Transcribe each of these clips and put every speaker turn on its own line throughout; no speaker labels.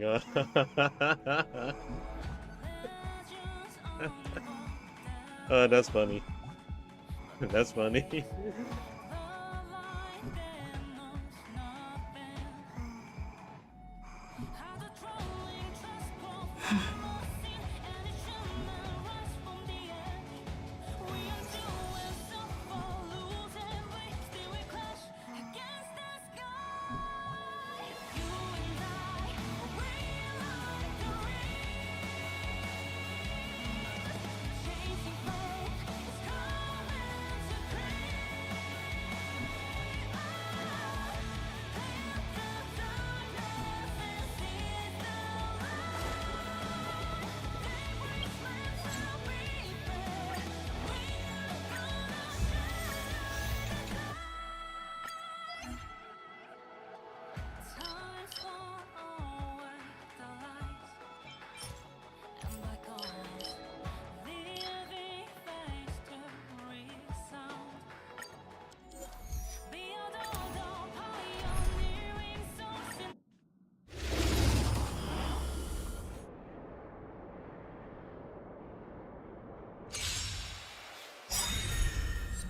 god. That's funny. That's funny.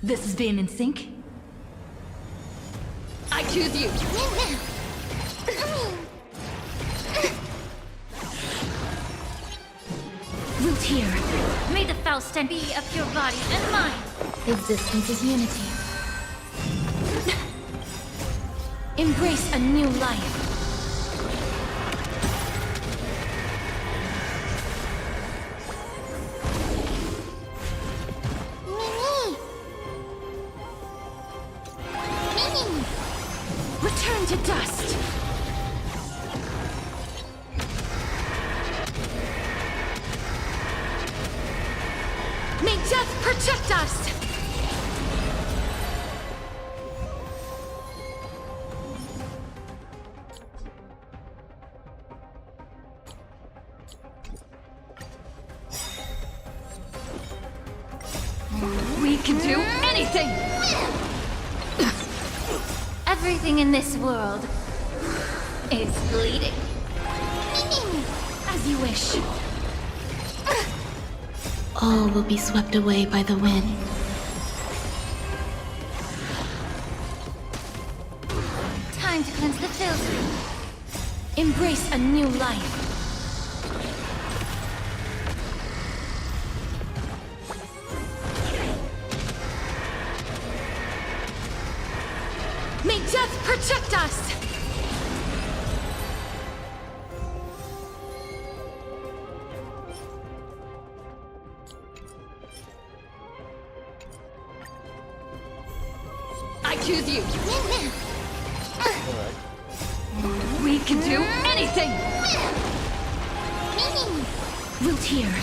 This is being in sync? I choose you! Root here. May the Faust be of your body and mind. Existence is unity. Embrace a new life. Return to dust! May death protect us! We can do anything! Everything in this world is bleeding. As you wish.
All will be swept away by the wind.
Time to cleanse the filth. Embrace a new life. May death protect us! I choose you! We can do anything! Root here.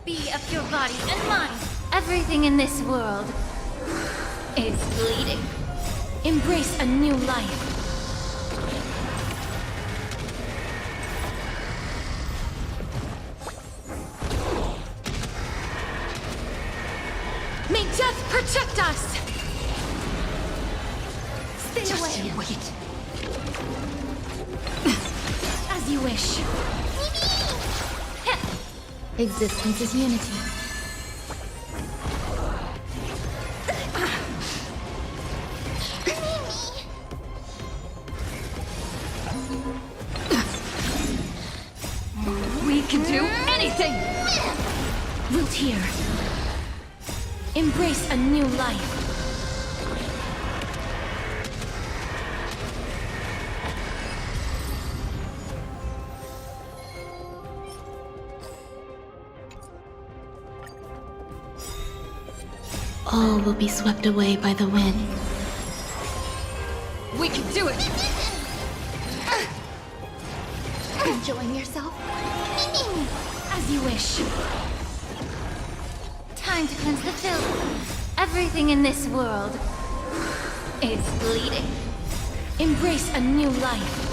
Be of your body and mind. Everything in this world is bleeding. Embrace a new life. May death protect us! Stay
Just
away.
you wait.
As you wish.
Existence is unity.
We can do anything! Root here. Embrace a new life.
All will be swept away by the wind.
We can do it!
Enjoying yourself?
As you wish. Time to cleanse the filth. Everything in this world is bleeding. Embrace a new life.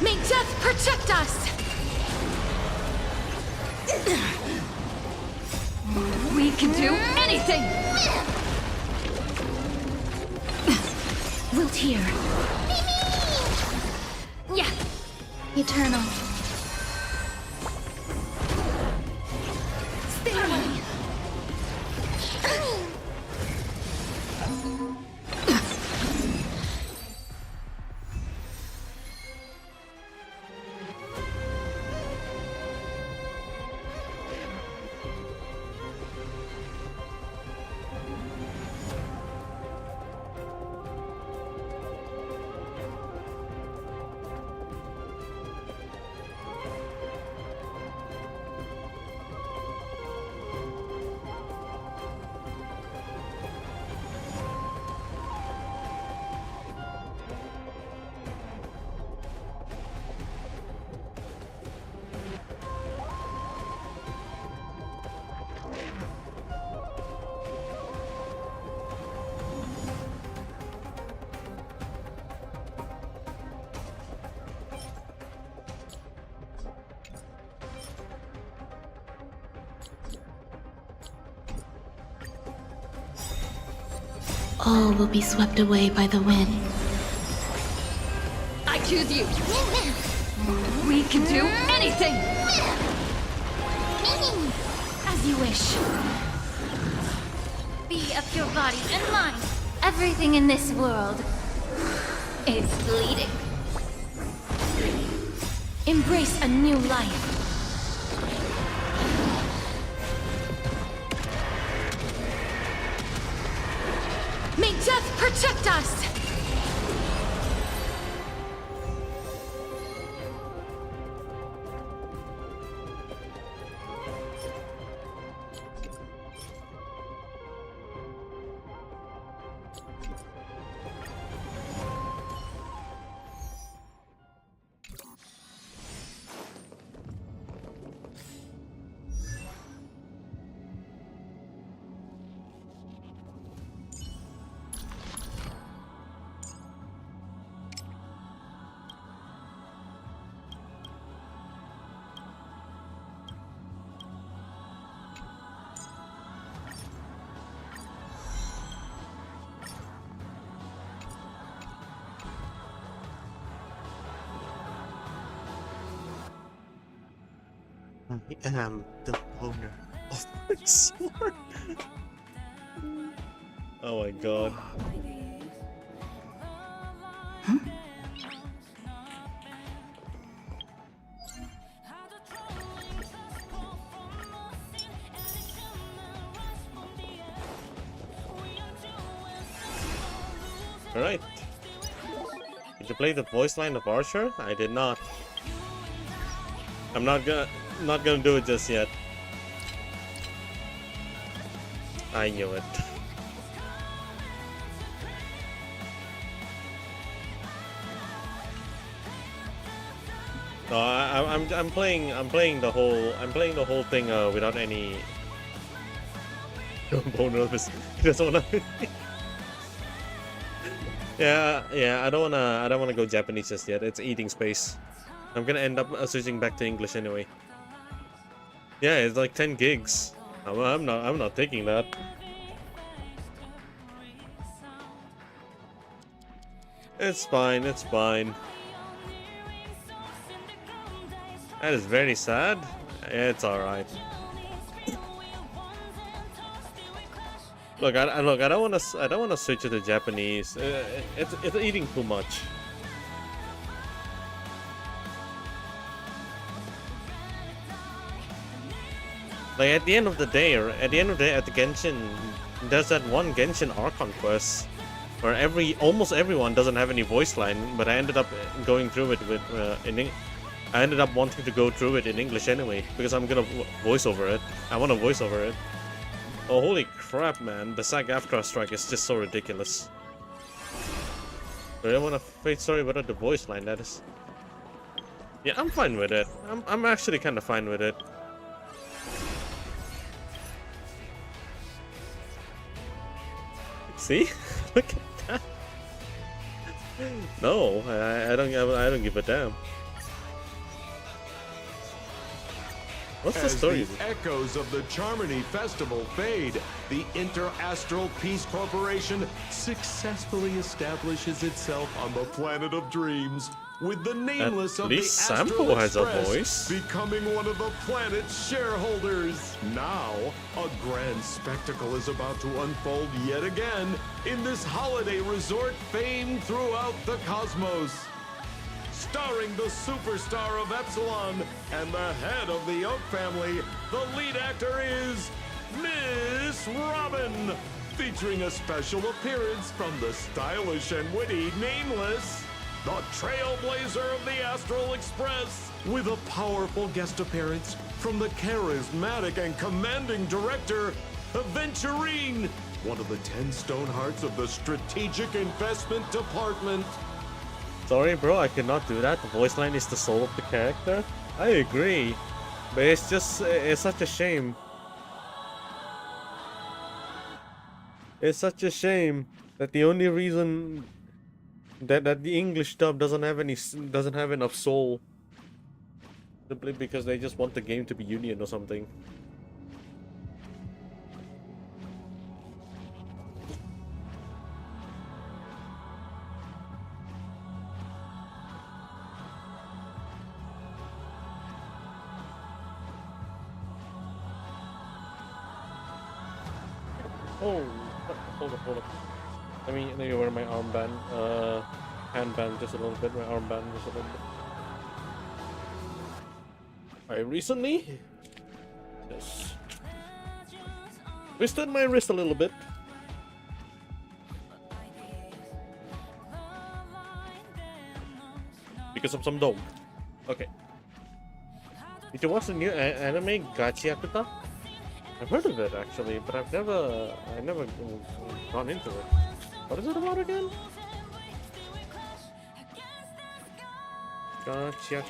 May death protect us! We can do anything! Wilt here. Yeah.
Eternal.
Stay away.
All will be swept away by the wind.
I choose you. We can do anything. As you wish. Be of your body and mind. Everything in this world is bleeding. Embrace a new life. May death protect us!
I am the owner of my sword. Oh my god. Alright. Did you play the voice line of Archer? I did not. I'm not gonna do it just yet. I knew it. No, I'm playing the whole thing without any bonus. He doesn't wanna. Yeah. I don't wanna go Japanese just yet. It's eating space. I'm gonna end up switching back to English anyway. Yeah, it's like 10 gigs. I'm not taking that. It's fine, it's fine. That is very sad. It's alright. Look, I don't wanna switch it to Japanese. It's eating too much. Like at the end of the day, at the Genshin, there's that one Genshin Archon quest where almost everyone doesn't have any voice line, but I ended up going through it with I ended up wanting to go through it in English anyway because I'm gonna voice over it. I want to voice over it. Oh holy crap, man! The SAG-AFTRA strike is just so ridiculous. But I want a Fate story without the voice line. That is. Yeah, I'm fine with it. I'm actually kind of fine with it. See? Look at that. No, I don't give a damn. What's the
As
story?
the echoes of the Charmony Festival fade, the Inter-Astral Peace Corporation successfully establishes itself on the planet of dreams, with the nameless of the
least
Astral
Sampo has a
Express
voice.
becoming one of the planet's shareholders. Now, a grand spectacle is about to unfold yet again in this holiday resort famed throughout the cosmos. Starring the superstar of Epsilon and the head of the Oak family, the lead actor is Miss Robin, featuring a special appearance from the stylish and witty Nameless, the trailblazer of the Astral Express, with a powerful guest appearance from the charismatic and commanding director, Aventurine, one of the 10 stone hearts of the Strategic Investment Department.
Sorry, bro, I cannot do that. The voice line is the soul of the character. I agree, but it's such a shame. It's such a shame that the only reason that the English dub doesn't have enough soul, simply because they just want the game to be Union or something. Oh, hold up. Let me wear my armband, handband just a little bit, my armband just a little bit. I recently, yes, twisted my wrist a little bit. Because of some dog. Okay. Did you watch the new anime Gachiakuta? I've heard of it actually, but I never gone into it. What is it about again? Gotcha.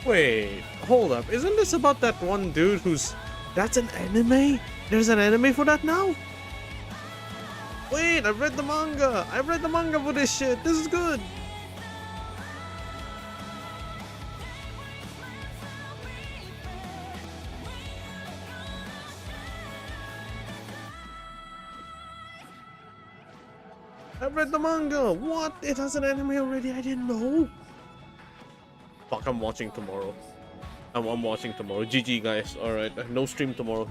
Wait, hold up. Isn't this about that one dude who's... That's an anime? There's an anime for that now? Wait, I've read the manga! I've read the manga for this shit! This is good! I've read the manga! What? It has an anime already? I didn't know! Fuck, I'm watching tomorrow. I'm watching tomorrow. GG, guys. Alright, no stream tomorrow.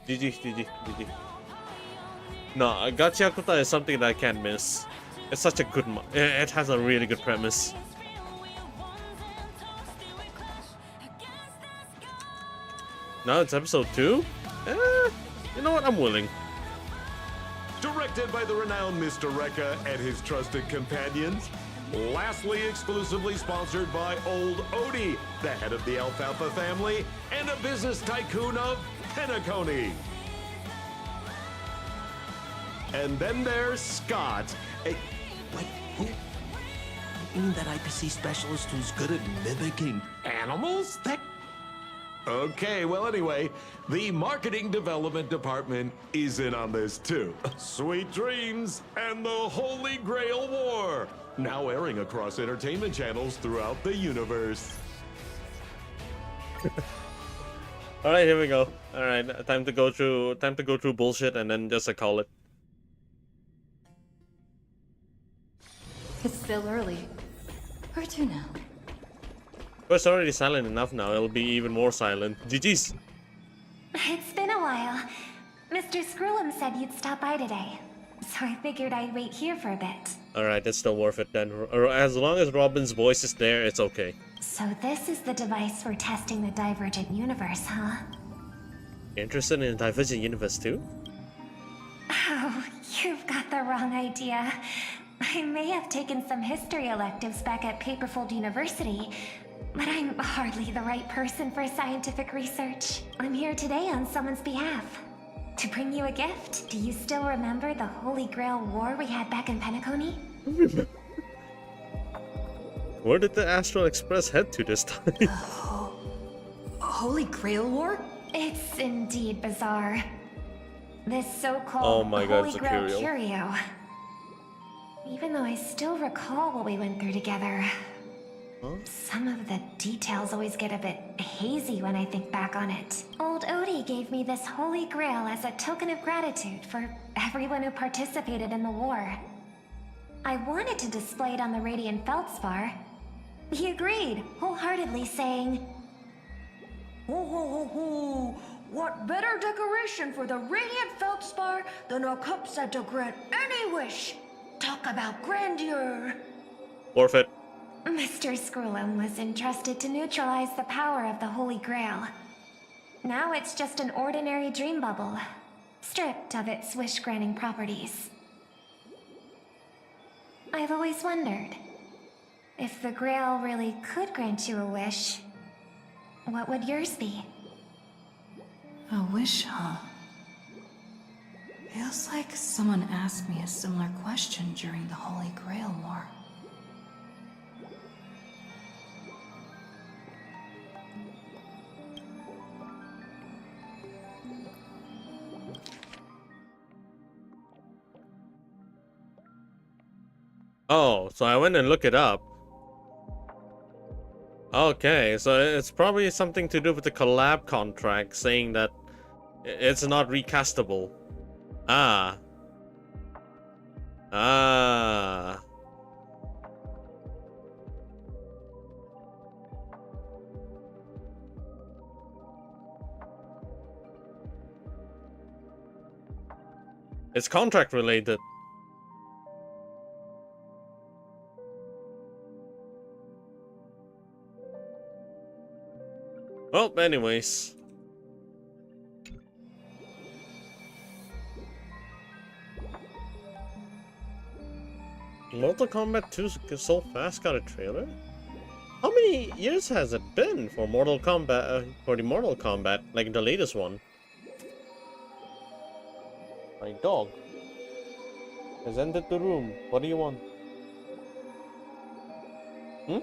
GG. No, Gachiakuta is something that I can't miss. It's such a good... It has a really good premise. Now it's episode 2? You know what? I'm willing.
Directed by the renowned Mr. Rekka and his trusted companions. Lastly, exclusively sponsored by Old Odie, the head of the Alfalfa family, and a business tycoon of Penacony. And then there's Scott.
Wait, who? You mean that IPC specialist who's good at mimicking animals? That...
Okay, well anyway, the marketing development department is in on this too. Sweet Dreams and the Holy Grail War, now airing across entertainment channels throughout the universe.
Alright, here we go. Alright, time to go through bullshit and then just call it.
It's still early. Where to now?
But it's already silent enough now, it'll be even more silent. GG's!
It's been a while. Mr. Scrullum said you'd stop by today, so I figured I'd wait here for a bit.
Alright, that's still worth it then. As long as Robin's voice is there, it's okay.
So this is the device for testing the divergent universe, huh?
Interested in Divergent Universe too?
Oh, you've got the wrong idea. I may have taken some history electives back at Paperfold University, but I'm hardly the right person for scientific research. I'm here today on someone's behalf. To bring you a gift. Do you still remember the Holy Grail War we had back in Penacony?
Where did the Astral Express head to this time?
Holy Grail War?
It's indeed bizarre. This so-called
Oh my God,
Holy
it's a
Grail
curio.
curio. Even though I still recall what we went through together,
Huh?
some of the details always get a bit hazy when I think back on it. Old Odie gave me this holy grail as a token of gratitude for everyone who participated in the war. I wanted to display it on the Radiant Feldspar. He agreed, wholeheartedly saying,
Ho ho ho ho! What better decoration for the Radiant Feldspar than a cup set to grant any wish? Talk about grandeur!
Forfeit.
Mr. Scrollum was entrusted to neutralize the power of the Holy Grail. Now it's just an ordinary dream bubble, stripped of its wish-granting properties. I've always wondered, if the Grail really could grant you a wish, what would yours be?
A wish, huh? Feels like someone asked me a similar question during the Holy Grail War.
Oh, so I went and looked it up. Okay, so it's probably something to do with the collab contract saying that it's not recastable. Ah. Ah. It's contract related. Well, anyways. Mortal Kombat 2 so fast got a trailer? How many years has it been for Mortal Kombat, for the Mortal Kombat, like the latest one? My dog has entered the room. What do you want? Hmm?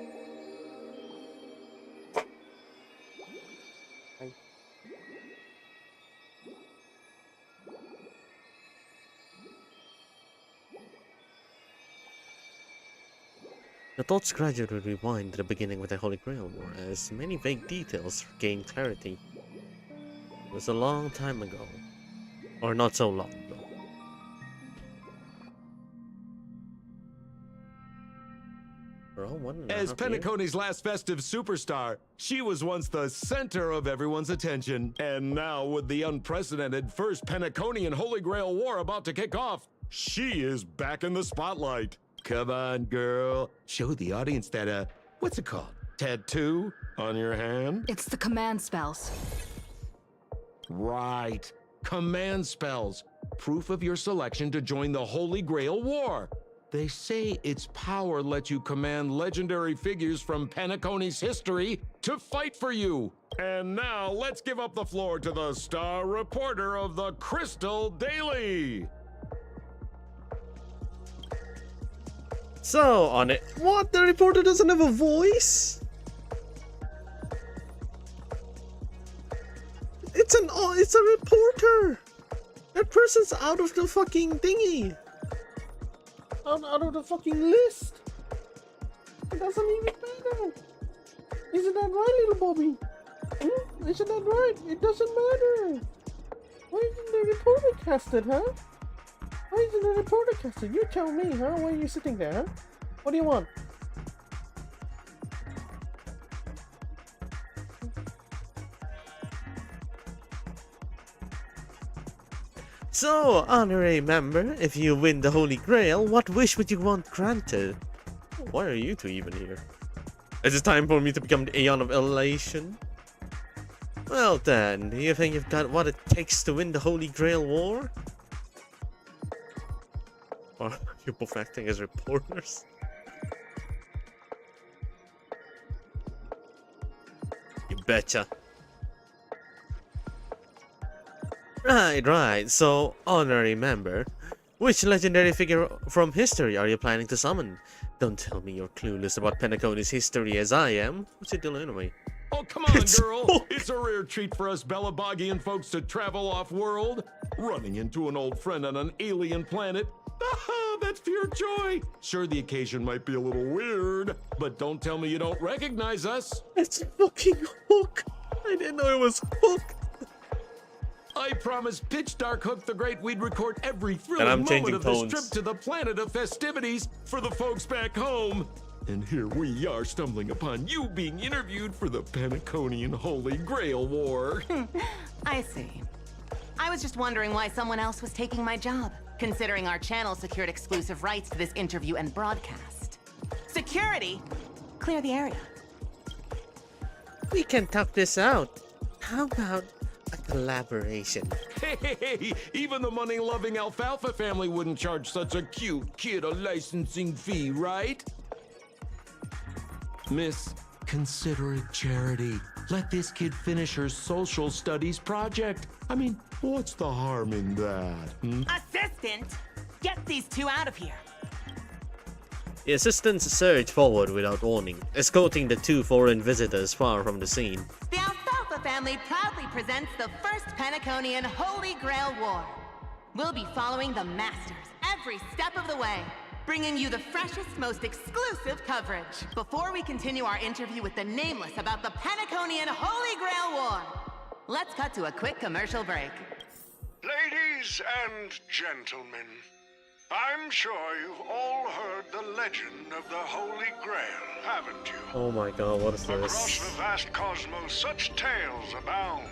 The thoughts gradually rewind to the beginning with the Holy Grail War, as many vague details gain clarity. It was a long time ago. Or not so long ago. For all 1.5
As
years?
Penacony's last festive superstar, she was once the center of everyone's attention. And now, with the unprecedented first Penaconian Holy Grail War about to kick off, she is back in the spotlight. Come on, girl. Show the audience that, what's it called? Tattoo on your hand?
It's the command spells.
Right. Command spells. Proof of your selection to join the Holy Grail War. They say its power lets you command legendary figures from Penacony's history to fight for you. And now let's give up the floor to the star reporter of the Crystal Daily.
So, on it. What? The reporter doesn't have a voice? It's a reporter! That person's out of the fucking thingy! Out of the fucking list! It doesn't even matter! Isn't that right, little Bobby? Hmm? Isn't that right? It doesn't matter! Why isn't the reporter casted, huh? Why isn't the reporter casted? You tell me, huh? Why are you sitting there, huh? What do you want? So, honorary member, if you win the Holy Grail, what wish would you want granted? Why are you two even here? Is it time for me to become the Aeon of Elation? Well then, do you think you've got what it takes to win the Holy Grail War? Or are you both acting as reporters? You betcha. Right. So, honorary member, which legendary figure from history are you planning to summon? Don't tell me you're clueless about Penacony's history as I am. What's it doing anyway?
Oh, come on,
It's
girl.
Hulk.
It's a rare treat for us Belabogian folks to travel off-world. Running into an old friend on an alien planet, That's pure joy. Sure, the occasion might be a little weird, but don't tell me you don't recognize us.
It's fucking Hook. I didn't know it was Hook.
I promised Pitch Dark Hook the Great we'd record every
And
thrilling
I'm
moment
changing
of
tones.
this trip to the planet of festivities for the folks back home. And here we are stumbling upon you being interviewed for the Penaconian Holy Grail War.
I see. I was just wondering why someone else was taking my job, considering our channel secured exclusive rights to this interview and broadcast. Security? Clear the area.
We can talk this out. How about a collaboration?
Hey, even the money-loving Alfalfa family wouldn't charge such a cute kid a licensing fee, right? Miss, consider it charity. Let this kid finish her social studies project. I mean, what's the harm in that?
Assistant! Get these two out of here!
The assistants surge forward without warning, escorting the two foreign visitors far from the scene.
The Alfalfa family proudly presents the first Penaconian Holy Grail War. We'll be following the Masters every step of the way, bringing you the freshest, most exclusive coverage. Before we continue our interview with the Nameless about the Penaconian Holy Grail War, let's cut to a quick commercial break.
Ladies and gentlemen, I'm sure you've all heard the legend of the Holy Grail, haven't you?
Oh my god, what is
Across
this?
the vast cosmos, such tales abound.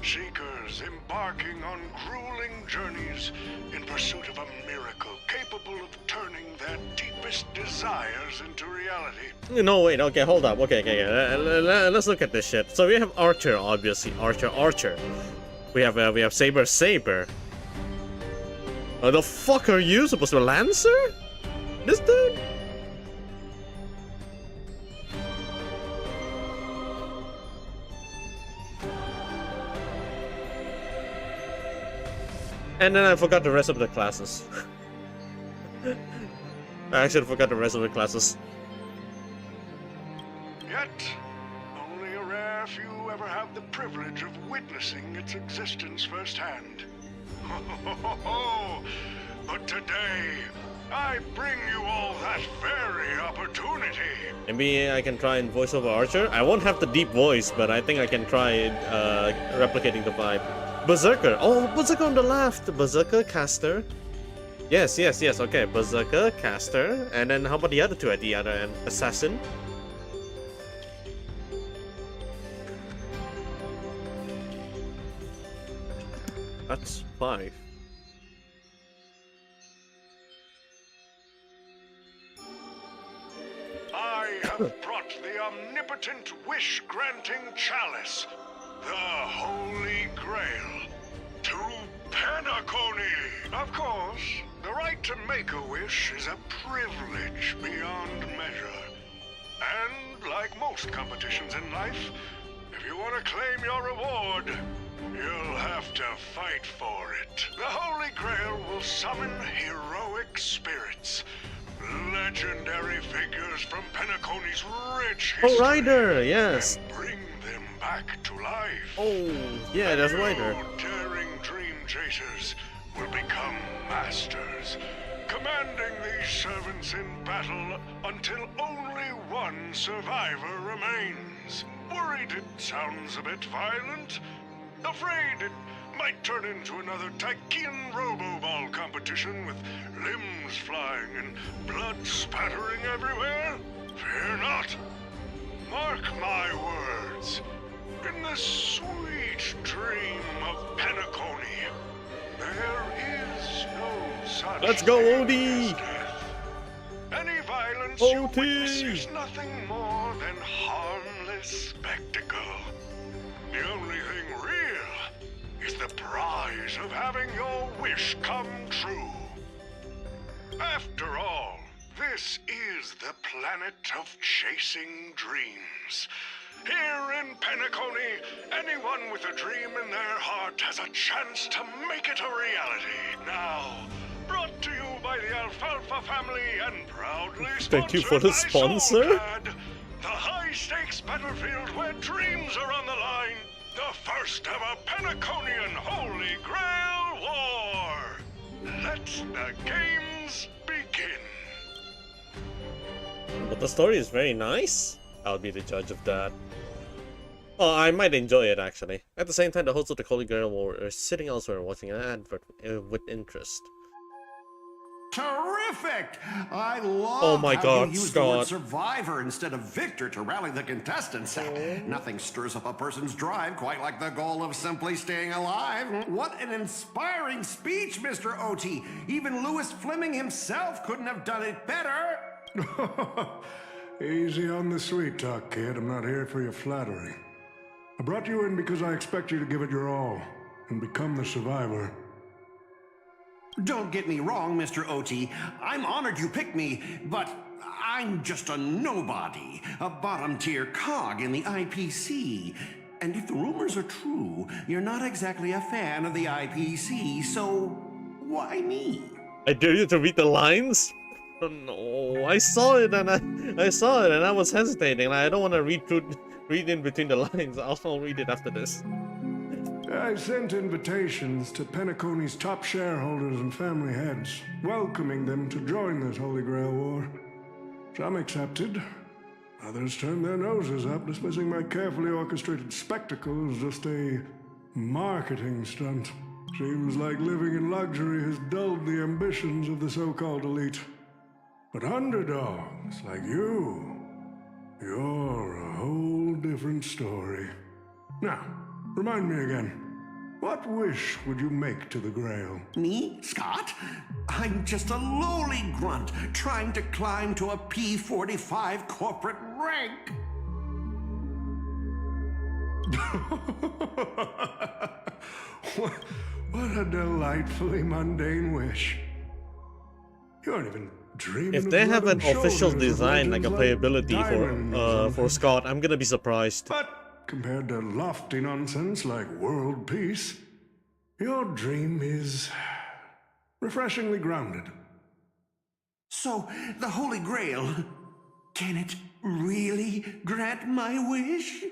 Seekers embarking on grueling journeys in pursuit of a miracle capable of turning their deepest desires into reality.
No, wait, okay, hold up. Okay. Let's look at this shit. So we have Archer, obviously. Archer. We have Saber. The fuck are you supposed to be? Lancer? This dude? And then I forgot the rest of the classes. I actually forgot the rest of the classes.
Yet, only a rare few ever have the privilege of witnessing its existence firsthand. But today, I bring you all that very opportunity.
Maybe I can try and voice over Archer. I won't have the deep voice, but I think I can try replicating the vibe. Berserker. Oh, Berserker on the left. Berserker, Caster. Yes. Okay, Berserker, Caster. And then how about the other two at the other end? Assassin. That's 5.
I have brought the omnipotent wish-granting chalice, the Holy Grail, to Penacony. Of course, the right to make a wish is a privilege beyond measure. And like most competitions in life, if you want to claim your reward, you'll have to fight for it. The Holy Grail will summon heroic spirits, legendary figures from Penacony's rich history.
Oh, Ryder, yes.
And bring them back to life.
Oh, yeah, that's Ryder.
You daring dream chasers will become masters, commanding these servants in battle until only one survivor remains. Worried it sounds a bit violent? Afraid it might turn into another Tykean Robo-Ball competition with limbs flying and blood spattering everywhere? Fear not. Mark my words. In the sweet dream of Penacony, there is no such
Let's go,
thing
Odie!
as death. Any violence
OT!
you witness is nothing more than harmless spectacle. The only thing real is the prize of having your wish come true. After all, this is the planet of chasing dreams. Here in Penacony, anyone with a dream in their heart has a chance to make it a reality. Now, brought to you by the Alfalfa family and proudly
Thank you for the sponsor.
the high-stakes battlefield where dreams are on the line. The first ever Penaconian Holy Grail War. Let let the games begin.
But the story is very nice. I'll be the judge of that. Oh, I might enjoy it actually. At the same time, the hosts of the Holy Grail War are sitting elsewhere watching an advert with interest.
Terrific! I love
Oh my
how
God,
you use the word
Scott.
survivor instead of victor to rally the contestants. Nothing stirs up a person's drive quite like the goal of simply staying alive. What an inspiring speech, Mr. OT. Even Louis Fleming himself couldn't have done it better.
Easy on the sweet talk, kid. I'm not here for your flattery. I brought you in because I expect you to give it your all and become the survivor.
Don't get me wrong, Mr. OT. I'm honored you picked me, but I'm just a nobody, a bottom-tier cog in the IPC. And if the rumors are true, you're not exactly a fan of the IPC, so why me?
I dare you to read the lines? Oh no, I saw it and I was hesitating. I don't want to read in between the lines. I'll read it after this.
I sent invitations to Penacony's top shareholders and family heads, welcoming them to join this Holy Grail War. Some accepted. Others turned their noses up, dismissing my carefully orchestrated spectacle as just a marketing stunt. Seems like living in luxury has dulled the ambitions of the so-called elite. But underdogs like you're a whole different story. Now, remind me again, what wish would you make to the Grail?
Me, Scott? I'm just a lowly grunt trying to climb to a P45 corporate rank.
What a delightfully mundane wish. You aren't even dreaming.
If
of
they have an
rubbing
official
shoulders with
design like a
legends
playability
Diamond or
for Scott, I'm gonna be surprised.
But compared to lofty nonsense like world peace, your dream is refreshingly grounded.
So, the Holy Grail, can it really grant my wish?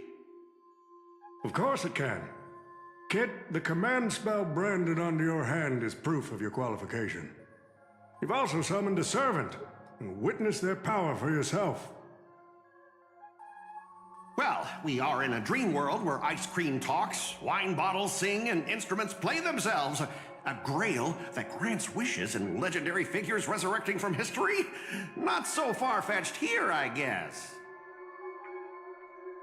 Of course it can. Kid, the command spell branded onto your hand is proof of your qualification. You've also summoned a servant and witnessed their power for yourself.
Well, we are in a dream world where ice cream talks, wine bottles sing, and instruments play themselves. A grail that grants wishes and legendary figures resurrecting from history? Not so far-fetched here, I guess.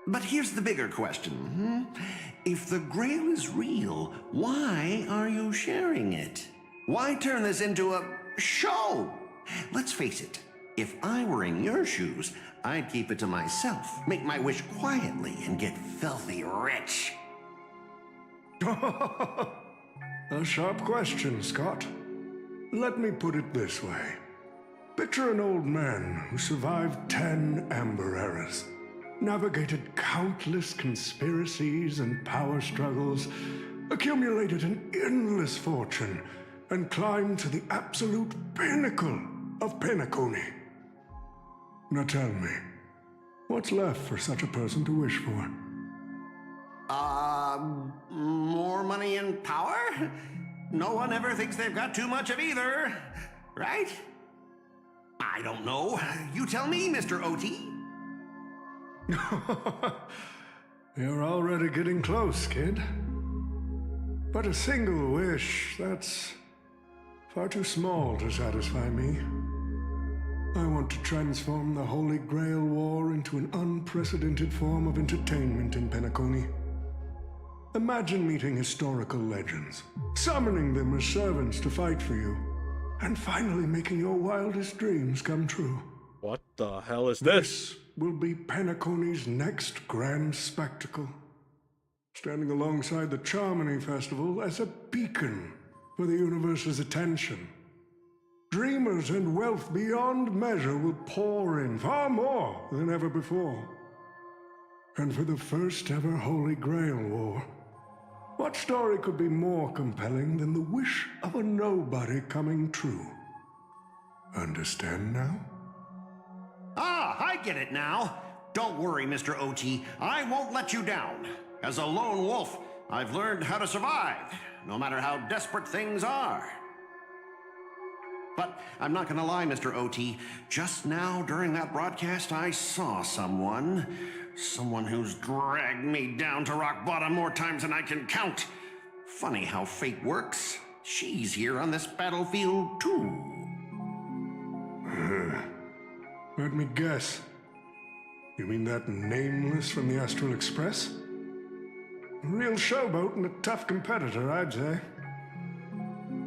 But here's the bigger question. If the grail is real, why are you sharing it? Why turn this into a show? Let's face it, if I were in your shoes, I'd keep it to myself, make my wish quietly, and get filthy rich.
A sharp question, Scott. Let me put it this way. Picture an old man who survived 10 Amber Eras, navigated countless conspiracies and power struggles, accumulated an endless fortune, and climbed to the absolute pinnacle of Penacony. Now tell me, what's left for such a person to wish for?
More money and power? No one ever thinks they've got too much of either, right? I don't know. You tell me, Mr. OT.
You're already getting close, kid. But a single wish, that's far too small to satisfy me. I want to transform the Holy Grail War into an unprecedented form of entertainment in Penacony. Imagine meeting historical legends, summoning them as servants to fight for you, and finally making your wildest dreams come true.
What the hell is this?
This will be Penacony's next grand spectacle, standing alongside the Charmony Festival as a beacon for the universe's attention. Dreamers and wealth beyond measure will pour in, far more than ever before. And for the first ever Holy Grail War, what story could be more compelling than the wish of a nobody coming true? Understand now?
Ah, I get it now. Don't worry, Mr. OT. I won't let you down. As a lone wolf, I've learned how to survive, no matter how desperate things are. But I'm not gonna lie, Mr. OT. Just now, during that broadcast, I saw someone. Someone who's dragged me down to rock bottom more times than I can count. Funny how fate works. She's here on this battlefield, too.
Let me guess. You mean that Nameless from the Astral Express? A real showboat and a tough competitor, I'd say.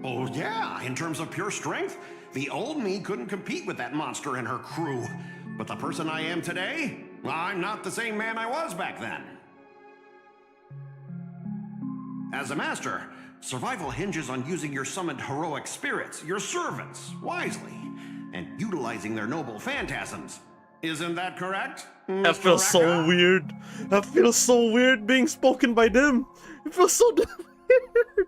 Oh, yeah, in terms of pure strength, the old me couldn't compete with that monster and her crew. But the person I am today, I'm not the same man I was back then. As a master, survival hinges on using your summoned heroic spirits, your servants, wisely, and utilizing their noble phantasms. Isn't that correct?
That feels so weird. That feels so weird being spoken by them. It feels so damn weird.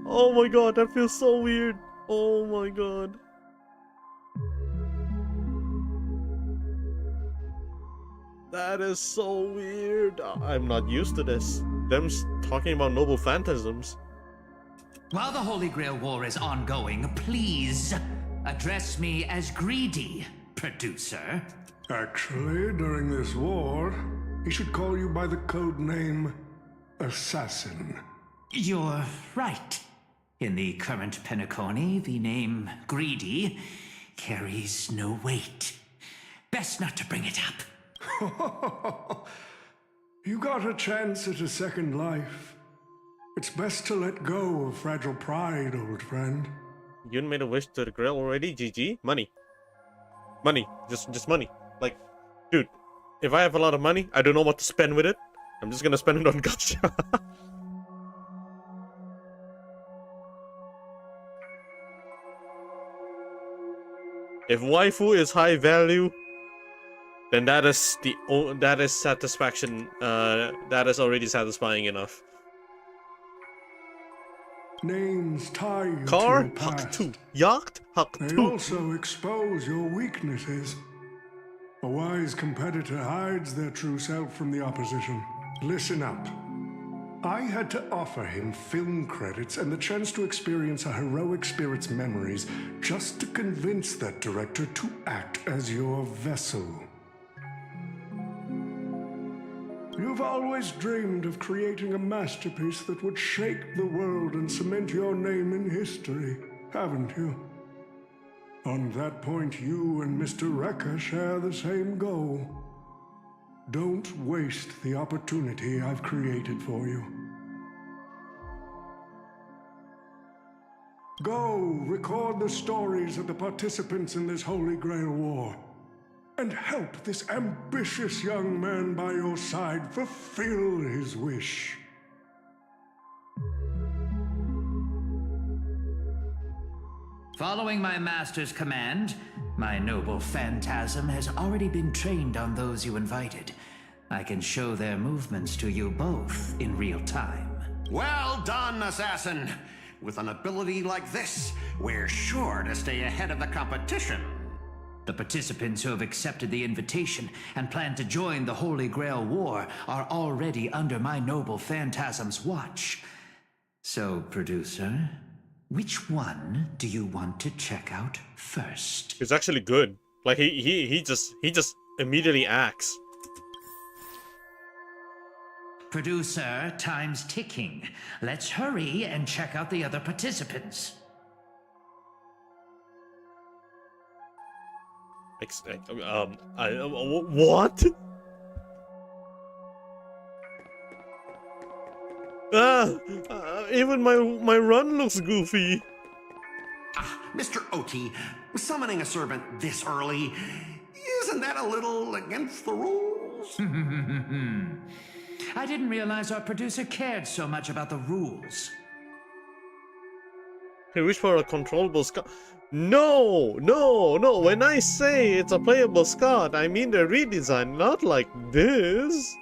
Oh my god, that feels so weird. Oh my god. That is so weird. I'm not used to this. Them talking about noble phantasms.
While the Holy Grail War is ongoing, please address me as Greedy, producer.
Actually, during this war, he should call you by the code name Assassin.
You're right. In the current Penacony, the name Greedy carries no weight. Best not to bring it up.
You got a chance at a second life. It's best to let go of fragile pride, old friend.
You made a wish to the Grail already? GG? Money. Money. Just money. Like, dude, if I have a lot of money, I don't know what to spend with it. I'm just gonna spend it on gacha. If waifu is high value, then that is satisfaction. That is already satisfying enough.
Names tie you
Car,
to your
Huck
past.
2. Yacht, Huck
They
2.
also expose your weaknesses. A wise competitor hides their true self from the opposition. Listen up. I had to offer him film credits and the chance to experience a heroic spirit's memories just to convince that director to act as your vessel. You've always dreamed of creating a masterpiece that would shake the world and cement your name in history, haven't you? On that point, you and Mr. Rekka share the same goal. Don't waste the opportunity I've created for you. Go record the stories of the participants in this Holy Grail War, and help this ambitious young man by your side fulfill his wish.
Following my master's command, my noble phantasm has already been trained on those you invited. I can show their movements to you both in real time.
Well done, Assassin. With an ability like this, we're sure to stay ahead of the competition.
The participants who have accepted the invitation and plan to join the Holy Grail War are already under my noble phantasm's watch. So, producer, which one do you want to check out first?
It's actually good. Like he just immediately acts.
Producer, time's ticking. Let's hurry and check out the other participants.
What? Even my run looks goofy.
Mr. OT, summoning a servant this early, isn't that a little against the rules?
I didn't realize our producer cared so much about the rules.
He wished for a controllable Scott. No! When I say it's a playable Scott, I mean the redesign, not like this.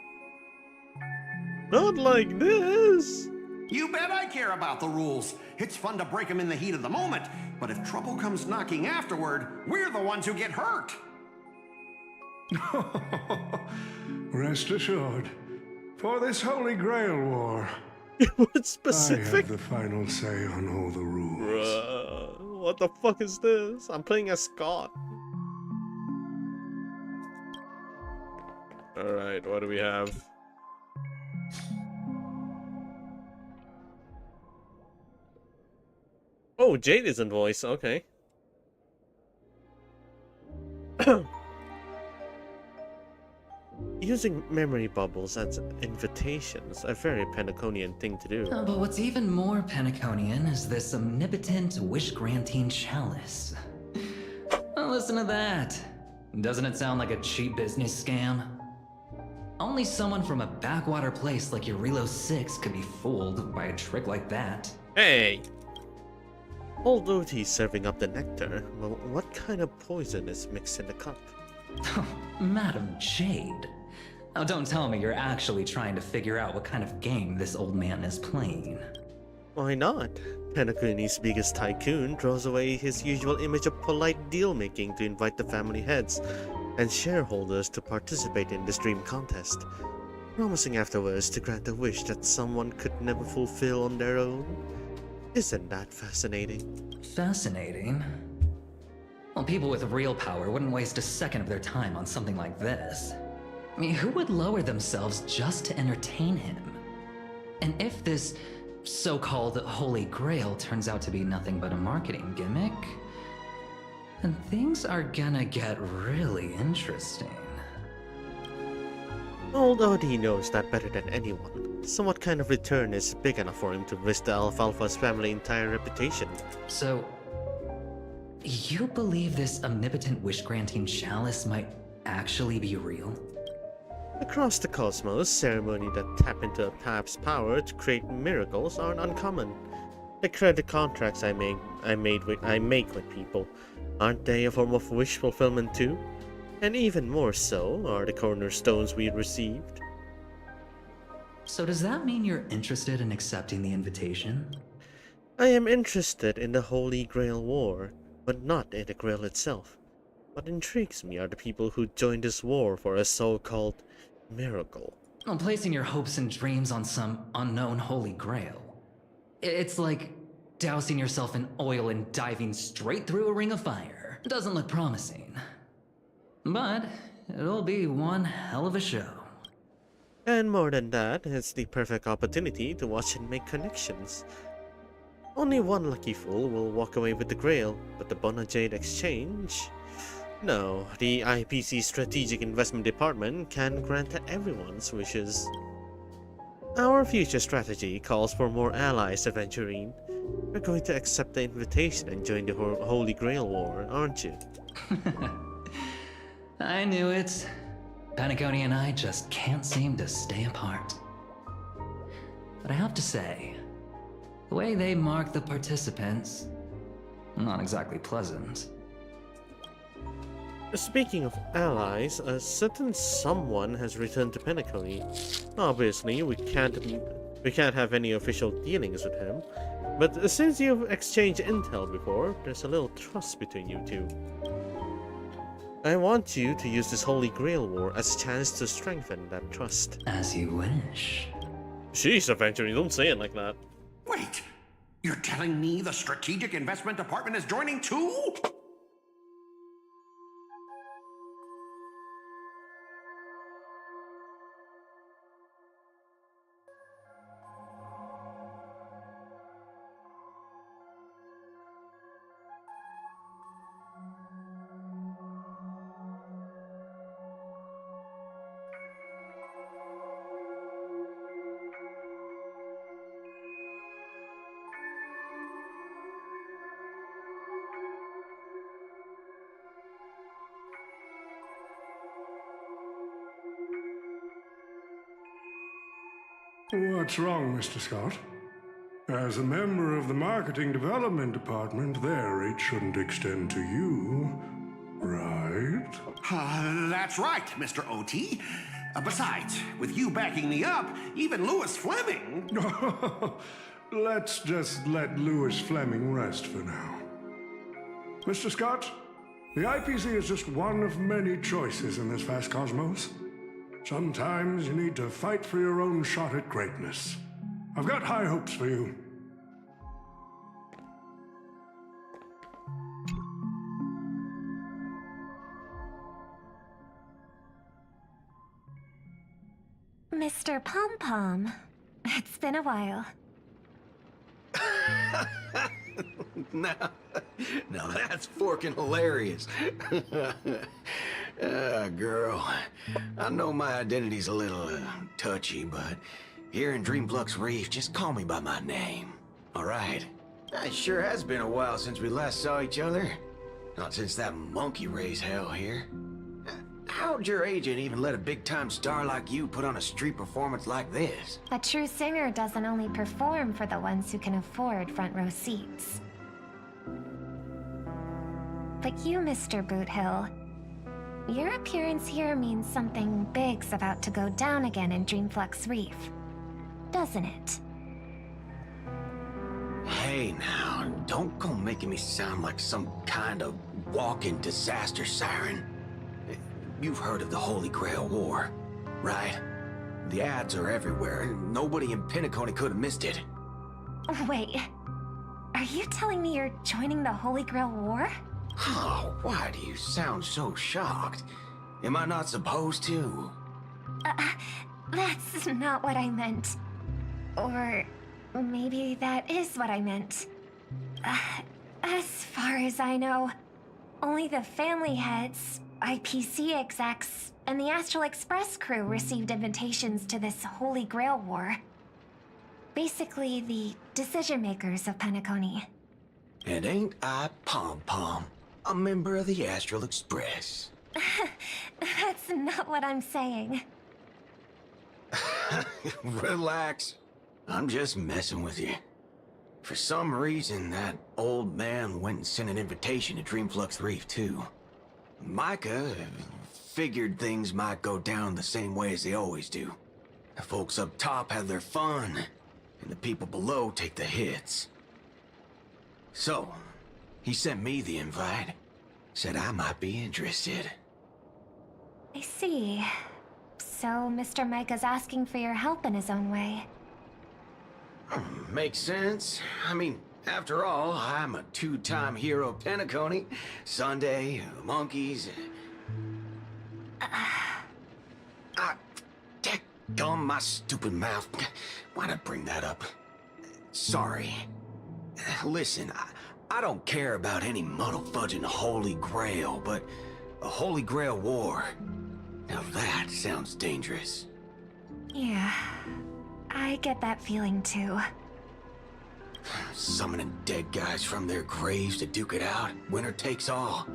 Not like this.
You bet I care about the rules. It's fun to break them in the heat of the moment, but if trouble comes knocking afterward, we're the ones who get hurt.
Rest assured, for this Holy Grail War,
What
I
specific?
have the final say on all the rules.
Bruh, what the fuck is this? I'm playing as Scott. Alright, what do we have? Oh, Jade is in voice, okay. Using memory bubbles as invitations, a very Penaconian thing to do.
But what's even more Penaconian is this omnipotent wish-granting chalice. Listen to that. Doesn't it sound like a cheap business scam? Only someone from a backwater place like Eurilo 6 could be fooled by a trick like that.
Hey! Although he's serving up the nectar, well, what kind of poison is mixed in the cup?
Madam Jade. Now don't tell me you're actually trying to figure out what kind of game this old man is playing.
Why not? Penacony's biggest tycoon throws away his usual image of polite deal-making to invite the family heads and shareholders to participate in this dream contest, promising afterwards to grant a wish that someone could never fulfill on their own. Isn't that fascinating?
Fascinating? Well, people with real power wouldn't waste a second of their time on something like this. I mean, who would lower themselves just to entertain him? And if this so-called Holy Grail turns out to be nothing but a marketing gimmick, then things are gonna get really interesting.
Although he knows that better than anyone, so what kind of return is big enough for him to risk the Alfalfa's family's entire reputation?
So, you believe this omnipotent wish-granting chalice might actually be real?
Across the cosmos, ceremonies that tap into a pap's power to create miracles aren't uncommon. The credit contracts I make with people, aren't they a form of wish fulfillment too? And even more so are the cornerstones we received.
So does that mean you're interested in accepting the invitation?
I am interested in the Holy Grail War, but not in the Grail itself. What intrigues me are the people who joined this war for a so-called miracle.
Well, placing your hopes and dreams on some unknown Holy Grail. It's like dousing yourself in oil and diving straight through a ring of fire. Doesn't look promising. But it'll be one hell of a show.
And more than that, it's the perfect opportunity to watch and make connections. Only one lucky fool will walk away with the Grail, but the Bona Jade Exchange? No, the IPC Strategic Investment Department can grant everyone's wishes. Our future strategy calls for more allies, Aventurine. You're going to accept the invitation and join the Holy Grail War, aren't you?
I knew it. Penacony and I just can't seem to stay apart. But I have to say, the way they mark the participants, not exactly pleasant.
Speaking of allies, a certain someone has returned to Penacony. Obviously, we can't have any official dealings with him, but since you've exchanged intel before, there's a little trust between you two. I want you to use this Holy Grail War as a chance to strengthen that trust.
As you wish.
Jeez, Avenger, you don't say it like that.
Wait, you're telling me the Strategic Investment Department is joining too?
What's wrong, Mr. Scott? As a member of the Marketing Development Department, their reach shouldn't extend to you, right?
That's right, Mr. OT. Besides, with you backing me up, even Louis Fleming...
Let's just let Louis Fleming rest for now. Mr. Scott, the IPC is just one of many choices in this vast cosmos. Sometimes you need to fight for your own shot at greatness. I've got high hopes for you.
Mr. Pom Pom, it's been a while.
now that's forking hilarious. Girl, I know my identity's a little touchy, but here in Dreamflux Reef, just call me by my name, all right? It sure has been a while since we last saw each other. Not since that monkey raised hell here. How'd your agent even let a big-time star like you put on a street performance like this?
A true singer doesn't only perform for the ones who can afford front row seats. But you, Mr. Boothill, your appearance here means something big's about to go down again in Dreamflux Reef, doesn't it?
Hey now, don't go making me sound like some kind of walking disaster siren. You've heard of the Holy Grail War, right? The ads are everywhere. Nobody in Penacony could have missed it.
Wait, are you telling me you're joining the Holy Grail War?
Oh, why do you sound so shocked? Am I not supposed to?
That's not what I meant. Or maybe that is what I meant. As far as I know, only the family heads, IPC execs, and the Astral Express crew received invitations to this Holy Grail War. Basically, the decision-makers of Penacony.
And ain't I Pom Pom, a member of the Astral Express?
That's not what I'm saying.
Relax. I'm just messing with you. For some reason, that old man went and sent an invitation to Dreamflux Reef, too. Micah figured things might go down the same way as they always do. The folks up top have their fun, and the people below take the hits. So, he sent me the invite. Said I might be interested.
I see. So Mr. Micah's asking for your help in his own way.
Makes sense. I mean, after all, I'm a two-time hero of Penacony. Sunday, the monkeys. Gum my stupid mouth. Why'd I bring that up? Sorry. Listen, I don't care about any muddle-fudging Holy Grail, but a Holy Grail War. Now that sounds dangerous.
Yeah, I get that feeling too.
Summoning dead guys from their graves to duke it out, winner takes all.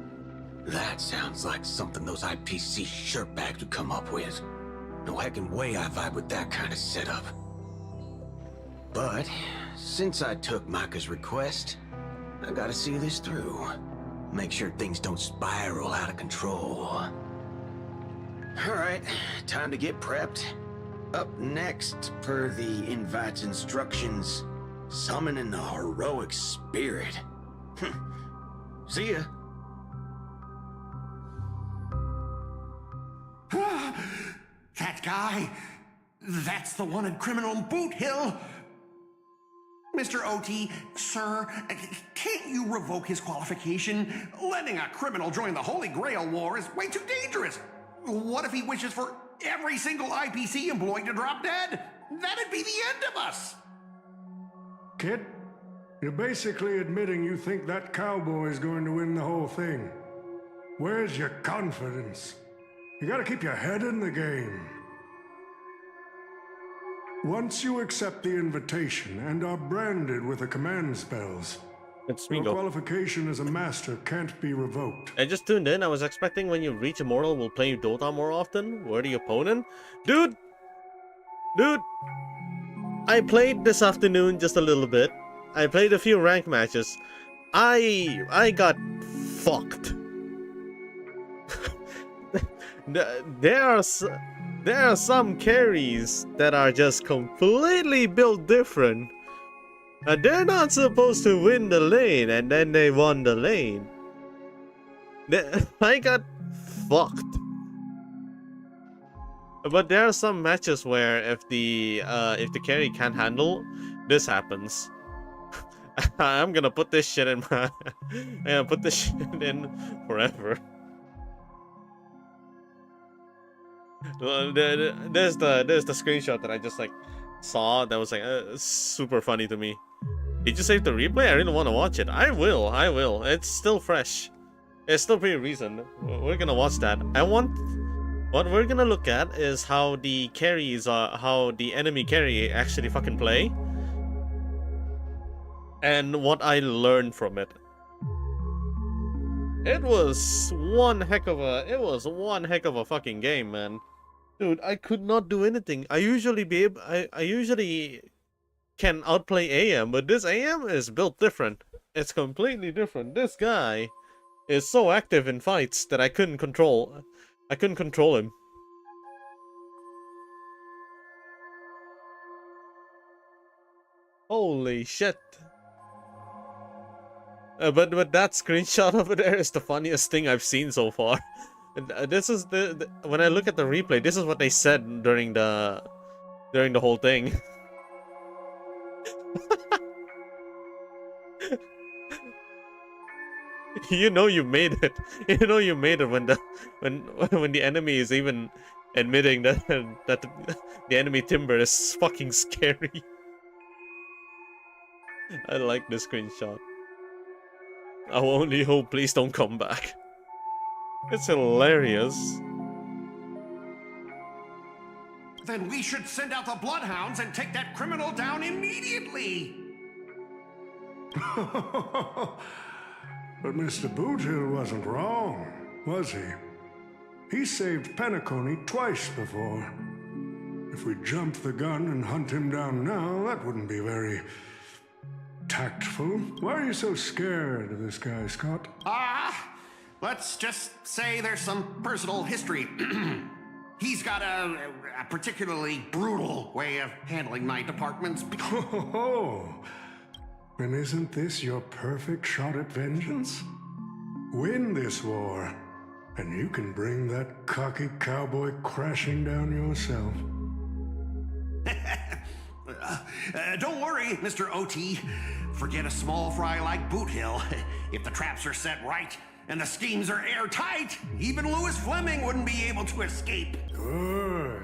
That sounds like something those IPC shirtbags would come up with. No heckin' way I vibe with that kind of setup. But, since I took Micah's request, I gotta see this through. Make sure things don't spiral out of control. Alright, time to get prepped. Up next, per the invite's instructions, summoning the heroic spirit. See ya.
That guy, that's the wanted criminal in Boot Hill. Mr. OT, sir, can't you revoke his qualification? Letting a criminal join the Holy Grail War is way too dangerous. What if he wishes for every single IPC employee to drop dead? That'd be the end of us.
Kid, you're basically admitting you think that cowboy's going to win the whole thing. Where's your confidence? You gotta keep your head in the game. Once you accept the invitation and are branded with the command spells, your qualification as a master can't be revoked.
I just tuned in. I was expecting when you reach Immortal, we'll play Dota more often. Where the opponent? Dude! I played this afternoon just a little bit. I played a few rank matches. I got fucked. There are some carries that are just completely built different. And they're not supposed to win the lane, and then they won the lane. I got fucked. But there are some matches where if the carry can't handle, this happens. I'm gonna put this shit in my I'm gonna put this shit in forever. There's the screenshot that I just like saw that was like super funny to me. Did you save the replay? I really want to watch it. I will. It's still fresh. It's still pretty recent. We're gonna watch that. What we're gonna look at is how the carries how the enemy carry actually fucking play. And what I learned from it. It was one heck of a fucking game, man. Dude, I could not do anything. I usually can outplay AM, but this AM is built different. It's completely different. This guy is so active in fights that I couldn't control him. Holy shit. But that screenshot over there is the funniest thing I've seen so far. This is the when I look at the replay, this is what they said during the whole thing. You know you made it. You know you made it when the enemy is even admitting that the enemy timber is fucking scary. I like this screenshot. I only hope please don't come back. It's hilarious.
Then we should send out the bloodhounds and take that criminal down immediately.
But Mr. Boothill wasn't wrong, was he? He saved Penacony twice before. If we jump the gun and hunt him down now, that wouldn't be very tactful. Why are you so scared of this guy, Scott?
Let's just say there's some personal history. He's got a particularly brutal way of handling my departments.
Oh, then isn't this your perfect shot at vengeance? Win this war, and you can bring that cocky cowboy crashing down yourself.
Don't worry, Mr. OT. Forget a small fry like Boothill. If the traps are set right and the schemes are airtight, even Louis Fleming wouldn't be able to escape.
Good.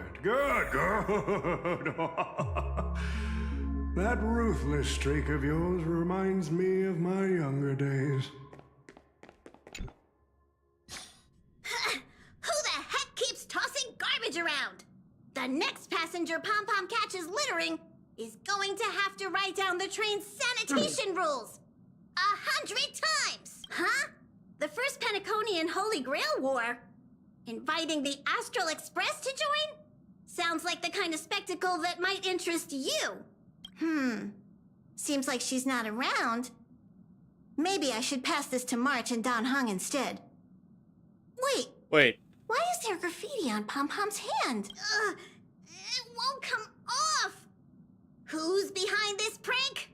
That ruthless streak of yours reminds me of my younger days.
Who the heck keeps tossing garbage around? The next passenger Pom-Pom catches littering is going to have to write down the train's sanitation rules 100 times! Huh? The first Penaconian Holy Grail War? Inviting the Astral Express to join? Sounds like the kind of spectacle that might interest you. Seems like she's not around. Maybe I should pass this to March and Don Hung instead.
Wait.
Why is there graffiti on Pom-Pom's hand? It won't come off! Who's behind this prank?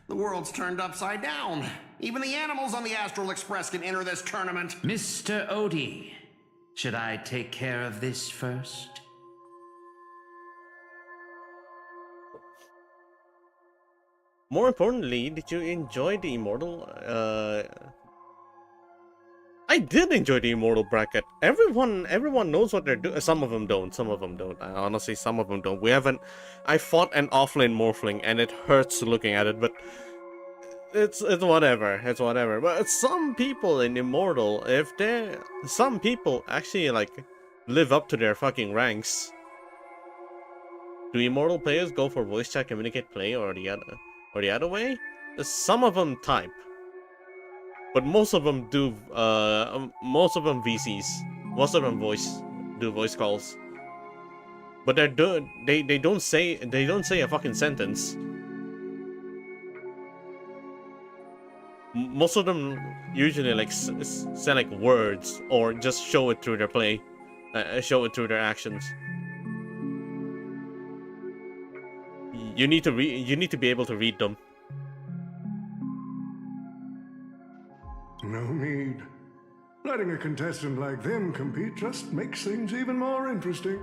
The world's turned upside down. Even the animals on the Astral Express can enter this tournament.
Mr. Odie, should I take care of this first?
More importantly, did you enjoy the Immortal? I did enjoy the Immortal bracket. Everyone knows what they're doing. Some of them don't. Honestly, some of them don't. I fought an offlane Morphling, and it hurts looking at it, but it's whatever. It's whatever. But some people in Immortal, some people actually like live up to their fucking ranks. Do Immortal players go for voice chat, communicate, play, or the other way? Some of them type. But most of them do, most of them VCs. Most of them do voice calls. But they don't say a fucking sentence. Most of them usually like say like words or just show it through their play, show it through their actions. You need to be able to read them.
No need. Letting a contestant like them compete just makes things even more interesting.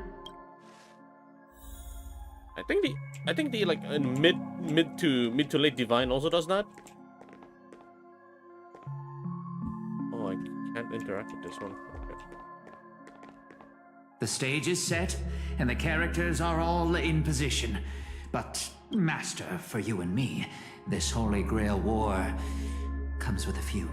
I think the like mid to late divine also does that. Oh, I can't interact with this one. Okay.
The stage is set, and the characters are all in position. But, Master, for you and me, this Holy Grail War comes with a few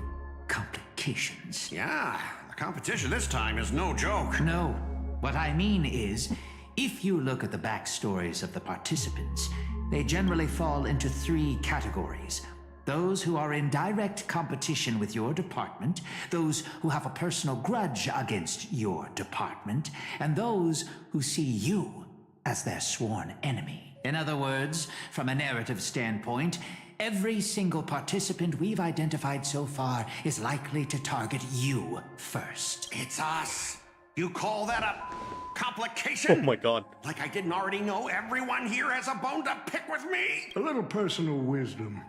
complications.
Yeah, the competition this time is no joke.
No. What I mean is, if you look at the backstories of the participants, they generally fall into 3 categories. Those who are in direct competition with your department, those who have a personal grudge against your department, and those who see you as their sworn enemy. In other words, from a narrative standpoint, every single participant we've identified so far is likely to target you first.
It's us. You call that a complication?
Oh my god.
Like I didn't already know everyone here has a bone to pick with me?
A little personal wisdom.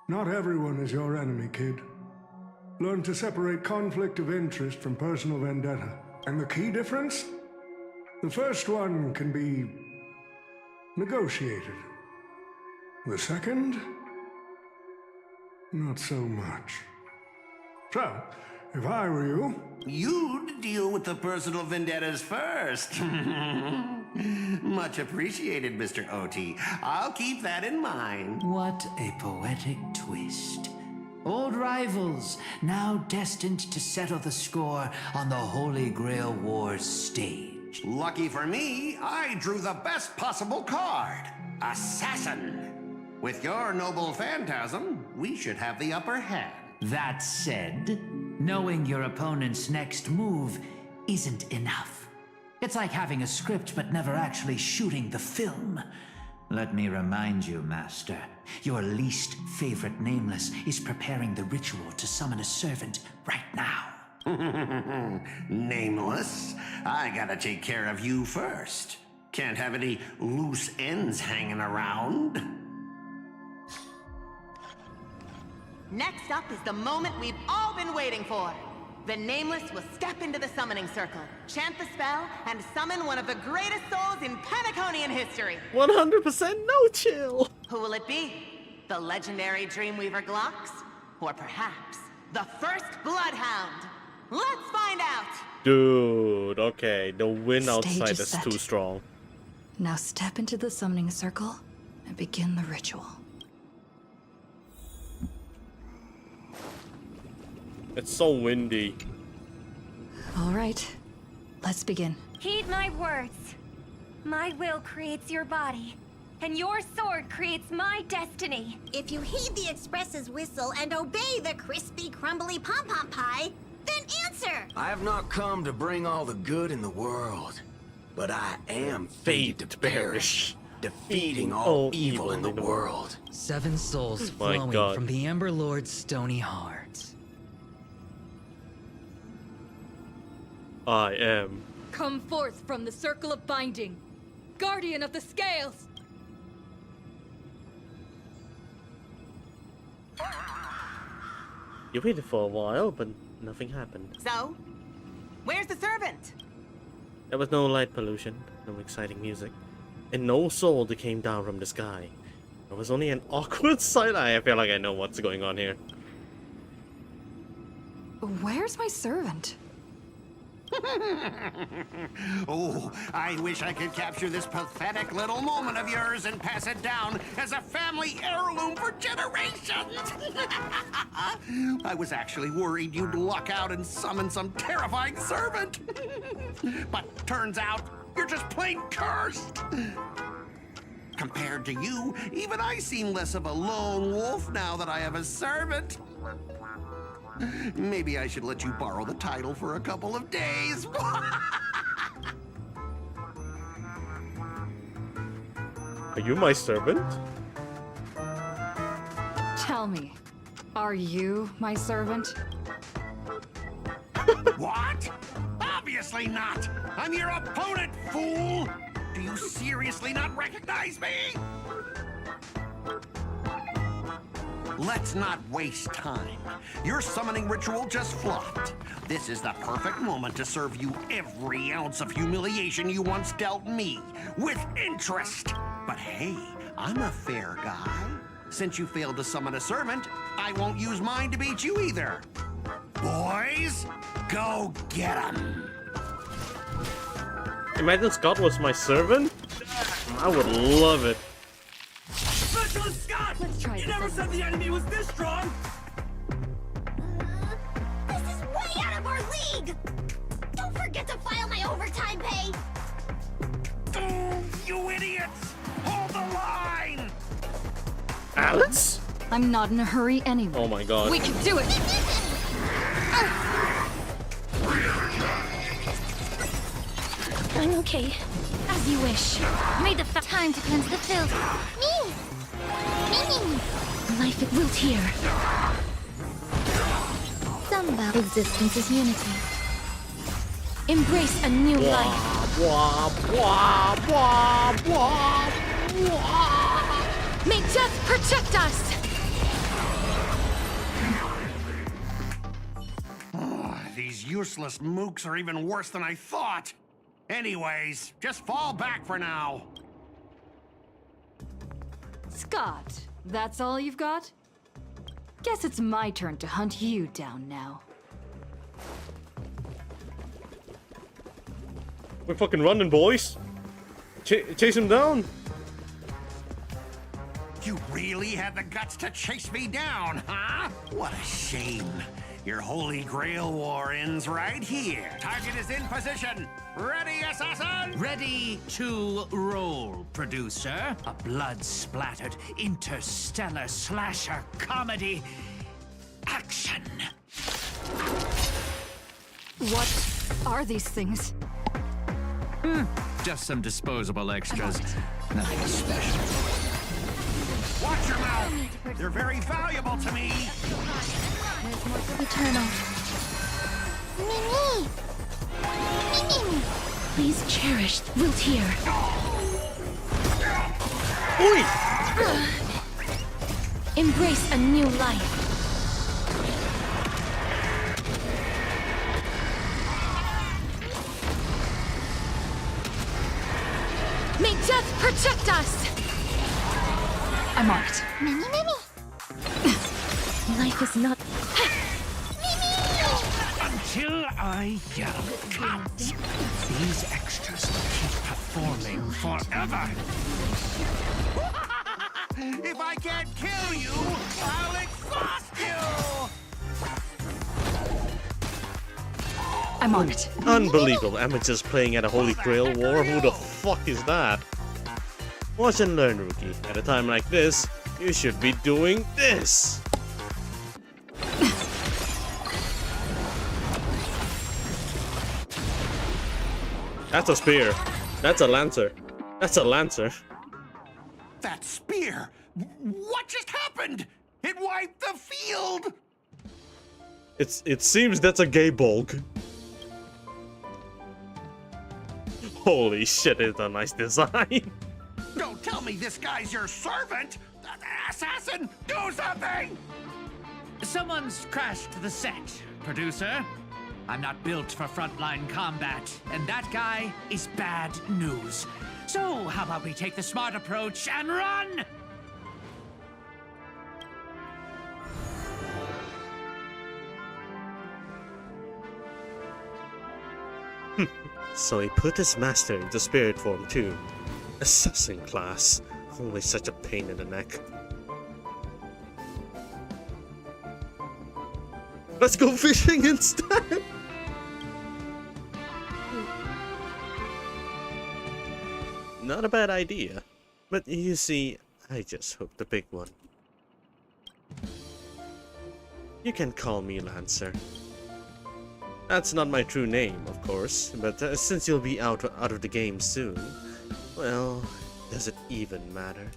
Not everyone is your enemy, kid. Learn to separate conflict of interest from personal vendetta. And the key difference? The first one can be negotiated. The second? Not so much. So, if I were you...
You'd deal with the personal vendettas first. Much appreciated, Mr. OT. I'll keep that in mind.
What a poetic twist. Old rivals, now destined to settle the score on the Holy Grail War's stage.
Lucky for me, I drew the best possible card. Assassin. With your noble phantasm, we should have the upper hand.
That said, knowing your opponent's next move isn't enough. It's like having a script but never actually shooting the film. Let me remind you, Master, your least favorite Nameless is preparing the ritual to summon a servant right now.
Nameless? I gotta take care of you first. Can't have any loose ends hanging around.
Next up is the moment we've all been waiting for. The Nameless will step into the summoning circle, chant the spell, and summon one of the greatest souls in Penaconian history.
100% no chill.
Who will it be? The legendary Dreamweaver Glocks? Or perhaps the first Bloodhound? Let's find out!
Dude, okay, the wind
Stage
outside
is
is
set.
too strong.
Now step into the summoning circle and begin the ritual.
It's so windy.
All right, let's begin.
Heed my words. My will creates your body, and your sword creates my destiny.
If you heed the Express's whistle and obey the crispy, crumbly pom-pom pie, then answer!
I have not come to bring all the good in the world, but I am fated to perish, defeating all evil in the world.
7 souls
My
flowing
God.
from the Ember Lord's stony heart.
I am.
Come forth from the circle of binding, guardian of the scales!
You waited for a while, but nothing happened.
So, where's the servant?
There was no light pollution, no exciting music, and no soul that came down from the sky. There was only an awkward side eye. I feel like I know what's going on here.
Where's my servant?
Oh, I wish I could capture this pathetic little moment of yours and pass it down as a family heirloom for generations. I was actually worried you'd luck out and summon some terrifying servant. But turns out you're just plain cursed. Compared to you, even I seem less of a lone wolf now that I have a servant. Maybe I should let you borrow the title for a couple of days.
Are you my servant?
Tell me, are you my servant?
What? Obviously not! I'm your opponent, fool! Do you seriously not recognize me? Let's not waste time. Your summoning ritual just flopped. This is the perfect moment to serve you every ounce of humiliation you once dealt me, with interest. But hey, I'm a fair guy. Since you failed to summon a servant, I won't use mine to beat you either. Boys, go get him.
Imagine Scott was my servant? I would love it.
Specialist Scott!
Let's try
You
this
never
again.
said the enemy was this strong!
This is way out of our league! Don't forget to file my overtime pay!
You idiots! Hold the line!
Alex?
I'm not in a hurry anyway.
Oh my god.
We can do it!
I'm okay. As you wish. May the time to cleanse the filth. Me! Life it wilt here. Somehow existence is unity. Embrace a new life.
Blah, blah, blah, blah, blah.
May death protect us!
These useless mooks are even worse than I thought. Anyways, just fall back for now.
Scott, that's all you've got? Guess it's my turn to hunt you down now.
We're fucking running, boys. Chase him down.
You really had the guts to chase me down, huh? What a shame. Your Holy Grail war ends right here. Target is in position. Ready, assassin?
Ready to roll, producer. A blood-splattered interstellar slasher comedy. Action!
What are these things?
Just some disposable extras. Nothing special.
Watch your mouth. They're very valuable to me.
Eternal. Mimi! Mimi! Please cherish wilt here.
Oi!
Embrace a new life. May death protect us!
I'm on it.
Mimi! Life is not...
Until I yell cut. These extras will keep performing forever.
If I can't kill you, I'll exhaust you!
I'm on it.
Unbelievable. Amateurs playing at a Holy Grail war? Who the fuck is that? Watch and learn, rookie. At a time like this, you should be doing this. That's a spear. That's a lancer. That's a lancer.
That spear! What just happened? It wiped the field!
It seems that's a gay bulk. Holy shit, it's a nice design.
Don't tell me this guy's your servant! Assassin, do something!
Someone's crashed the set, producer. I'm not built for frontline combat, and that guy is bad news. So, how about we take the smart approach and run?
So he put his master into spirit form too. Assassin class. Always such a pain in the neck. Let's go fishing instead! Not a bad idea. But you see, I just hooked the big one. You can call me Lancer. That's not my true name, of course, but since you'll be out of the game soon, well, does it even matter?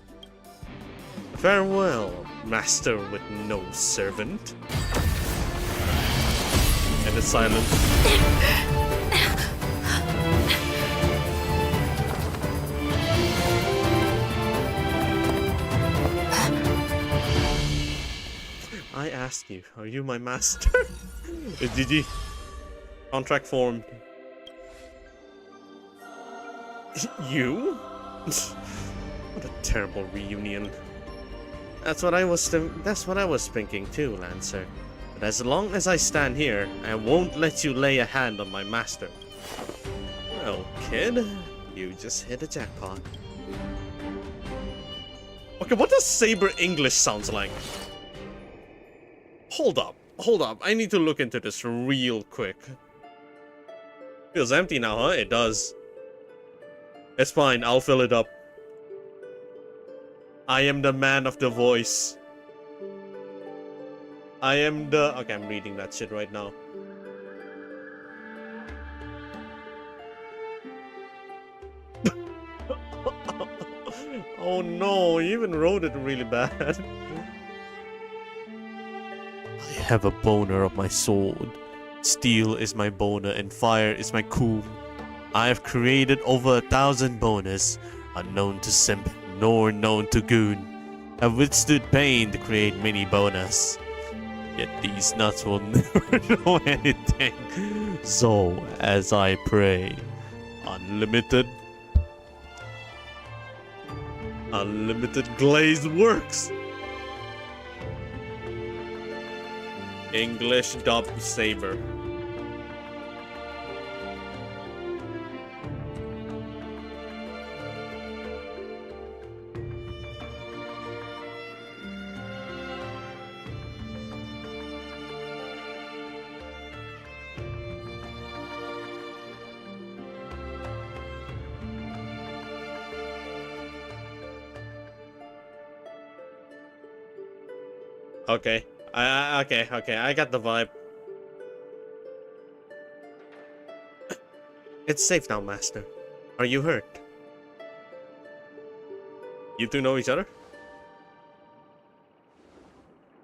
Farewell, master with no servant. And it's silent. I ask you, are you my master? GG. Contract formed. You? What a terrible reunion. That's what I was thinking too, Lancer. But as long as I stand here, I won't let you lay a hand on my master. Well, kid, you just hit a jackpot. Okay, what does Saber English sounds like? Hold up. I need to look into this real quick. Feels empty now, huh? It does. It's fine, I'll fill it up. I am the man of the voice. I am the... Okay, I'm reading that shit right now. Oh no, you even wrote it really bad. I have a boner of my sword. Steel is my boner and fire is my cool. I have created over 1,000 boners, unknown to simp nor known to goon. Have withstood pain to create many boners. Yet these nuts will never know anything. So, as I pray, unlimited glazed works. English dub Saber. Okay. Okay, I got the vibe. It's safe now, Master. Are you hurt? You two know each other?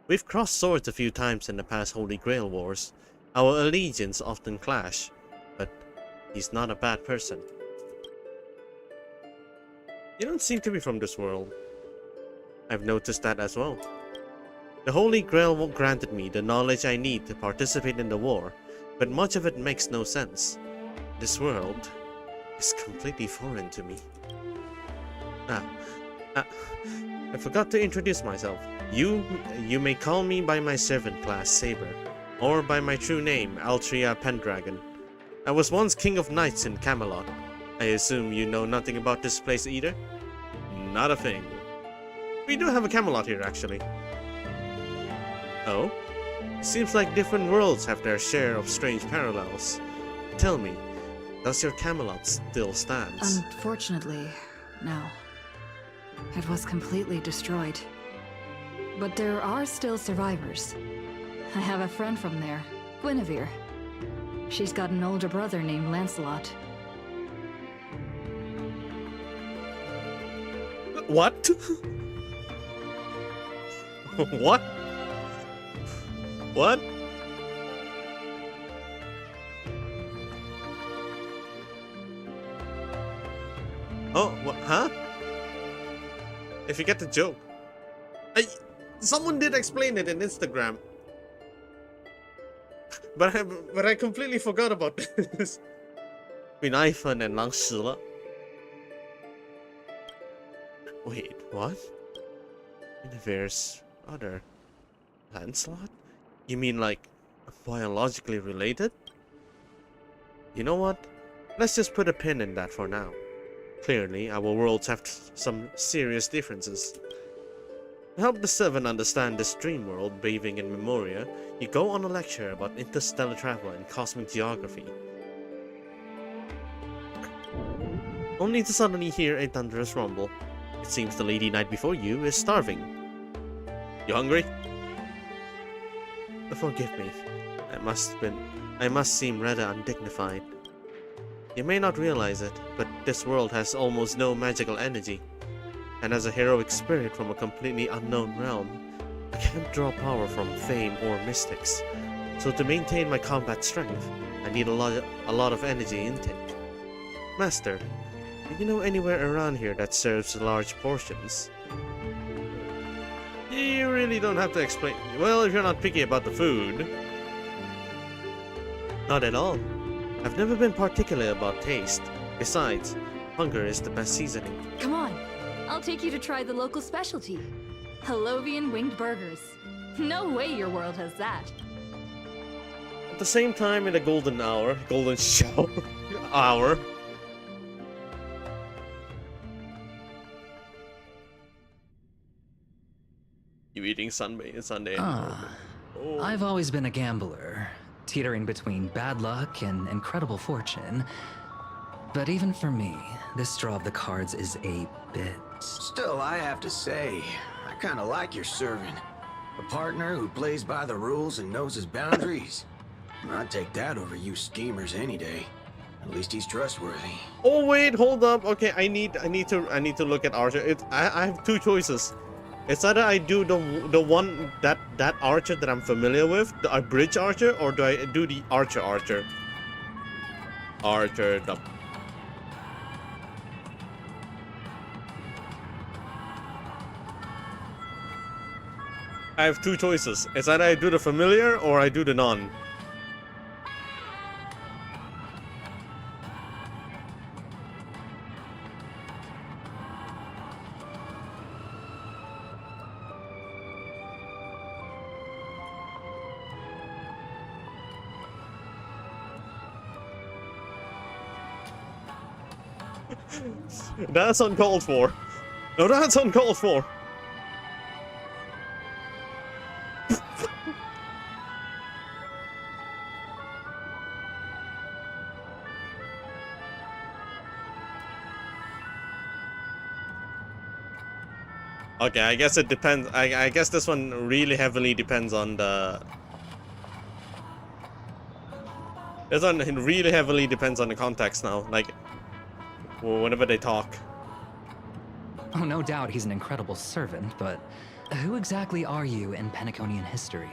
We've crossed swords a few times in the past Holy Grail wars. Our allegiance often clash, but he's not a bad person. You don't seem to be from this world. I've noticed that as well. The Holy Grail granted me the knowledge I need to participate in the war, but much of it makes no sense. This world is completely foreign to me. I forgot to introduce myself. You may call me by my servant class, Saber, or by my true name, Altria Pendragon. I was once King of Knights in Camelot. I assume you know nothing about this place either? Not a thing. We do have a Camelot here, actually. Oh? Seems like different worlds have their share of strange parallels. Tell me, does your Camelot still stand?
Unfortunately, no. It was completely destroyed. But there are still survivors. I have a friend from there, Guinevere. She's got an older brother named Lancelot.
What? What? What? Oh, what? Huh? If you get the joke. Someone did explain it in Instagram. But I completely forgot about this. 被拿一分and 狼死了. Wait, what? Guinevere's brother, Lancelot? You mean like biologically related? You know what? Let's just put a pin in that for now. Clearly, our worlds have some serious differences. To help the Seven understand this dream world bathing in Memoria, you go on a lecture about interstellar travel and cosmic geography. Only to suddenly hear a thunderous rumble. It seems the lady knight before you is starving. You hungry? Forgive me. I must seem rather undignified. You may not realize it, but this world has almost no magical energy. And as a heroic spirit from a completely unknown realm, I can't draw power from fame or mystics. So to maintain my combat strength, I need a lot of energy intake. Master, do you know anywhere around here that serves large portions? You really don't have to explain. Well, if you're not picky about the food. Not at all. I've never been particular about taste. Besides, hunger is the best seasoning.
Come on, I'll take you to try the local specialty. Halovian winged burgers. No way your world has that.
At the same time, in the golden shower, hour. You eating Sunday? Oh.
I've always been a gambler, teetering between bad luck and incredible fortune. But even for me, this draw of the cards is a bit...
Still, I have to say, I kind of like your servant. A partner who plays by the rules and knows his boundaries. I'd take that over you schemers any day. At least he's trustworthy.
Oh wait, hold up. Okay, I need to look at Archer. I have two choices. It's either I do the one that Archer that I'm familiar with, the bridge Archer, or do I do the Archer? Archer. I have two choices. It's either I do the familiar or I do the non. That's uncalled for. No, that's uncalled for. Okay, I guess it depends. I guess this one really heavily depends on the... This one really heavily depends on the context now. Like, whenever they talk.
Oh, no doubt he's an incredible servant, but who exactly are you in Penaconian history?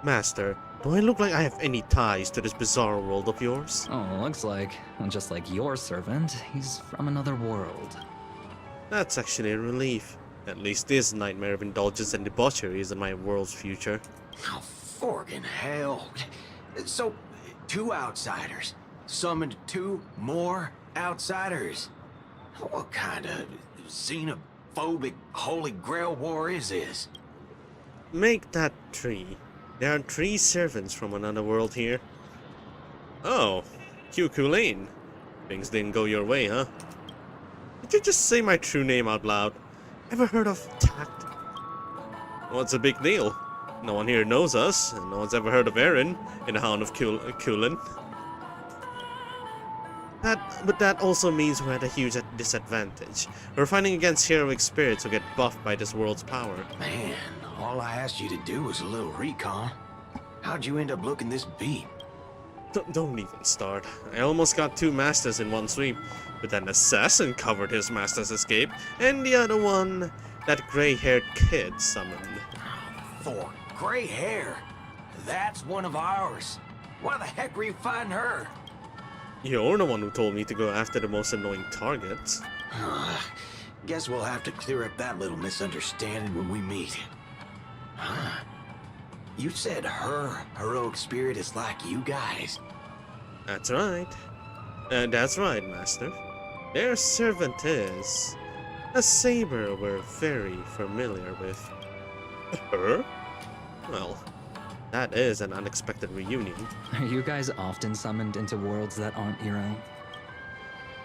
Master, do I look like I have any ties to this bizarre world of yours?
Oh, looks like, well, just like your servant, he's from another world.
That's actually a relief. At least this nightmare of indulgence and debauchery isn't my world's future.
Oh, forkin' hell. So, 2 outsiders summoned 2 more outsiders. What kind of xenophobic Holy Grail war is this?
Make that 3. There are 3 servants from another world here. Oh, QQ Lane. Things didn't go your way, huh? Did you just say my true name out loud? Ever heard of tact? What's a big deal? No one here knows us, and no one's ever heard of Aaron in the Hound of Kulin. But that also means we're at a huge disadvantage. We're fighting against heroic spirits who get buffed by this world's power.
Man, all I asked you to do was a little recon. How'd you end up looking this beat?
Don't even start. I almost got 2 masters in one sweep, but an assassin covered his master's escape, and the other one, that gray-haired kid summoned.
4 gray hair? That's one of ours. Why the heck were you fighting her?
You're the one who told me to go after the most annoying targets.
Guess we'll have to clear up that little misunderstanding when we meet. Huh? You said her heroic spirit is like you guys.
That's right. That's right, Master. Their servant is a saber we're very familiar with. Her? Well, that is an unexpected reunion.
Are you guys often summoned into worlds that aren't your own?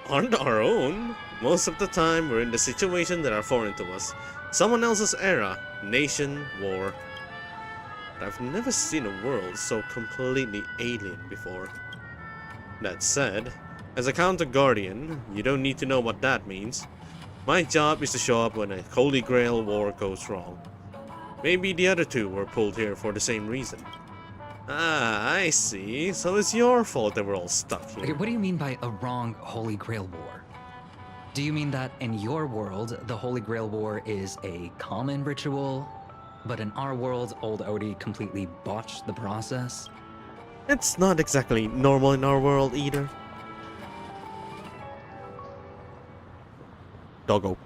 Aren't our own? Most of the time, we're in the situation that are foreign to us. Someone else's era, nation, war. But I've never seen a world so completely alien before. That said, as a counter guardian, you don't need to know what that means. My job is to show up when a Holy Grail war goes wrong. Maybe the other 2 were pulled here for the same reason. Ah, I see. So it's your fault that we're all stuck here.
Okay, what do you mean by a wrong Holy Grail war? Do you mean that in your world, the Holy Grail war is a common ritual, but in our world, old Odie completely botched the process?
It's not exactly normal in our world either. Doggo.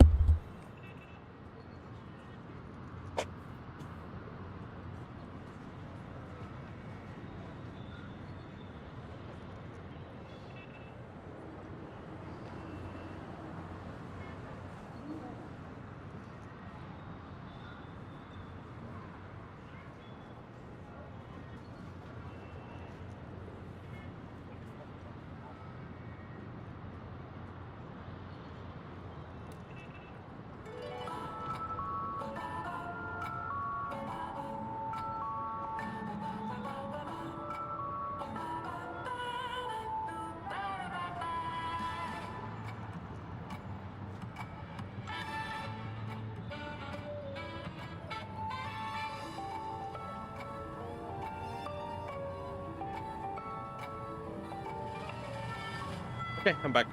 Okay, I'm back.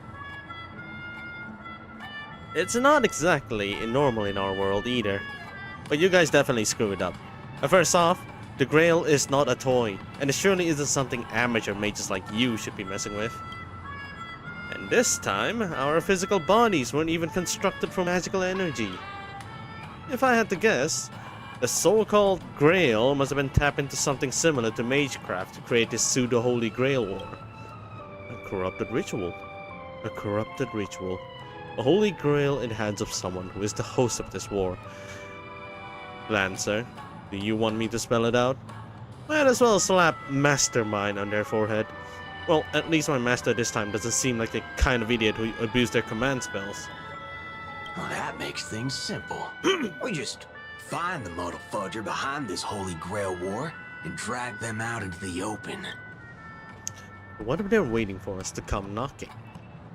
It's not exactly normal in our world either, but you guys definitely screw it up. First off, the Grail is not a toy, and it surely isn't something amateur mages like you should be messing with. And this time, our physical bodies weren't even constructed for magical energy. If I had to guess, the so-called Grail must have been tapped into something similar to magecraft to create this pseudo-holy Grail war. A corrupted ritual. A corrupted ritual. A holy grail in the hands of someone who is the host of this war. Lancer, do you want me to spell it out? Might as well slap Mastermind on their forehead. Well, at least my master this time doesn't seem like the kind of idiot who abused their command spells.
Well, that makes things simple. We just find the muddle fudger behind this holy grail war and drag them out into the open.
What if they're waiting for us to come knocking?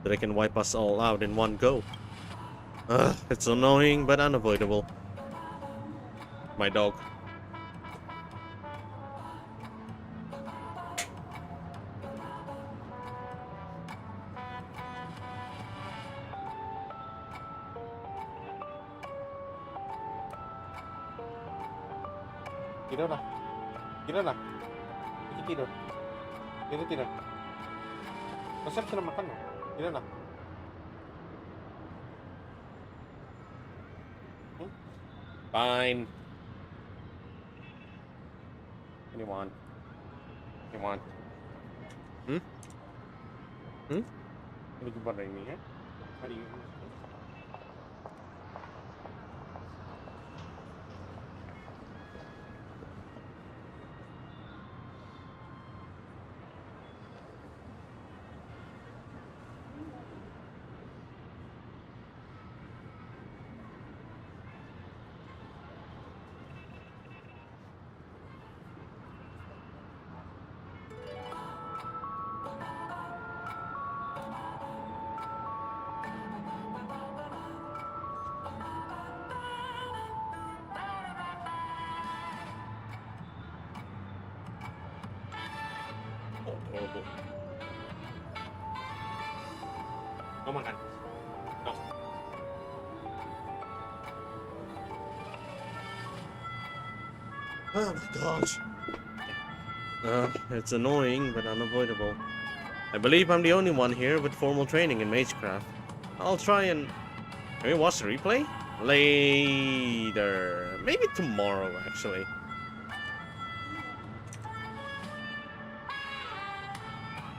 So they can wipe us all out in one go. Ugh, it's annoying but unavoidable. My dog. Tidur lah. Tidur lah. Pergi tidur. Tidur. Masa sudah makan loh. Tidur lah. Fine. What do you want? What do you want? What did you bother me, eh? How do you... Horrible. No makan. No. Oh my gosh. It's annoying but unavoidable. I believe I'm the only one here with formal training in magecraft. I'll try and... Can we watch the replay? Later. Maybe tomorrow, actually.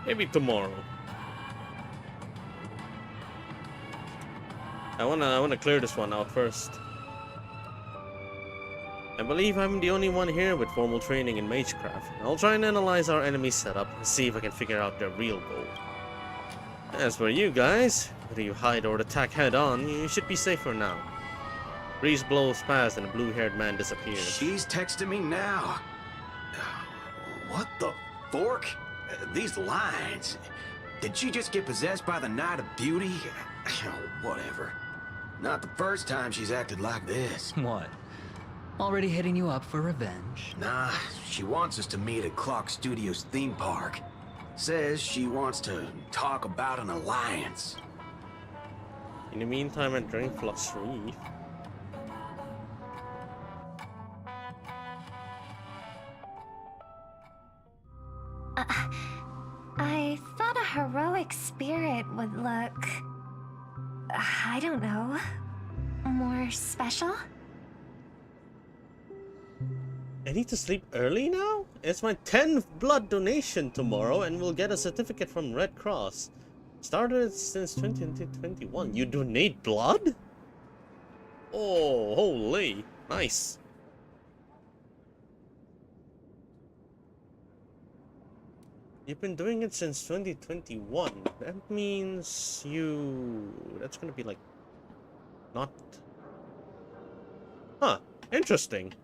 Maybe tomorrow. I wanna clear this one out first. I believe I'm the only one here with formal training in magecraft. I'll try and analyze our enemy setup and see if I can figure out their real goal. As for you guys, whether you hide or attack head on, you should be safe for now. Breeze blows past and a blue-haired man disappears.
She's texting me now. What the fork? These lines. Did she just get possessed by the Knight of Beauty? Whatever. Not the first time she's acted like this.
What? Already hitting you up for revenge?
Nah, she wants us to meet at Clock Studios theme park. Says she wants to talk about an alliance.
In the meantime, I drink Flux Reef.
I thought a heroic spirit would look... I don't know. More special?
I need to sleep early now? It's my 10th blood donation tomorrow and we'll get a certificate from Red Cross. Started since 2021. You donate blood? Oh, holy. Nice. You've been doing it since 2021. That means that's gonna be like... not... Huh. Interesting.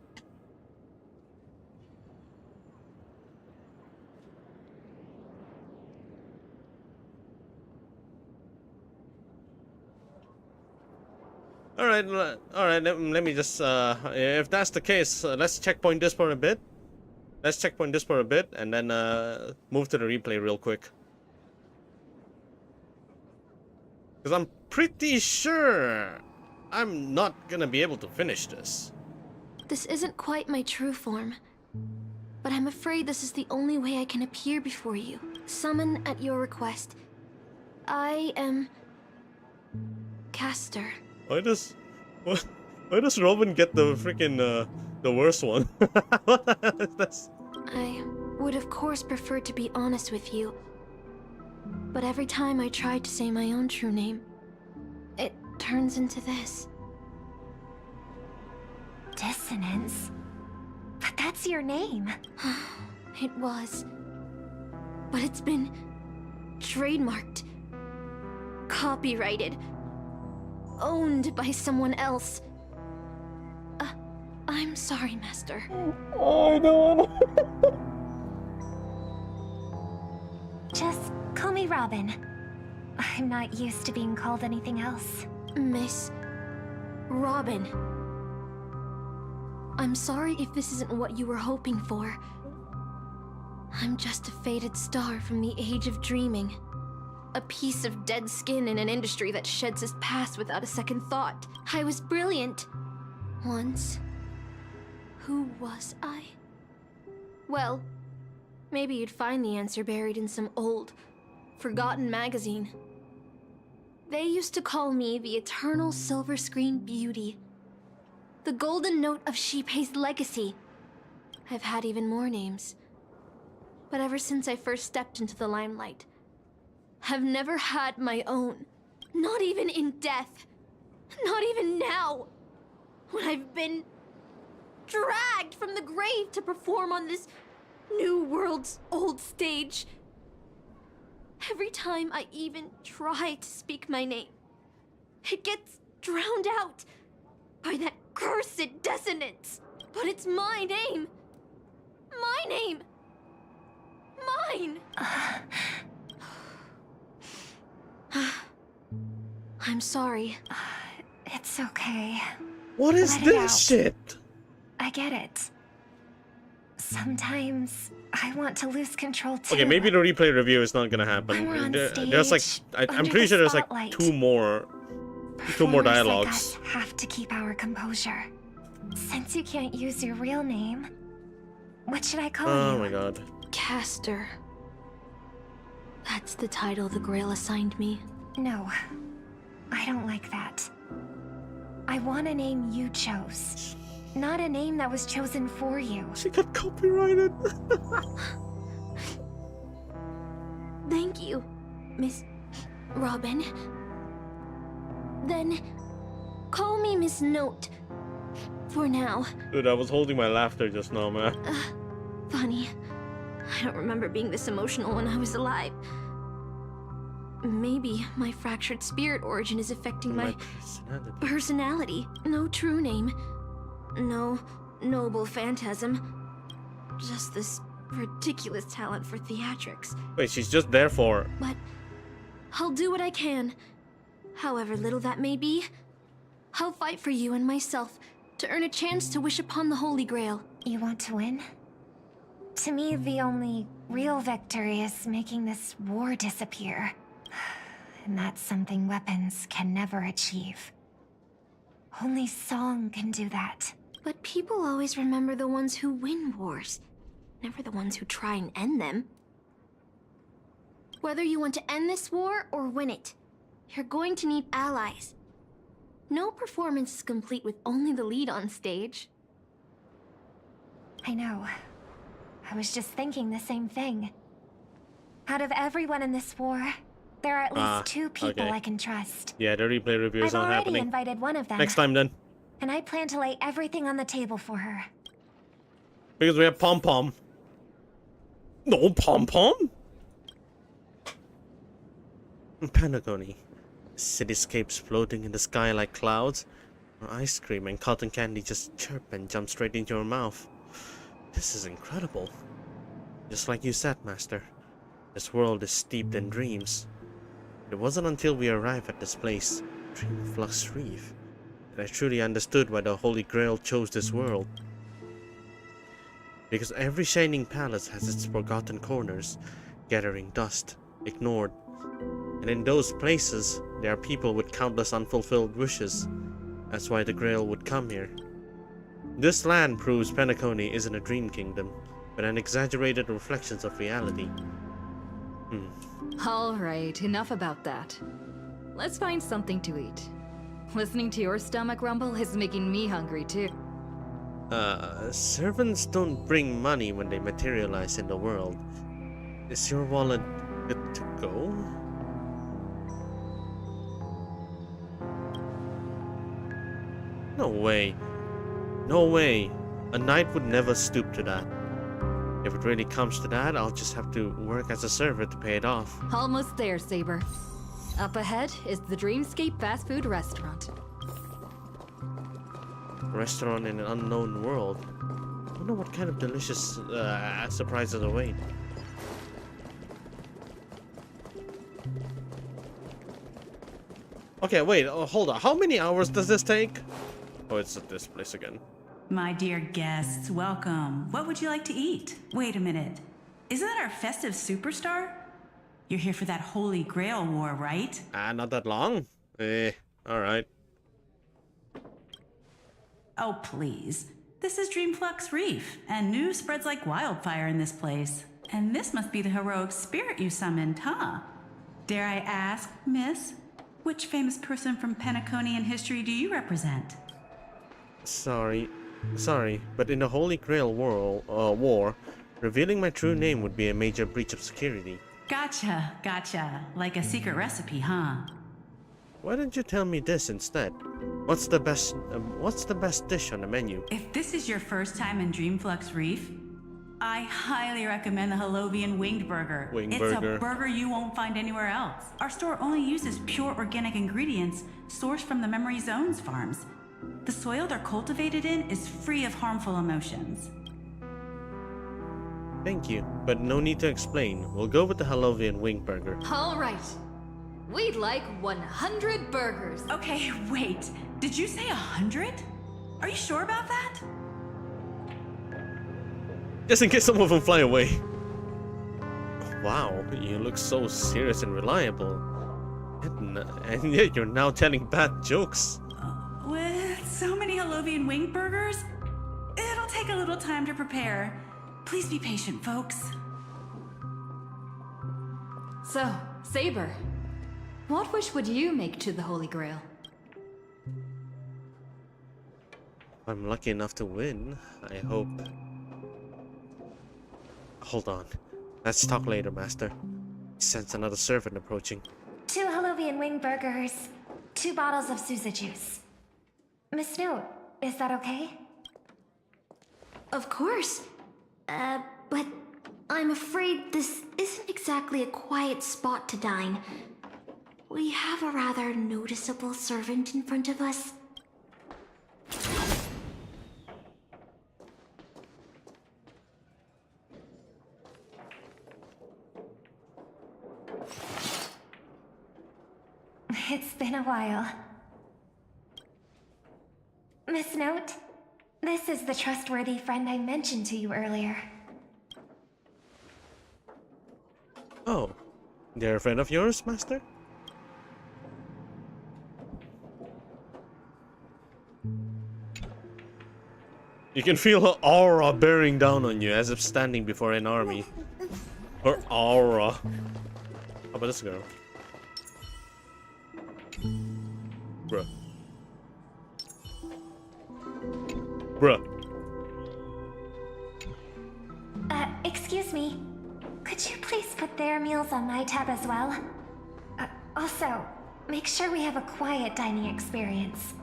Alright, let me just, if that's the case, let's checkpoint this for a bit. Let's checkpoint this for a bit, and then, move to the replay real quick. Because I'm pretty sure I'm not gonna be able to finish this.
This isn't quite my true form, but I'm afraid this is the only way I can appear before you. Summon at your request. I am... Caster.
Why does Robin get the freaking the worst one? What the hell is this?
I would of course prefer to be honest with you, but every time I try to say my own true name, it turns into this.
Dissonance? But that's your name.
It was. But it's been trademarked, copyrighted, owned by someone else. I'm sorry, Master.
Oh, no.
Just call me Robin. I'm not used to being called anything else.
Miss Robin. I'm sorry if this isn't what you were hoping for. I'm just a faded star from the age of dreaming. A piece of dead skin in an industry that sheds his past without a second thought. I was brilliant. Once. Who was I? Well, maybe you'd find the answer buried in some old, forgotten magazine. They used to call me the Eternal Silver Screen Beauty. The Golden Note of Shipei's legacy. I've had even more names. But ever since I first stepped into the limelight, I've never had my own. Not even in death. Not even now. When I've been dragged from the grave to perform on this new world's old stage. Every time I even try to speak my name, it gets drowned out by that cursed dissonance. But it's my name. My name. Mine. I'm sorry.
It's okay.
What is
Let it
this
out.
shit?
I get it. Sometimes I want to lose control too.
Okay, maybe the replay review is not gonna happen.
When we're on
There's like,
stage,
I'm
under
pretty
the
sure there's like
spotlight.
two more
Performers
dialogues.
like us have to keep our composure. Since you can't use your real name, what should I call you?
Oh my god.
Caster. That's the title the Grail assigned me.
No, I don't like that. I want a name you chose, not a name that was chosen for you.
She got copyrighted.
Thank you, Miss Robin. Then, call me Miss Note. For now.
Dude, I was holding my laughter just now, man.
Funny. I don't remember being this emotional when I was alive. Maybe my fractured spirit origin is affecting my personality. No true name. No noble phantasm. Just this ridiculous talent for theatrics.
Wait, she's just there for...
But I'll do what I can. However little that may be, I'll fight for you and myself to earn a chance to wish upon the Holy Grail.
You want to win? To me, the only real victory is making this war disappear. And that's something weapons can never achieve. Only song can do that.
But people always remember the ones who win wars, never the ones who try and end them. Whether you want to end this war or win it, you're going to need allies. No performance is complete with only the lead on stage.
I know. I was just thinking the same thing. Out of everyone in this war, there are at least 2 people
okay.
I can trust.
Yeah, the replay review is
I've
not
already
happening.
invited one of them.
Next time then.
And I plan to lay everything on the table for her.
Because we have Pom Pom. No Pom Pom? Pentagon. Cityscapes floating in the sky like clouds. Or ice cream and cotton candy just chirp and jump straight into your mouth. This is incredible. Just like you said, Master. This world is steeped in dreams. It wasn't until we arrived at this place, Dreamflux Reef, that I truly understood why the Holy Grail chose this world. Because every shining palace has its forgotten corners, gathering dust, ignored. And in those places, there are people with countless unfulfilled wishes. That's why the Grail would come here. This land proves Penacony isn't a dream kingdom, but an exaggerated reflection of reality.
Alright, enough about that. Let's find something to eat. Listening to your stomach rumble is making me hungry too.
Servants don't bring money when they materialize in the world. Is your wallet good to go? No way. No way. A knight would never stoop to that. If it really comes to that, I'll just have to work as a server to pay it off.
Almost there, Saber. Up ahead is the Dreamscape fast food restaurant.
Restaurant in an unknown world. I wonder what kind of delicious surprises await. Okay, wait, hold on. How many hours does this take? Oh, it's at this place again.
My dear guests, welcome. What would you like to eat? Wait a minute. Isn't that our festive superstar? You're here for that Holy Grail war, right?
Not that long. Alright.
Oh, please. This is Dreamflux Reef, and news spreads like wildfire in this place. And this must be the heroic spirit you summoned, huh? Dare I ask, miss, which famous person from Penaconian history do you represent?
Sorry, but in the Holy Grail war, revealing my true name would be a major breach of security.
Gotcha. Like a secret recipe, huh?
Why don't you tell me this instead? What's the best dish on the menu?
If this is your first time in Dreamflux Reef, I highly recommend the Halovian Winged Burger. It's a burger you won't find anywhere else. Our store only uses pure organic ingredients sourced from the Memory Zones farms. The soil they're cultivated in is free of harmful emotions.
Thank you, but no need to explain. We'll go with the Halovian Winged Burger.
Alright. We'd like 100 burgers.
Okay, wait. Did you say 100? Are you sure about that?
Just in case some of them fly away. Wow, you look so serious and reliable. And yet you're now telling bad jokes.
With so many Halovian Winged Burgers, it'll take a little time to prepare. Please be patient, folks.
So, Saber, what wish would you make to the Holy Grail?
If I'm lucky enough to win, I hope... Hold on. Let's talk later, Master. I sense another servant approaching.
2 Halovian Winged Burgers, 2 bottles of Suza juice. Miss Note, is that okay?
Of course. But I'm afraid this isn't exactly a quiet spot to dine. We have a rather noticeable servant in front of us.
It's been a while. Miss Note, this is the trustworthy friend I mentioned to you earlier.
Oh, they're a friend of yours, Master? You can feel her aura bearing down on you as if standing before an army. Her aura. How about this girl? Bruh. Bruh.
Excuse me. Could you please put their meals on my tab as well? Also, make sure we have a quiet dining experience.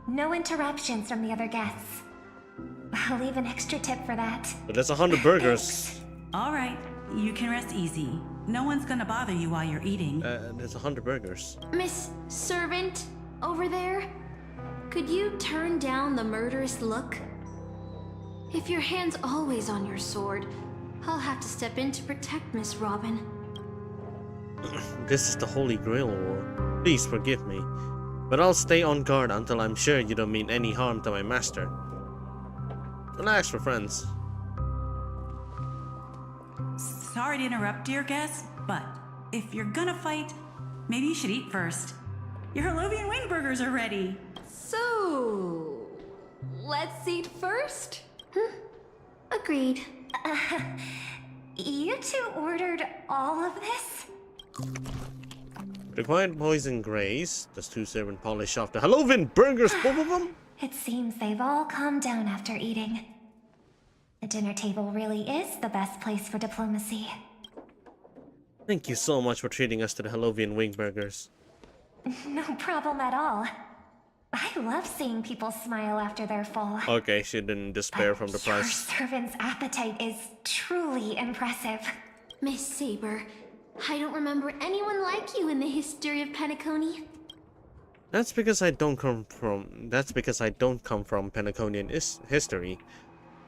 No interruptions from the other guests. I'll leave an extra tip for that.
But that's 100 burgers.
All right, you can rest easy. No one's gonna bother you while you're eating.
There's 100 burgers.
Miss Servant, over there? Could you turn down the murderous look? If your hand's always on your sword, I'll have to step in to protect Miss Robin.
This is the Holy Grail War. Please forgive me, but I'll stay on guard until I'm sure you don't mean any harm to my master. Relax, for friends.
Sorry to interrupt, dear guest, but if you're gonna fight, maybe you should eat first. Your Holovian wing burgers are ready.
So, let's eat first?
Agreed. You two ordered all of this?
Required poison grace. Does 2 servant polish off the Halloween burgers, both of them?
It seems they've all calmed down after eating. The dinner table really is the best place for diplomacy.
Thank you so much for treating us to the Halloween wing burgers.
No problem at all. I love seeing people smile after they're full.
Okay, she didn't despair from the
Your
price.
servant's appetite is truly impressive.
Miss Saber, I don't remember anyone like you in the history of Penacony.
That's because I don't come from Penaconian history.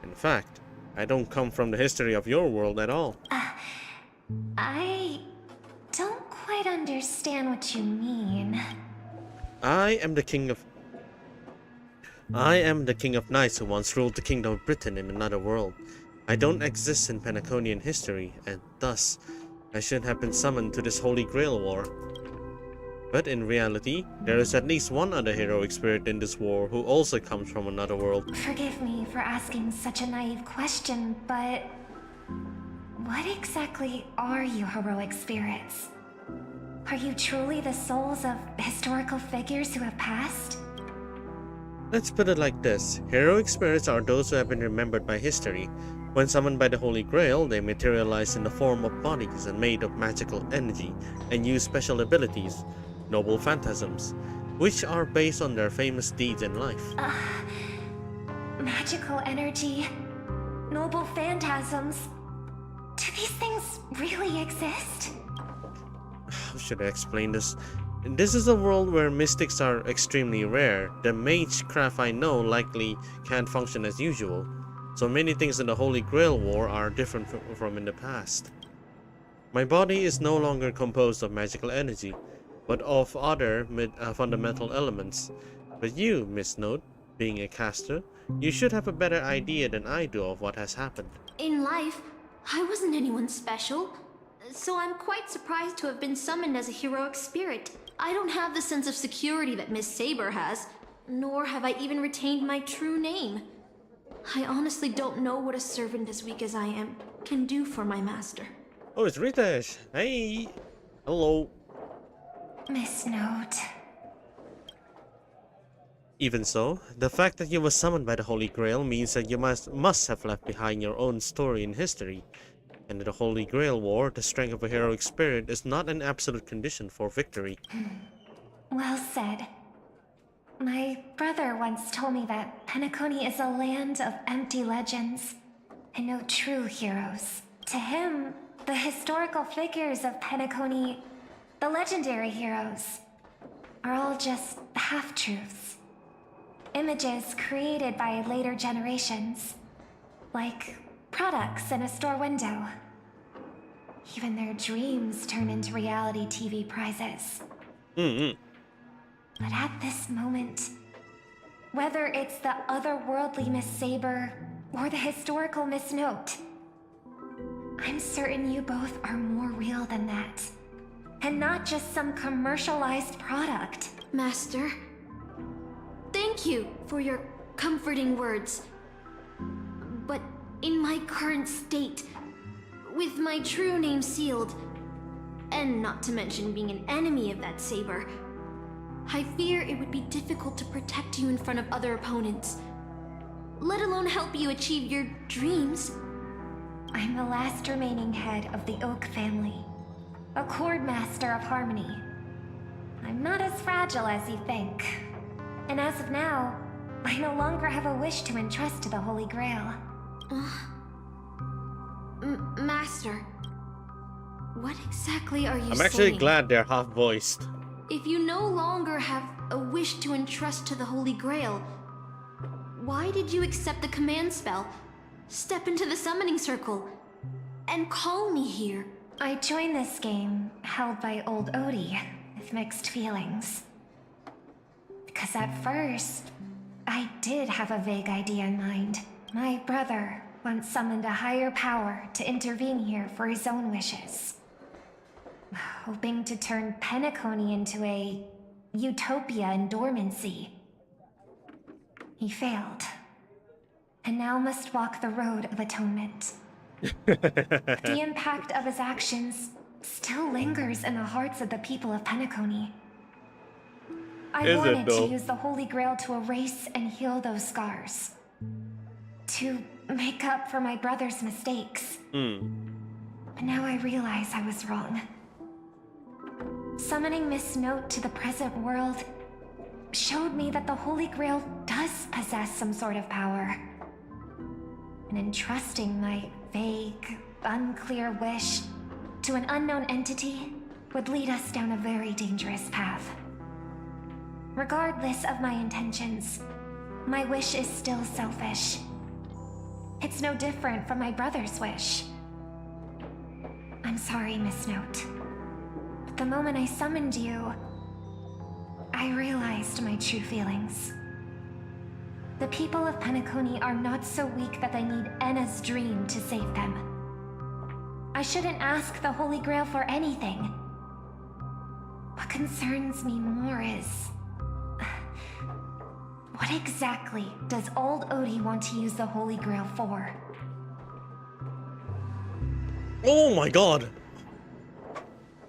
In fact, I don't come from the history of your world at all.
I don't quite understand what you mean.
I am the king of knights who once ruled the kingdom of Britain in another world. I don't exist in Penaconian history, and thus, I should have been summoned to this Holy Grail War. But in reality, there is at least one other heroic spirit in this war who also comes from another world.
Forgive me for asking such a naive question, but what exactly are you heroic spirits? Are you truly the souls of historical figures who have passed?
Let's put it like this. Heroic spirits are those who have been remembered by history. When summoned by the Holy Grail, they materialize in the form of bodies and made of magical energy, and use special abilities, noble phantasms, which are based on their famous deeds in life.
Magical energy, noble phantasms. Do these things really exist?
How should I explain this? This is a world where mystics are extremely rare. The mage craft I know likely can't function as usual. So many things in the Holy Grail War are different from in the past. My body is no longer composed of magical energy, but of other fundamental elements. But you, Miss Note, being a caster, you should have a better idea than I do of what has happened.
In life, I wasn't anyone special, so I'm quite surprised to have been summoned as a heroic spirit. I don't have the sense of security that Miss Saber has, nor have I even retained my true name. I honestly don't know what a servant as weak as I am can do for my master.
Oh, it's Ritesh. Hey. Hello.
Miss Note.
Even so, the fact that you were summoned by the Holy Grail means that you must have left behind your own story in history. And in the Holy Grail War, the strength of a heroic spirit is not an absolute condition for victory.
Well said. My brother once told me that Penacony is a land of empty legends and no true heroes. To him, the historical figures of Penacony, the legendary heroes, are all just half-truths. Images created by later generations, like products in a store window. Even their dreams turn into reality TV prizes. But at this moment, whether it's the otherworldly Miss Saber or the historical Miss Note, I'm certain you both are more real than that. And not just some commercialized product.
Master, thank you for your comforting words. But in my current state, with my true name sealed, and not to mention being an enemy of that saber, I fear it would be difficult to protect you in front of other opponents, let alone help you achieve your dreams.
I'm the last remaining head of the Oak family, a Chord Master of Harmony. I'm not as fragile as you think. And as of now, I no longer have a wish to entrust to the Holy Grail.
Master, what exactly are you saying?
I'm actually glad they're half-voiced.
If you no longer have a wish to entrust to the Holy Grail, why did you accept the command spell, step into the summoning circle, and call me here?
I joined this game, held by old Odie, with mixed feelings. Because at first, I did have a vague idea in mind. My brother once summoned a higher power to intervene here for his own wishes, hoping to turn Penacony into a utopia in dormancy. He failed, and now must walk the road of atonement. The impact of his actions still lingers in the hearts of the people of Penacony. I wanted to use the Holy Grail to erase and heal those scars, to make up for my brother's mistakes. But now I realize I was wrong. Summoning Miss Note to the present world showed me that the Holy Grail does possess some sort of power. And entrusting my vague, unclear wish to an unknown entity would lead us down a very dangerous path. Regardless of my intentions, my wish is still selfish. It's no different from my brother's wish. I'm sorry, Miss Note. But the moment I summoned you, I realized my true feelings. The people of Penacony are not so weak that they need Enna's dream to save them. I shouldn't ask the Holy Grail for anything. What concerns me more is... what exactly does old Odie want to use the Holy Grail for?
Oh my god!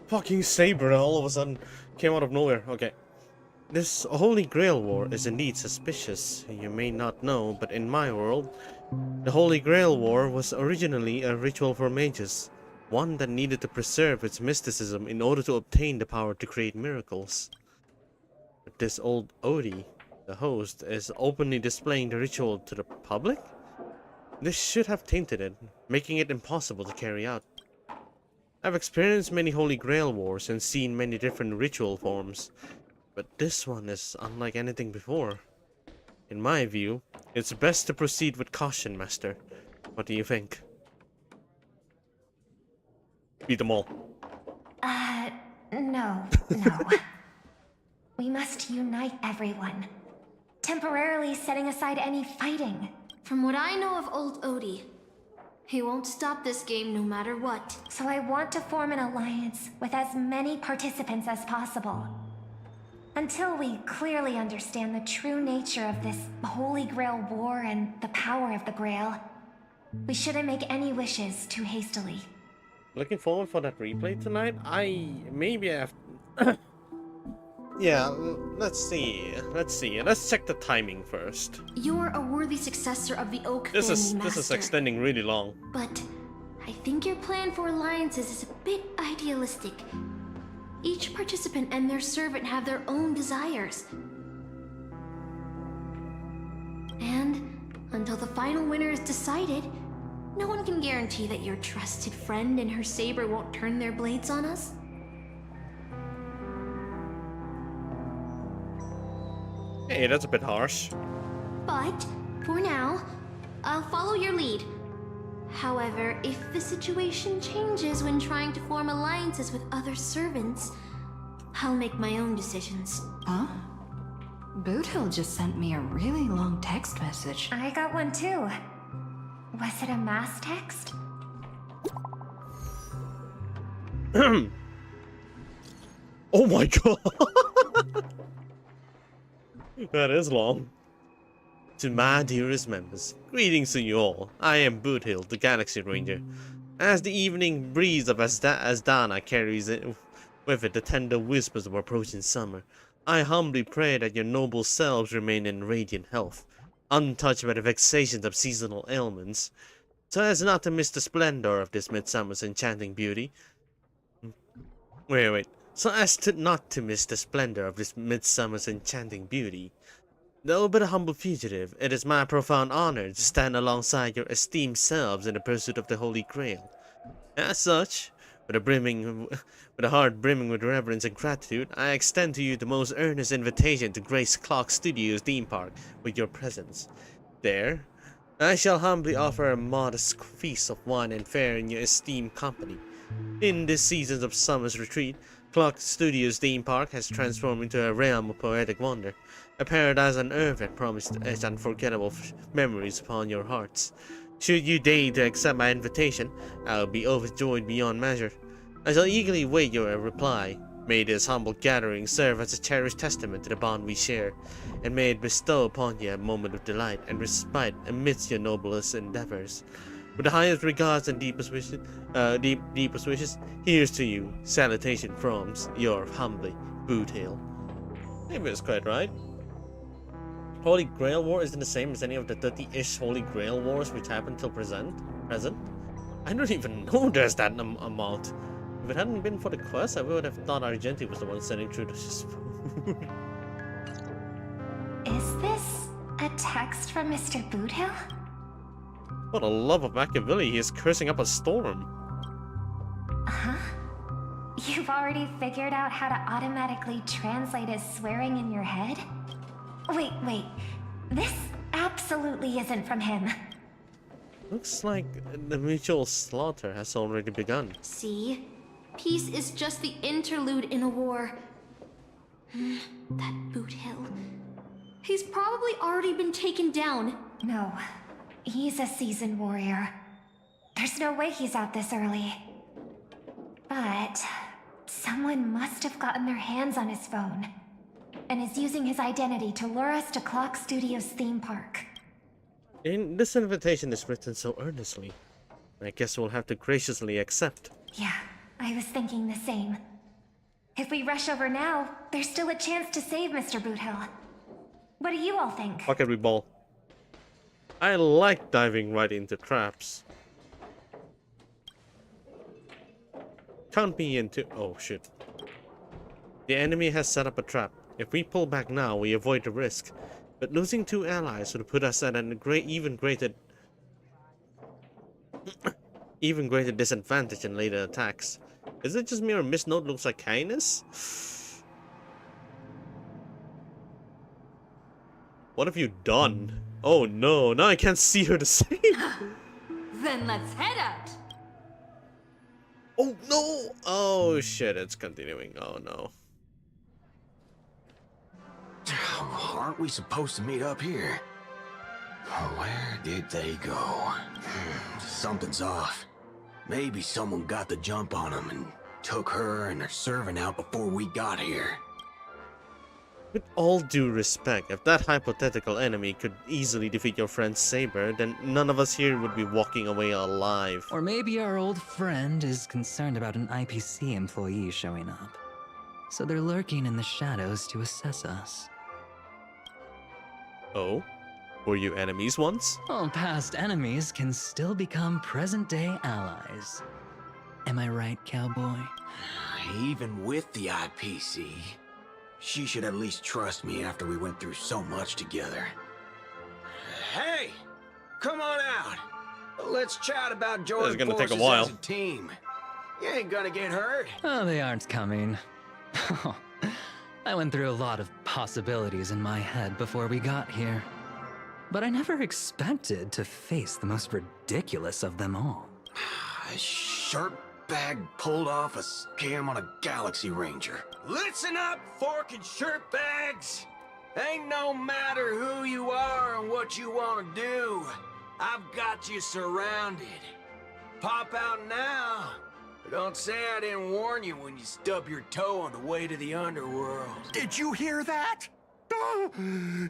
Fucking Saber all of a sudden came out of nowhere. Okay. This Holy Grail War is indeed suspicious. You may not know, but in my world, the Holy Grail War was originally a ritual for mages. One that needed to preserve its mysticism in order to obtain the power to create miracles. But this old Odie, the host, is openly displaying the ritual to the public? This should have tainted it, making it impossible to carry out. I've experienced many Holy Grail Wars and seen many different ritual forms, but this one is unlike anything before. In my view, it's best to proceed with caution, Master. What do you think? Beat them all.
No. We must unite everyone, temporarily setting aside any fighting.
From what I know of old Odie, he won't stop this game no matter what.
So I want to form an alliance with as many participants as possible. Until we clearly understand the true nature of this Holy Grail War and the power of the Grail, we shouldn't make any wishes too hastily.
Looking forward for that replay tonight. Maybe have... Yeah, let's see. Let's check the timing first.
You're a worthy successor of the Oak family, Master.
This is extending really long.
But I think your plan for alliances is a bit idealistic. Each participant and their servant have their own desires. And until the final winner is decided, no one can guarantee that your trusted friend and her saber won't turn their blades on us.
Hey, that's a bit harsh.
But, for now, I'll follow your lead. However, if the situation changes when trying to form alliances with other servants, I'll make my own decisions.
Huh? Boothill just sent me a really long text message.
I got one too. Was it a mass text?
Oh my god! That is long. To my dearest members, greetings to you all. I am Boothill, the Galaxy Ranger. As the evening breeze of Asdana carries it with it the tender whispers of approaching summer, I humbly pray that your noble selves remain in radiant health, untouched by the vexations of seasonal ailments, so as not to miss the splendor of this midsummer's enchanting beauty. Wait. So as to not to miss the splendor of this midsummer's enchanting beauty. Though but a humble fugitive, it is my profound honor to stand alongside your esteemed selves in the pursuit of the Holy Grail. As such, with a heart brimming with reverence and gratitude, I extend to you the most earnest invitation to grace Clock Studios theme park with your presence. There, I shall humbly offer a modest feast of wine and fare in your esteemed company. In this season of summer's retreat, Clock Studios theme park has transformed into a realm of poetic wonder, a paradise on earth that promised its unforgettable memories upon your hearts. Should you deign to accept my invitation, I will be overjoyed beyond measure. I shall eagerly wait your reply. May this humble gathering serve as a cherished testament to the bond we share, and may it bestow upon you a moment of delight and respite amidst your noblest endeavors. With the highest regards and deepest wishes, here's to you. Salutation from your humbly, Bootail. Maybe it's quite right. Holy Grail War isn't the same as any of the 30-ish Holy Grail Wars which happened till present? I don't even know there's that amount. If it hadn't been for the quest, I would have thought Argenti was the one sending through this.
Is this a text from Mr. Boothill?
For the love of Machiavelli, he is cursing up a storm.
Huh? You've already figured out how to automatically translate his swearing in your head? Wait. This absolutely isn't from him.
Looks like the mutual slaughter has already begun.
See? Peace is just the interlude in a war. That Boothill. He's probably already been taken down.
No. He's a seasoned warrior. There's no way he's out this early. But someone must have gotten their hands on his phone and is using his identity to lure us to Clock Studios theme park.
This invitation is written so earnestly. I guess we'll have to graciously accept.
Yeah, I was thinking the same. If we rush over now, there's still a chance to save Mr. Boothill. What do you all think?
Pocket ball. I like diving right into traps. Count me into... Oh shit. The enemy has set up a trap. If we pull back now, we avoid the risk. But losing 2 allies would put us at an even greater disadvantage in later attacks. Is it just me or Miss Note looks like kindness? What have you done? Oh no, now I can't see her the same.
Then let's head out.
Oh no! Oh shit, it's continuing. Oh no.
Aren't we supposed to meet up here? Where did they go? Something's off. Maybe someone got the jump on them and took her and her servant out before we got here.
With all due respect, if that hypothetical enemy could easily defeat your friend Saber, then none of us here would be walking away alive.
Or maybe our old friend is concerned about an IPC employee showing up. So they're lurking in the shadows to assess us.
Oh? Were you enemies once?
Well, past enemies can still become present-day allies. Am I right, cowboy?
Even with the IPC, she should at least trust me after we went through so much together. Hey! Come on out! Let's chat about joining
gonna
forces
take a while.
as a team. You ain't gonna get hurt.
Oh, they aren't coming. I went through a lot of possibilities in my head before we got here. But I never expected to face the most ridiculous of them all.
A sharp bag pulled off a scam on a Galaxy Ranger. Listen up, fork and shirt bags! Ain't no matter who you are and what you want to do. I've got you surrounded. Pop out now. But don't say I didn't warn you when you stub your toe on the way to the underworld.
Did you hear that? Oh,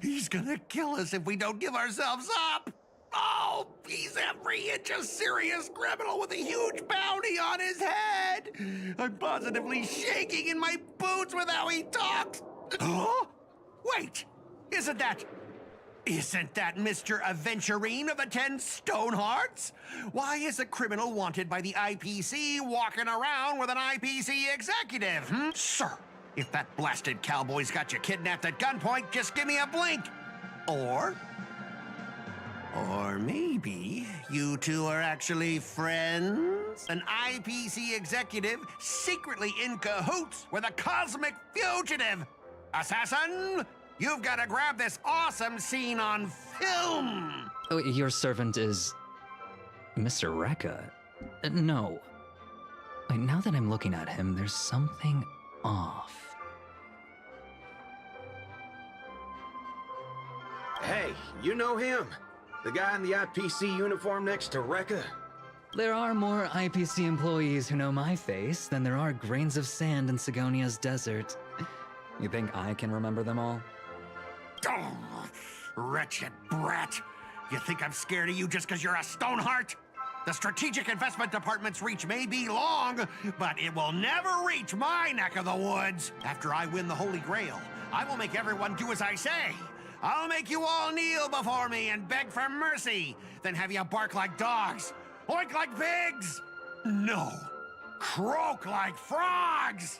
he's gonna kill us if we don't give ourselves up! Oh, he's every inch a serious criminal with a huge bounty on his head! I'm positively shaking in my boots with how he talks! Huh? Wait! Isn't that Mr. Aventurine of the 10 Stonehearts? Why is a criminal wanted by the IPC walking around with an IPC executive, Sir, if that blasted cowboy's got you kidnapped at gunpoint, just give me a blink. Or maybe you two are actually friends? An IPC executive secretly in cahoots with a cosmic fugitive. Assassin, you've got to grab this awesome scene on film.
Oh, your servant is Mr. Rekka? No. Wait, now that I'm looking at him, there's something off.
Hey, you know him? The guy in the IPC uniform next to Rekka?
There are more IPC employees who know my face than there are grains of sand in Sigonia's desert. You think I can remember them all?
Oh, wretched brat. You think I'm scared of you just because you're a Stoneheart? The Strategic Investment Department's reach may be long, but it will never reach my neck of the woods. After I win the Holy Grail, I will make everyone do as I say. I'll make you all kneel before me and beg for mercy, then have you bark like dogs, oink like pigs. No, croak like frogs.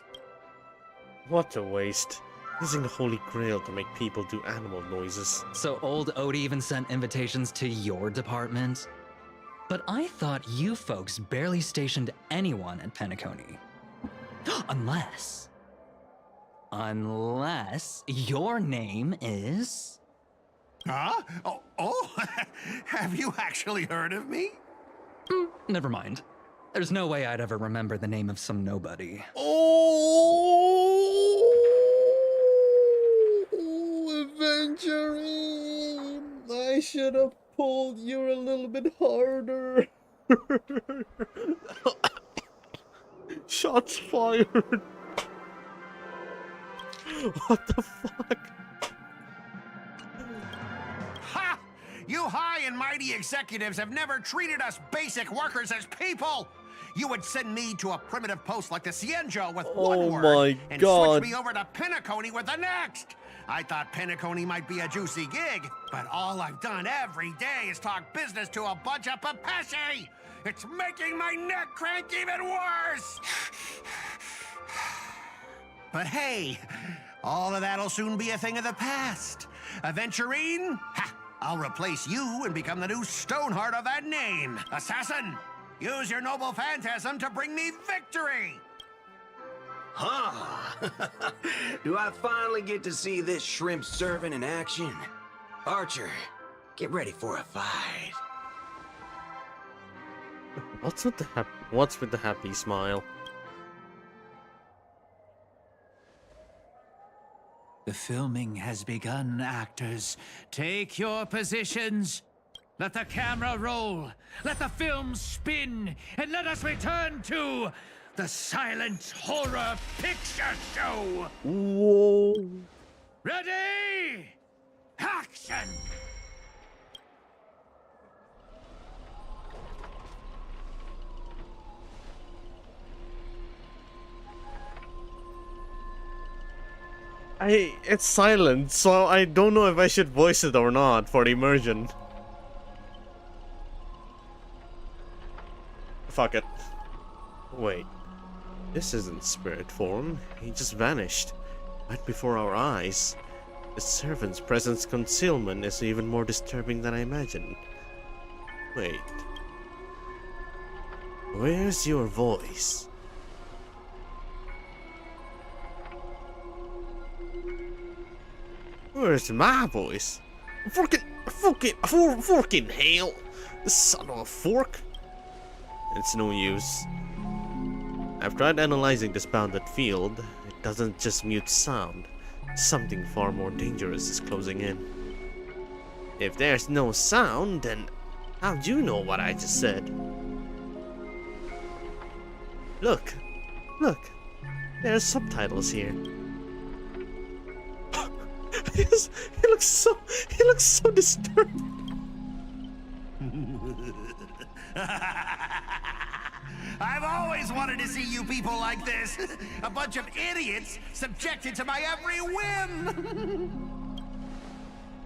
What a waste. Using the Holy Grail to make people do animal noises.
So old Odie even sent invitations to your department? But I thought you folks barely stationed anyone at Penacony. Unless your name is...
Huh? Oh, have you actually heard of me?
Never mind. There's no way I'd ever remember the name of some nobody.
Aventurine! I should have pulled you a little bit harder. Shots fired. What the fuck?
Ha! You high and mighty executives have never treated us basic workers as people. You would send me to a primitive post like the Cienjo with one word and switch me over to Penacony with the next. I thought Penacony might be a juicy gig, but all I've done every day is talk business to a bunch of papashi. It's making my neck crank even worse. But hey, all of that'll soon be a thing of the past. Aventurine, I'll replace you and become the new Stoneheart of that name. Assassin, use your noble phantasm to bring me victory.
Huh? Do I finally get to see this shrimp servant in action? Archer, get ready for a fight.
What's with the happy smile?
The filming has begun, actors. Take your positions. Let the camera roll. Let the film spin. And let us return to the silent horror picture show.
Whoa.
Ready? Action!
It's silent, so I don't know if I should voice it or not for the immersion. Fuck it. Wait. This isn't spirit form. He just vanished. Right before our eyes. The servant's presence concealment is even more disturbing than I imagined. Wait. Where's your voice? Where's my voice? Forking hell! The son of a fork! It's no use. I've tried analyzing this bounded field. It doesn't just mute sound. Something far more dangerous is closing in. If there's no sound, then how'd you know what I just said? Look. Look. There's subtitles here. He looks so disturbed.
I've always wanted to see you people like this. A bunch of idiots subjected to my every whim.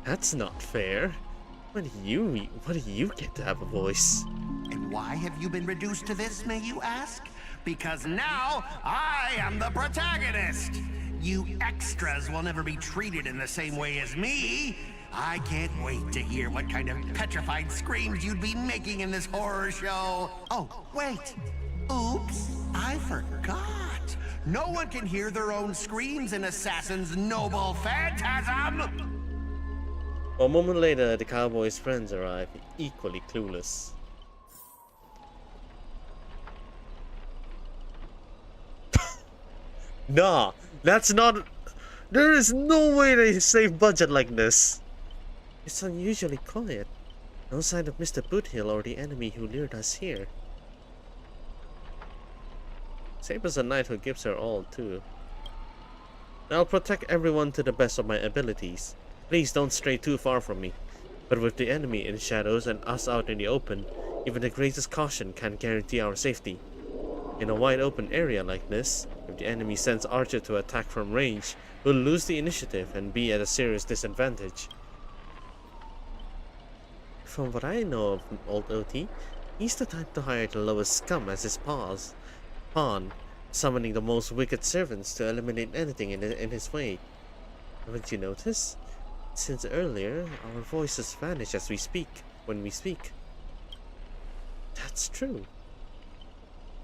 That's not fair. What do you get to have a voice?
And why have you been reduced to this, may you ask? Because now I am the protagonist. You extras will never be treated in the same way as me. I can't wait to hear what kind of petrified screams you'd be making in this horror show. Oh, wait. Oops, I forgot. No one can hear their own screams in Assassin's Noble Phantasm.
A moment later, the cowboy's friends arrive, equally clueless. Nah, that's not... There is no way they save budget like this. It's unusually quiet. No sign of Mr. Boothill or the enemy who lured us here. Saber's a knight who gives her all, too. I'll protect everyone to the best of my abilities. Please don't stray too far from me. But with the enemy in the shadows and us out in the open, even the greatest caution can't guarantee our safety. In a wide open area like this, if the enemy sends Archer to attack from range, we'll lose the initiative and be at a serious disadvantage. From what I know of old OT, he's the type to hire the lowest scum as his pawn, summoning the most wicked servants to eliminate anything in his way. Haven't you noticed? Since earlier, our voices vanish as when we speak. That's true.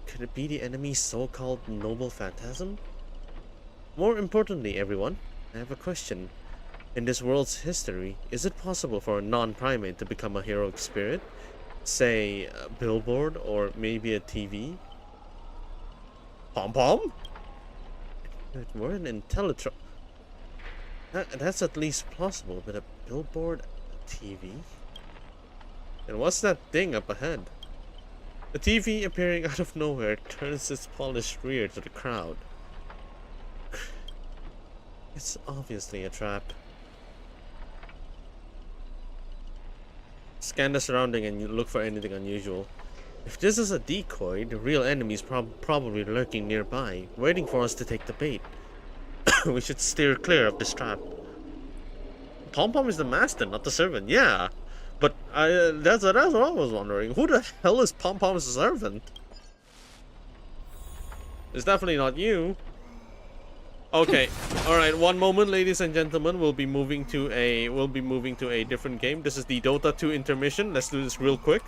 Could it be the enemy's so-called noble phantasm? More importantly, everyone, I have a question. In this world's history, is it possible for a non-primate to become a heroic spirit? Say, a billboard, or maybe a TV? Pom-pom? We're an Intellitron. That's at least plausible, but a billboard, a TV? And what's that thing up ahead? The TV appearing out of nowhere turns its polished rear to the crowd. It's obviously a trap. Scan the surrounding and you look for anything unusual. If this is a decoy, the real enemy is probably lurking nearby, waiting for us to take the bait. We should steer clear of this trap. Pom-pom is the master, not the servant. Yeah, but that's what I was wondering. Who the hell is Pom-pom's servant? It's definitely not you. Okay, all right. One moment, ladies and gentlemen. We'll be moving to a different game. This is the Dota 2 intermission. Let's do this real quick.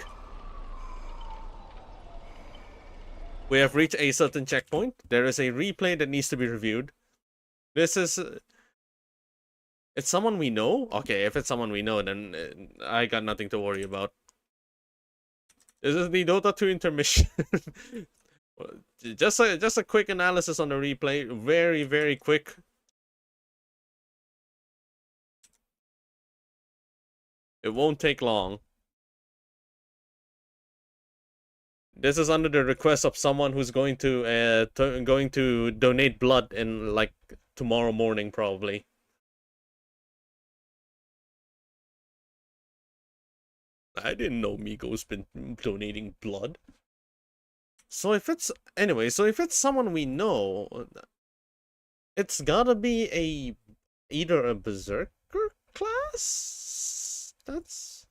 We have reached a certain checkpoint. There is a replay that needs to be reviewed. This is... It's someone we know? Okay, if it's someone we know, then I got nothing to worry about. This is the Dota 2 intermission. Just a quick analysis on the replay. Very, very quick. It won't take long. This is under the request of someone who's going to donate blood in like tomorrow morning, probably. I didn't know Migo's been donating blood. So if it's someone we know, it's gotta be either a berserker class. That's.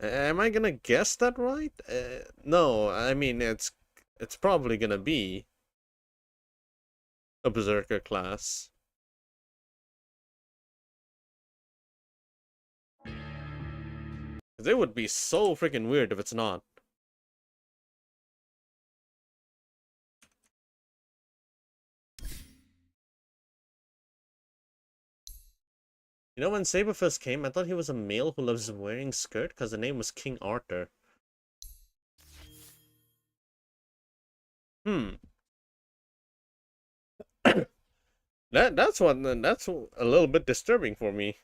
Am I gonna guess that right? No, I mean it's probably gonna be a berserker class. It would be so freaking weird if it's not. You know, when Saber first came, I thought he was a male who loves wearing skirt because the name was King Arthur. That's a little bit disturbing for me.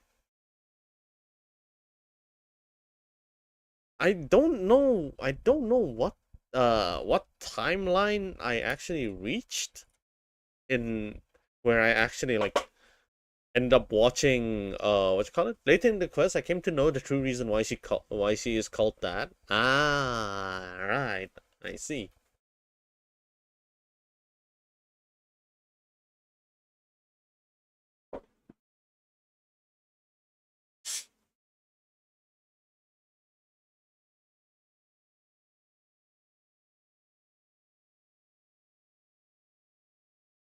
I don't know what timeline I actually reached in where I actually like end up watching what you call it? Later in the quest I came to know the true reason why she is called that. Ah, right. I see.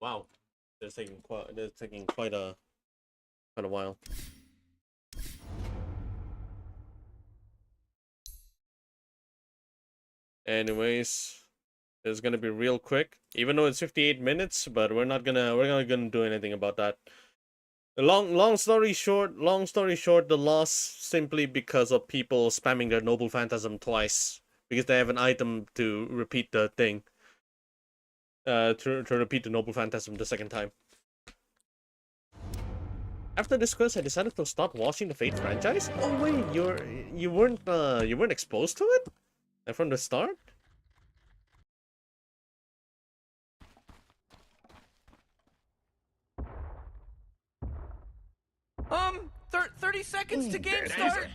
Wow, they're taking quite a while. Anyways, it's gonna be real quick, even though it's 58 minutes, but we're not gonna do anything about that. Long story short, the loss simply because of people spamming their Noble Phantasm twice because they have an item to repeat the thing. To repeat the Noble Phantasm the second time. After this quest, I decided to start watching the Fate franchise. Oh wait, you weren't exposed to it from the start?
30 seconds to game start.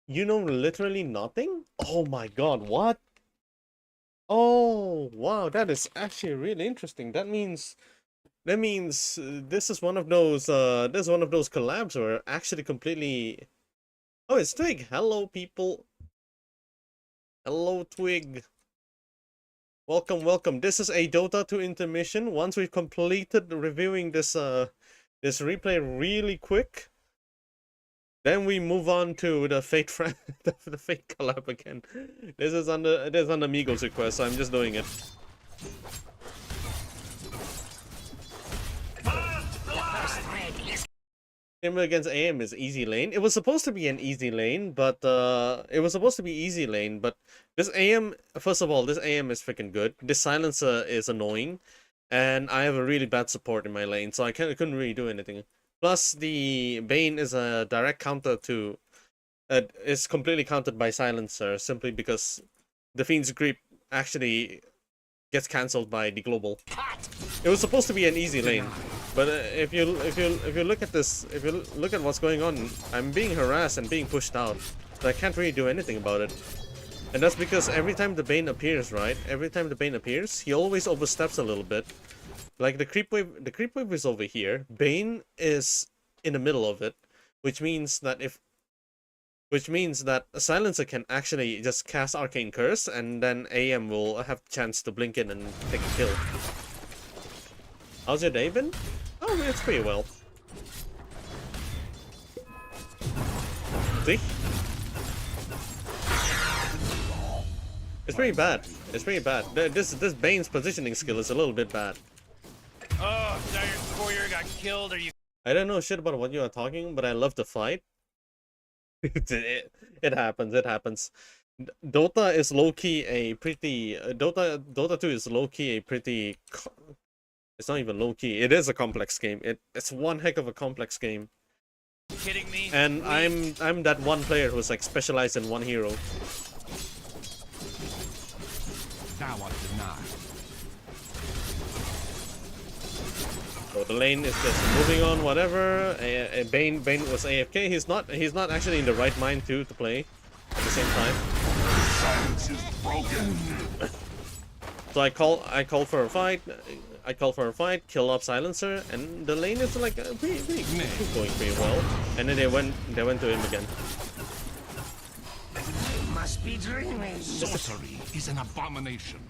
You know literally nothing? Oh my god, what? Oh, wow, that is actually really interesting. That means this is one of those collabs where actually completely. Oh, it's Twig. Hello people. Hello Twig. Welcome. This is a Dota 2 intermission. Once we've completed reviewing this replay really quick, then we move on to the Fate the Fate collab again. This is under Migo's request, so I'm just doing it. Him against AM is easy lane. It was supposed to be an easy lane, but this AM, first of all, this AM is freaking good. This silencer is annoying, and I have a really bad support in my lane, so I couldn't really do anything. Plus, the Bane is a direct counter to... is completely countered by Silencer, simply because the Fiend's Grip actually gets cancelled by the Global. It was supposed to be an easy lane, but if you look at this, if you look at what's going on, I'm being harassed and being pushed out, so I can't really do anything about it. And that's because every time the Bane appears, right? Every time the Bane appears, he always oversteps a little bit. Like the creep wave is over here. Bane is in the middle of it, which means that a Silencer can actually just cast Arcane Curse, and then AM will have a chance to blink in and take a kill. How's your day been? Oh, it's pretty well. See? It's pretty bad. It's pretty bad. This Bane's positioning skill is a little bit bad.
Oh, Giant Warrior got killed. Are you?
I don't know shit about what you are talking, but I love to fight. it happens. It happens. Dota is low key a pretty. Dota 2 is low key a pretty. It's not even low key. It is a complex game. It's one heck of a complex game.
Kidding me?
And I'm that one player who's like specialized in one hero.
Now I deny.
So the lane is just moving on, whatever. Bane was AFK. He's not actually in the right mind to play at the same time.
Silence is broken.
So I call for a fight. Kill off Silencer, and the lane is like pretty going pretty well. And then they went to him again.
Must be dreaming. Sorcery is an abomination.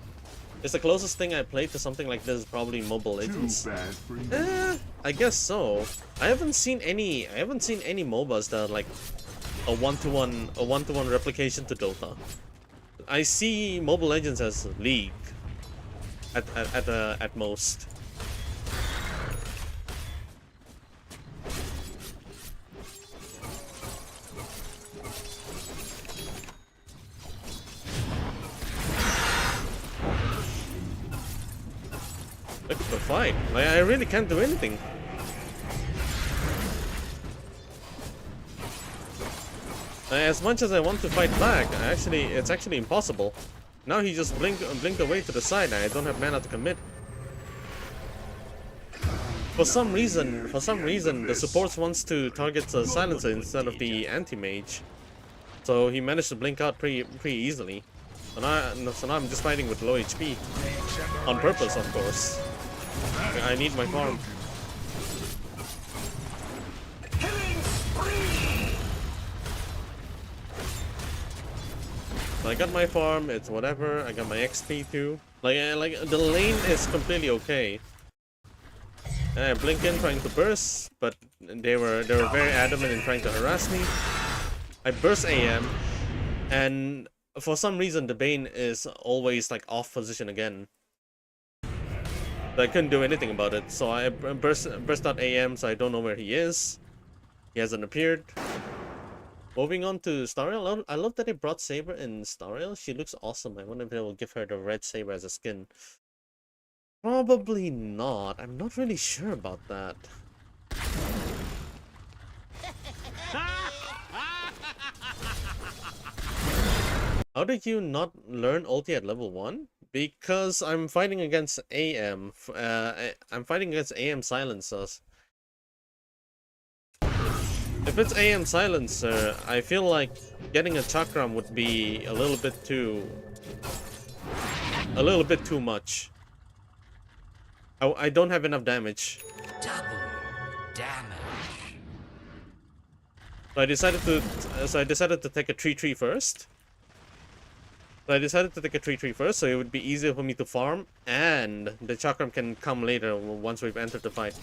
It's the closest thing I played to something like this is probably Mobile Legends. I guess so. I haven't seen any MOBAs that are like a one-to-one replication to Dota. I see Mobile Legends as League at most. Look at the fight. Like, I really can't do anything. As much as I want to fight back, it's actually impossible. Now he just blink away to the side, and I don't have mana to commit. For some reason, the support wants to target the Silencer instead of the anti-mage. So he managed to blink out pretty easily. So now I'm just fighting with low HP. On purpose, of course. I need my farm.
Killing spree!
I got my farm, it's whatever. I got my XP too. Like the lane is completely okay. Blinken trying to burst, but they were very adamant in trying to harass me. I burst AM, and for some reason the Bane is always like off position again. But I couldn't do anything about it, so I burst out AM, so I don't know where he is. He hasn't appeared. Moving on to Stariel. I love that they brought Saber in Stariel. She looks awesome. I wonder if they will give her the red Saber as a skin. Probably not. I'm not really sure about that. How did you not learn ulti at level 1? Because I'm fighting against AM. I'm fighting against AM silencers. If it's AM silencer, I feel like getting a chakram would be a little bit too much. I don't have enough damage.
Double damage.
So I decided to take a 3-3 first. So it would be easier for me to farm, and the chakram can come later once we've entered the fight.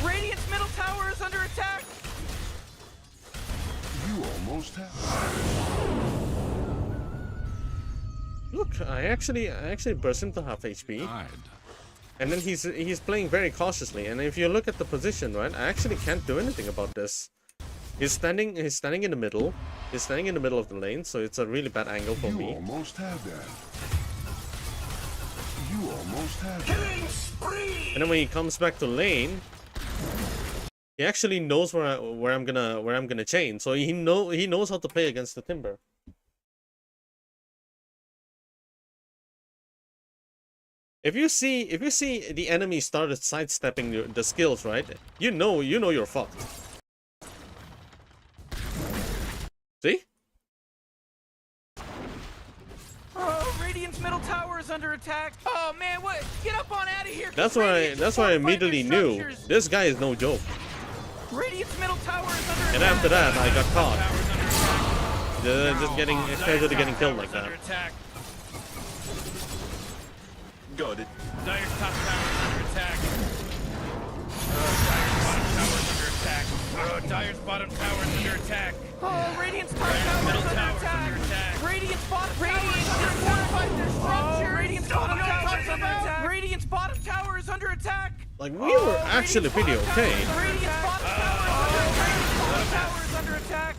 Radiant's middle tower is under attack!
You almost have.
Look, I actually burst him to half HP. And then he's playing very cautiously, and if you look at the position, right, I actually can't do anything about this. He's standing in the middle. He's standing in the middle of the lane, so it's a really bad angle for me.
You almost have that. You almost have that.
And then when he comes back to lane, he actually knows where I'm gonna chain. So he knows how to play against the Timber. If you see the enemy started sidestepping the skills, right? You know you're fucked. See?
Oh, Radiant's middle tower is under attack. Oh man, what? Get up on out of here.
That's why I immediately knew this guy is no joke.
Radiant's middle tower is under attack.
And after that, I got caught. Just casually getting killed like that.
Got it. Dire's top tower is under attack. Dire's bottom tower is under attack. Oh, Radiant's top tower is under attack. Radiant's bottom tower is under attack. Their structure. Radiant's bottom tower is under attack. Radiant's bottom tower is under attack.
Like, we were actually pretty okay.
Radiant's bottom tower is under attack.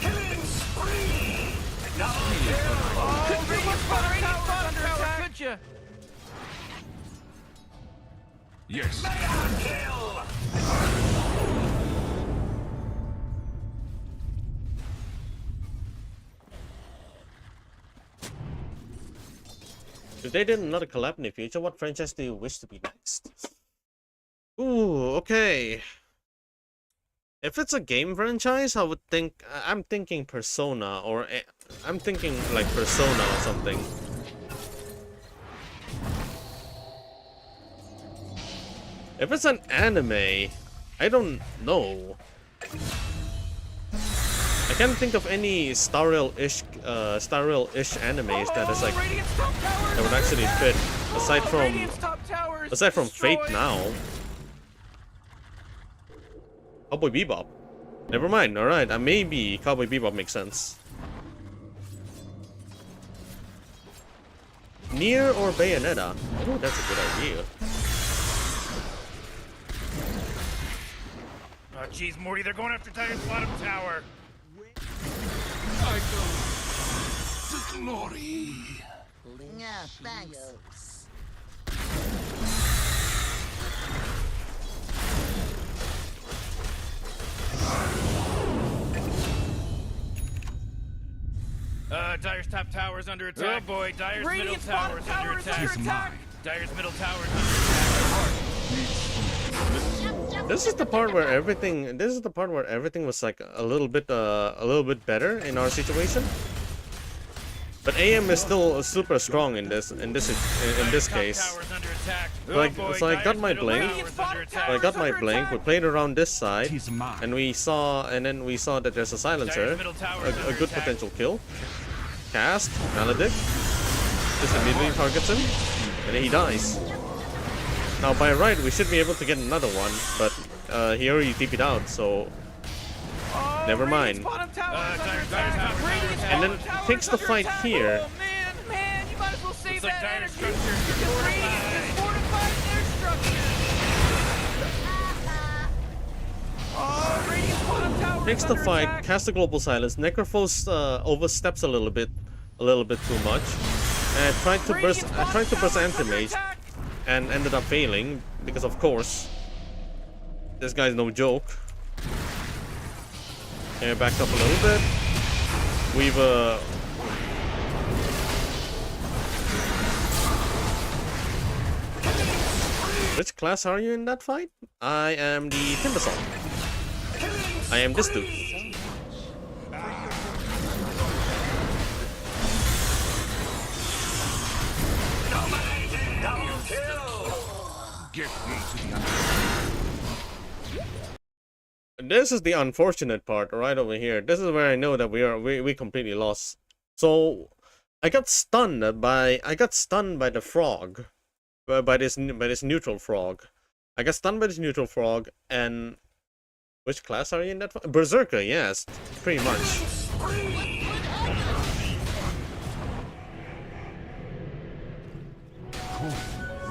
Killing spree. No. Oh, Radiant's bottom tower is under attack. Could you?
Yes.
If they did another collab in the future, what franchise do you wish to be next? Ooh, okay. If it's a game franchise, I would think I'm thinking Persona, or I'm thinking like Persona or something. If it's an anime, I don't know. I can't think of any Stariel-ish animes that is like that would actually fit aside from Fate now. Cowboy Bebop. Never mind. All right, maybe Cowboy Bebop makes sense. Nier or Bayonetta? Oh, that's a good idea.
Oh, jeez, Morty, they're going after Dire's bottom tower.
I go to glory.
Yeah, thanks.
Dire's top tower is under attack. Oh boy, Dire's middle tower is under attack. Dire's middle tower is under attack.
This is the part where everything. This is the part where everything was like a little bit better in our situation. But AM is still super strong in this case. So I got my blink. We played around this side, and then we saw that there's a silencer, a good potential kill. Cast Maledict, just immediately targets him, and he dies. Now by right we should be able to get another one, but he already TP'd out, so never mind. And then takes the fight here.
Man, you might as well save that energy because Radiant has fortified their structures. Radiant's bottom tower
Takes the fight, casts the global silence. Necrophos oversteps a little bit too much, and tried to burst anti-mage, and ended up failing because of course this guy's no joke. And backed up a little bit. We've which class are you in that fight? I am the Timbersaw. I am this dude. This is the unfortunate part right over here. This is where I know that we completely lost. So I got stunned by the frog, by this neutral frog. I got stunned by this neutral frog, and which class are you in that? Berserker, yes, pretty much.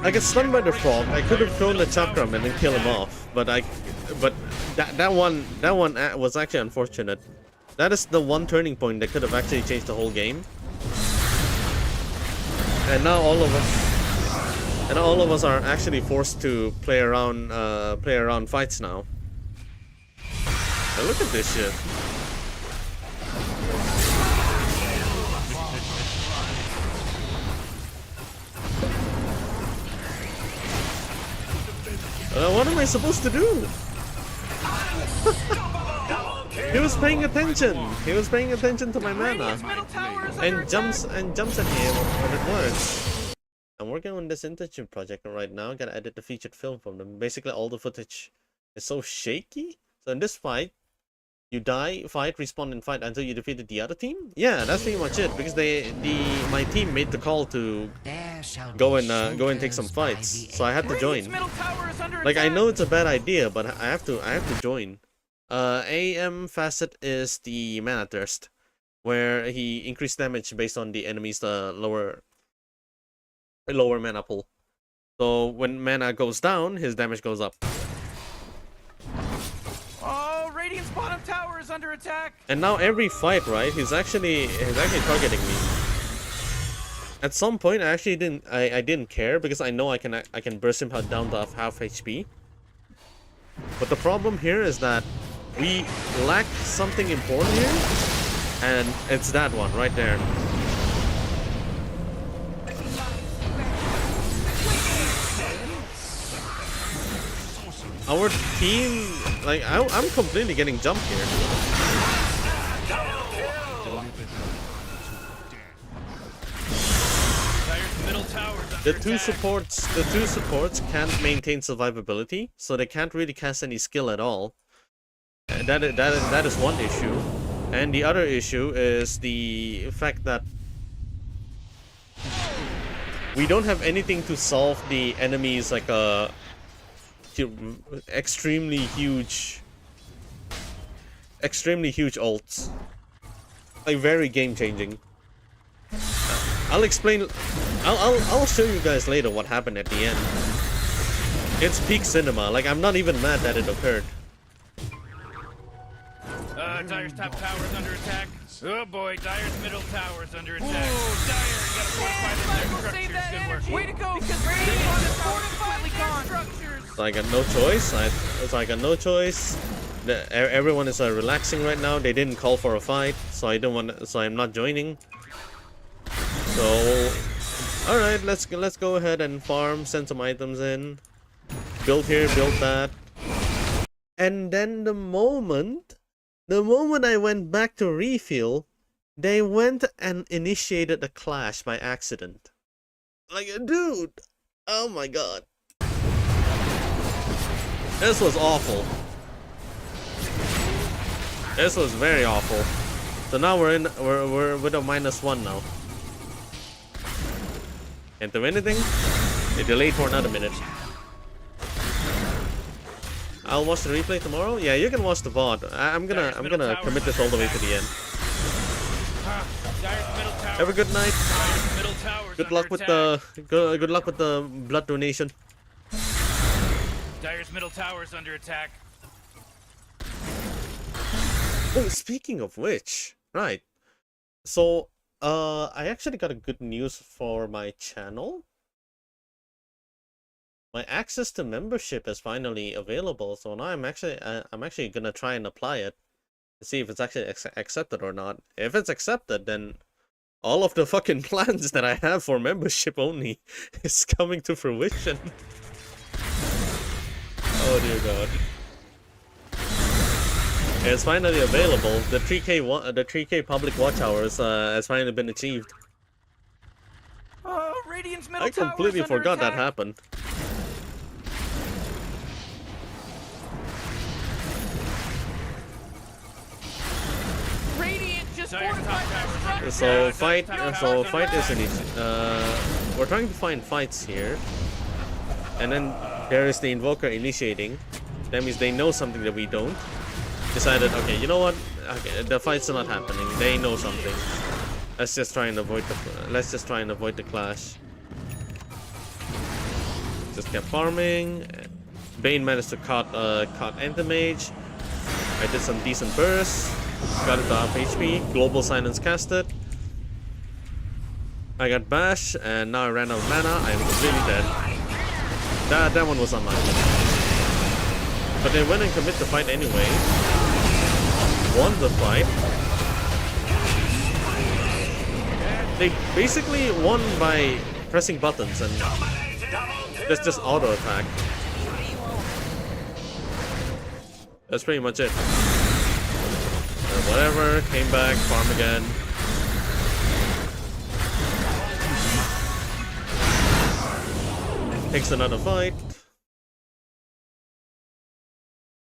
I get stunned by the frog. I could have thrown the chakram and then kill him off, but that one was actually unfortunate. That is the one turning point that could have actually changed the whole game. And now all of us are actually forced to play around fights now. Now look at this shit. What am I supposed to do? He was paying attention. He was paying attention to my mana, and jumps at me when it works. I'm working on this internship project right now. Gotta edit the featured film from them. Basically, all the footage is so shaky. So in this fight, you die, fight, respawn, and fight until you defeated the other team. Yeah, that's pretty much it. Because my team made the call to go and take some fights, so I had to join. Like, I know it's a bad idea, but I have to join. AM facet is the mana thirst, where he increased damage based on the enemy's lower mana pool. So when mana goes down, his damage goes up.
Oh, Radiant's bottom tower is under attack.
And now every fight, right? He's actually targeting me. At some point, I actually didn't care because I know I can burst him down to half HP. But the problem here is that we lack something important here, and it's that one right there. Our team, like, I'm completely getting jumped here. The two supports can't maintain survivability, so they can't really cast any skill at all. That is one issue, and the other issue is the fact that we don't have anything to solve the enemy's like extremely huge ults, like very game changing. I'll explain. I'll show you guys later what happened at the end. It's peak cinema. Like, I'm not even mad that it occurred.
Dire's top tower is under attack. Oh boy, Dire's middle tower is under attack. Oh, Dire, you gotta fortify their structures. Good work. Way to go, because Radiant is fortified their structures.
So I got no choice. Everyone is relaxing right now. They didn't call for a fight, so I'm not joining. So, all right, let's go ahead and farm, send some items in, build here, build that, and then the moment I went back to refill, They went and initiated a clash by accident. Like, dude! Oh my god. This was awful. This was very awful. So now we're with a -1 now. Can't do anything. They delayed for another minute. I'll watch the replay tomorrow. Yeah, you can watch the VOD. I'm gonna commit this all the way to the end. Have a good night. Good luck with the good luck with the blood donation.
Dire's middle tower is under attack.
Oh, speaking of which, right? So, I actually got a good news for my channel. My access to membership is finally available, so now I'm actually gonna try and apply it to see if it's actually accepted or not. If it's accepted, then all of the fucking plans that I have for membership only is coming to fruition. Oh dear god. It's finally available. The 3K public watch hours has finally been achieved.
Radiant's middle
I completely forgot that happened.
Radiant just fortified.
So fight is in we're trying to find fights here, and then there is the invoker initiating. That means they know something that we don't. Decided, okay, you know what? Okay, the fight's not happening. They know something. Let's just try and avoid the clash. Just kept farming. Bane managed to caught Anti-Mage. I did some decent bursts. Got it to half HP. Global Silence casted. I got Bash, and now I ran out of mana. I'm completely dead. That one was unlucky. But they went and commit the fight anyway. Won the fight. They basically won by pressing buttons and just auto attack. That's pretty much it. And whatever, came back, farm again. Takes another fight.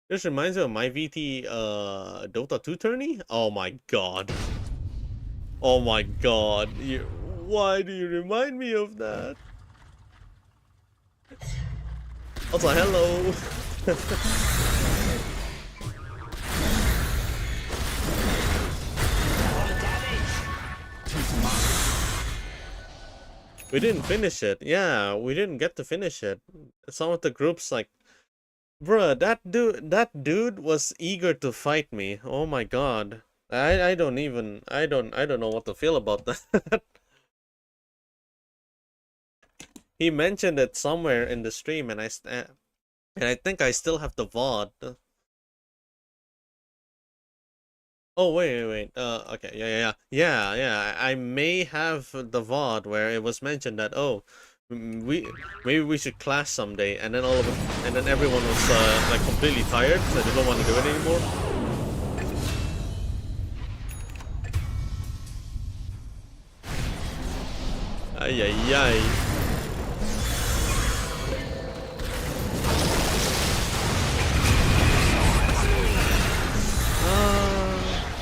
This reminds me of my VT Dota 2 tourney? Oh my god. Oh my god. Why do you remind me of that? Also, hello. We didn't finish it. Yeah, we didn't get to finish it. Some of the groups like, bruh, that dude was eager to fight me. Oh my god. I don't know what to feel about that. He mentioned it somewhere in the stream, and I think I still have the VOD. Oh wait. Okay, yeah. I may have the VOD where it was mentioned that maybe we should clash someday, and then everyone was like completely tired, so they don't want to do it anymore. Ay.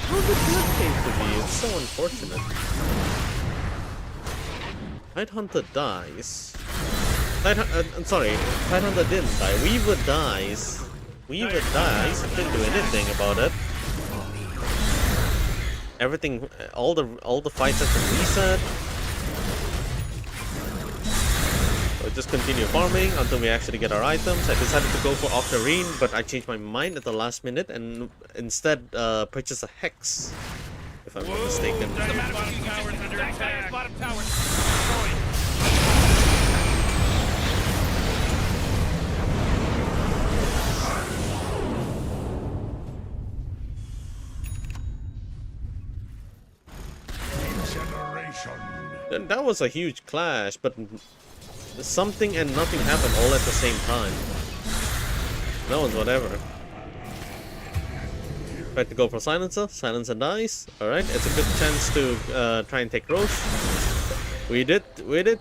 How did that came to be? It's so unfortunate. Tidehunter dies. Tidehunter didn't die. Weaver dies. Weaver dies. I didn't do anything about it. Everything, all the fights have been reset. So just continue farming until we actually get our items. I decided to go for Octarine, but I changed my mind at the last minute and instead purchased a Hex, if I'm not mistaken.
Bottom tower.
That was a huge clash, but something and nothing happened all at the same time. That was whatever. Tried to go for Silencer. Silencer dies. Alright, it's a good chance to try and take Roche. We did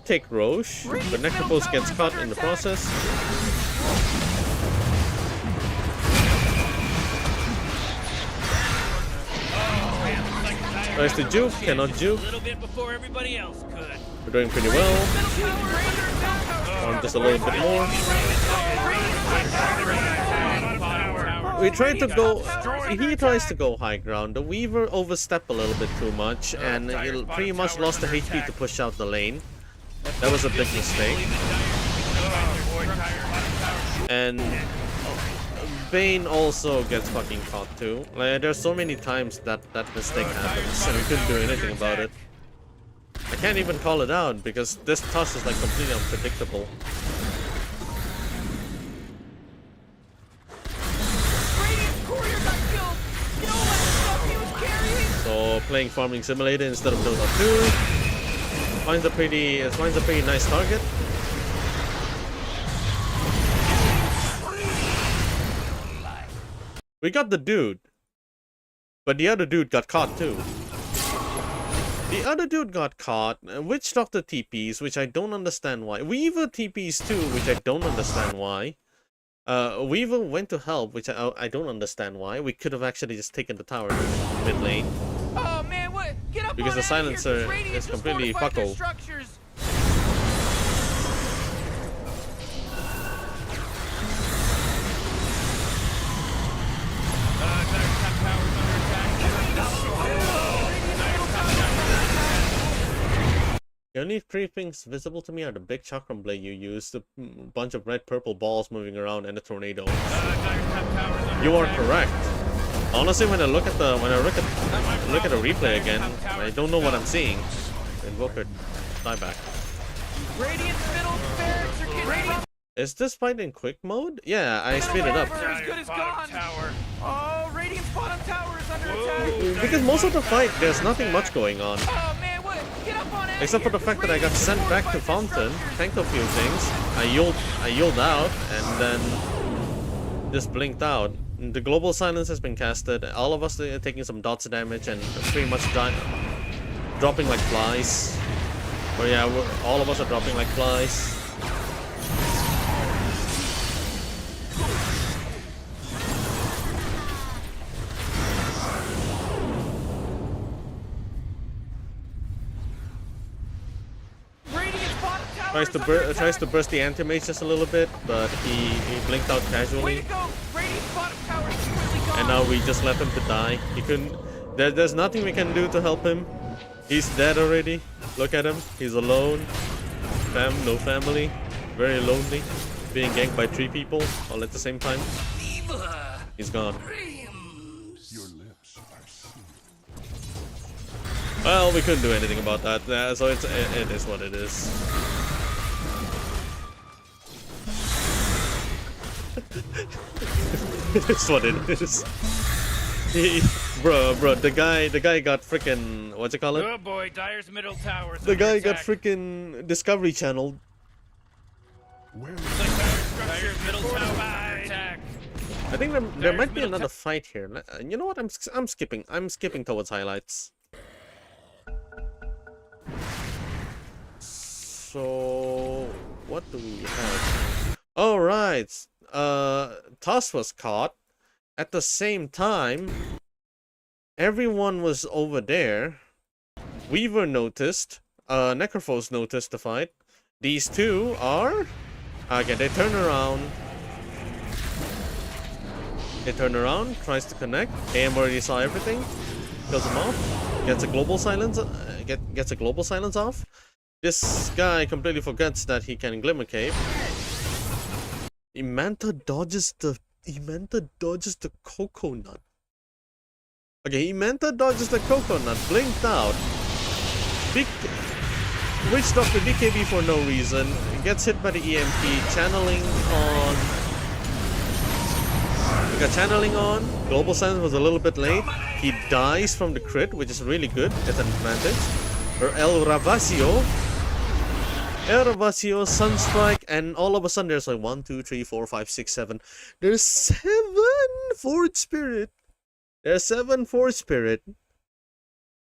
take Roche, but Necrophos gets caught in the process. Tries to juke, cannot juke. We're doing pretty well. Just a little bit more. We tried to go. He tries to go high ground. The Weaver overstepped a little bit too much, and he pretty much lost the HP to push out the lane. That was a big mistake. And Bane also gets fucking caught too. Like, there's so many times that mistake happens, and we couldn't do anything about it. I can't even call it out because this toss is like completely unpredictable. So playing Farming Simulator instead of Dota 2 finds a pretty nice target. We got the dude, but the other dude got caught too. The other dude got caught. Witch Doctor TPs, which I don't understand why. Weaver TPs too, which I don't understand why. Weaver went to help, which I don't understand why. We could have actually just taken the tower mid lane.
Oh man, what? Get up
because the silencer is completely fucko. The only three things visible to me are the big chakram blade you use, the bunch of red-purple balls moving around, and the tornado. You are correct. Honestly, when I look at the replay again, I don't know what I'm seeing. Invoker, die back. Is this fight in quick mode? Yeah, I speed it up.
Oh, Radiant's bottom tower is under attack.
Because most of the fight, there's nothing much going on. Except for the fact that I got sent back to Fountain, tanked a few things, I yelled out, and then just blinked out. The global silence has been casted, all of us are taking some dots damage and pretty much dropping like flies. But yeah, all of us are dropping like flies. Tries to burst the anti-mage just a little bit, but he blinked out casually. And now we just left him to die. He couldn't. There's nothing we can do to help him. He's dead already. Look at him. He's alone. No family. Very lonely. Being ganked by 3 people all at the same time. He's gone. Well, we couldn't do anything about that. So it is what it is. It's what it is. Bro, the guy got freaking, what's it called?
Oh boy, Dire's middle tower.
The guy got freaking Discovery Channel.
Dire's middle tower attack.
I think there might be another fight here. You know what? I'm skipping. I'm skipping towards highlights. So what do we have? All right. Tuss was caught. At the same time, everyone was over there. Weaver noticed. Necrophos noticed the fight. These two are... Okay, they turn around. They turn around, tries to connect. AM already saw everything. Kills him off. Gets a global silence. Gets a global silence off. This guy completely forgets that he can Glimmer Cape. Imanta dodges the coconut. Okay, Imanta dodges the coconut, blinked out. Witch Doctor DKB for no reason. Gets hit by the EMP, channeling on. We got channeling on. Global Silence was a little bit late. He dies from the crit, which is really good. It's an advantage. Or El Ravasio, Sunstrike, and all of a sudden there's like 1, 2, 3, 4, 5, 6, 7. There's 7 Forge Spirit. There's 7 Force Spirit.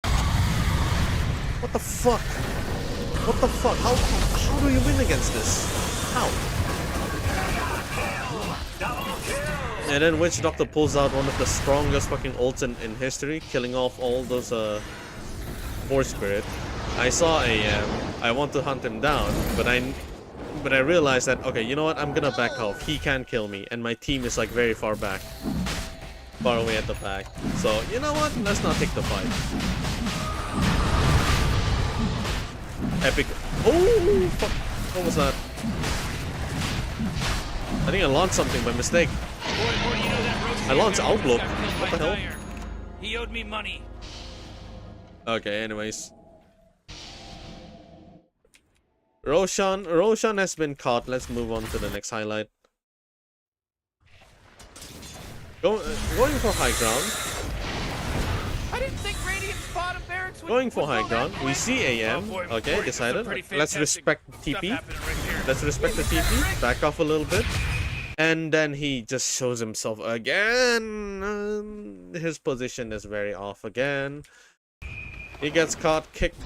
What the fuck? What the fuck? How do you win against this? How? And then Witch Doctor pulls out one of the strongest fucking ults in history, killing off all those Force Spirit. I saw I want to hunt him down, but I realized that, okay, you know what, I'm gonna back off. He can't kill me, and my team is like very far back. Far away at the back. So, you know what, let's not take the fight. Epic. Oh, fuck. What was that? I think I launched something by mistake. I launched Outlook. What the hell?
He owed me money.
Okay, anyways. Roshan has been caught. Let's move on to the next highlight. Going for high ground.
I didn't think Radiant's bottom barracks would
Going for high ground. We see AM. Okay, decided. Let's respect TP. Let's respect the TP. Back off a little bit. And then he just shows himself again. His position is very off again. He gets caught, kicked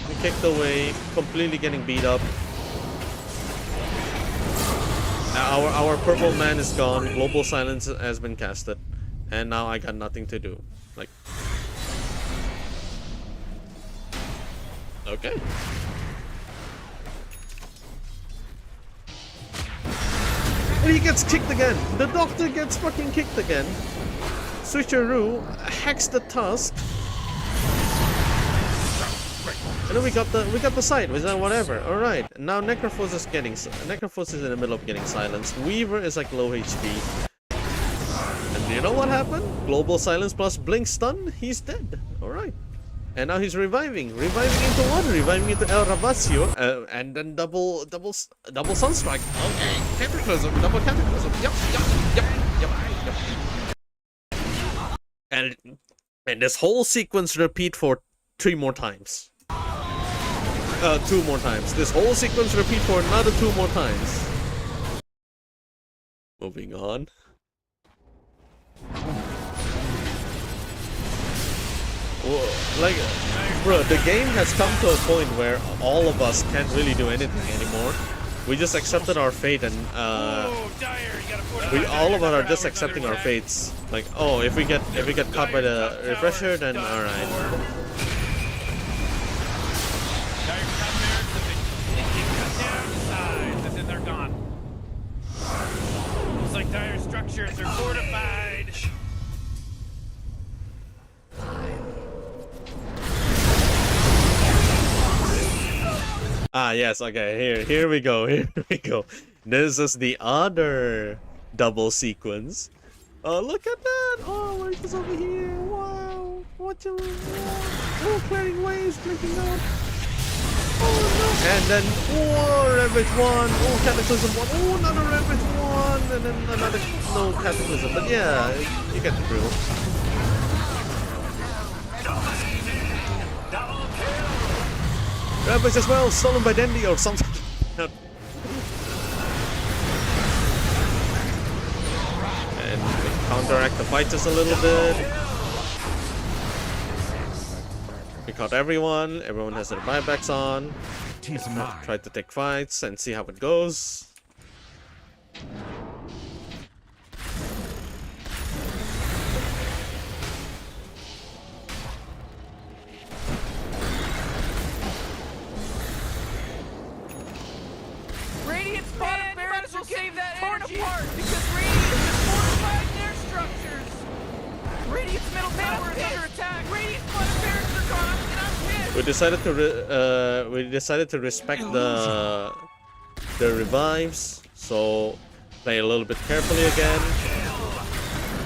away, completely getting beat up. Now our purple man is gone. Global silence has been casted, and now I got nothing to do. Like, okay. And he gets kicked again. The doctor gets fucking kicked again. Switcheroo hacks the tusk. And then we got the site, was that whatever. Alright. Now Necrophos is in the middle of getting silenced. Weaver is like low HP. And do you know what happened? Global silence plus blink stun, he's dead. Alright. And now he's reviving. Reviving into what? Reviving into El Ravazio. And then double sunstrike. Okay. Cataclysm. Double cataclysm. Yep. And this whole sequence repeat for 3 more times. 2 more times. This whole sequence repeat for another 2 more times. Moving on. Well, like, bro, the game has come to a point where all of us can't really do anything anymore. We just accepted our fate, and we all of us are just accepting our fates. Like, oh, if we get caught by the refresher, then all right.
They're gone. Looks like dire structures are fortified.
Ah, yes, okay, here we go, here we go. This is the other double sequence. Oh, look at that! Oh, we're just over here, wow! What you... Oh, clearing waves, blinking out. Oh, no! And then, oh, Ravage 1, oh, Cataclysm 1, oh, another Ravage 1, and then another, no Cataclysm, but yeah, you get the drill. Ravage as well, stolen by Dendy or something. And we counteract the fight just a little bit. We caught everyone has their buybacks on. Try to take fights and see how it goes.
Radiant's bottom barracks will save that energy apart because Radiant has fortified their structures. Radiant's middle tower is under attack. Radiant's bottom barracks are gone, and I'm pissed.
We decided to respect the revives, so play a little bit carefully again.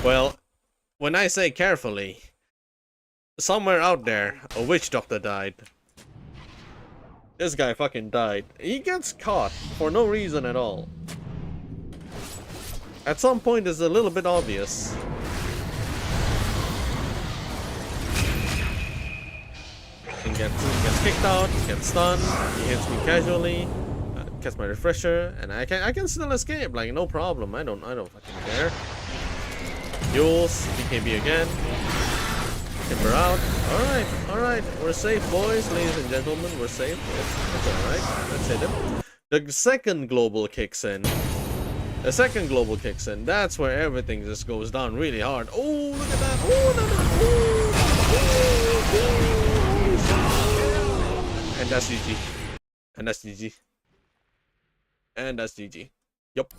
Well, when I say carefully, somewhere out there a witch doctor died. This guy fucking died. He gets caught for no reason at all. At some point it's a little bit obvious. He gets kicked out, gets stunned, he hits me casually, gets my refresher, and I can still escape, like no problem. I don't fucking care. Jules, BKB again. Timber out. Alright. We're safe, boys, ladies and gentlemen. We're safe. It's alright. Let's hit him. The second global kicks in. That's where everything just goes down really hard. Oh, look at that. And that's GG. And that's GG. Yup.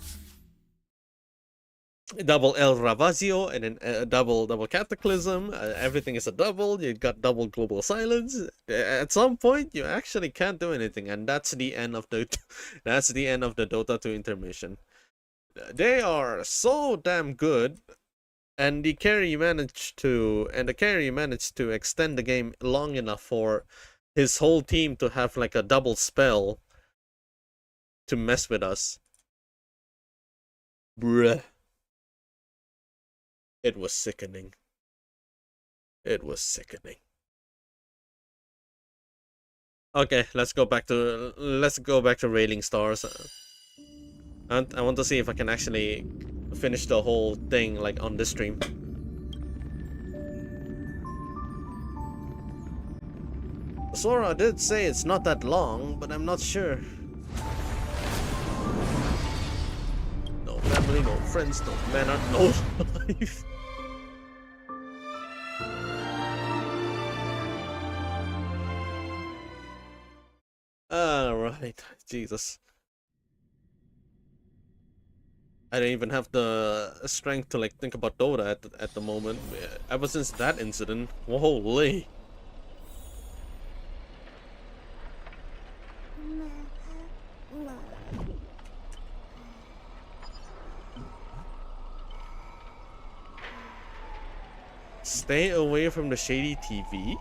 Double El Ravazio and then double Cataclysm. Everything is a double. You got double global silence. At some point, you actually can't do anything, and that's the end of the Dota 2 intermission. They are so damn good, and the carry managed to extend the game long enough for his whole team to have like a double spell to mess with us. Bruh. It was sickening. Okay, let's go back to Railing Stars. And I want to see if I can actually finish the whole thing like on this stream. Sora did say it's not that long, but I'm not sure. No family, no friends, no manner, no life. Alright, Jesus. I don't even have the strength to like think about Dota at the moment. Ever since that incident, holy. Stay away from the shady TV?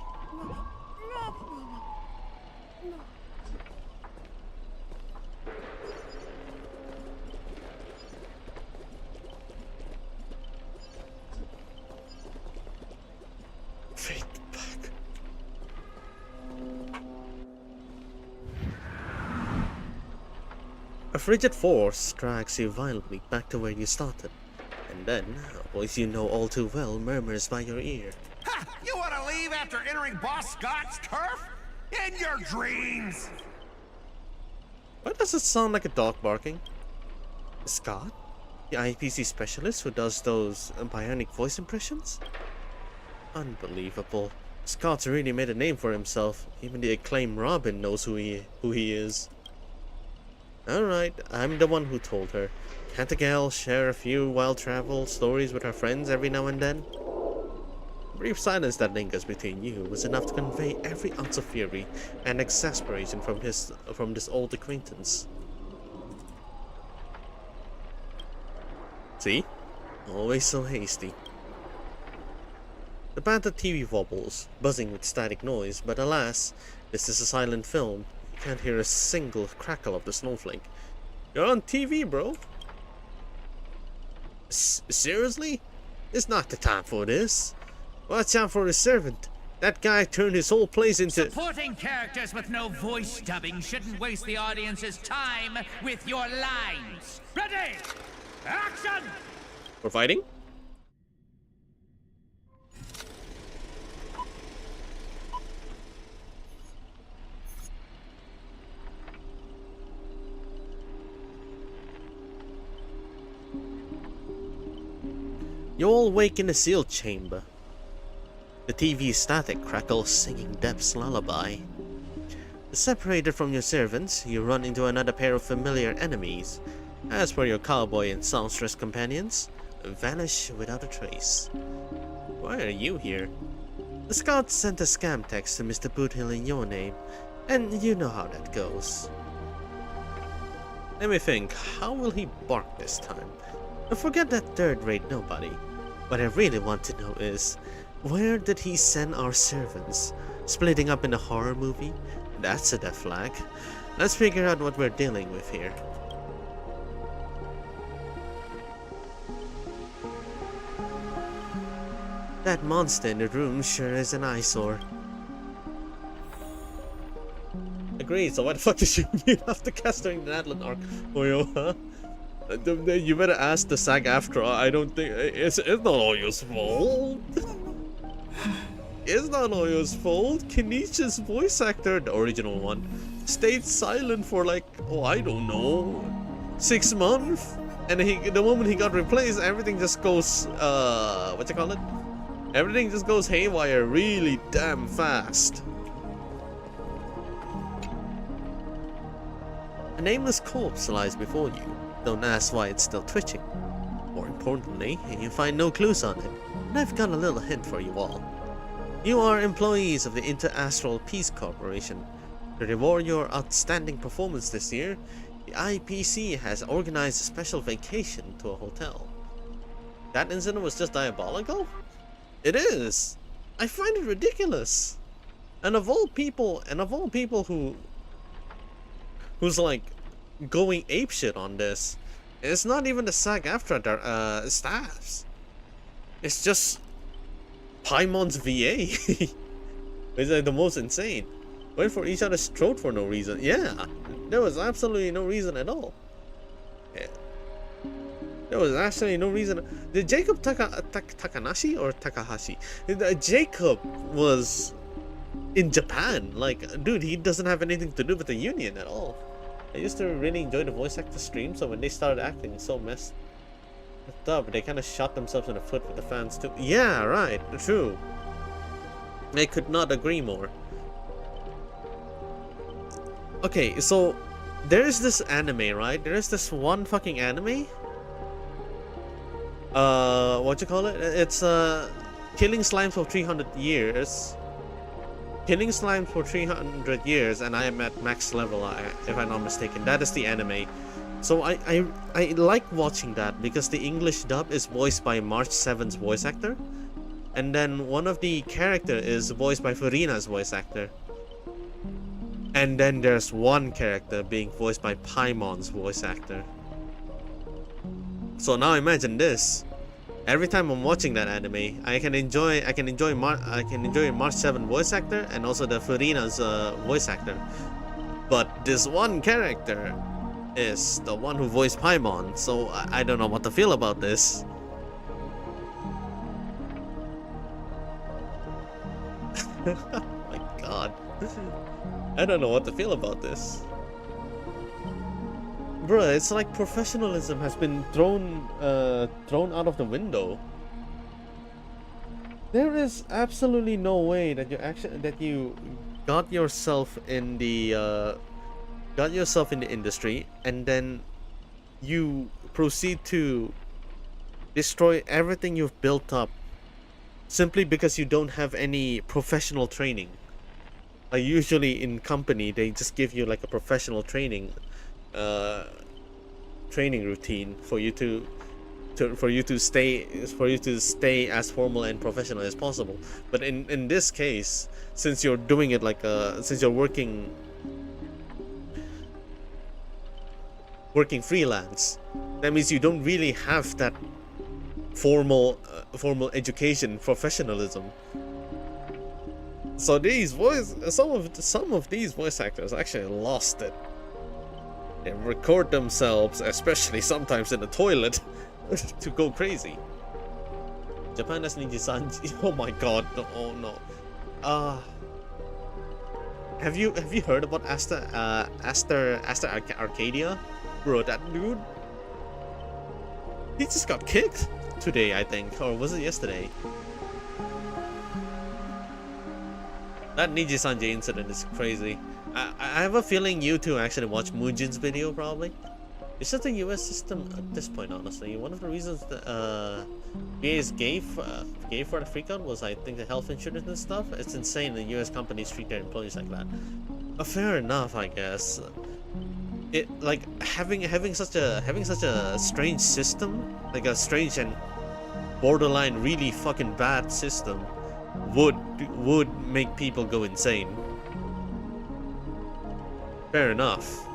Fade back. A frigid force drags you violently back to where you started. And then, a voice you know all too well murmurs by your ear.
Ha! You want to leave after entering Boss Scott's turf? In your dreams!
Why does it sound like a dog barking? Scott? The IPC specialist who does those bionic voice impressions? Unbelievable. Scott's really made a name for himself. Even the acclaimed Robin knows who he is. Alright, I'm the one who told her. Can't a gal share a few wild travel stories with her friends every now and then? The brief silence that lingers between you was enough to convey every ounce of fury and exasperation from this old acquaintance. See? Always so hasty. The battered TV wobbles, buzzing with static noise, but alas, this is a silent film. You can't hear a single crackle of the snowflake. You're on TV, bro. Seriously? It's not the time for this. Watch out for his servant. That guy turned his whole place into...
Supporting characters with no voice dubbing shouldn't waste the audience's time with your lines. Ready? Action!
We're fighting? You all wake in a sealed chamber. The TV static crackles singing Depp's lullaby. Separated from your servants, you run into another pair of familiar enemies. As for your cowboy and songstress companions, vanish without a trace. Why are you here? The scout sent a scam text to Mr. Boothill in your name, and you know how that goes. Let me think, how will he bark this time? Forget that third-rate nobody. What I really want to know is, where did he send our servants? Splitting up in a horror movie? That's a death flag. Let's figure out what we're dealing with here. That monster in the room sure is an eyesore. Agreed, so why the fuck did you mute after casting the Atlant arc? Oyo, huh? You better ask the SAG-AFTRA. I don't think it's not all your fault. It's not Oyo's fault. Kinishi's voice actor, the original one, stayed silent for like, oh, I don't know, 6 months. And the moment he got replaced, everything just goes, what you call it? Everything just goes haywire really damn fast. A nameless corpse lies before you. Don't ask why it's still twitching. More importantly, you find no clues on it. And I've got a little hint for you all. You are employees of the Inter-Astral Peace Corporation. To reward your outstanding performance this year, the IPC has organized a special vacation to a hotel. That incident was just diabolical? It is! I find it ridiculous! And of all people who's like going apeshit on this, it's not even the SAG-AFTRA staffs. It's just Paimon's VA. It's like the most insane. Went for each other's throat for no reason. Yeah, there was absolutely no reason at all. Yeah. There was actually no reason. Did Jacob Takanashi or Takahashi? Jacob was in Japan. Like, dude, he doesn't have anything to do with the union at all. I used to really enjoy the voice actor stream, so when they started acting so messed up, they kind of shot themselves in the foot with the fans too. Yeah, right, true. I could not agree more. Okay, so there is this anime, right? There is this one fucking anime. What you call it? It's Killing Slimes for 300 years. Killing Slimes for 300 years, and I am at max level, if I'm not mistaken. That is the anime. So I like watching that because the English dub is voiced by March 7's voice actor, and then one of the character is voiced by Furina's voice actor, and then there's one character being voiced by Paimon's voice actor. So now imagine this. Every time I'm watching that anime, I can enjoy March 7 voice actor and also the Furina's voice actor. But this one character is the one who voiced Paimon, so I don't know what to feel about this. Oh my god. I don't know what to feel about this. Bruh, it's like professionalism has been thrown out of the window. There is absolutely no way that you got yourself in the industry and then you proceed to destroy everything you've built up simply because you don't have any professional training. Like usually in company they just give you like a professional training routine for you to stay as formal and professional as possible. But in this case, since you're doing it like since you're working freelance, that means you don't really have that formal education, professionalism. So some of these voice actors actually lost it. They record themselves, especially sometimes in the toilet, to go crazy. Japan has Ninja-Sanji. Oh my god! Oh no. Have you heard about Aster Arcadia? Bro, that dude. He just got kicked today, I think, or was it yesterday? That Ninja-Sanji incident is crazy. I have a feeling you two actually watched Mujin's video, probably. It's just the US system at this point, honestly. One of the reasons that VA is gay for the freak out was, I think, the health insurance and stuff. It's insane the US companies treat their employees like that. Fair enough, I guess. It like having such a strange system, like a strange and borderline really fucking bad system, would make people go insane. Fair enough.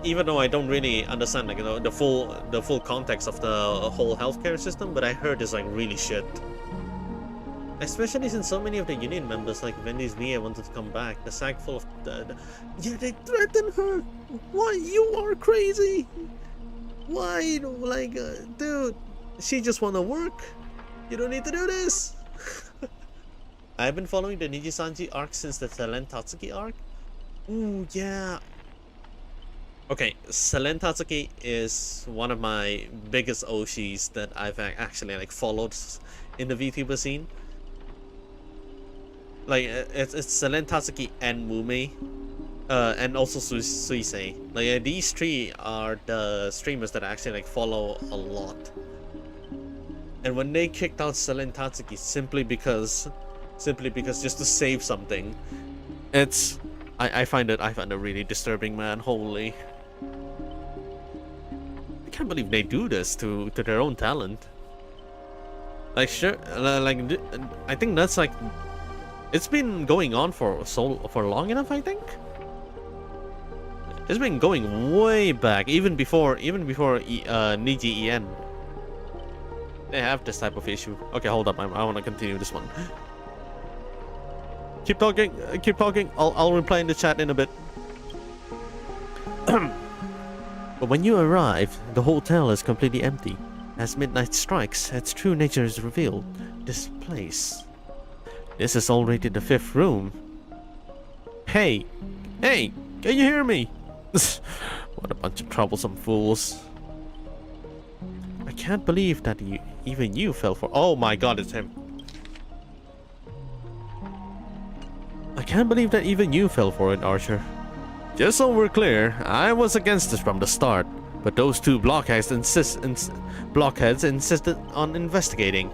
Even though I don't really understand like the full context of the whole healthcare system, but I heard it's like really shit. Especially since so many of the union members like Wendy's VA wanted to come back. The SAG full of yeah, they threatened her. Why, you are crazy? Why, like dude, she just wanna work. You don't need to do this. I've been following the Nijisanji arc since the Selen Tatsuki arc. Ooh, yeah. Okay, Selen Tatsuki is one of my biggest Oshis that I've actually like followed in the VTuber scene. Like it's Selen Tatsuki and Mume, and also Suisei. Like these three are the streamers that I actually like follow a lot. And when they kicked out Selen Tatsuki simply because just to save something, I find it really disturbing, man. Holy. I can't believe they do this to their own talent. Like sure, like I think that's like it's been going on for long enough. I think it's been going way back, even before Niji En. They have this type of issue. Okay, hold up. I want to continue this one. Keep talking. Keep talking. I'll reply in the chat in a bit. But when you arrive, the hotel is completely empty. As midnight strikes, its true nature is revealed. This place. This is already the 5th room. Hey! Hey! Can you hear me? What a bunch of troublesome fools. I can't believe that even you fell for— oh my god, it's him. I can't believe that even you fell for it, Archer. Just so we're clear, I was against this from the start, but those two blockheads insisted on investigating.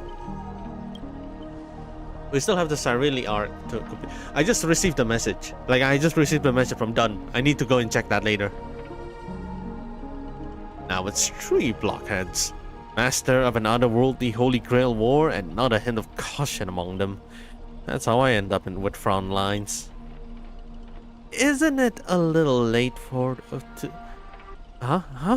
We still have the Sarili arc to complete. I just received a message. Like, I just received a message from Dunn. I need to go and check that later. Now it's 3 blockheads. Master of an otherworldly Holy Grail war and not a hint of caution among them. That's how I end up with frown lines. Isn't it a little late for... Huh?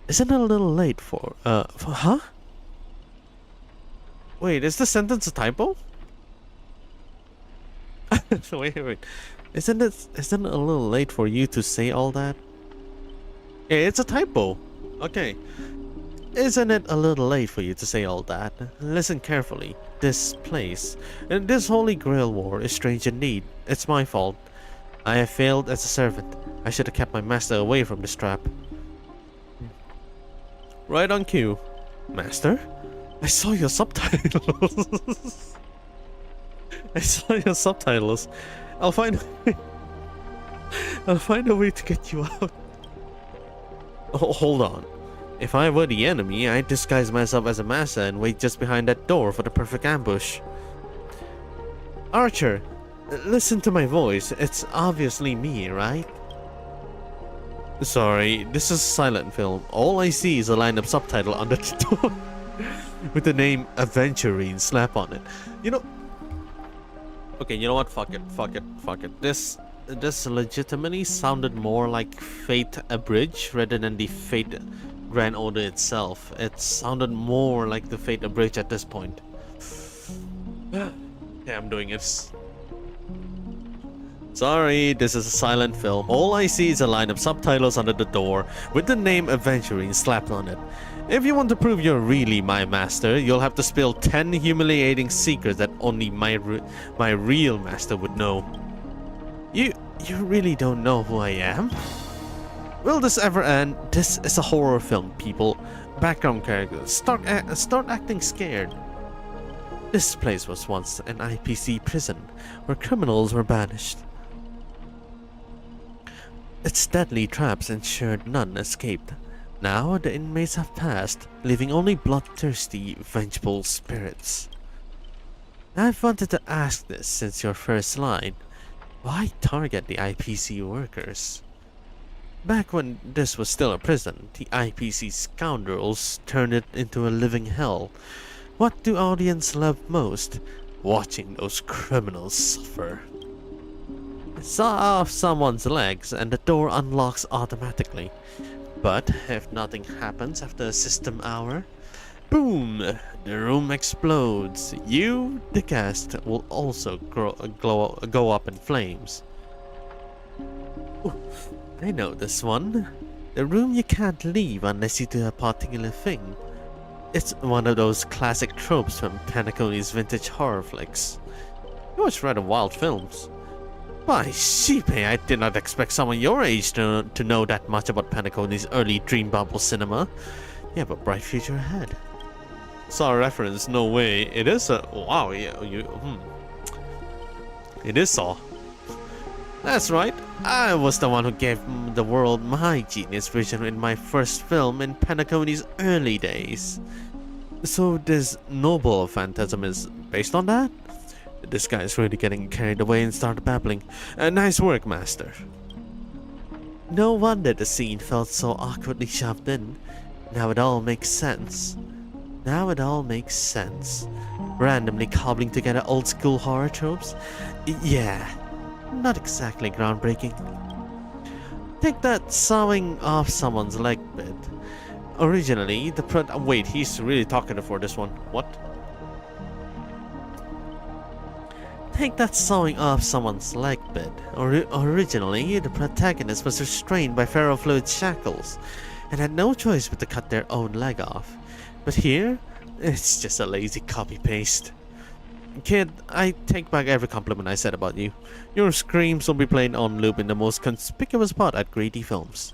Isn't it a little late for huh? Wait, is the sentence a typo? wait. Isn't it a little late for you to say all that? Yeah, it's a typo. Okay. Isn't it a little late for you to say all that? Listen carefully. This place, and this Holy Grail war is strange indeed. It's my fault. I have failed as a servant. I should have kept my master away from this trap. Right on cue. Master? I saw your subtitles. I saw your subtitles. I'll find a way to get you out. Oh, hold on. If I were the enemy, I'd disguise myself as a master and wait just behind that door for the perfect ambush. Archer, listen to my voice. It's obviously me, right? Sorry, this is a silent film. All I see is a lined-up subtitle under the door with the name Aventurine slap on it. You know... Okay, you know what? Fuck it. This legitimately sounded more like Fate Abridged rather than the Fate Grand Order itself. It sounded more like the Fate Abridged at this point. Yeah, I'm doing it. Sorry, this is a silent film. All I see is a line of subtitles under the door with the name Aventurine slapped on it. If you want to prove you're really my master, you'll have to spill 10 humiliating secrets that only my real master would know. You really don't know who I am? Will this ever end? This is a horror film, people. Background characters. Start acting scared. This place was once an IPC prison, where criminals were banished. Its deadly traps ensured none escaped. Now the inmates have passed, leaving only bloodthirsty, vengeful spirits. I've wanted to ask this since your first line. Why target the IPC workers? Back when this was still a prison, the IPC scoundrels turned it into a living hell. What do audience love most? Watching those criminals suffer. Saw off someone's legs and the door unlocks automatically. But if nothing happens after a system hour, boom! The room explodes. You, the guest, will also go up in flames. Ooh, I know this one. The room you can't leave unless you do a particular thing. It's one of those classic tropes from Penacony's vintage horror flicks. You watch rather wild films. By sheepe, I did not expect someone your age to know that much about Penacony's early dream bubble cinema. You have a bright future ahead. Saw a reference, no way. It is a... wow, It is Saw. That's right. I was the one who gave the world my genius vision in my first film in Penacony's early days. So this noble phantasm is based on that? This guy is really getting carried away and started babbling. Nice work, Master. No wonder the scene felt so awkwardly shoved in. Now it all makes sense. Randomly cobbling together old school horror tropes? Yeah, not exactly groundbreaking. Take that sawing off someone's leg bit. Originally, wait, he's really talking for this one. What? Take that sawing off someone's leg bit. Originally, the protagonist was restrained by ferrofluid shackles and had no choice but to cut their own leg off. But here, it's just a lazy copy-paste. Kid, I take back every compliment I said about you. Your screams will be played on loop in the most conspicuous spot at Grady Films.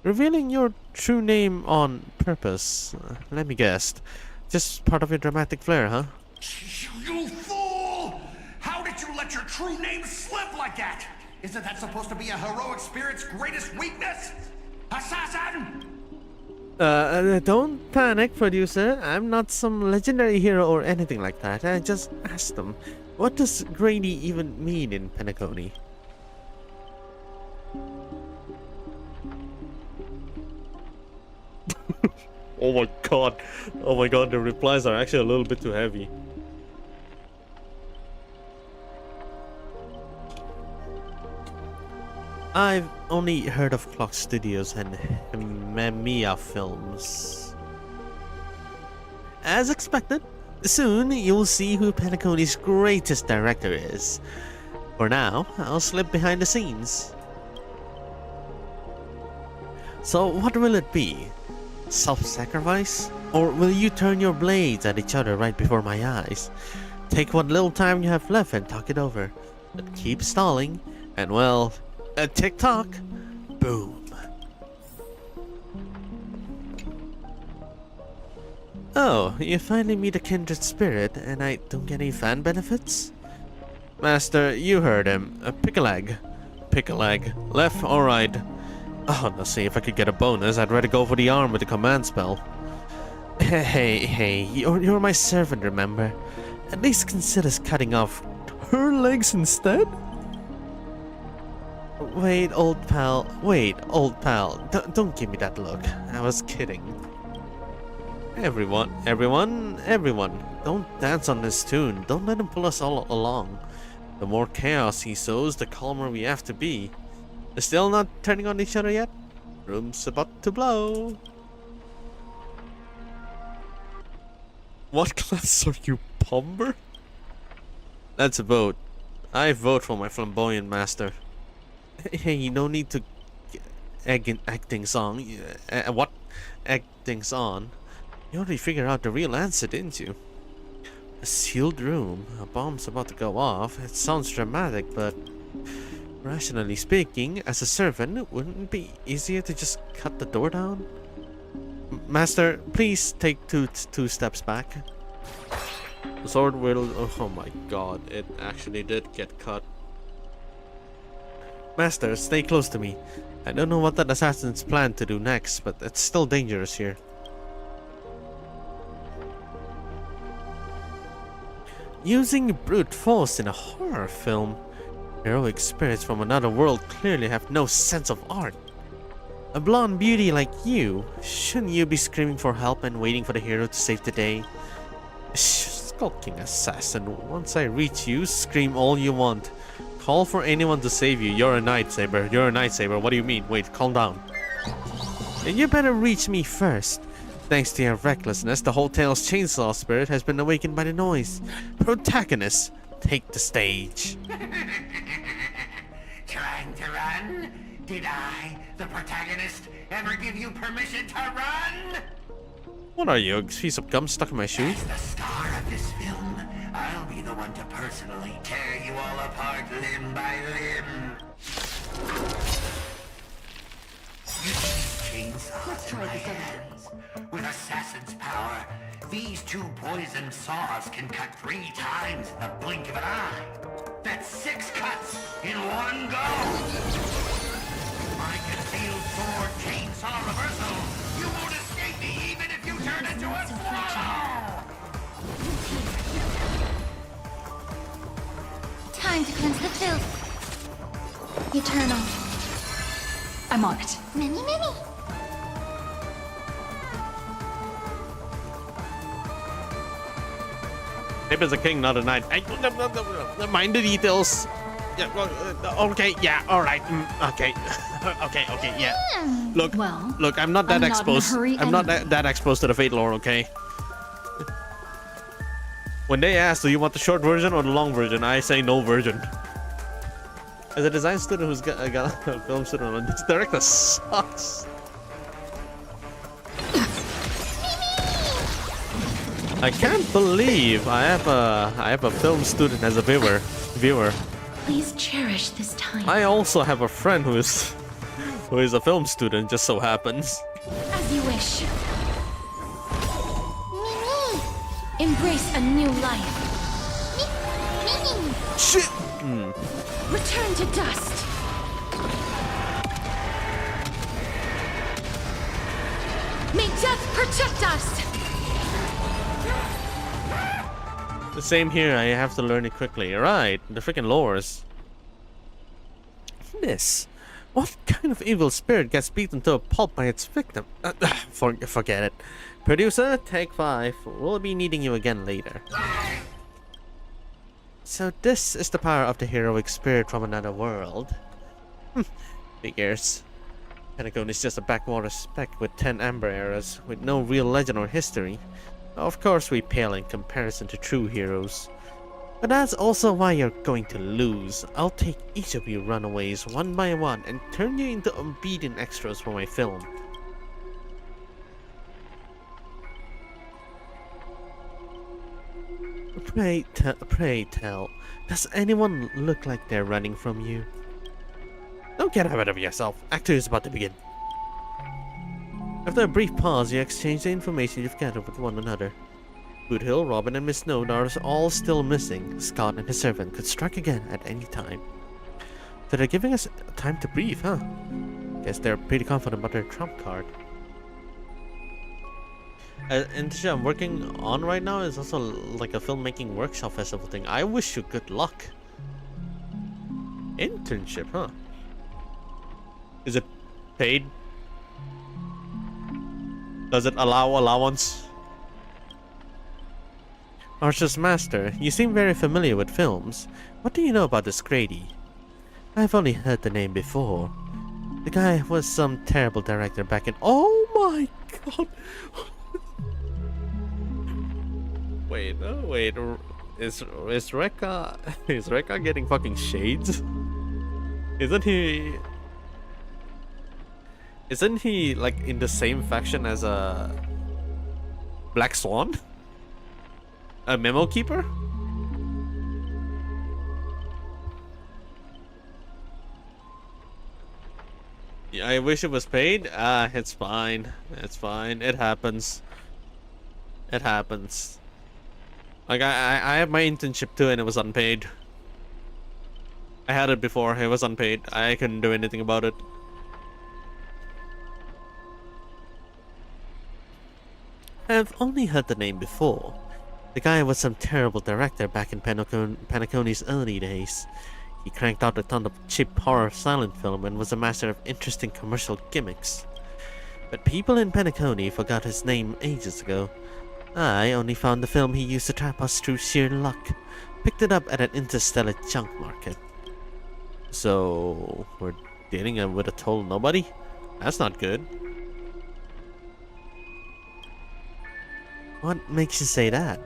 Revealing your true name on purpose. Let me guess. Just part of your dramatic flair, huh?
You fool! How did you let your true name slip like that? Isn't that supposed to be a heroic spirit's greatest weakness? Assassin!
Don't panic, producer. I'm not some legendary hero or anything like that. I just asked them, what does Grady even mean in Penacony? Oh my god, the replies are actually a little bit too heavy. I've only heard of Clock Studios and Mamiya Films. As expected, soon you'll see who Penacony's greatest director is. For now, I'll slip behind the scenes. So what will it be? Self-sacrifice? Or will you turn your blades at each other right before my eyes? Take what little time you have left and talk it over. But keep stalling, and well, tick-tock, boom. Oh, you finally meet a kindred spirit, and I don't get any fan benefits? Master, you heard him. Pick a leg. Pick a leg. Left or right? Oh, now see, if I could get a bonus, I'd rather go for the arm with the command spell. Hey, you're my servant, remember? At least consider cutting off her legs instead? Wait, old pal. Don't give me that look. I was kidding. Everyone. Don't dance on this tune. Don't let him pull us all along. The more chaos he sows, the calmer we have to be. Still not turning on each other yet? Room's about to blow. What class are you, Pomber? Let's vote. I vote for my flamboyant master. Hey, no need to egg things on. What? Egg things on? You already figured out the real answer, didn't you? A sealed room. A bomb's about to go off. It sounds dramatic, but rationally speaking, as a servant, wouldn't it be easier to just cut the door down? Master, please take two steps back. The sword will... oh my god, it actually did get cut. Master, stay close to me. I don't know what that assassin's plan to do next, but it's still dangerous here. Using brute force in a horror film? Heroic spirits from another world clearly have no sense of art. A blonde beauty like you, shouldn't you be screaming for help and waiting for the hero to save the day? Skulking assassin, once I reach you, scream all you want. Call for anyone to save you. You're a lightsaber. What do you mean? Wait, calm down. And you better reach me first. Thanks to your recklessness, the hotel's chainsaw spirit has been awakened by the noise. Protagonist, take the stage.
Trying to run?
Did I, the protagonist, ever give you permission to run?
What are you, a piece of gum stuck in my shoe?
As the star of this film, I'll be the one to personally tear you all apart limb by limb. You see chainsaws in my hands. With assassin's power, these two poisoned saws can cut 3 times in the blink of an eye. That's 6 cuts in one go. My concealed sword chainsaw reversal. You won't escape me even if you turn into a swallow.
Time to cleanse the filth.
Eternal. I'm on it.
Many.
Hip is a king, not a knight. Mind the details. Yeah, well, okay, yeah, alright. Okay. okay, yeah. Look, I'm not that exposed. I'm not that exposed to the Fate lore, okay? When they ask, do you want the short version or the long version? I say no version. As a design student who's got a film student on this director sucks. I can't believe I have a film student as a viewer.
Please cherish this time.
I also have a friend who is a film student, just so happens.
As you wish. Mimi! Embrace a new life. Mimi!
Shit!
Return to dust. May death protect us!
The same here, I have to learn it quickly. Right, the freaking lores. This. What kind of evil spirit gets beaten to a pulp by its victim? Forget it. Producer, take 5. We'll be needing you again later. So this is the power of the heroic spirit from another world. Figures. Pentagon is just a backwater speck with 10 amber eras, with no real legend or history. Of course we pale in comparison to true heroes. But that's also why you're going to lose. I'll take each of you runaways one by one and turn you into obedient extras for my film. Pray tell, does anyone look like they're running from you? Don't get ahead of yourself. Act 2 is about to begin. After a brief pause, you exchange the information you've gathered with one another. Boothill, Robin, and Miss Node are all still missing. Scott and his servant could strike again at any time. So they're giving us time to breathe, huh? Guess they're pretty confident about their trump card. And the show I'm working on right now is also like a filmmaking workshop festival thing. I wish you good luck. Internship, huh? Is it paid? Does it allow allowance? Archer's Master, you seem very familiar with films. What do you know about this Grady? I've only heard the name before. The guy was some terrible director back in— Oh my god! Wait, is Rekka getting fucking shades? Isn't he like in the same faction as a Black Swan? A memo keeper? Yeah, I wish it was paid. It's fine. It's fine. It happens. It happens. Like I have my internship too and it was unpaid. I had it before, it was unpaid. I couldn't do anything about it. I've only heard the name before. The guy was some terrible director back in Penacony's early days. He cranked out a ton of cheap horror silent film and was a master of interesting commercial gimmicks. But people in Penacony forgot his name ages ago. I only found the film he used to trap us through sheer luck. Picked it up at an interstellar junk market. So, we're dealing with a total nobody? That's not good. What makes you say that?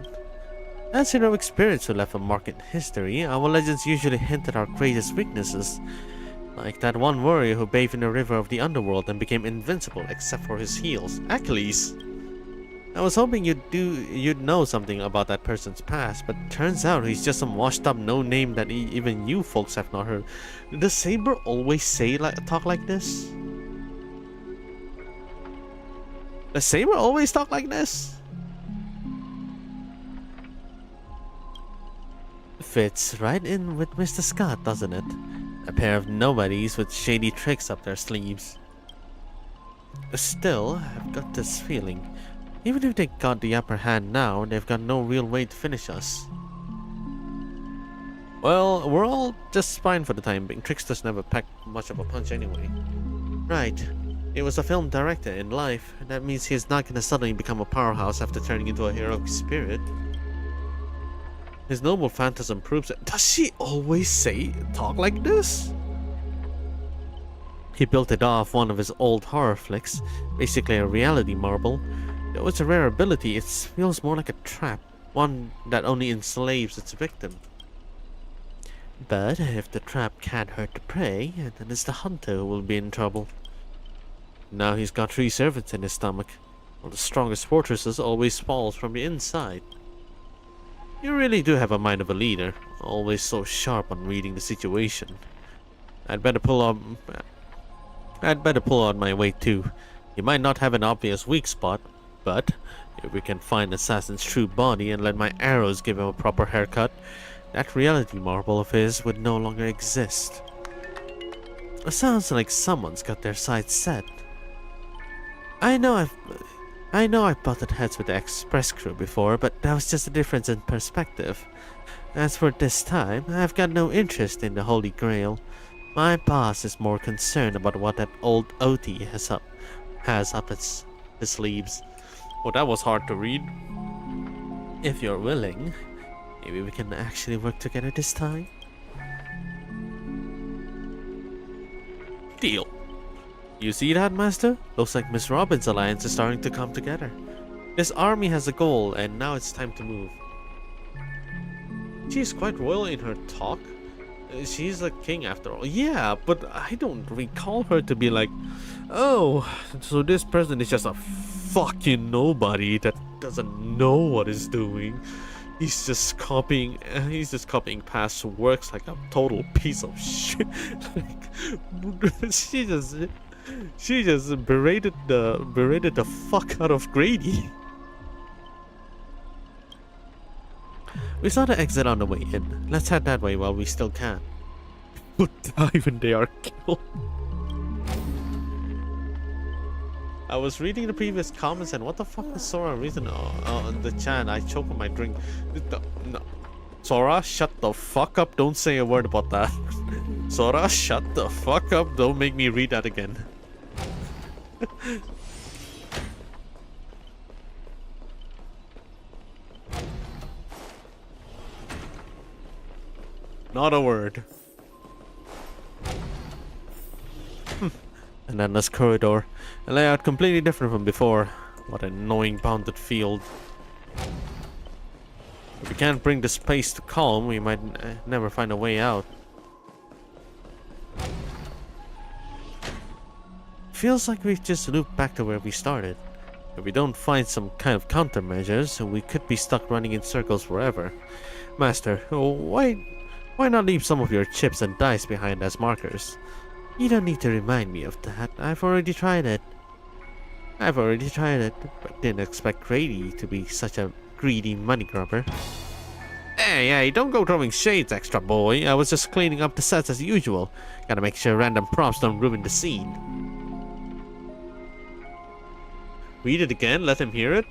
As heroic spirits who left a mark in history, our legends usually hint at our greatest weaknesses. Like that one warrior who bathed in the river of the underworld and became invincible except for his heels. Achilles! I was hoping you'd know something about that person's past, but turns out he's just some washed up no-name that even you folks have not heard. Does Saber always talk like this? Does Saber always talk like this? Fits right in with Mr. Scott, doesn't it? A pair of nobodies with shady tricks up their sleeves. Still, I've got this feeling. Even if they got the upper hand now, they've got no real way to finish us. Well, we're all just fine for the time being. Tricksters never pack much of a punch anyway. Right. He was a film director in life, and that means he's not gonna suddenly become a powerhouse after turning into a heroic spirit. His noble phantasm proves it. Does she always talk like this? He built it off one of his old horror flicks, basically a reality marble. Though it's a rare ability, it feels more like a trap, one that only enslaves its victim. But if the trap can't hurt the prey, then it's the hunter who will be in trouble. Now he's got 3 servants in his stomach. Well, the strongest fortresses always falls from the inside. You really do have a mind of a leader, always so sharp on reading the situation. I'd better pull out my weight too. You might not have an obvious weak spot, but if we can find Assassin's true body and let my arrows give him a proper haircut, that reality marble of his would no longer exist. It sounds like someone's got their sights set. I know I've butted heads with the express crew before, but that was just a difference in perspective. As for this time, I've got no interest in the Holy Grail. My boss is more concerned about what that old OT has up his sleeves. Well, that was hard to read. If you're willing, maybe we can actually work together this time. Deal. You see that, Master? Looks like Miss Robin's alliance is starting to come together. This army has a goal, and now it's time to move. She's quite royal in her talk. She's a king after all. Yeah, but I don't recall her to be like, oh, so this person is just a fucking nobody that doesn't know what he's doing. He's just copying past works like a total piece of shit. She just berated the fuck out of Grady. We saw the exit on the way in. Let's head that way while we still can. But even they are killed. I was reading the previous comments and what the fuck is Sora reason on the chat? I choked on my drink. No. Sora, shut the fuck up. Don't say a word about that. Sora, shut the fuck up. Don't make me read that again. Not a word. An endless corridor. A layout completely different from before. What an annoying bounded field. If we can't bring the space to calm, we might never find a way out. Feels like we've just looped back to where we started. If we don't find some kind of countermeasures, we could be stuck running in circles forever. Master, why not leave some of your chips and dice behind as markers? You don't need to remind me of that. I've already tried it, but didn't expect Grady to be such a greedy money grubber. Hey, don't go throwing shades, extra boy. I was just cleaning up the sets as usual. Gotta make sure random props don't ruin the scene. Read it again, let him hear it.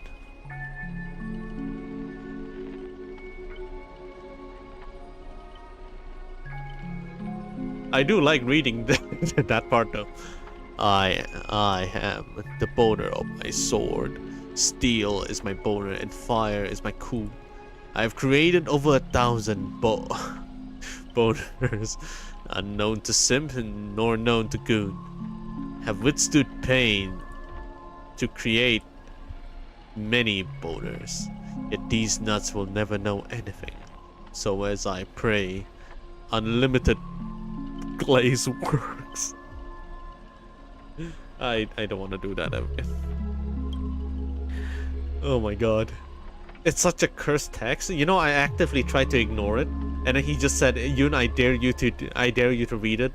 I do like reading that part though. I am the boner of my sword. Steel is my boner and fire is my coup. I have created over 1,000 boners, unknown to simp nor known to goon. Have withstood pain to create many boners. Yet these nuts will never know anything. So as I pray, unlimited glaze work. I don't want to do that ever. Oh my god. It's such a cursed text. You know, I actively tried to ignore it, and then he just said, "Yoon, I dare you to read it."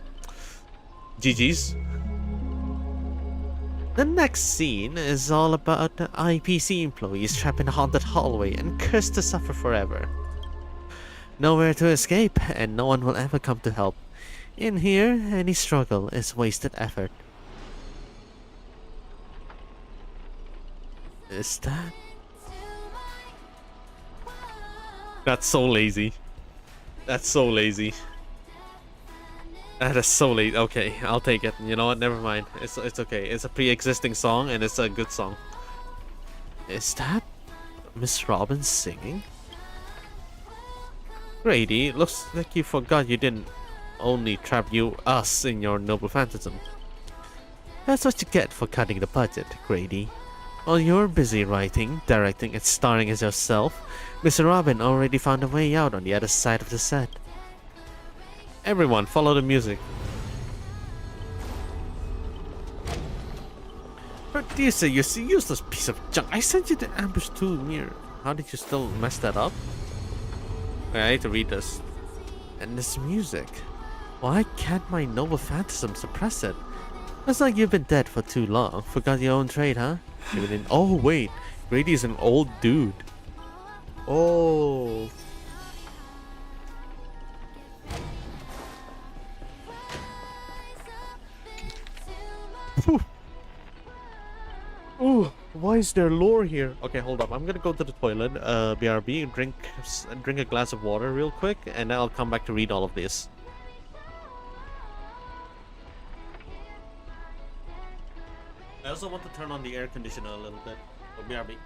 GG's. The next scene is all about the IPC employees trapped in a haunted hallway and cursed to suffer forever. Nowhere to escape, and no one will ever come to help. In here, any struggle is wasted effort. Is that? That's so lazy. That's so lazy. That is so lazy. Okay, I'll take it. You know what? Never mind. It's okay. It's a pre-existing song and it's a good song. Is that Miss Robin singing? Grady, looks like you forgot you didn't only trap us in your noble phantasm. That's what you get for cutting the budget, Grady. While you're busy writing, directing, and starring as yourself, Mr. Robin already found a way out on the other side of the set. Everyone, follow the music. Producer, you useless piece of junk. I sent you the Ambush 2 mirror. How did you still mess that up? Okay, I need to read this. And this music. Why can't my noble phantasm suppress it? It's like you've been dead for too long. Forgot your own trade, huh? Oh wait, Grady's an old dude. Oh. Ooh, why is there lore here? Okay, hold up. I'm gonna go to the toilet, BRB, drink a glass of water real quick, and then I'll come back to read all of this. I also want to turn on the air conditioner a little bit. So BRB.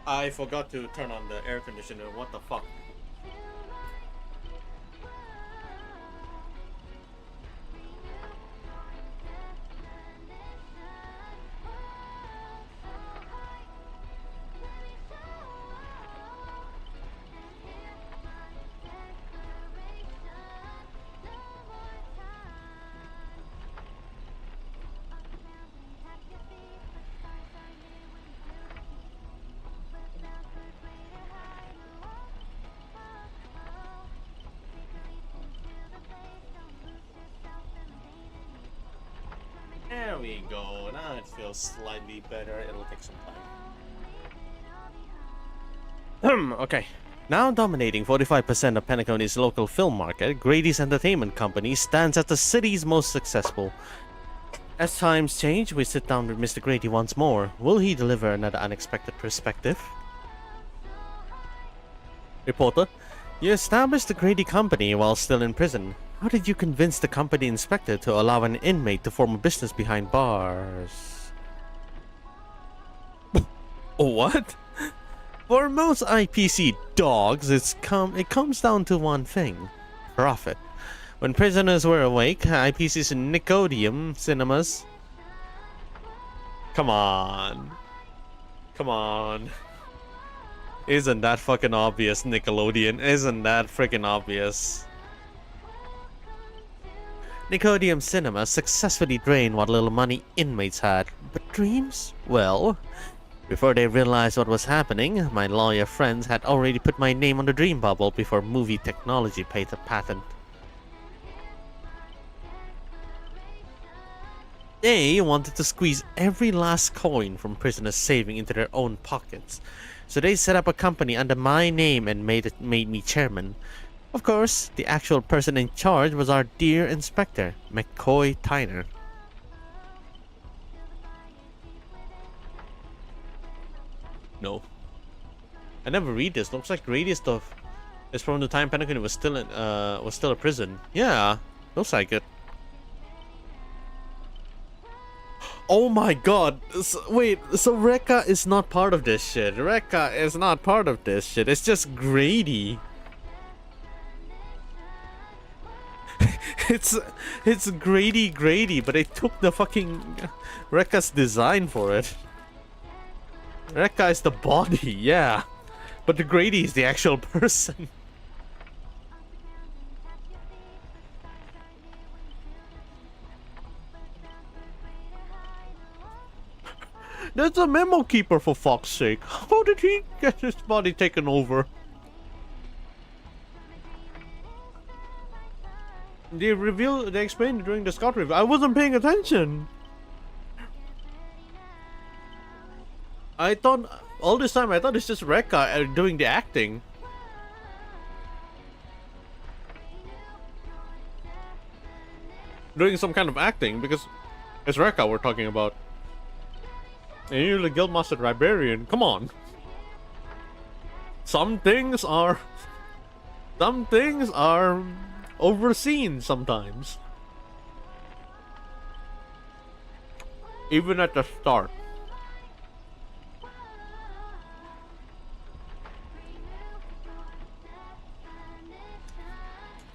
I forgot to turn on the air conditioner. What the fuck? There we go. Now it feels slightly better. It'll take some time. Okay. Now dominating 45% of Penacony's local film market, Grady's Entertainment Company stands as the city's most successful. As times change, we sit down with Mr. Grady once more. Will he deliver another unexpected perspective? Reporter, you established the Grady Company while still in prison. How did you convince the company inspector to allow an inmate to form a business behind bars? What? For most IPC dogs, it comes down to one thing: profit. When prisoners were awake, IPC's Nicodium cinemas... Come on. Come on. Isn't that fucking obvious, Nickelodeon? Isn't that freaking obvious? Nicodium Cinema successfully drained what little money inmates had. But dreams? Well, before they realized what was happening, my lawyer friends had already put my name on the dream bubble before movie technology paid the patent. They wanted to squeeze every last coin from prisoners' saving into their own pockets. So they set up a company under my name and made me chairman. Of course, the actual person in charge was our dear inspector, McCoy Tyner. No. I never read this. Looks like Grady stuff is from the time Penacony was still a prison. Yeah, looks like it. Oh my god. Wait, so Rekka is not part of this shit. Rekka is not part of this shit. It's just Grady. It's Grady, but they took the fucking Rekka's design for it. Rekka is the body, yeah. But the Grady is the actual person. There's a memo keeper, for fuck's sake. How did he get his body taken over? They explained it during the Scott review. I wasn't paying attention. I thought, all this time, I thought it's just Rekka doing the acting. Doing some kind of acting, because it's Rekka we're talking about. And you're the Guildmaster Librarian. Come on. Some things are overseen sometimes. Even at the start.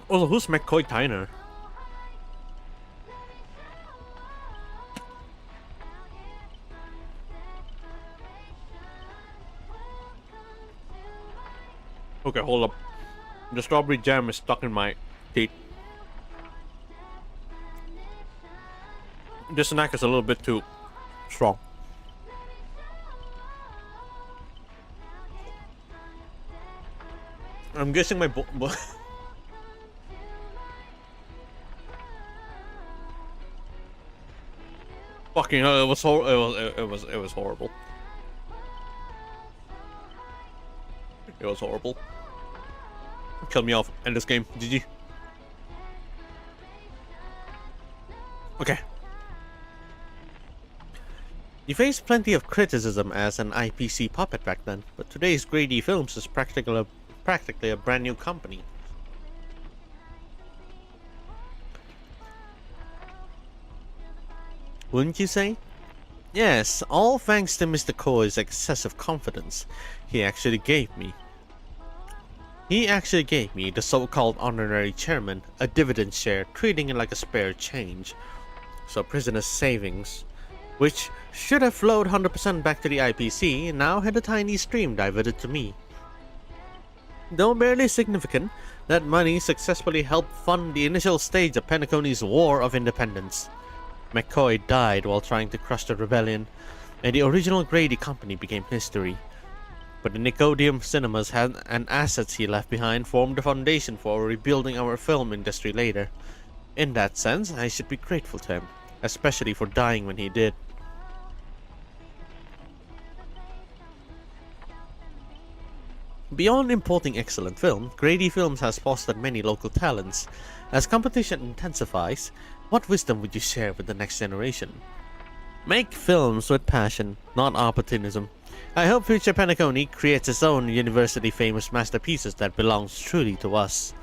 Also, who's McCoy Tyner? Okay, hold up. The strawberry jam is stuck in my teeth. This snack is a little bit too strong. I'm guessing my fucking hell, it was horrible. It was horrible. Kill me off. End this game. GG. Okay. You faced plenty of criticism as an IPC puppet back then, but today's Grady Films is practically a brand new company. Wouldn't you say? Yes, all thanks to Mr. Coy's excessive confidence he actually gave me. The so-called honorary chairman, a dividend share, treating it like a spare change. So prisoners' savings, which should have flowed 100% back to the IPC, now had a tiny stream diverted to me. Though barely significant, that money successfully helped fund the initial stage of Penacony's War of Independence. McCoy died while trying to crush the rebellion, and the original Grady Company became history. But the Nicodium cinemas and assets he left behind formed the foundation for rebuilding our film industry later. In that sense, I should be grateful to him, especially for dying when he did. Beyond importing excellent film, Grady Films has fostered many local talents. As competition intensifies, what wisdom would you share with the next generation? Make films with passion, not opportunism. I hope future Penacony creates its own university-famous masterpieces that belongs truly to us.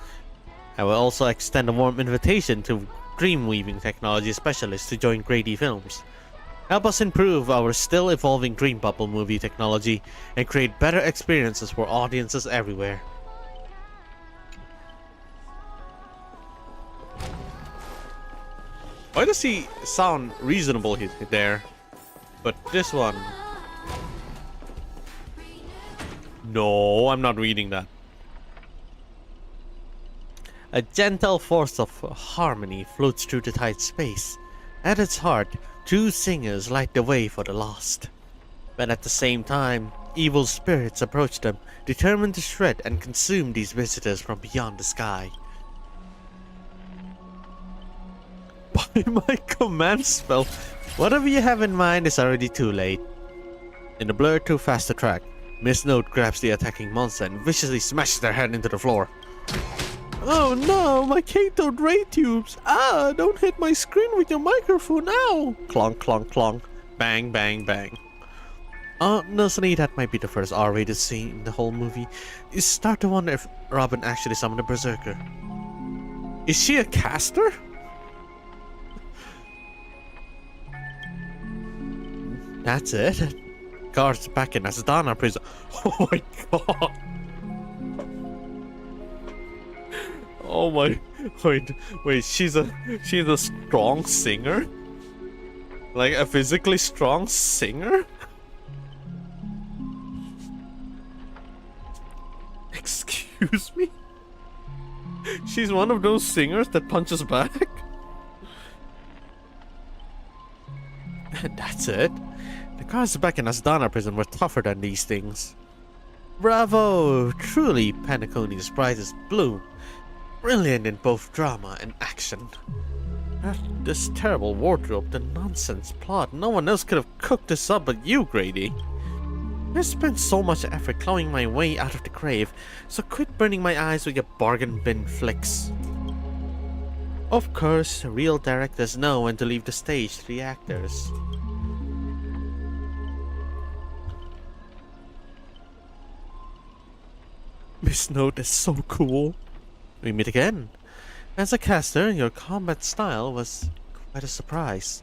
I will also extend a warm invitation to dream weaving technology specialists to join Grady Films. Help us improve our still evolving dream bubble movie technology and create better experiences for audiences everywhere. Why does he sound reasonable there? But this one... No, I'm not reading that. A gentle force of harmony floats through the tight space. At its heart, two singers light the way for the lost. But at the same time, evil spirits approach them, determined to shred and consume these visitors from beyond the sky. By my command spell, whatever you have in mind is already too late. In the blur too fast to track, Miss Note grabs the attacking monster and viciously smashes their head into the floor. Oh no, my K-Toad ray tubes! Ah, don't hit my screen with your microphone, ow! Clonk, clonk, clonk. Bang, bang, bang. Honestly, that might be the first R-rated scene in the whole movie. You start to wonder if Robin actually summoned a berserker. Is she a caster? That's it. Guards back in Asdana prison. Oh my god. Oh my, wait, she's a strong singer? Like a physically strong singer? Excuse me? She's one of those singers that punches back? And that's it? The guards back in Asdana prison were tougher than these things. Bravo! Truly Penacony's brightest bloom. Brilliant in both drama and action. This terrible wardrobe, the nonsense plot, no one else could have cooked this up but you, Grady. I spent so much effort clawing my way out of the grave, so quit burning my eyes with your bargain bin flicks. Of course, real directors know when to leave the stage to the actors. Miss Note is so cool. We meet again. As a caster, your combat style was quite a surprise.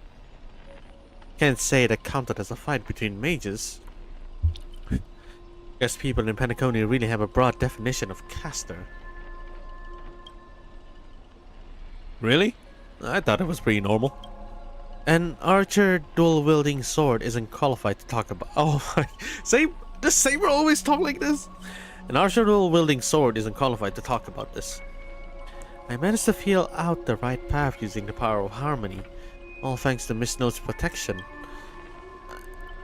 Can't say that counted as a fight between mages. Guess people in Penacony really have a broad definition of caster. Really? I thought it was pretty normal. An archer dual-wielding sword isn't qualified to talk about. Oh my! Does Saber always talk like this? An archer dual-wielding sword isn't qualified to talk about this. I managed to feel out the right path using the power of harmony, all thanks to Miss Note's protection.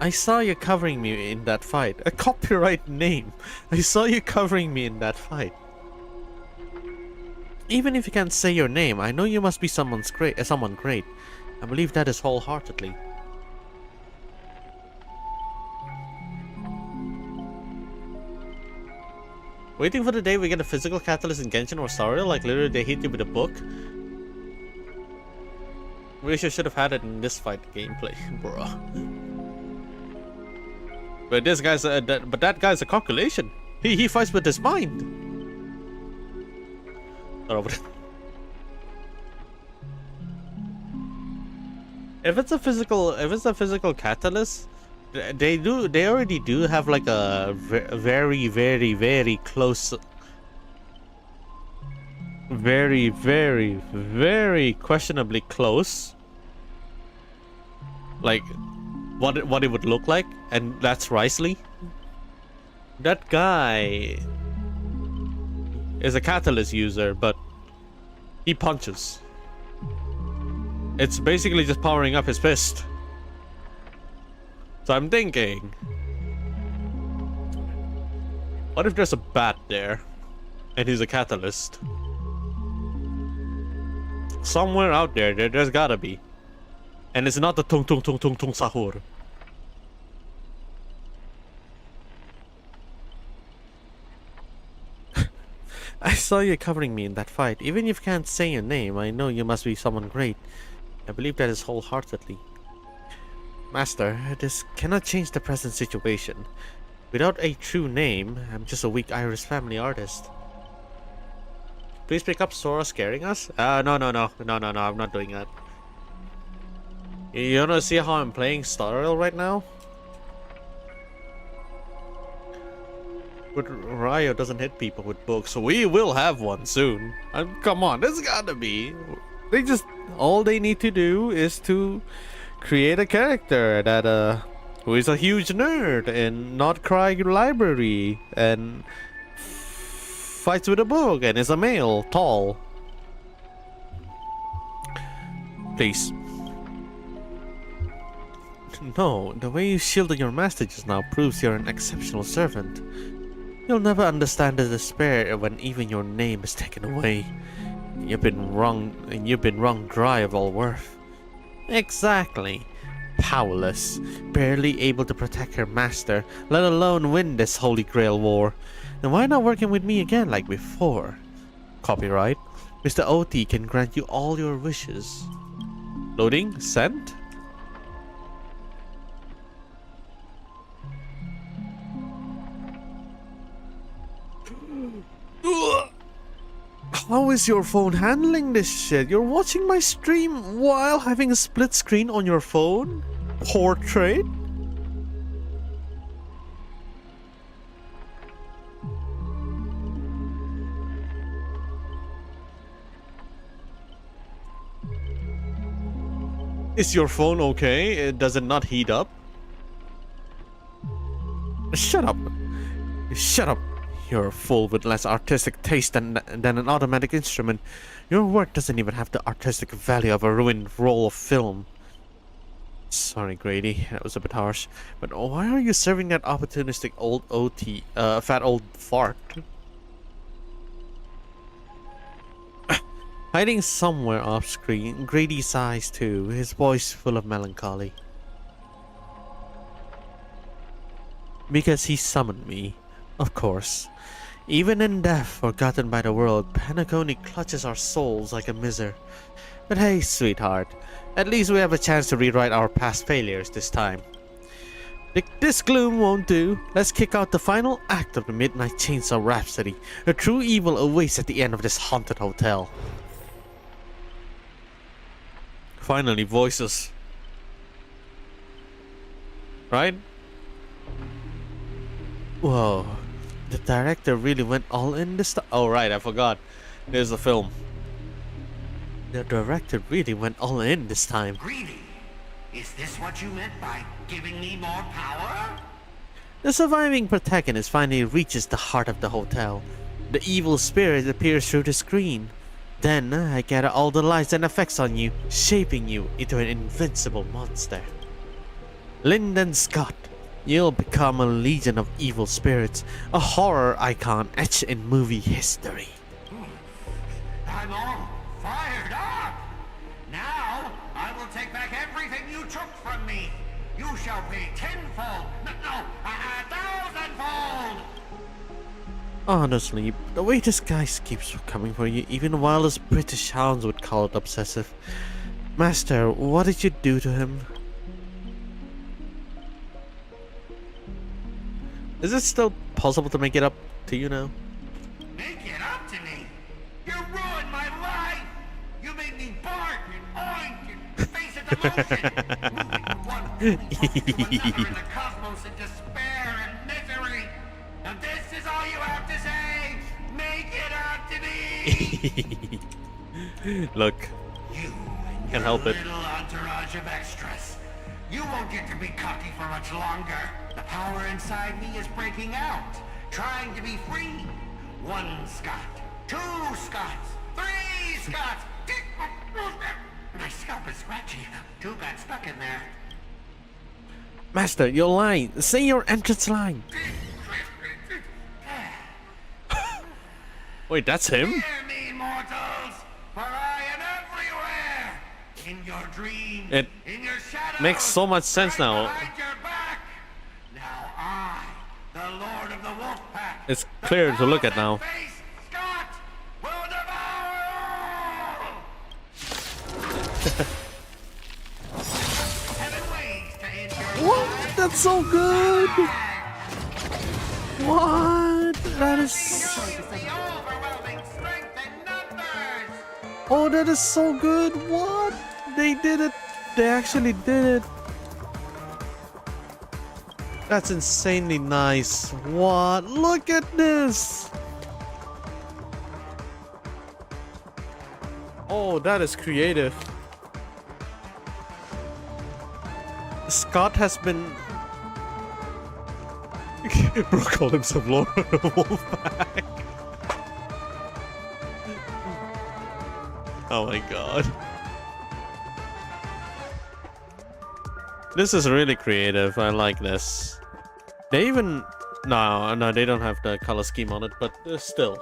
I saw you covering me in that fight. A copyright name. I saw you covering me in that fight. Even if you can't say your name, I know you must be someone great. I believe that is wholeheartedly. Waiting for the day we get a physical catalyst in Genshin or Sario, like literally they hit you with a book. Wish I should have had it in this fight gameplay, bruh. But this guy's that guy's a calculation. He fights with his mind. If it's a physical catalyst, they already do have like a very close, very questionably close, like what it would look like, and that's Risley. That guy is a catalyst user, but he punches. It's basically just powering up his fist. So I'm thinking, what if there's a bat there, and he's a catalyst? Somewhere out there's gotta be. And it's not the tung tung tung tung tung sahur. I saw you covering me in that fight. Even if you can't say your name, I know you must be someone great. I believe that is wholeheartedly. Master, this cannot change the present situation. Without a true name, I'm just a weak Irish family artist. Please pick up Sora scaring us. No, I'm not doing that. You wanna see how I'm playing Star Rail right now? But Ryo doesn't hit people with books, so we will have one soon. Come on, there's gotta be. All they need to do is to create a character that who is a huge nerd in Not Cry Library and fights with a book and is a male, tall. Please. No, the way you shielded your master just now proves you're an exceptional servant. You'll never understand the despair when even your name is taken away. You've been wrung dry of all worth. Exactly. Powerless, barely able to protect her master, let alone win this Holy Grail war. And why not working with me again like before? Copyright. Mr. OT can grant you all your wishes. Loading. Sent. How is your phone handling this shit? You're watching my stream while having a split screen on your phone? Portrait? Is your phone okay? Does it not heat up? Shut up. Shut up. You're a fool with less artistic taste than an automatic instrument. Your work doesn't even have the artistic value of a ruined roll of film. Sorry, Grady, that was a bit harsh. But why are you serving that opportunistic old OT, fat old fart? Hiding somewhere off screen, Grady sighs too, his voice full of melancholy. Because he summoned me, of course. Even in death, forgotten by the world, Penacony clutches our souls like a miser. But hey, sweetheart, at least we have a chance to rewrite our past failures this time. This gloom won't do. Let's kick out the final act of the Midnight Chainsaw Rhapsody. A true evil awaits at the end of this haunted hotel. Finally, voices. Right? Whoa. The director really went all in this time. Oh, right, I forgot. There's the film. The director really went all in this time.
Greedy, is this what you meant by giving me more power?
The surviving protagonist finally reaches the heart of the hotel. The evil spirit appears through the screen. Then I gather all the lights and effects on you, shaping you into an invincible monster. Lyndon Scott. You'll become a legion of evil spirits, a horror icon etched in movie history.
I'm all fired up! Now, I will take back everything you took from me. You shall pay tenfold, no, 1,000-fold!
Honestly, the way this guy keeps coming for you, even while his British hounds would call it obsessive. Master, what did you do to him? Is it still possible to make it up to you now?
Make it up to me? You ruined my life! You made me bark and oink and face at the motion! Moving from one to another in the cosmos in despair and misery! And this is all you have to say? Make it up to me!
Look.
You and
can't help it.
Little entourage of extras. You won't get to be cocky for much longer. The power inside me is breaking out, trying to be free. 1 Scott, 2 Scots, 3 Scots. My scalp is scratchy. 2 got stuck in there.
Master, you're lying. Say your entrance line. Wait, that's him?
Hear me, mortals, for I am everywhere. In your dreams,
It
in your shadows,
makes so much sense now.
your back. Now I, the Lord of the Wolf Pack,
It's clear to look at now.
Scott, will devour all.
What? That's so good. What? That is. Oh, that is so good. What? They did it. They actually did it. That's insanely nice. What? Look at this. Oh, that is creative. Scott has been... Bro called himself Lord of the Wolfpack. Oh my god. This is really creative. I like this. They even... No, they don't have the color scheme on it, but still.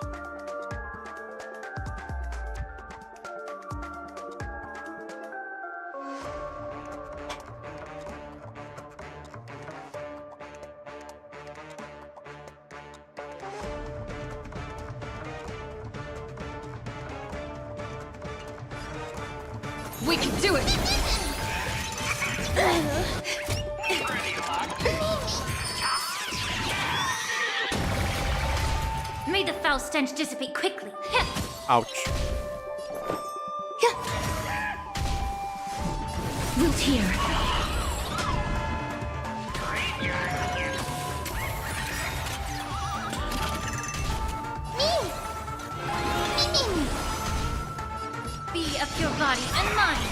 We can do it! May the foul stench dissipate quickly.
Ouch.
Wilt here. Be of your body and mind.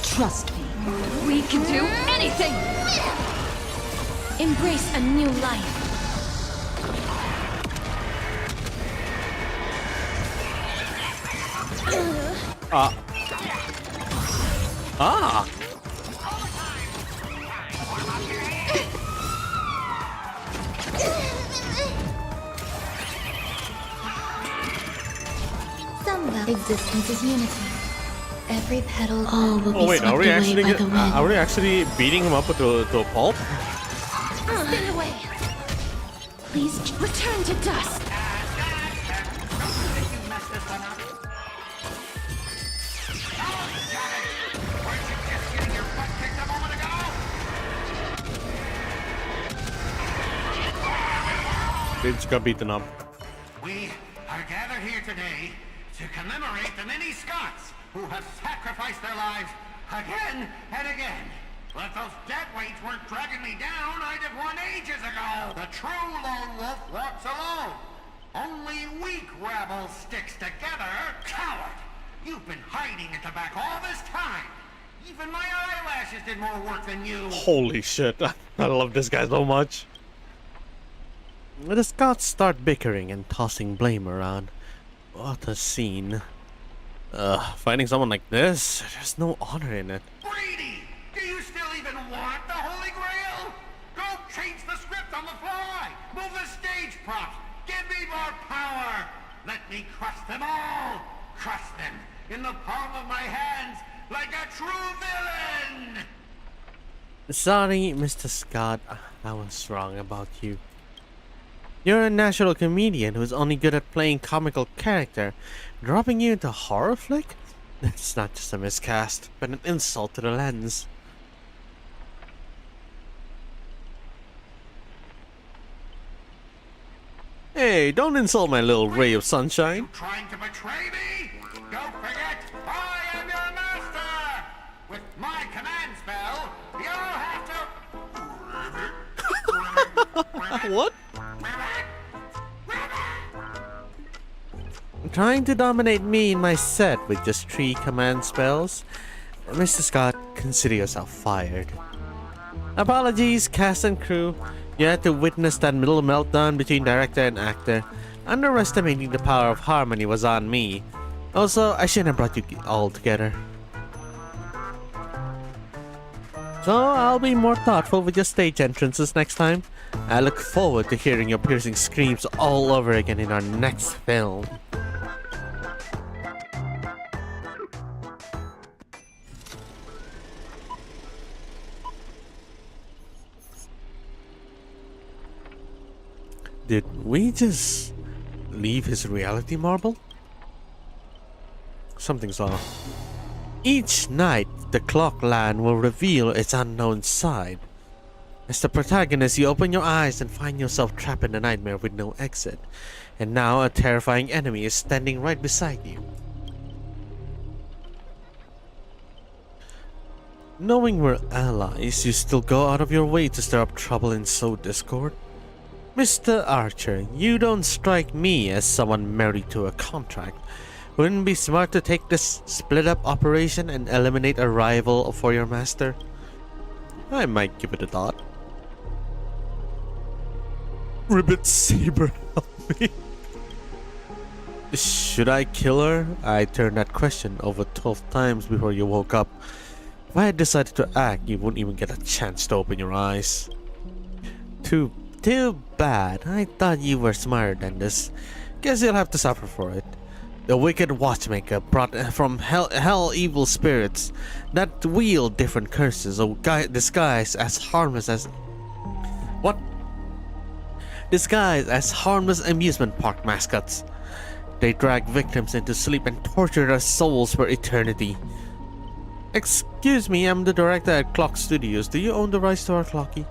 Trust me.
We can do anything! Embrace a new life.
Ah!
Existence is unity. Every petal, all will
Oh
be
wait,
swept
are we
away
actually beating him up to a pulp?
Stay away. Please return to dust.
They just got beaten up.
We are gathered here today to commemorate the many Scots who have sacrificed their lives again and again. But if those dead weights weren't dragging me down, I'd have won ages ago. The true lone wolf walks alone. Only weak rabble sticks together. Coward! You've been hiding at the back all this time. Even my eyelashes did more work than you.
Holy shit, I love this guy so much. The Scots start bickering and tossing blame around. What a scene. Fighting someone like this, there's no honor in it.
Brady! Do you still even want the Holy Grail? Go change the script on the fly! Move the stage props! Give me more power! Let me crush them all! Crush them in the palm of my hands like a true villain!
Sorry, Mr. Scott, I was wrong about you. You're a natural comedian who's only good at playing comical character. Dropping you into a horror flick? That's not just a miscast, but an insult to the lens. Hey, don't insult my little ray of sunshine.
Trying to betray me? Don't forget, I am your master! With my command spell, you'll have to...
What? Trying to dominate me in my set with just 3 command spells? Mr. Scott, consider yourself fired. Apologies, cast and crew. You had to witness that middle meltdown between director and actor. Underestimating the power of harmony was on me. Also, I shouldn't have brought you all together. So, I'll be more thoughtful with your stage entrances next time. I look forward to hearing your piercing screams all over again in our next film. Did we just leave his reality marble? Something's off. Each night, the Clockland will reveal its unknown side. As the protagonist, you open your eyes and find yourself trapped in a nightmare with no exit. And now a terrifying enemy is standing right beside you. Knowing we're allies, you still go out of your way to stir up trouble and sow discord? Mr. Archer, you don't strike me as someone married to a contract. Wouldn't it be smart to take this split-up operation and eliminate a rival for your master? I might give it a thought. Ribbit Saber, help me. Should I kill her? I turned that question over 12 times before you woke up. If I had decided to act, you wouldn't even get a chance to open your eyes. Too bad. I thought you were smarter than this. Guess you'll have to suffer for it. The wicked watchmaker brought from hell evil spirits that wield different curses or disguised as harmless as... What? Disguised as harmless amusement park mascots. They drag victims into sleep and torture their souls for eternity. Excuse me, I'm the director at Clock Studios. Do you own the rights to our Clocky?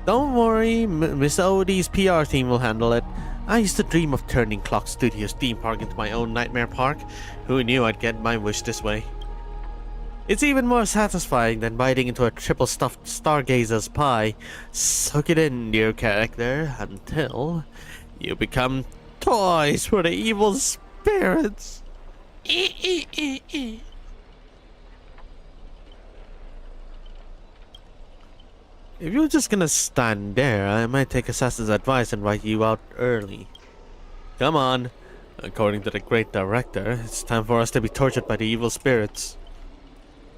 Don't worry, Miss OD's PR team will handle it. I used to dream of turning Clock Studios theme park into my own nightmare park. Who knew I'd get my wish this way? It's even more satisfying than biting into a triple stuffed Stargazer's pie. Soak it in, dear character, until you become toys for the evil spirits. If you're just gonna stand there, I might take Assassin's advice and write you out early. Come on. According to the great director, it's time for us to be tortured by the evil spirits.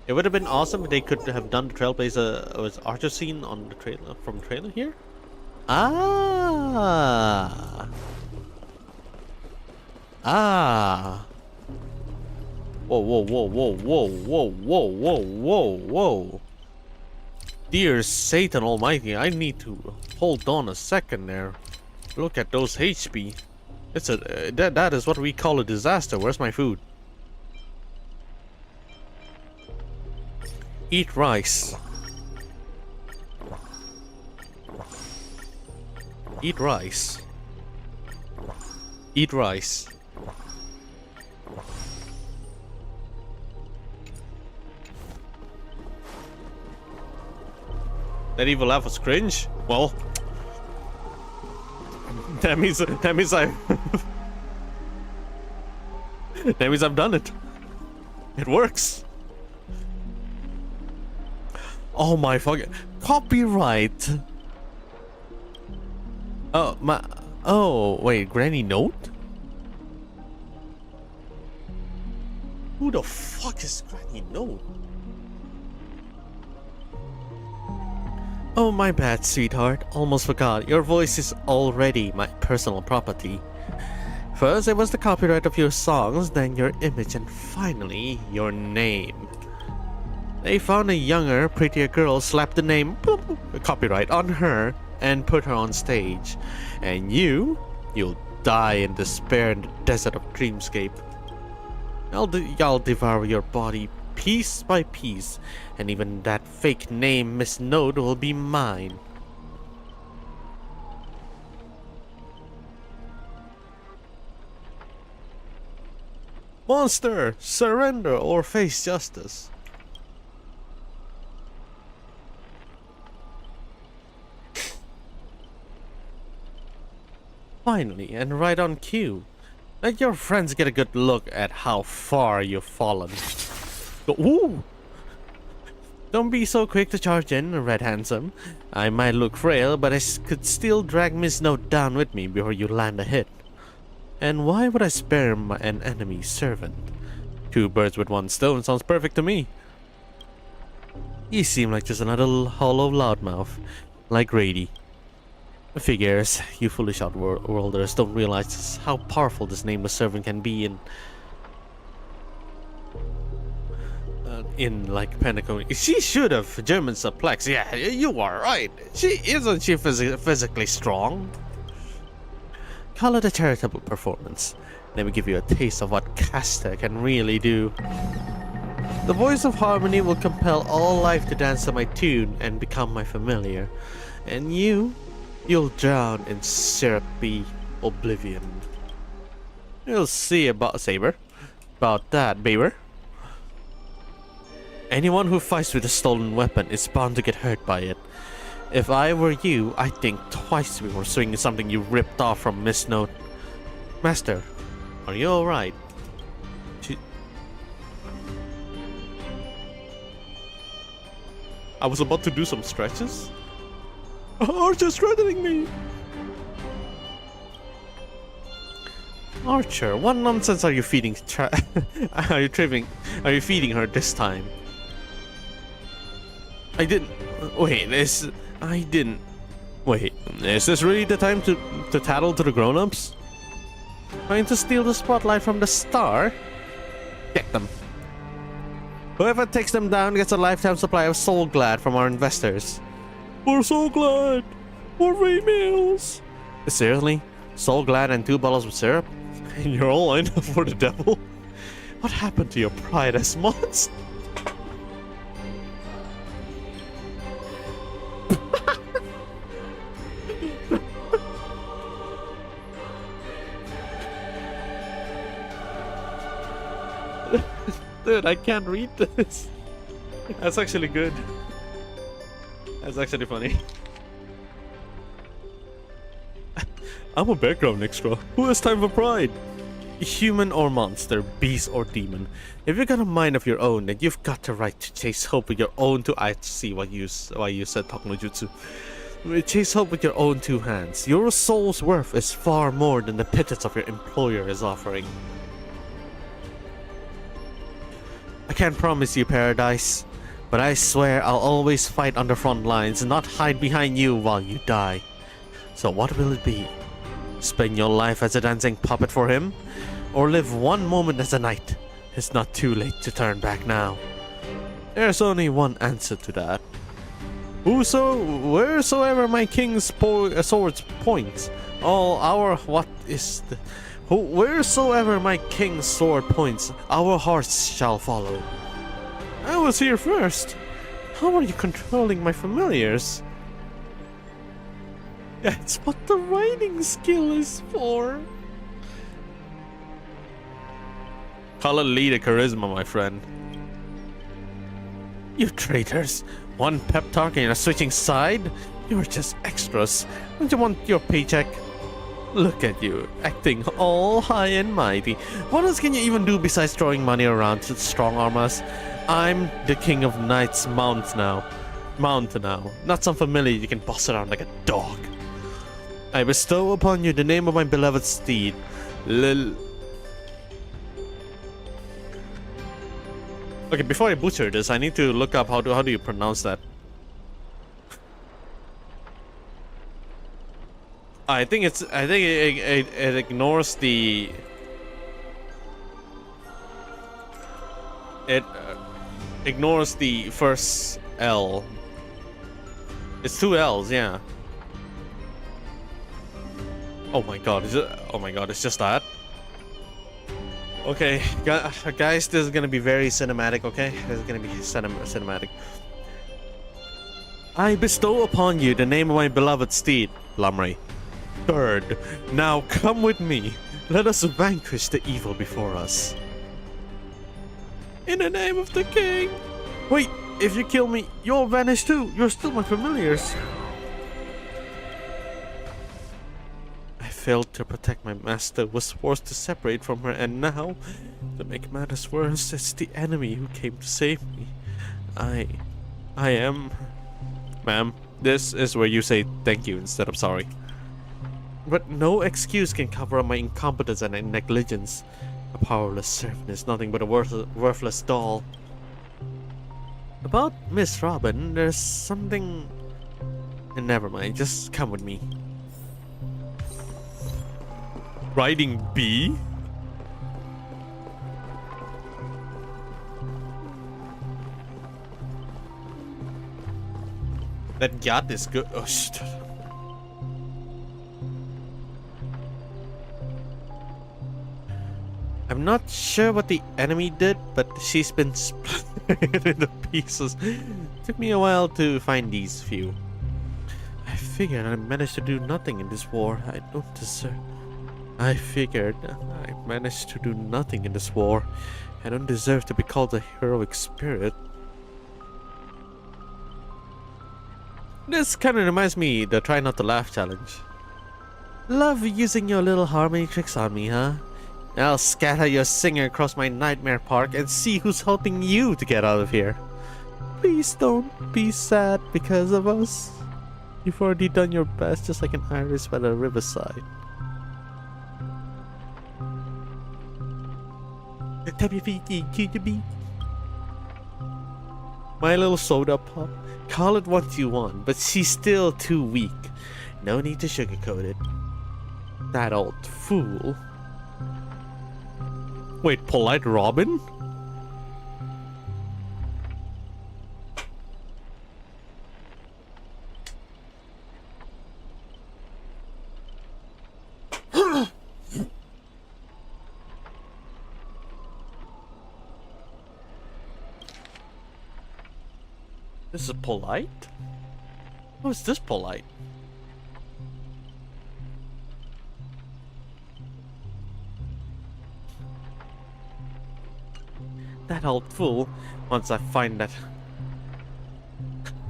It would have been awesome if they could have done the Trailblazer Archer scene on the trailer from the trailer here. Ah. Whoa, whoa, whoa, whoa, whoa, whoa, whoa, whoa, whoa, whoa. Dear Satan Almighty, I need to hold on a second there. Look at those HP. It's a that is what we call a disaster. Where's my food? Eat rice. Eat rice. Eat rice. That evil laugh was cringe? Well, that means I've that means I've done it. It works. Oh my fucking copyright. Oh my. Oh wait, Granny Note? Who the fuck is Granny Note? Oh, my bad, sweetheart. Almost forgot. Your voice is already my personal property. First, it was the copyright of your songs, then your image, and finally, your name. They found a younger, prettier girl, slapped the name copyright on her, and put her on stage. And you'll die in despair in the desert of Dreamscape. I'll devour your body piece by piece, and even that fake name, Miss Node, will be mine. Monster, surrender or face justice. Finally, and right on cue. Let your friends get a good look at how far you've fallen. Ooh! Don't be so quick to charge in, Red Handsome. I might look frail, but I could still drag Miss Note down with me before you land a hit. And why would I spare an enemy servant? 2 birds with 1 stone sounds perfect to me. You seem like just another hollow loudmouth, like Grady. Figures, you foolish outworlders don't realize how powerful this nameless servant can be in like Pentacone. She should have German suplex. Yeah, you are right. Isn't she physically strong? Call it a charitable performance. Let me give you a taste of what Casta can really do. The voice of harmony will compel all life to dance to my tune and become my familiar. And you'll drown in syrupy oblivion. You'll see about Saber. About that, Baber. Anyone who fights with a stolen weapon is bound to get hurt by it. If I were you, I'd think twice before swinging something you ripped off from Miss Note. Master, are you alright? I was about to do some stretches. Archer's threatening me! Archer, what nonsense are you feeding are you feeding her this time? Wait, is this really the time to tattle to the grown-ups? Trying to steal the spotlight from the star? Get them. Whoever takes them down gets a lifetime supply of Soul Glad from our investors. More Soul Glad! More free meals! Seriously? Soul Glad and 2 bottles of syrup? And you're all in for the devil? What happened to your pride as monster? Dude, I can't read this. That's actually good. That's actually funny. I'm a background extra. Who has time for pride? Human or monster, beast or demon. If you got a mind of your own, then you've got the right to chase hope with your own two. I see why you said Takunojutsu. Chase hope with your own 2 hands. Your soul's worth is far more than the pittance of your employer is offering. I can't promise you paradise, but I swear I'll always fight on the front lines and not hide behind you while you die. So what will it be? Spend your life as a dancing puppet for him? Or live one moment as a knight? It's not too late to turn back now. There's only one answer to that. Wheresoever my king's swords points, wheresoever my king's sword points, our hearts shall follow. I was here first. How are you controlling my familiars? That's what the writing skill is for. Call it leader charisma, my friend. You traitors. One pep talk and you're switching side? You're just extras. Don't you want your paycheck? Look at you, acting all high and mighty. What else can you even do besides throwing money around to strong-arm us? I'm the king of knights mount now. Not some familiar you can boss around like a dog. I bestow upon you the name of my beloved steed, Okay, before I butcher this, I need to look up how do you pronounce that. I think it ignores the ignores the first L. It's 2 L's, yeah. Oh my god, it's just that. Okay, guys, this is gonna be very cinematic, okay? This is gonna be cinematic. I bestow upon you the name of my beloved steed, Lamrey. Bird, now come with me. Let us vanquish the evil before us. In the name of the king. Wait, if you kill me, you'll vanish too. You're still my familiars. I failed to protect my master, was forced to separate from her, and now, to make matters worse, it's the enemy who came to save me. I am... Ma'am, this is where you say thank you instead of sorry. But no excuse can cover up my incompetence and negligence. A powerless servant is nothing but a worthless doll. About Miss Robin, there's something... And never mind, just come with me. Riding B? That yacht is good. Oh shit. I'm not sure what the enemy did, but she's been split into pieces. Took me a while to find these few. I figured I managed to do nothing in this war. I figured I managed to do nothing in this war. I don't deserve to be called a heroic spirit. This kind of reminds me the try not to laugh challenge. Love using your little harmony tricks on me, huh? I'll scatter your singer across my nightmare park and see who's helping you to get out of here. Please don't be sad because of us. You've already done your best, just like an iris by the riverside. My little soda pop. Call it what you want, but she's still too weak. No need to sugarcoat it. That old fool. Wait, polite Robin? This is polite? How is this polite? That old fool. Once I find that.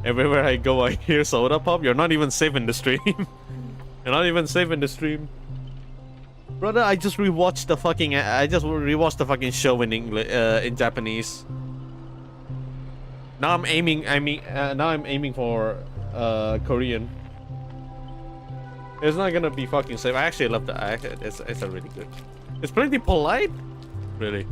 Everywhere I go I hear soda pop. You're not even safe in the stream. You're not even safe in the stream. Brother, I just rewatched the fucking show in English, in Japanese. Now I'm aiming for Korean. It's not gonna be fucking safe. I actually love the act. It's a really good. It's pretty polite. Really.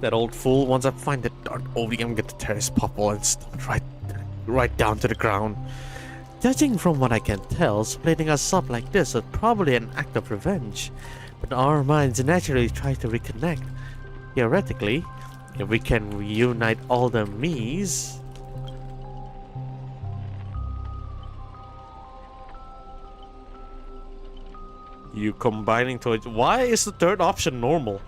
That old fool. Once I find that dark oldie, I'm gonna tear his popple and stomp right down to the ground. Judging from what I can tell, splitting us up like this is probably an act of revenge. But our minds naturally try to reconnect. Theoretically, if we can reunite all the me's. You combining to it. Why is the third option normal?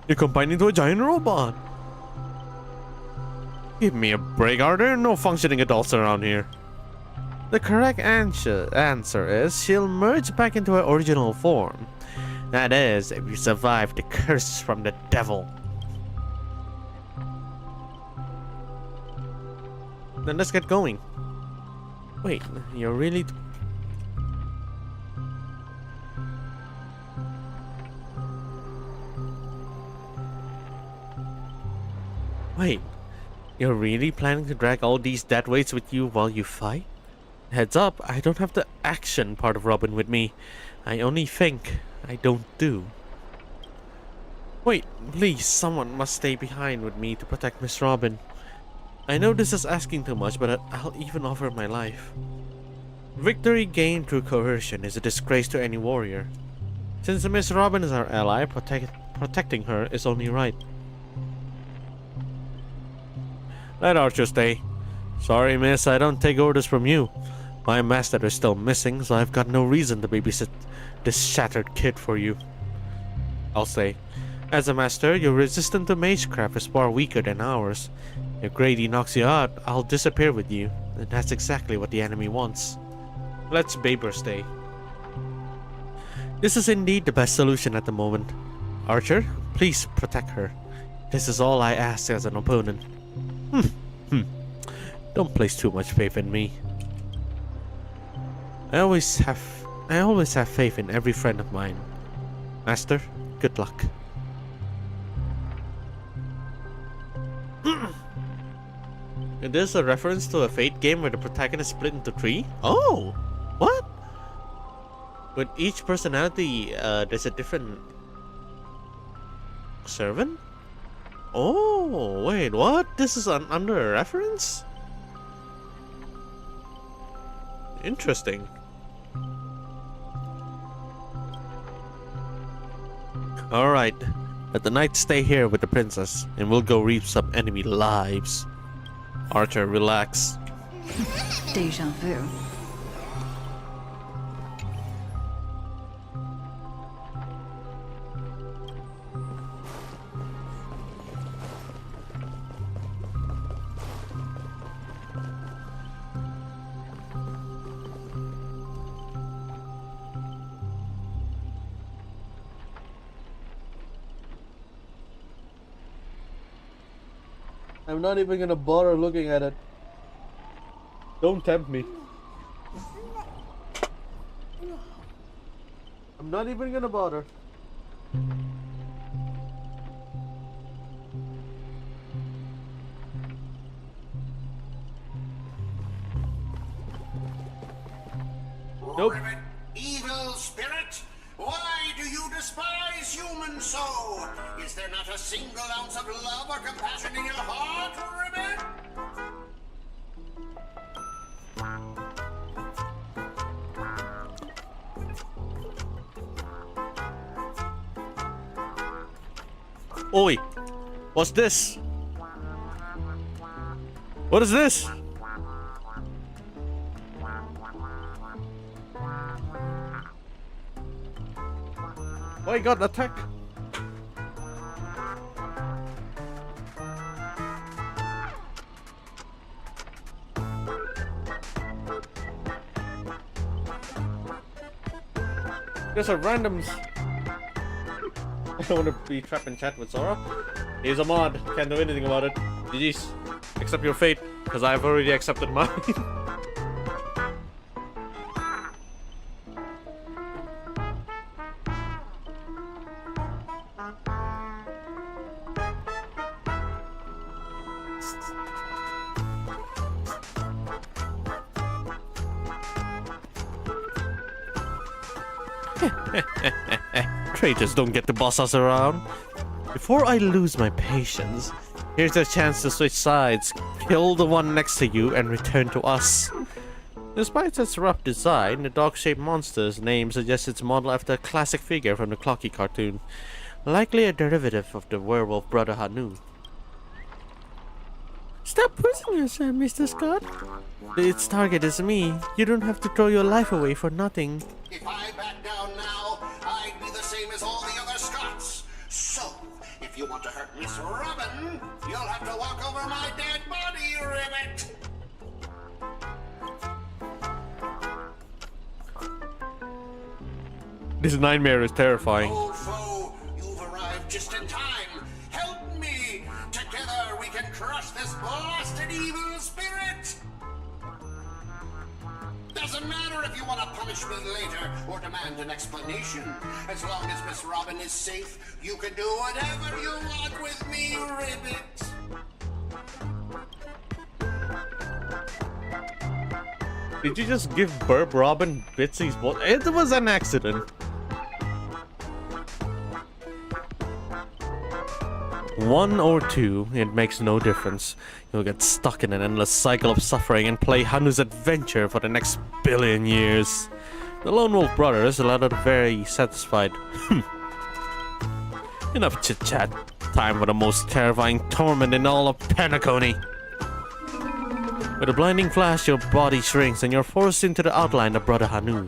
You're combining to a giant robot. Give me a break. Are there no functioning adults around here? The correct answer is she'll merge back into her original form. That is, if you survive the curse from the devil. Then let's get going. Wait, you're really... Wait, you're really planning to drag all these dead weights with you while you fight? Heads up, I don't have the action part of Robin with me. I only think, I don't do. Wait, please, someone must stay behind with me to protect Miss Robin. I know this is asking too much, but I'll even offer my life. Victory gained through coercion is a disgrace to any warrior. Since Miss Robin is our ally, protecting her is only right. Let Archer stay. Sorry, miss, I don't take orders from you. My master is still missing, so I've got no reason to babysit this shattered kid for you. I'll say. As a master, your resistance to magecraft is far weaker than ours. If Grady knocks you out, I'll disappear with you. And that's exactly what the enemy wants. Let's Baber stay. This is indeed the best solution at the moment. Archer, please protect her. This is all I ask as an opponent. Don't place too much faith in me. I always have faith in every friend of mine. Master, good luck. Is this a reference to a Fate game where the protagonist split into three? Oh! What? With each personality, there's a different servant? Oh, wait, what? This is under a reference? Interesting. Alright, let the knights stay here with the princess, and we'll go reap some enemy lives. Archer, relax.
Deja vu.
I'm not even gonna bother looking at it. Don't tempt me. I'm not even gonna bother. Nope.
Evil spirit, why do you despise humans so? Is there not a single ounce of love or compassion in your heart, Ribbit?
Oi! What's this? What is this? Why got an attack? There's a randoms. I don't want to be trapped in chat with Sora. He's a mod, can't do anything about it. GG's. Accept your fate, because I've already accepted mine. Traitors don't get to boss us around. Before I lose my patience, here's a chance to switch sides, kill the one next to you, and return to us. Despite its rough design, the dog-shaped monster's name suggests it's modeled after a classic figure from the Clocky cartoon, likely a derivative of the werewolf brother Hanu. Stop pushing yourself, Mr. Scott. Its target is me. You don't have to throw your life away for nothing.
If I back down now, I'd be the same as all the other Scots. So, if you want to hurt Miss Robin, you'll have to walk over my dead body, Ribbit.
This nightmare is terrifying.
Old foe, you've arrived just in time. Help me! Together we can crush this blasted evil spirit! Doesn't matter if you want to punish me later or demand an explanation. As long as Miss Robin is safe, you can do whatever you want with me, Ribbit.
Did you just give Burp Robin Bitsy's voice? It was an accident. One or two, it makes no difference. You'll get stuck in an endless cycle of suffering and play Hanu's adventure for the next billion years. The Lone Wolf Brothers are very satisfied. Enough chit-chat. Time for the most terrifying torment in all of Penacony. With a blinding flash, your body shrinks and you're forced into the outline of Brother Hanu.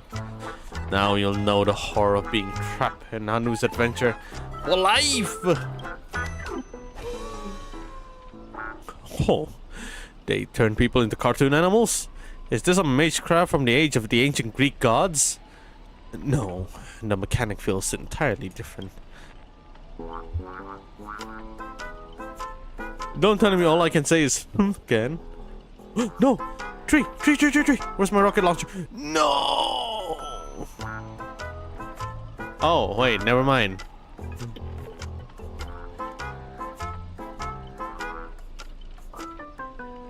Now you'll know the horror of being trapped in Hanu's adventure for life! Oh, they turn people into cartoon animals? Is this a magecraft from the age of the ancient Greek gods? No, the mechanic feels entirely different. Don't tell me all I can say is, again. No! Tree! Where's my rocket launcher? No! Oh, wait, never mind.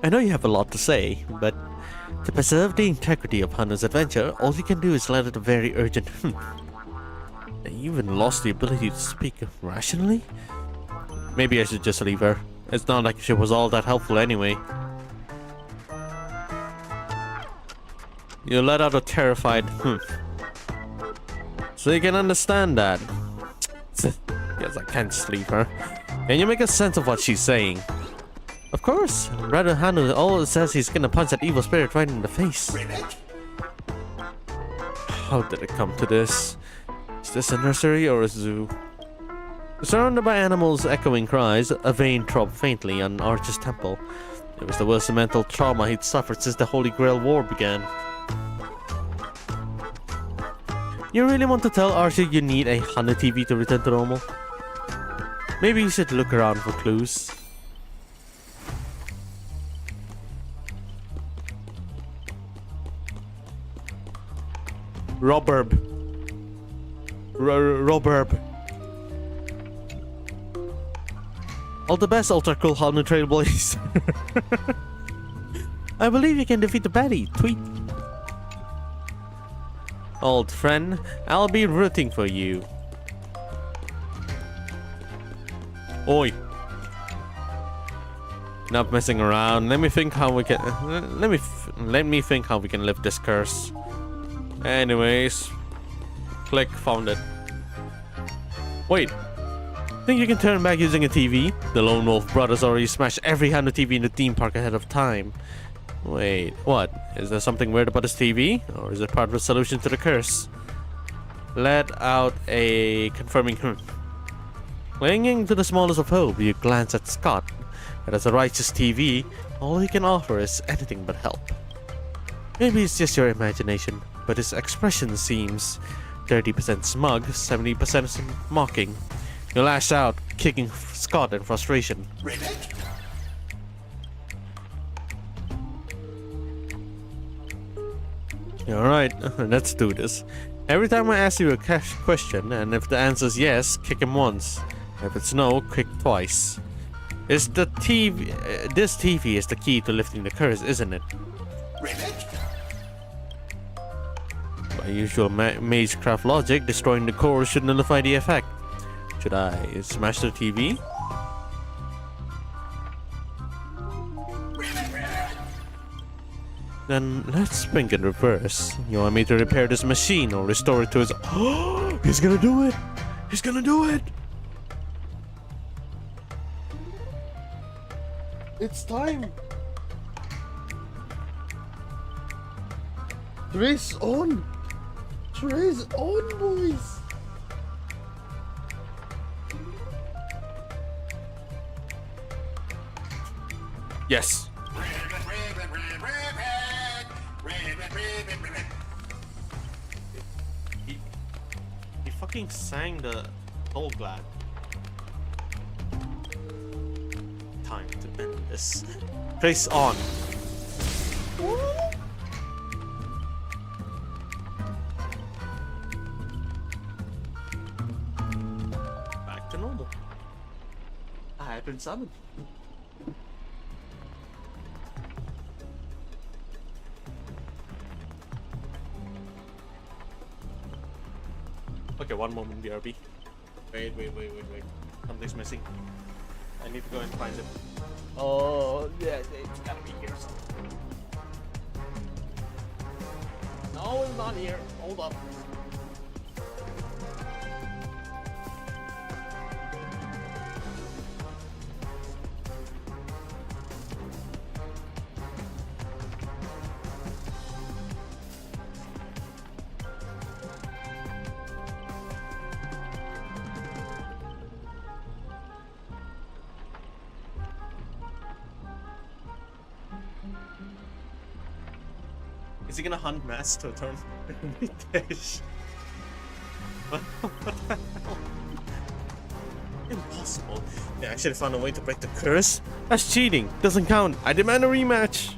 I know you have a lot to say, but to preserve the integrity of Hanu's adventure, all you can do is let out a very urgent I even lost the ability to speak rationally? Maybe I should just leave her. It's not like she was all that helpful anyway. You let out a terrified So you can understand that. Guess I can't just leave her. Can you make a sense of what she's saying? Of Of course. Brother Hanu always says he's gonna punch that evil spirit right in the face. How did it come to this? Is this a nursery or a zoo? Surrounded by animals' echoing cries, a vein throbbed faintly on Arch's temple. It was the worst mental trauma he'd suffered since the Holy Grail War began. You really want to tell Archie you need a Hanu TV to return to normal? Maybe you should look around for clues. Roburb. Roburb. All the best, ultra cool Hanu Trail boys. I believe you can defeat the baddie. Tweet. Old friend, I'll be rooting for you. Oi. Not messing around. Let me think how we can. Let me think how we can lift this curse. Anyways, click, found it. Wait, think you can turn back using a TV? The Lone Wolf brothers already smashed every Hanu TV in the theme park ahead of time. Wait, what? Is there something weird about this TV? Or is it part of the solution to the curse? Let out a confirming Clinging to the smallest of hope, you glance at Scott. But as a righteous TV, all he can offer is anything but help. Maybe it's just your imagination, but his expression seems 30% smug, 70% mocking. You lash out, kicking Scott in frustration. Alright, let's do this. Every time I ask you a question, and if the answer is yes, kick him once. If it's no, kick twice. Is the TV? This TV is the key to lifting the curse, isn't it? By usual magecraft logic, destroying the core should nullify the effect. Should I smash the TV? Then let's think in reverse. You want me to repair this machine or restore it to its... Oh, he's gonna do it! He's gonna do it! It's time! Trace on! Trace on, boys! Yes! He fucking sang the whole glad. Time to end this. Trace on. Back to normal. I have been summoned. Okay, one moment, BRB. Wait. Something's missing. I need to go and find it. Oh, yeah, it's gotta be here somewhere. No, it's not here. Hold up. Is he gonna hunt Master to turn Dish? What the hell? Impossible. They actually found a way to break the curse? That's cheating. Doesn't count. I demand a rematch.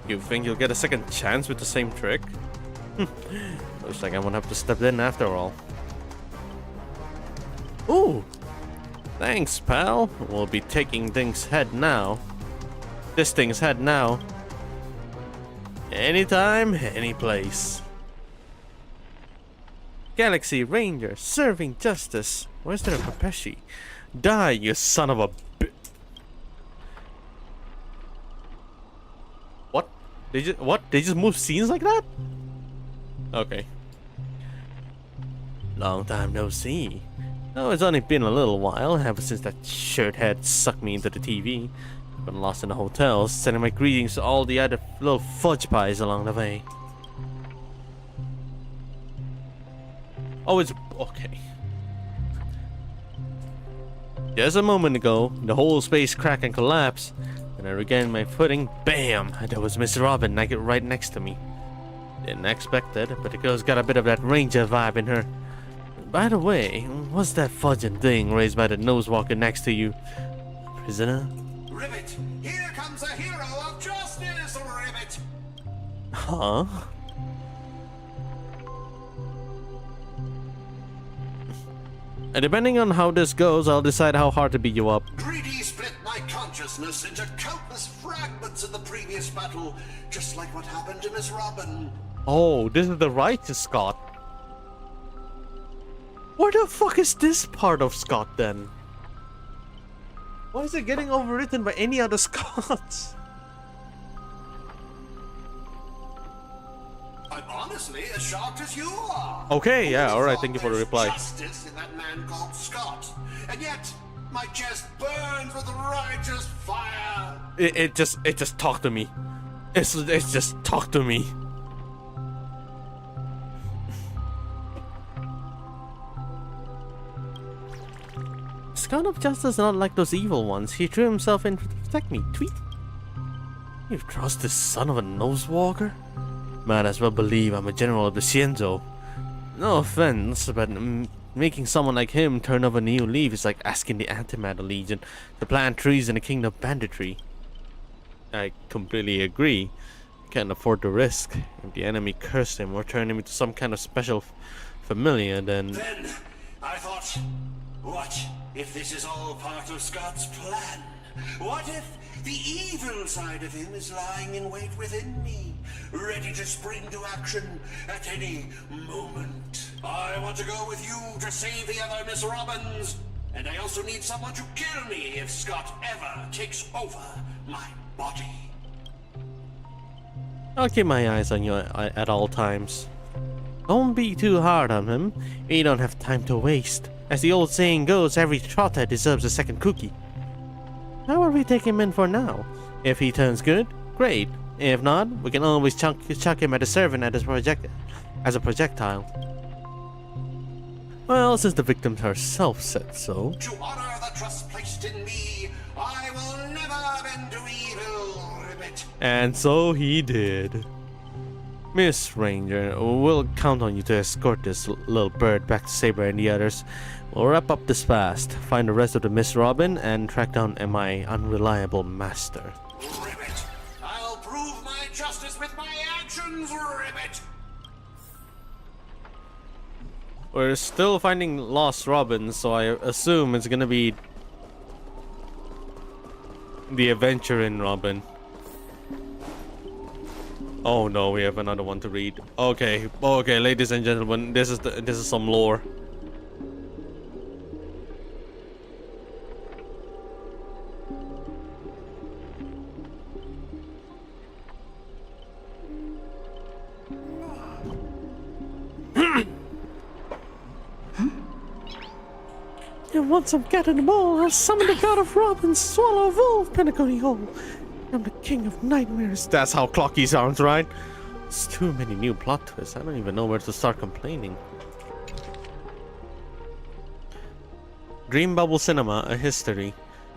You think you'll get a second chance with the same trick? Looks like I won't have to step in after all. Ooh! Thanks, pal. We'll be taking things head now. This thing's head now. Anytime, any place. Galaxy Ranger, serving justice. Where's there a Pepeshi? Die, you son of a bitch. What? They just move scenes like that? Okay. Long time no see. Oh, it's only been a little while, ever since that shirt head sucked me into the TV. Got lost in the hotel, sending my greetings to all the other little fudge pies along the way. Oh, it's okay. Just a moment ago, the whole space cracked and collapsed. Then I regained my footing. Bam! There was Miss Robin right next to me. Didn't expect it, but the girl's got a bit of that ranger vibe in her. By the way, what's that fudging thing raised by the nosewalker next to you? Prisoner?
Ribbit! Here comes a hero of justice, Ribbit!
Huh? And depending on how this goes, I'll decide how hard to beat you up.
Greedy split my consciousness into countless fragments in the previous battle, just like what happened to Miss Robin.
Oh, this is the righteous Scott. Where the fuck is this part of Scott then? Why is it getting overwritten by any other Scots?
I'm honestly as shocked as you are.
Okay, yeah, alright, thank you for the reply.
Justice in that man called Scott, and yet my chest burns with righteous fire.
It just talked to me. It's just talked to me. Scott of Justice is not like those evil ones. He threw himself in to protect me. Tweet. You trust this son of a nosewalker? Might as well believe I'm a general of the Xianzhou. No offense, but making someone like him turn over a new leaf is like asking the Antimatter Legion to plant trees in the kingdom of banditry. I completely agree. Can't afford the risk. If the enemy cursed him or turned him into some kind of special familiar, then
I thought, what if this is all part of Scott's plan? What if the evil side of him is lying in wait within me, ready to spring to action at any moment? I want to go with you to save the other Miss Robins, and I also need someone to kill me if Scott ever takes over my body.
I'll keep my eyes on you at all times. Don't be too hard on him. We don't have time to waste. As the old saying goes, every trotter deserves a second cookie. How will we take him in for now? If he turns good, great. If not, we can always chuck him at a servant as a projectile. Well, since the victim herself said so.
To honor the trust placed in me, I will never bend to evil, Ribbit.
And so he did. Miss Ranger, we'll count on you to escort this little bird back to Saber and the others. We'll wrap up this fast, find the rest of the Miss Robin, and track down my unreliable master.
Ribbit, I'll prove my justice with my actions, Ribbit.
We're still finding lost Robins, so I assume it's gonna be the adventure in Robin. Oh no, we have another one to read. Okay, ladies and gentlemen, this is some lore. And once I'm getting them all, I'll summon the god of Robin, swallow a wolf, Penacony Hole. I'm the king of nightmares. That's how Clocky sounds, right? It's too many new plot twists. I don't even know where to start complaining. Dream Bubble Cinema, a history.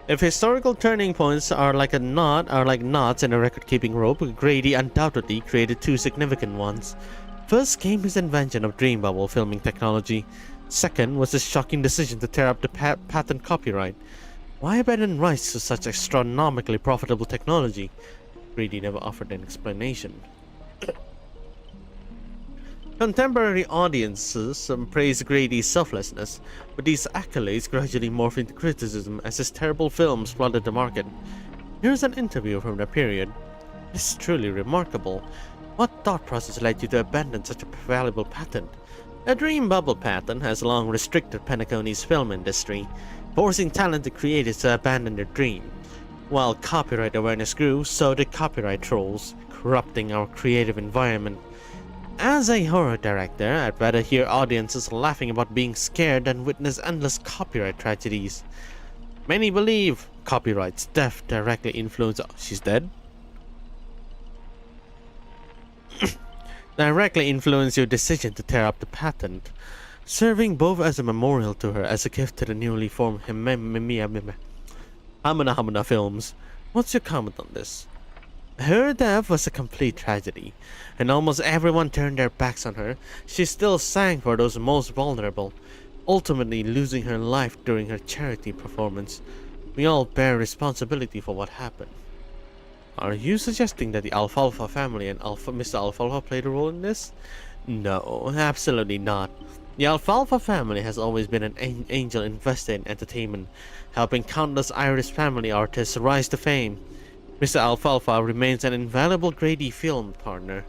If historical turning points are like knots in a record-keeping rope, Grady undoubtedly created two significant ones. First came his invention of Dream Bubble filming technology. Second was his shocking decision to tear up the patent copyright. Why abandon rights to such astronomically profitable technology? Grady never offered an explanation. Contemporary audiences praise Grady's selflessness, but these accolades gradually morphed into criticism as his terrible films flooded the market. Here's an interview from the period. It's truly remarkable. What thought process led you to abandon such a valuable patent? A Dream Bubble patent has long restricted Penacony's film industry, forcing talented creators to abandon their dream. While copyright awareness grew, so did copyright trolls, corrupting our creative environment. As a horror director, I'd rather hear audiences laughing about being scared than witness endless copyright tragedies. Many believe Copyright's death directly influenced... She's dead? Directly influenced your decision to tear up the patent, serving both as a memorial to her as a gift to the newly formed Hamana Hamana Films. What's your comment on this? Her death was a complete tragedy, and almost everyone turned their backs on her. She still sang for those most vulnerable, ultimately losing her life during her charity performance. We all bear responsibility for what happened. Are you suggesting that the Alfalfa family and Mr. Alfalfa played a role in this? No, absolutely not. The Alfalfa family has always been an angel invested in entertainment, helping countless Irish family artists rise to fame. Mr. Alfalfa remains an invaluable Grady film partner.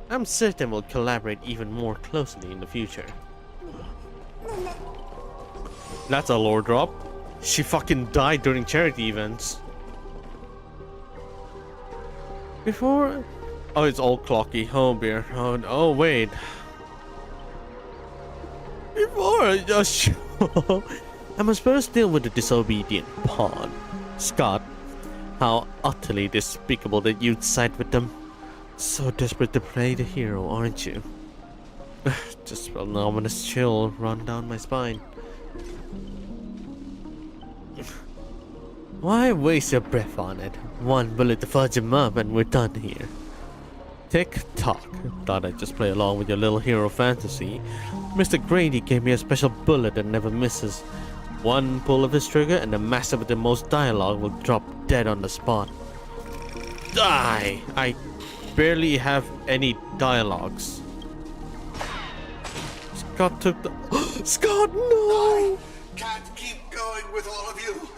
I'm certain we'll collaborate even more closely in the future. That's a lore drop. She fucking died during charity events. Before... Oh, it's all clocky. Oh, beer. Oh, wait. Before I just show, I must first deal with the disobedient pawn. Scott, how utterly despicable that you'd side with them. So desperate to play the hero, aren't you? Just felt an ominous chill run down my spine. Why waste your breath on it? One bullet to fudge him up and we're done here. Tick tock. Thought I'd just play along with your little hero fantasy. Mr. Grady gave me a special bullet that never misses. One pull of his trigger and the master with the most dialogue will drop dead on the spot. Die! I barely have any dialogues. Scott took the... Scott, no!
I can't keep going with all of you.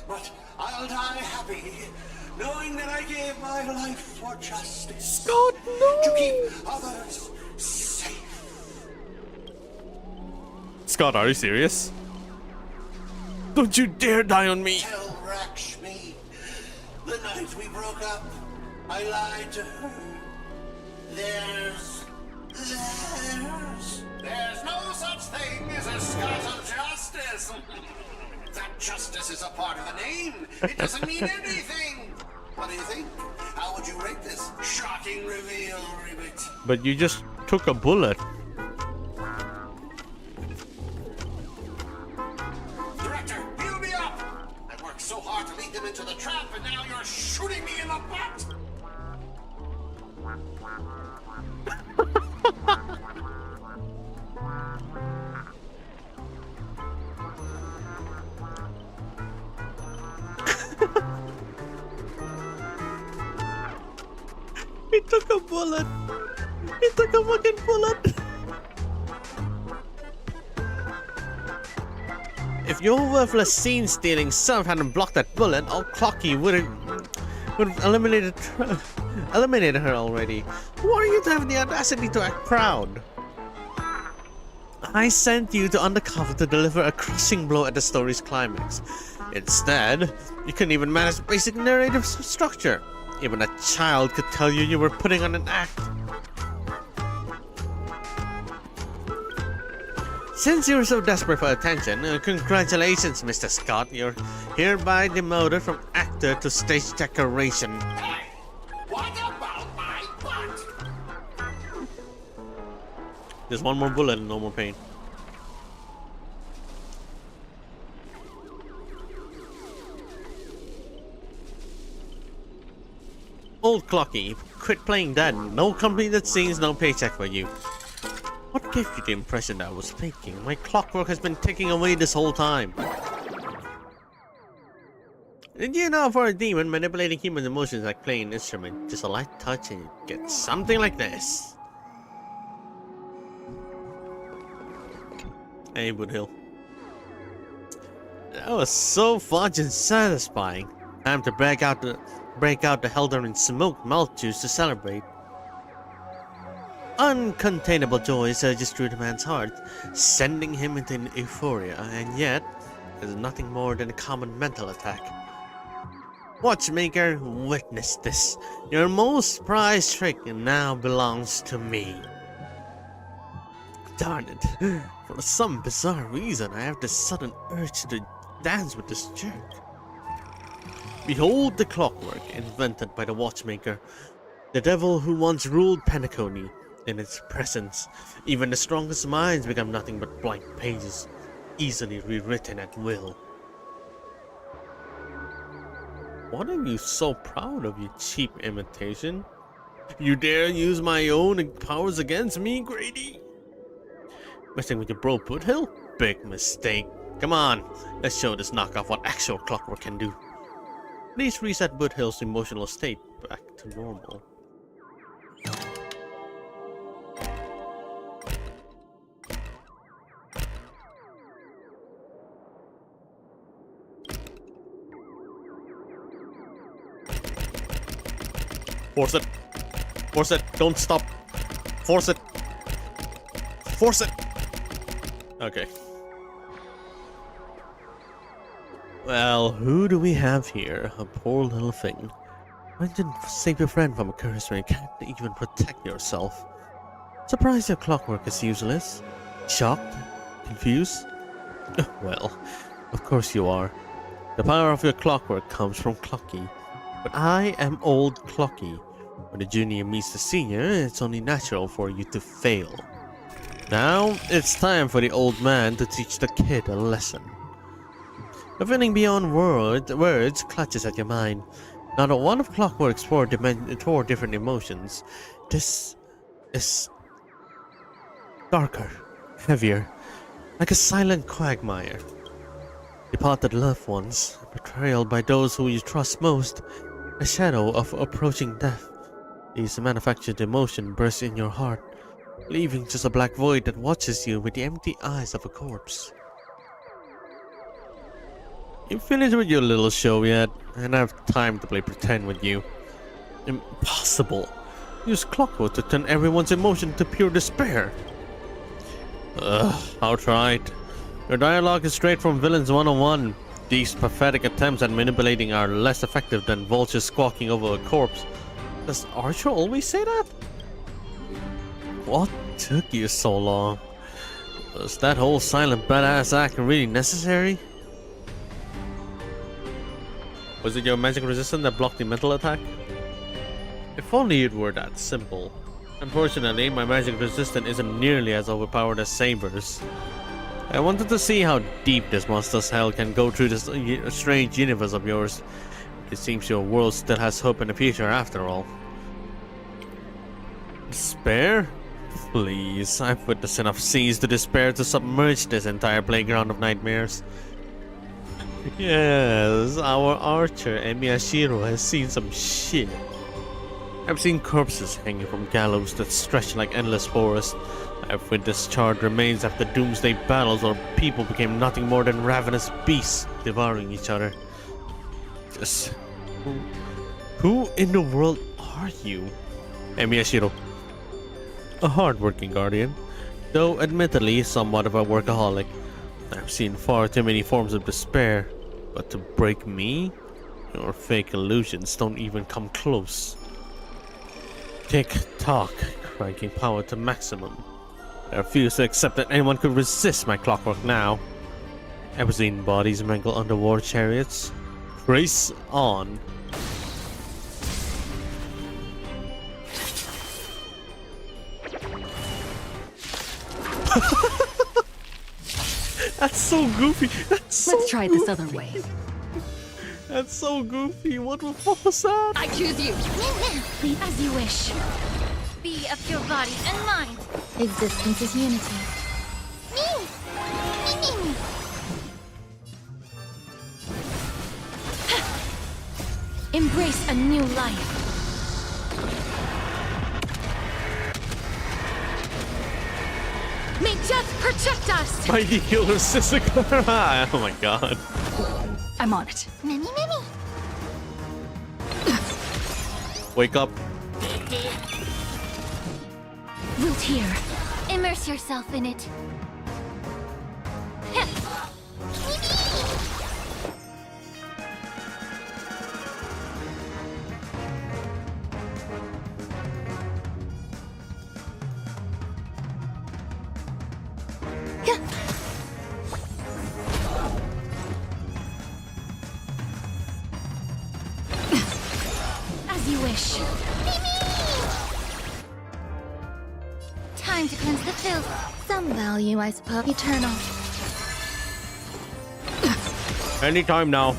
But I'll die happy, knowing that I gave my life for justice.
Scott, no!
To keep others safe.
Scott, are you serious? Don't you dare die on me!
Tell Rakshmi, the night we broke up, I lied to her. There's no such thing as a Scott of justice. That justice is a part of the name. It doesn't mean anything. What do you think? How would you rate this shocking reveal, Ribbit?
But you just took a bullet.
Director, heal me up! I worked so hard to lead them into the trap, and now you're shooting me in the butt!
He took a bullet. He took a fucking bullet. If your worthless scene-stealing self hadn't blocked that bullet, all Clocky would have eliminated her already. Who are you to have the audacity to act proud? I sent you to undercover to deliver a crushing blow at the story's climax. Instead, you couldn't even manage basic narrative structure. Even a child could tell you were putting on an act. Since you're so desperate for attention, congratulations, Mr. Scott. You're hereby demoted from actor to stage decoration.
Hey, what about my butt?
There's one more bullet and no more pain. Old Clocky, quit playing dead. No completed scenes, no paycheck for you. What gave you the impression that I was faking? My clockwork has been ticking away this whole time. Did you know for a demon, manipulating human emotions like playing an instrument, just a light touch and you get something like this? Hey, Woodhill. That was so fudging satisfying. Time to break out the Heldarin smoke mouth juice to celebrate. Uncontainable joy surges through the man's heart, sending him into an euphoria, and yet, there's nothing more than a common mental attack. Watchmaker, witness this. Your most prized trick now belongs to me. Darn it. For some bizarre reason, I have this sudden urge to dance with this jerk. Behold the clockwork invented by the watchmaker, the devil who once ruled Penacony. In its presence, even the strongest minds become nothing but blank pages, easily rewritten at will. What are you so proud of, you cheap imitation? You dare use my own powers against me, Grady? Messing with your bro Foothill? Big mistake. Come on, let's show this knockoff what actual clockwork can do. Please reset Boothill's emotional state back to normal. Force it. Force it. Don't stop. Force it. Force it. Okay. Well, who do we have here? A poor little thing. When did save your friend from a curse when you can't even protect yourself? Surprised your clockwork is useless? Shocked? Confused? Well, of course you are. The power of your clockwork comes from Clocky. But I am old Clocky. When the junior meets the senior, it's only natural for you to fail. Now, it's time for the old man to teach the kid a lesson. A feeling beyond words clutches at your mind. Not a one of Clockwork's four different emotions. This is darker, heavier, like a silent quagmire. Departed loved ones, betrayal by those who you trust most, a shadow of approaching death. These manufactured emotion burst in your heart, leaving just a black void that watches you with the empty eyes of a corpse. You finished with your little show yet? And I have time to play pretend with you. Impossible. Use clockwork to turn everyone's emotion to pure despair. Outright. Your dialogue is straight from Villains 101. These pathetic attempts at manipulating are less effective than vultures squawking over a corpse. Does Archer always say that? What took you so long? Was that whole silent badass act really necessary? Was it your magic resistance that blocked the mental attack? If only it were that simple. Unfortunately, my magic resistance isn't nearly as overpowered as Saber's. I wanted to see how deep this monster's hell can go through this strange universe of yours. It seems your world still has hope in the future after all. Despair? Please, I've witnessed enough seas to despair to submerge this entire playground of nightmares. Yes, our archer Miyashiro has seen some shit. I've seen corpses hanging from gallows that stretch like endless forests. I've witnessed charred remains after doomsday battles where people became nothing more than ravenous beasts devouring each other. Just... who in the world are you? Miyashiro. A hard-working guardian, though admittedly somewhat of a workaholic. I've seen far too many forms of despair, but to break me? Your fake illusions don't even come close. Tick-tock, cranking power to maximum. I refuse to accept that anyone could resist my clockwork now. Ever seen bodies mangled under war chariots? Race on. That's so goofy.
Let's try this other way.
That's so goofy. What the fuck was that?
I choose you. Be as you wish. Be of your body and mind. Existence is unity. Embrace a new life. May death protect us!
Mighty Healer Sister. Oh my god.
I'm on it.
Mimi.
Wake up.
Root here. Immerse yourself in it. time to cleanse the filth.
Some value, I suppose. Eternal.
Anytime now.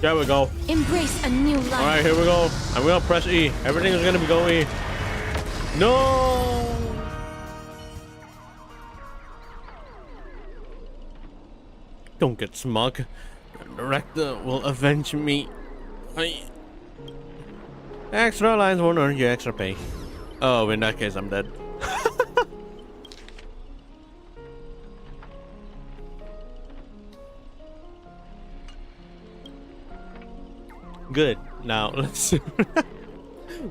There we go.
Embrace a new life.
Alright, here we go. I'm gonna press E. Everything is gonna be going E. No! Don't get smug. The director will avenge me. Extra lines won't earn you extra pay. Oh, in that case, I'm dead. Good. Now, let's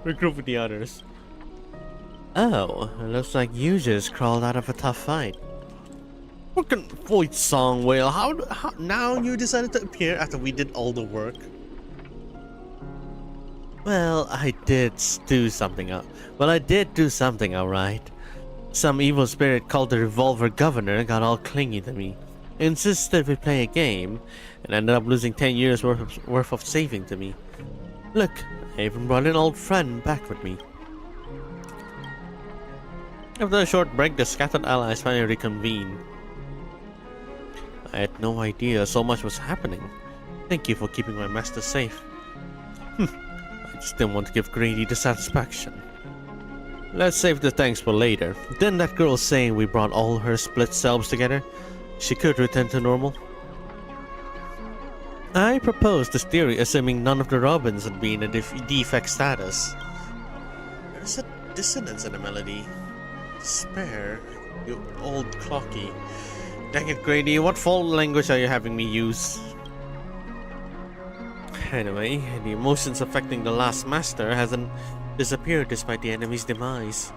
regroup with the others. Oh, it looks like you just crawled out of a tough fight. Fucking voice song whale. How now you decided to appear after we did all the work? Well, I did do something alright. Some evil spirit called the Revolver Governor got all clingy to me. Insisted we play a game, and ended up losing 10 years worth of saving to me. Look, I even brought an old friend back with me. After a short break, the scattered allies finally reconvened. I had no idea so much was happening. Thank you for keeping my master safe. I just didn't want to give Grady the satisfaction. Let's save the thanks for later. Didn't that girl saying we brought all her split selves together? She could return to normal. I proposed this theory assuming none of the Robins would be in a defect status. There's a dissonance in the melody. Despair, you old clocky. Dang it, Grady, what fault language are you having me use? Anyway, the emotions affecting the last master hasn't disappeared despite the enemy's demise.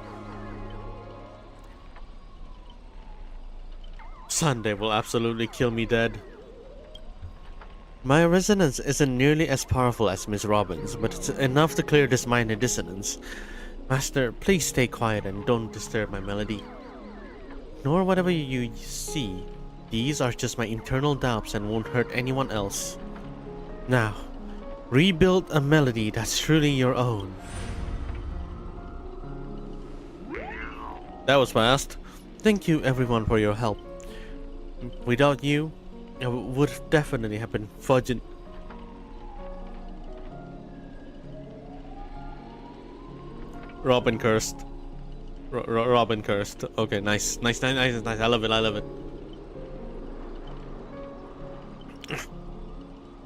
Sunday will absolutely kill me dead. My resonance isn't nearly as powerful as Miss Robin's, but it's enough to clear this minor dissonance. Master, please stay quiet and don't disturb my melody. Nor whatever you see. These are just my internal doubts and won't hurt anyone else. Now, rebuild a melody that's truly your own. That was fast. Thank you everyone for your help. Without you, I would definitely have been fudging. Robin cursed. Robin cursed. Okay, nice. I love it.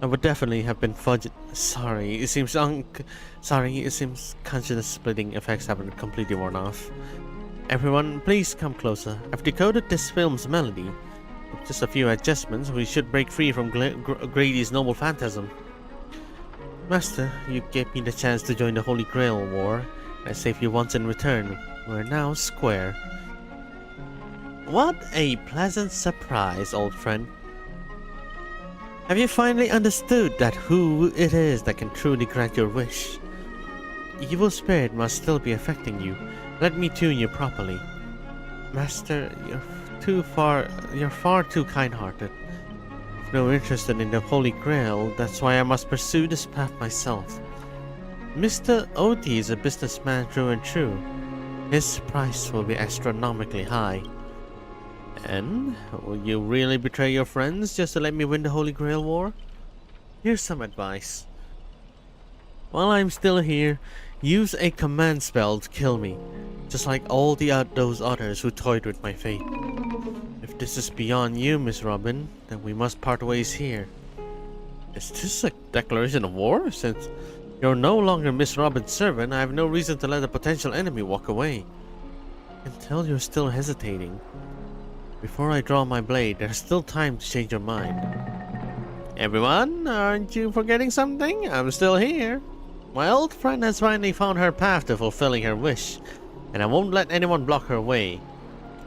I would definitely have been fudged. Sorry, it seems conscious splitting effects haven't completely worn off. Everyone, please come closer. I've decoded this film's melody. With just a few adjustments, we should break free from Grady's noble phantasm. Master, you gave me the chance to join the Holy Grail War. I saved you once in return. We're now square. What a pleasant surprise, old friend. Have you finally understood that who it is that can truly grant your wish? Evil spirit must still be affecting you. Let me tune you properly. Master, you're far too kind-hearted. I've no interest in the Holy Grail, that's why I must pursue this path myself. Mr. Oti is a businessman true and true. His price will be astronomically high. And will you really betray your friends just to let me win the Holy Grail War? Here's some advice. While I'm still here, use a command spell to kill me, just like all those others who toyed with my fate. If this is beyond you, Miss Robin, then we must part ways here. Is this a declaration of war? Since you're no longer Miss Robin's servant, I have no reason to let a potential enemy walk away. Until you're still hesitating. Before I draw my blade, there's still time to change your mind. Everyone, aren't you forgetting something? I'm still here. My old friend has finally found her path to fulfilling her wish, and I won't let anyone block her way.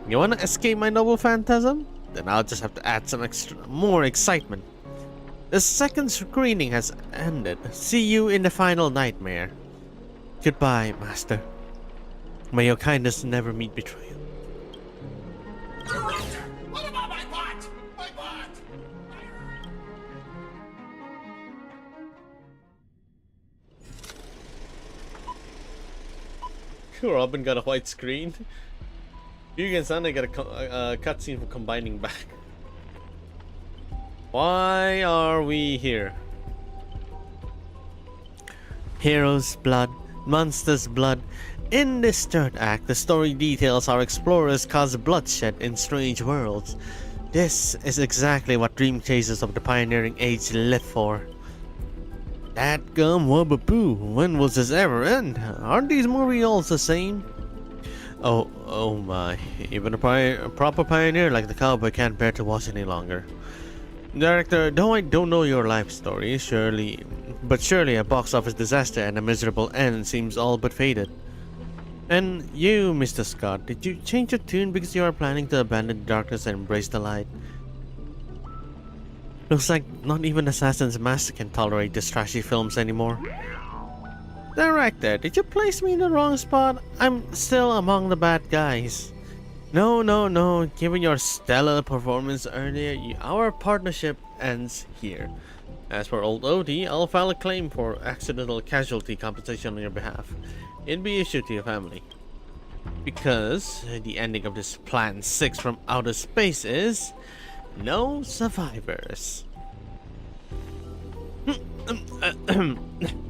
You wanna escape my noble phantasm? Then I'll just have to add some more excitement. The second screening has ended. See you in the final nightmare. Goodbye, Master. May your kindness never meet betrayal.
What about my butt? My butt!
Robin got a white screen. You and Sunday get a cutscene for combining back. Why are we here? Heroes' blood, monsters' blood. In this third act, the story details how explorers cause bloodshed in strange worlds. This is exactly what Dream Chasers of the Pioneering Age lived for. That gum wabapoo, when will this ever end? Aren't these movies all the same? Oh my, even a proper pioneer like the cowboy can't bear to watch any longer. Director, though I don't know your life story, surely a box office disaster and a miserable end seems all but fated. And you, Mr. Scott, did you change your tune because you are planning to abandon the darkness and embrace the light? Looks like not even Assassin's Master can tolerate these trashy films anymore. Director, did you place me in the wrong spot? I'm still among the bad guys. No. Given your stellar performance earlier, our partnership ends here. As for old Odie, I'll file a claim for accidental casualty compensation on your behalf. It'll be issued to your family. Because the ending of this Plan 6 from outer space is no survivors.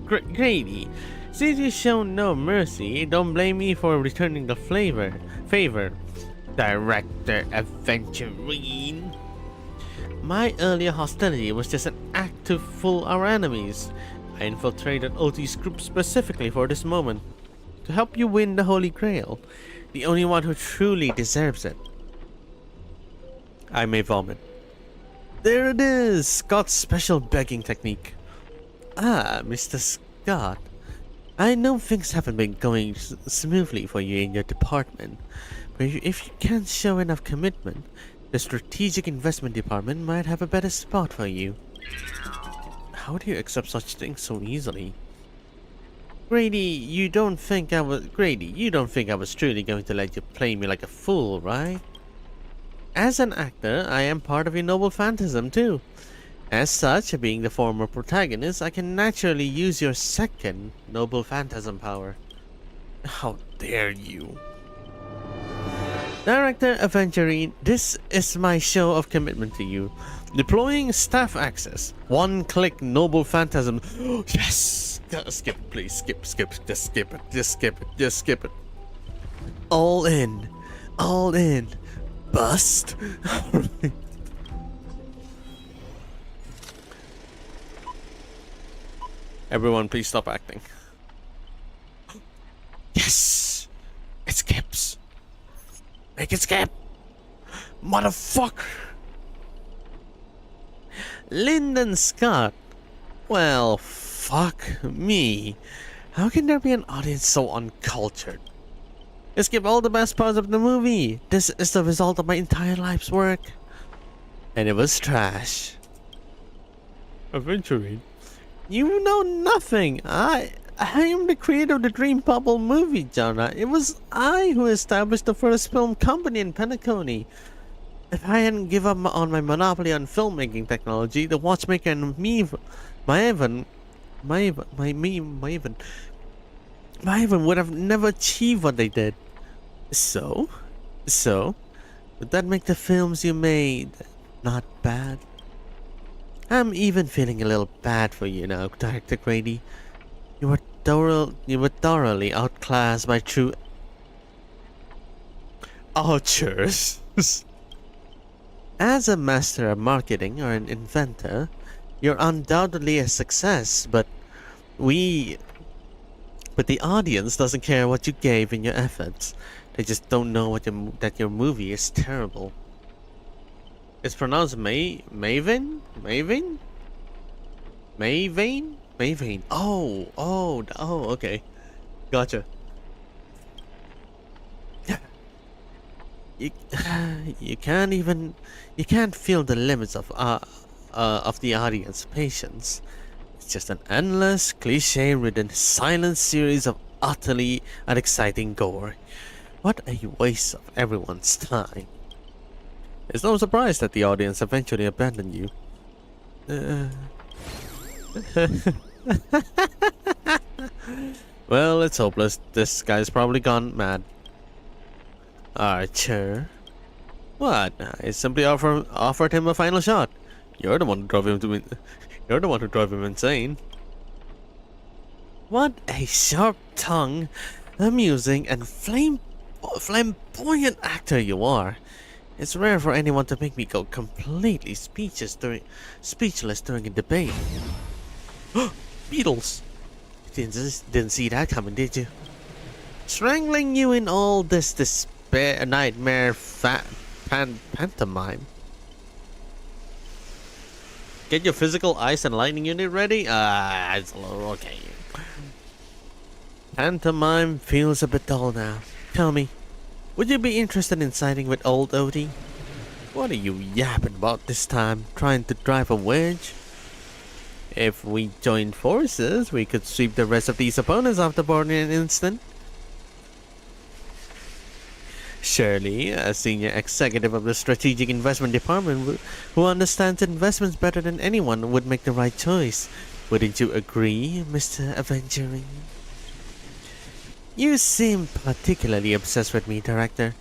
Grady, since you've shown no mercy, don't blame me for returning the favor. Director Aventurine. My earlier hostility was just an act to fool our enemies. I infiltrated OT's group specifically for this moment, to help you win the Holy Grail, the only one who truly deserves it. I may vomit. There it is, Scott's special begging technique. Ah, Mr. Scott. I know things haven't been going smoothly for you in your department, but if you can't show enough commitment, the Strategic Investment Department might have a better spot for you. How do you accept such things so easily? Grady, you don't think I was truly going to let you play me like a fool, right? As an actor, I am part of your noble phantasm too. As such, being the former protagonist, I can naturally use your second noble phantasm power. How dare you? Director Aventurine, this is my show of commitment to you. Deploying staff access. One-click noble phantasm. Yes! Skip, please. Skip. Just skip it. All in. Bust. Everyone, please stop acting. Yes! It skips. Make it skip! Motherfucker! Lyndon Scott. Well, fuck me. How can there be an audience so uncultured? You skip all the best parts of the movie. This is the result of my entire life's work. And it was trash. Aventurine. You know nothing. I am the creator of the Dream Bubble movie genre. It was I who established the first film company in Penacony. If I hadn't given up on my monopoly on filmmaking technology, the watchmaker and Maven would have never achieved what they did. So, would that make the films you made not bad? I'm even feeling a little bad for you now, Director Grady. You were thoroughly outclassed by true archers. As a master of marketing or an inventor, you're undoubtedly a success, but the audience doesn't care what you gave in your efforts. They just don't know that your movie is terrible. It's pronounced Maven? Oh, okay. Gotcha. You can't feel the limits of the audience patience. It's just an endless, cliche-ridden, silent series of utterly unexciting gore. What a waste of everyone's time. It's no surprise that the audience eventually abandoned you. Well, it's hopeless. This guy's probably gone mad. Archer. What? I simply offered him a final shot. You're the one who drove him insane. What a sharp tongue, amusing, and flamboyant actor you are. It's rare for anyone to make me go completely speechless during a debate. Beatles! Didn't see that coming, did you? Strangling you in all this despair, nightmare, pantomime. Get your physical ice and lightning unit ready? It's a little okay. Pantomime feels a bit dull now. Tell me, would you be interested in siding with old Odie? What are you yapping about this time? Trying to drive a wedge? If we joined forces, we could sweep the rest of these opponents off the board in an instant. Surely, a senior executive of the Strategic Investment Department who understands investments better than anyone would make the right choice. Wouldn't you agree, Mr. Avengerine? You seem particularly obsessed with me, Director.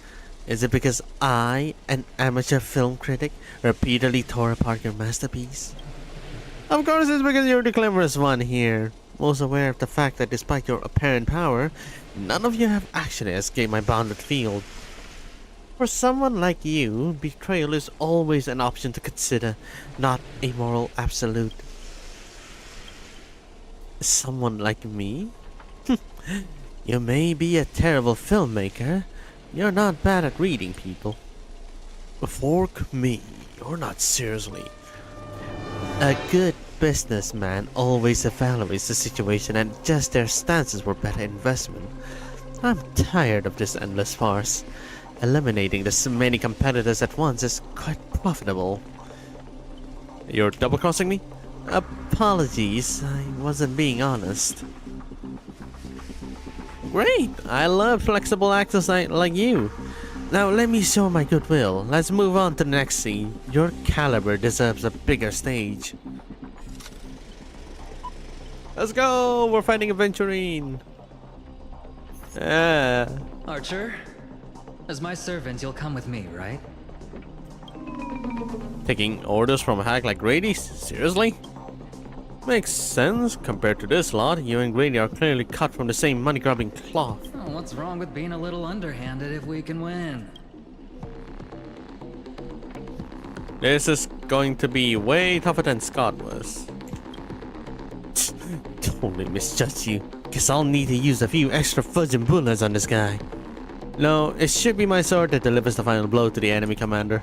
Is it because I, an amateur film critic, repeatedly tore apart your masterpiece? Of course it's because you're the cleverest one here. Most aware of the fact that despite your apparent power, none of you have actually escaped my bounded field. For someone like you, betrayal is always an option to consider, not a moral absolute. Someone like me? You may be a terrible filmmaker, you're not bad at reading people. Fork me, or not seriously. A good businessman always evaluates the situation and adjusts their stances for better investment. I'm tired of this endless farce. Eliminating the many competitors at once is quite profitable. You're double-crossing me? Apologies, I wasn't being honest. Great! I love flexible actors like you. Now let me show my goodwill. Let's move on to the next scene. Your caliber deserves a bigger stage. Let's go! We're fighting Aventurine!
Archer? As my servant, you'll come with me, right?
Taking orders from a hack like Grady? Seriously? Makes sense. Compared to this lot, you and Grady are clearly cut from the same money-grubbing cloth.
Oh, what's wrong with being a little underhanded if we can win?
This is going to be way tougher than Scott was. Totally misjudged you. Guess I'll need to use a few extra fudging bullets on this guy. No, it should be my sword that delivers the final blow to the enemy commander.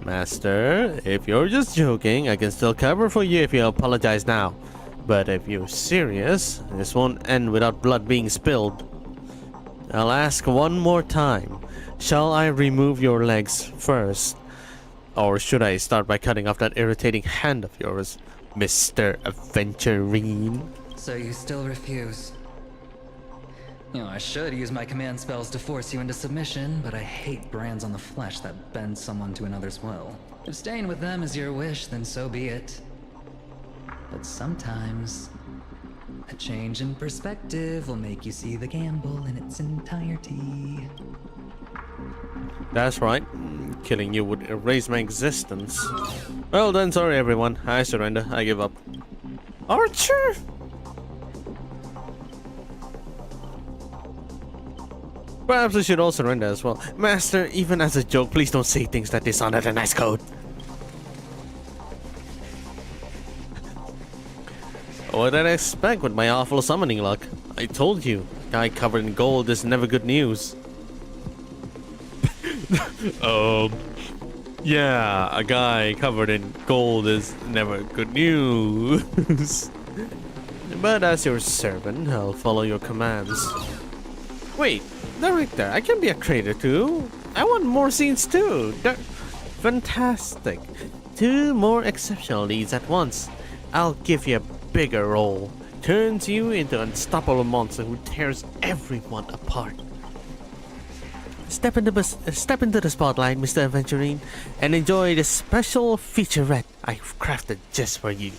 Master, if you're just joking, I can still cover for you if you apologize now. But if you're serious, this won't end without blood being spilled. I'll ask one more time. Shall I remove your legs first? Or should I start by cutting off that irritating hand of yours, Mr. Aventurine?
So you still refuse? You know, I should use my command spells to force you into submission, but I hate brands on the flesh that bend someone to another's will. If staying with them is your wish, then so be it. But sometimes, a change in perspective will make you see the gamble in its entirety.
That's right. Killing you would erase my existence. Well then, sorry everyone. I surrender. I give up. Archer! Perhaps I should all surrender as well. Master, even as a joke, please don't say things that dishonor the nice code. What did I expect with my awful summoning luck? I told you, guy covered in gold is never good news. Yeah, a guy covered in gold is never good news. But as your servant, I'll follow your commands. Wait, Director, I can be a traitor too. I want more scenes too. Fantastic. 2 more exceptional leads at once. I'll give you a bigger role. Turns you into an unstoppable monster who tears everyone apart. Step into the spotlight, Mr. Aventurine, and enjoy this special featurette I've crafted just for you.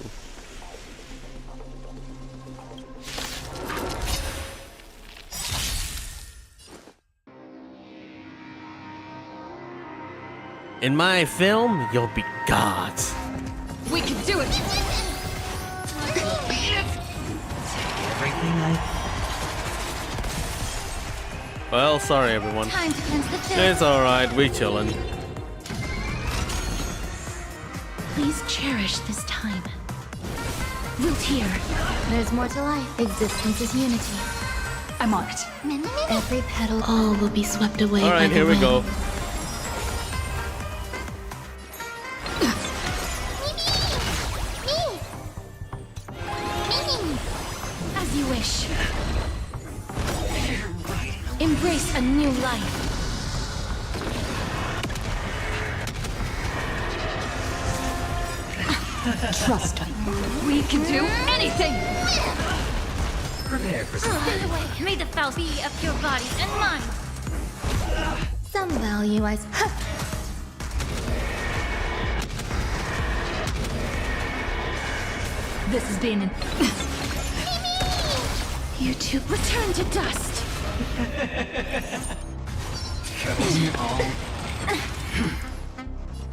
In my film, you'll be gods.
We can do it!
Everything I...
Well, sorry everyone.
Time to cleanse the filth.
It's alright, we chillin'.
Please cherish this time. Root here. There's more to life. Existence is unity.
I'm on it.
Every petal, all will be swept away by
Alright,
the
here we
wind.
go.
As you wish. Embrace a new life.
Trust me. We can do anything!
Prepare for something.
May the foul be of your body and mind. Some value I...
This has been an...
You two return to dust.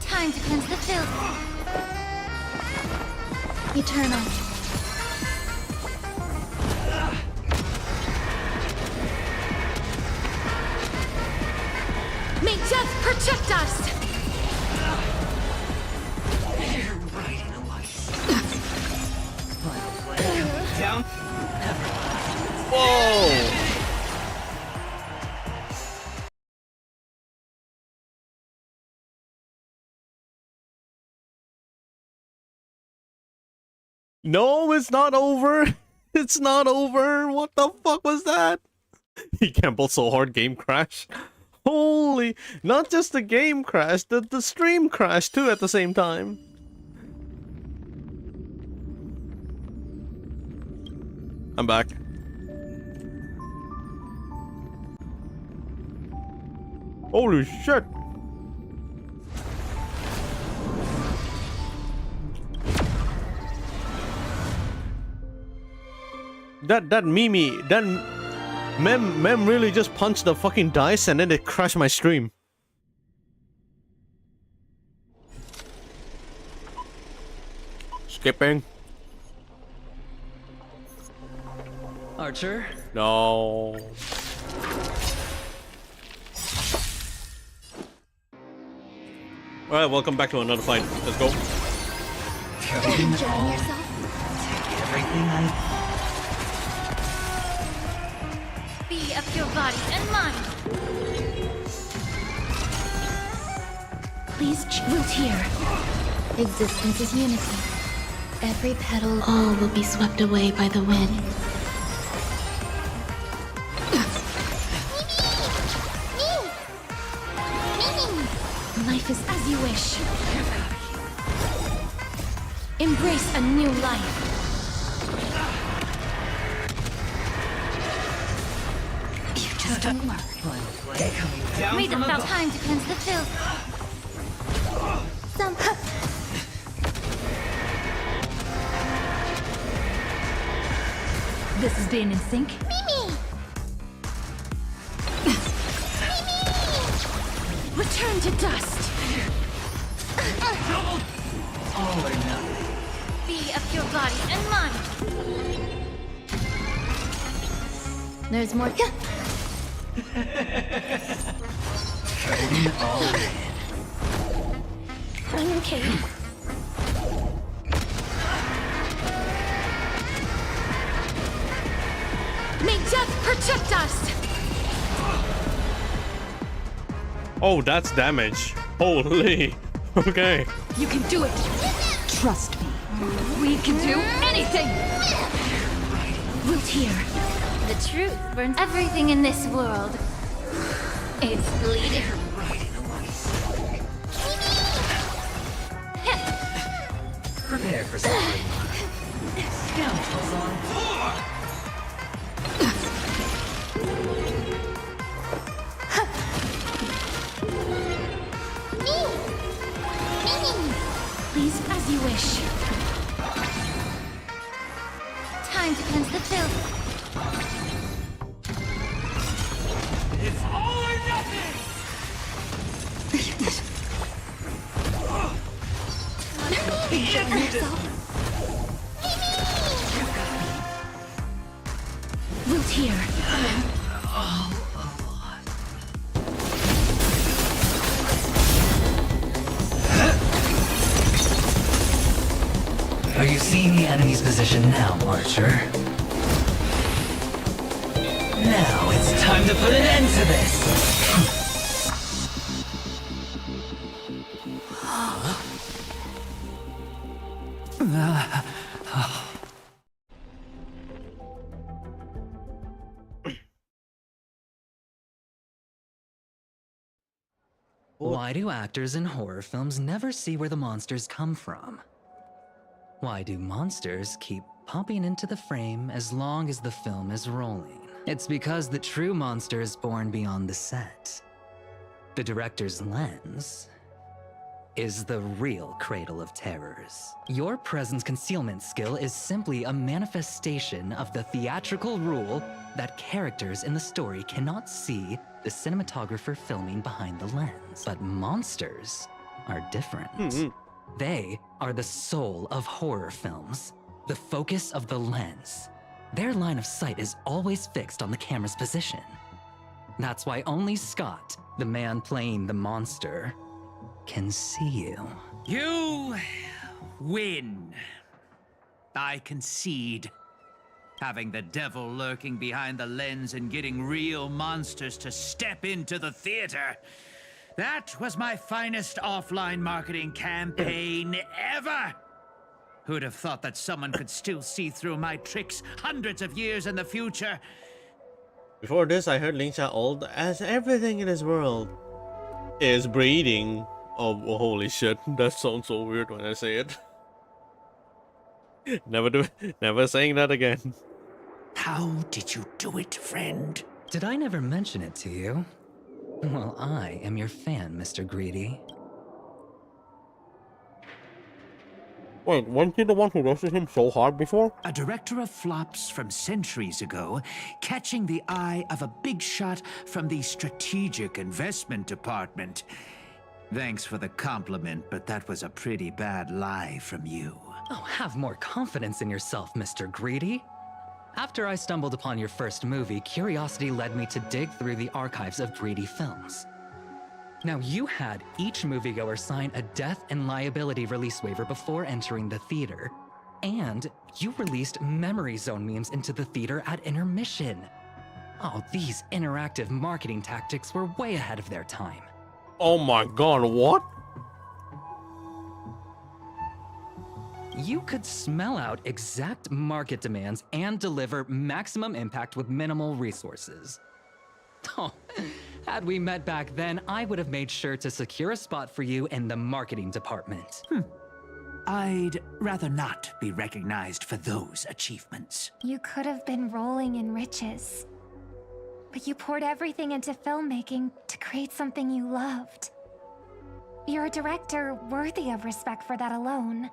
Time to cleanse the filth. Eternal. May death protect us!
Down.
Whoa! No, it's not over. It's not over. What the fuck was that? He gambled so hard, game crash. Holy, not just the game crashed, the stream crashed too at the same time. I'm back. Holy shit. That Mimi, that Mem really just punched the fucking dice and then it crashed my stream. Skipping.
Archer?
No. Alright, welcome back to another fight. Let's go.
Enjoying yourself?
Everything I...
Be of your body and mind. Please root here. Existence is unity. Every petal, all will be swept away by the wind. Life is as you wish. Embrace a new life.
Just don't learn.
May the foul time to cleanse the filth. Some...
This has been in sync.
Mimi! Return to dust.
All or nothing.
Be of your body and mind. There's more. Okay. May death protect us.
Oh, that's damage. Holy. Okay.
You can do it. Trust me. We can do anything.
Root here. The truth burns everything in this world. It's bleeding.
Prepare for something. Scoundrels on board!
Please, as you wish. Time to cleanse the filth.
It's all or nothing!
see the enemy's position now, Archer? Now it's time to put an end to this! Why do actors in horror films never see where the monsters come from? Why do monsters keep popping into the frame as long as the film is rolling? It's because the true monster is born beyond the set. The director's lens is the real cradle of terrors. Your presence concealment skill is simply a manifestation of the theatrical rule that characters in the story cannot see the cinematographer filming behind the lens. But monsters are different. They are the soul of horror films, the focus of the lens. Their line of sight is always fixed on the camera's position. That's why only Scott, the man playing the monster, can see you.
You win. I concede. Having the devil lurking behind the lens and getting real monsters to step into the theater. That was my finest offline marketing campaign ever. Who'd have thought that someone could still see through my tricks hundreds of years in the future?
Before this, I heard Lingsha old as everything in this world is breeding. Oh, well, holy shit. That sounds so weird when I say it. Never saying that again.
How did you do it, friend?
Did I never mention it to you? Well, I am your fan, Mr. Greedy.
Wait, wasn't he the one who roasted him so hard before?
A director of flops from centuries ago, catching the eye of a big shot from the strategic investment department. Thanks for the compliment, but that was a pretty bad lie from you.
Oh, have more confidence in yourself, Mr. Greedy. After I stumbled upon your first movie, curiosity led me to dig through the archives of Greedy films. Now, you had each moviegoer sign a death and liability release waiver before entering the theater. And you released Memory Zone memes into the theater at intermission. Oh, these interactive marketing tactics were way ahead of their time.
Oh my god, what?
You could smell out exact market demands and deliver maximum impact with minimal resources. Oh, had we met back then, I would have made sure to secure a spot for you in the marketing department.
I'd rather not be recognized for those achievements.
You could have been rolling in riches. But you poured everything into filmmaking to create something you loved. You're a director worthy of respect for that alone.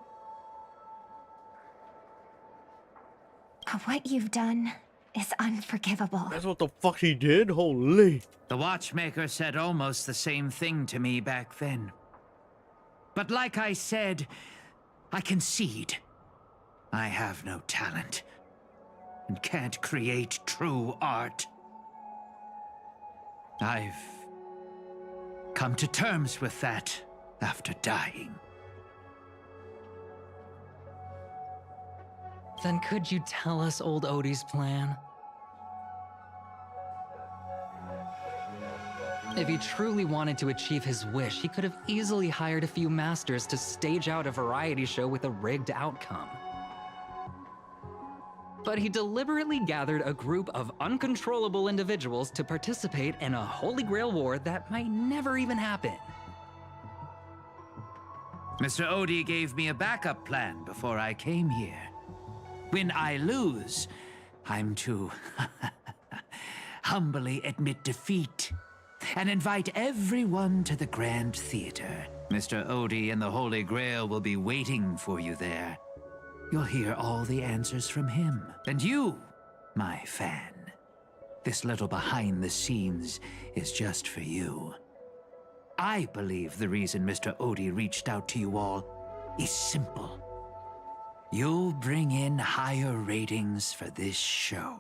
But what you've done is unforgivable.
That's what the fuck he did? Holy.
The watchmaker said almost the same thing to me back then. But like I said, I concede. I have no talent and can't create true art. I've come to terms with that after dying.
Then could you tell us old Odie's plan? If he truly wanted to achieve his wish, he could have easily hired a few masters to stage out a variety show with a rigged outcome. But he deliberately gathered a group of uncontrollable individuals to participate in a Holy Grail war that might never even happen.
Mr. Odie gave me a backup plan before I came here. When I lose, I'm to humbly admit defeat and invite everyone to the Grand Theater. Mr. Odie and the Holy Grail will be waiting for you there. You'll hear all the answers from him. And you, my fan, this little behind the scenes is just for you. I believe the reason Mr. Odie reached out to you all is simple. You'll bring in higher ratings for this show.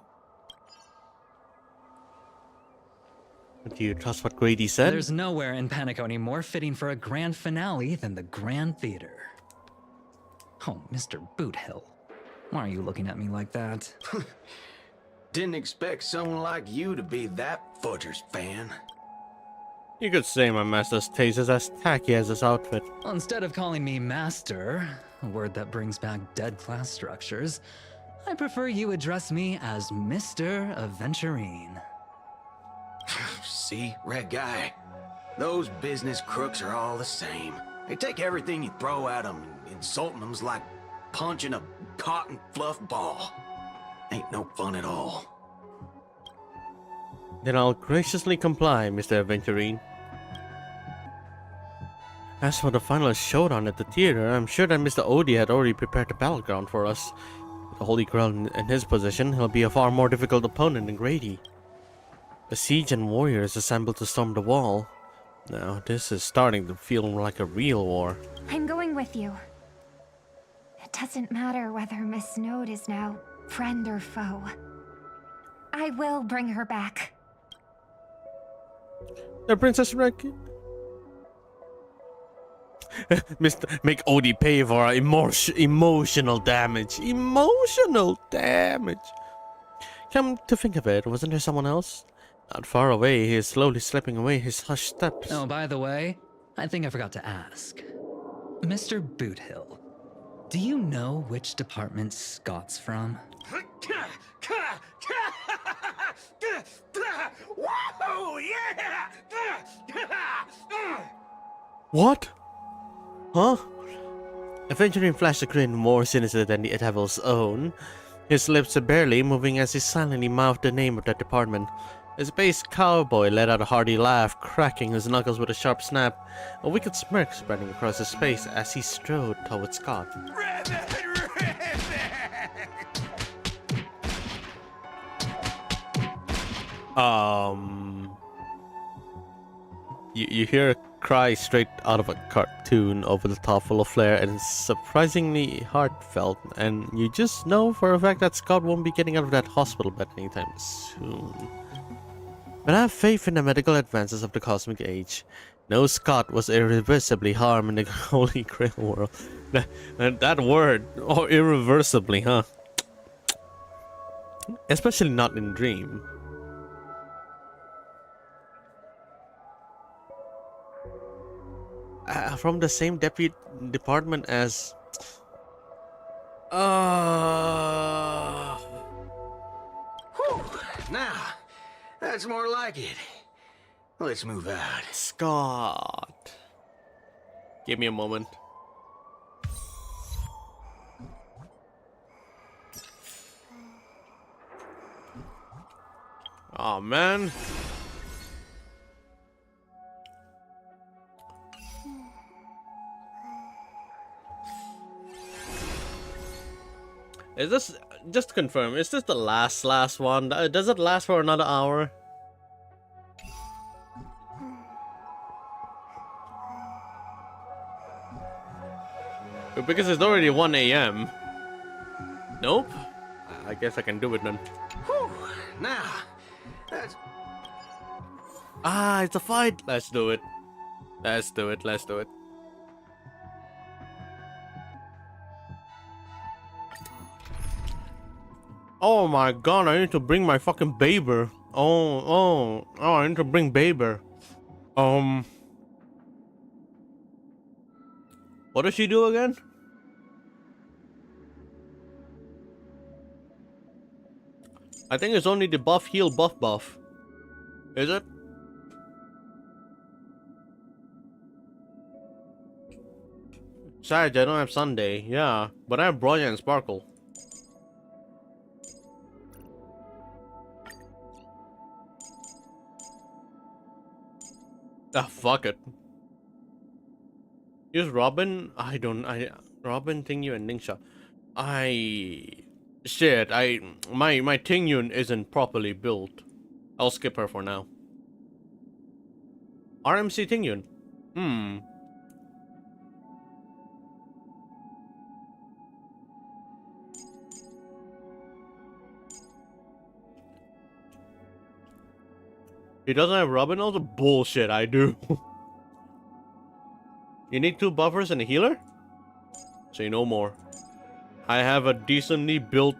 Do you trust what Grady said?
There's nowhere in Penacony more fitting for a grand finale than the Grand Theater. Oh, Mr. Boothill. Why are you looking at me like that?
Didn't expect someone like you to be that Fudger's fan.
You could say my master's taste is as tacky as his outfit.
Well, instead of calling me Master, a word that brings back dead class structures, I prefer you address me as Mr. Aventurine.
See, Red Guy? Those business crooks are all the same. They take everything you throw at them, and insulting them's like punching a cotton fluff ball. Ain't no fun at all.
Then I'll graciously comply, Mr. Aventurine. As for the final showdown at the theater, I'm sure that Mr. Odie had already prepared the battleground for us. With the Holy Grail in his possession, he'll be a far more difficult opponent than Grady. A siege and warriors assembled to storm the wall. Now, this is starting to feel like a real war.
I'm going with you. It doesn't matter whether Miss Snowd is now friend or foe. I will bring her back.
The Princess Reki? Make Odie pay for our emotional damage. Emotional damage! Come to think of it, wasn't there someone else? Not far away, he is slowly slipping away his hushed steps.
Oh, by the way, I think I forgot to ask. Mr. Boothill, do you know which department Scott's from?
Whoa, yeah!
What? Huh? Aventurine flashed a grin more sinister than the devil's own. His lips barely moving as he silently mouthed the name of that department. A space cowboy let out a hearty laugh, cracking his knuckles with a sharp snap, a wicked smirk spreading across his face as he strode towards Scott. You hear a cry straight out of a cartoon over the top full of flair, and it's surprisingly heartfelt, and you just know for a fact that Scott won't be getting out of that hospital bed anytime soon. But I have faith in the medical advances of the cosmic age. No Scott was irreversibly harmed in the Holy Grail world. That word, oh, irreversibly, huh? Especially not in Dream. From the same deputy department as...
Whew. Now, that's more like it. Let's move out.
Scott. Give me a moment. Oh man. Is this, just to confirm, is this the last one? Does it last for another hour? Because it's already 1 AM. Nope. I guess I can do it then.
Whew. Now, that's...
Ah, it's a fight. Let's do it. Let's do it. Let's do it. Oh my god, I need to bring my fucking Baber. Oh, I need to bring Baber. What does she do again? I think it's only the buff heal buff. Is it? Besides, I don't have Sunday. Yeah, but I have Bronya and Sparkle. Ah, fuck it. Use Robin? Robin, Tingyun, and Ningxia. Shit, my Tingyun isn't properly built. I'll skip her for now. RMC Tingyun. He doesn't have Robin? Also bullshit, I do. You need 2 buffers and a healer? Say no more. I have a decently built...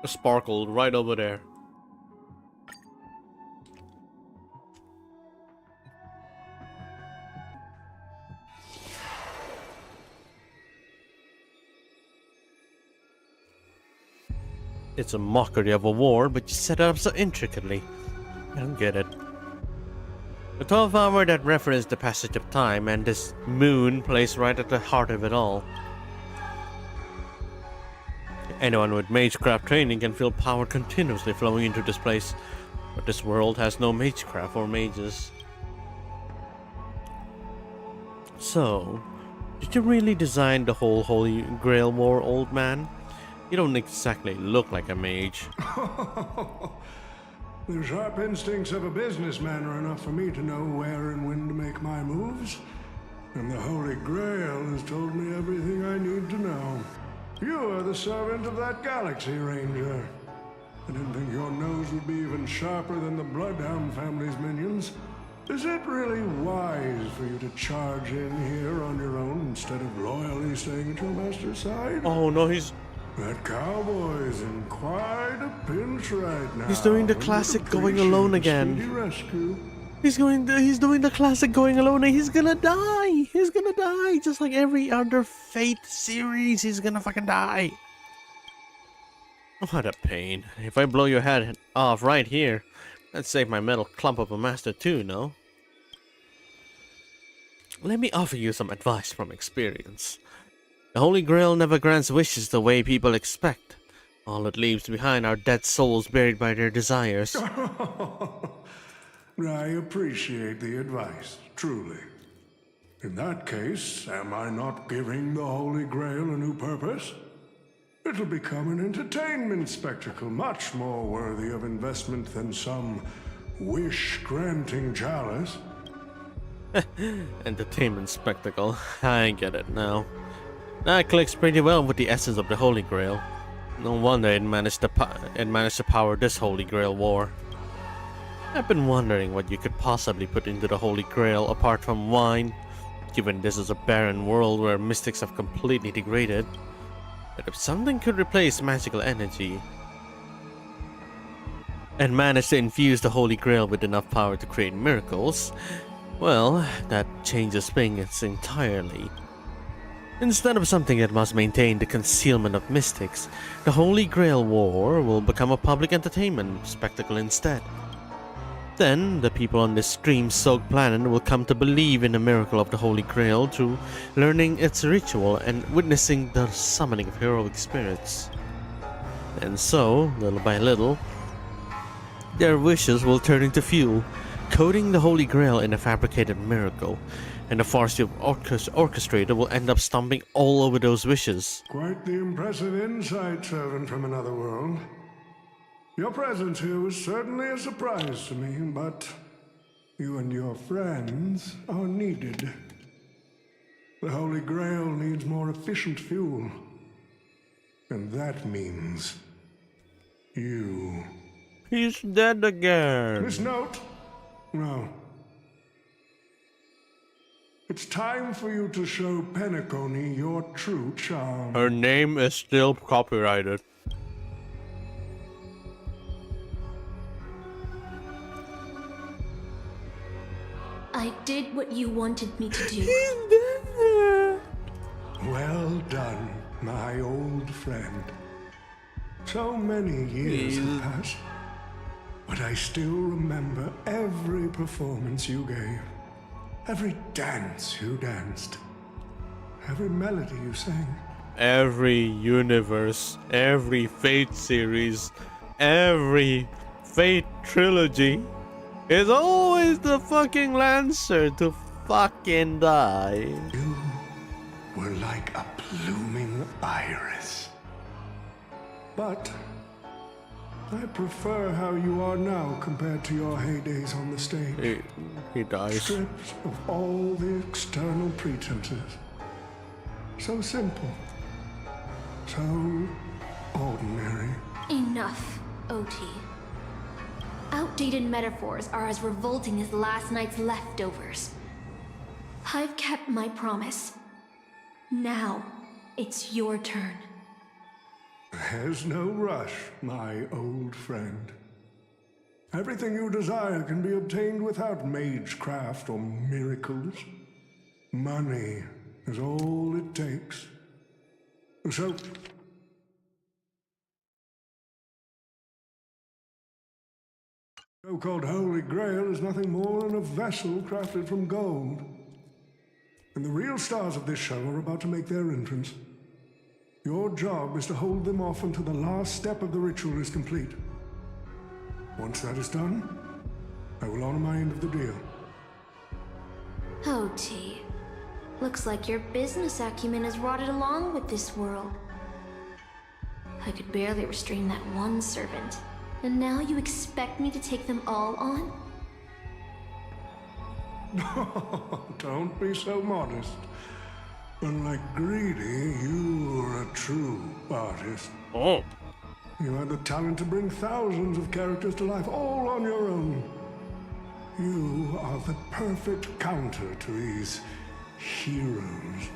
sparkle right over there. It's a mockery of a war, but you set it up so intricately. I don't get it. The 12th hour that referenced the passage of time, and this moon plays right at the heart of it all. Anyone with magecraft training can feel power continuously flowing into this place, but this world has no magecraft or mages. So, did you really design the whole Holy Grail War, old man? You don't exactly look like a mage.
The sharp instincts of a businessman are enough for me to know where and when to make my moves. And the Holy Grail has told me everything I need to know. You are the servant of that Galaxy Ranger. I didn't think your nose would be even sharper than the Bloodhound family's minions. Is it really wise for you to charge in here on your own instead of loyally staying at your master's side?
Oh no, he's...
That cowboy's in quite a pinch right now.
He's doing the classic going alone again. He's doing the classic going alone, and he's gonna die. He's gonna die, just like every other Fate series. He's gonna fucking die. What a pain. If I blow your head off right here, that'd save my metal clump of a master too, no? Let me offer you some advice from experience. The Holy Grail never grants wishes the way people expect. All it leaves behind are dead souls buried by their desires.
I appreciate the advice, truly. In that case, am I not giving the Holy Grail a new purpose? It'll become an entertainment spectacle much more worthy of investment than some wish-granting chalice.
Entertainment spectacle. I get it now. That clicks pretty well with the essence of the Holy Grail. No wonder it managed to power this Holy Grail war. I've been wondering what you could possibly put into the Holy Grail apart from wine, given this is a barren world where mystics have completely degraded. But if something could replace magical energy and manage to infuse the Holy Grail with enough power to create miracles, well, that changes things entirely. Instead of something that must maintain the concealment of mystics, the Holy Grail War will become a public entertainment spectacle instead. Then, the people on this stream-soaked planet will come to believe in the miracle of the Holy Grail through learning its ritual and witnessing the summoning of heroic spirits. And so, little by little, their wishes will turn into fuel, coating the Holy Grail in a fabricated miracle, and the Farsi orchestrator will end up stomping all over those wishes.
Quite the impressive insight, servant from another world. Your presence here was certainly a surprise to me, but you and your friends are needed. The Holy Grail needs more efficient fuel. And that means you.
He's dead again.
Miss Note? No. It's time for you to show Penacony your true charm.
Her name is still copyrighted.
I did what you wanted me to do.
Well done, my old friend. So many years have passed, but I still remember every performance you gave, every dance you danced, every melody you sang.
Every universe, every Fate series, every Fate trilogy is always the fucking Lancer to fucking die.
You were like a blooming iris. But I prefer how you are now compared to your heydays on the stage.
He dies.
Stripped of all the external pretenses. So simple. So ordinary.
Enough, OT. Outdated metaphors are as revolting as last night's leftovers. I've kept my promise. Now, it's your turn.
There's no rush, my old friend. Everything you desire can be obtained without magecraft or miracles. Money is all it takes. So, so-called Holy Grail is nothing more than a vessel crafted from gold. And the real stars of this show are about to make their entrance. Your job is to hold them off until the last step of the ritual is complete. Once that is done, I will honor my end of the deal.
OT. Looks like your business acumen has rotted along with this world. I could barely restrain that one servant, and now you expect me to take them all on?
Don't be so modest. Unlike Greedy, you are a true artist.
Oh.
You had the talent to bring thousands of characters to life all on your own. You are the perfect counter to these heroes.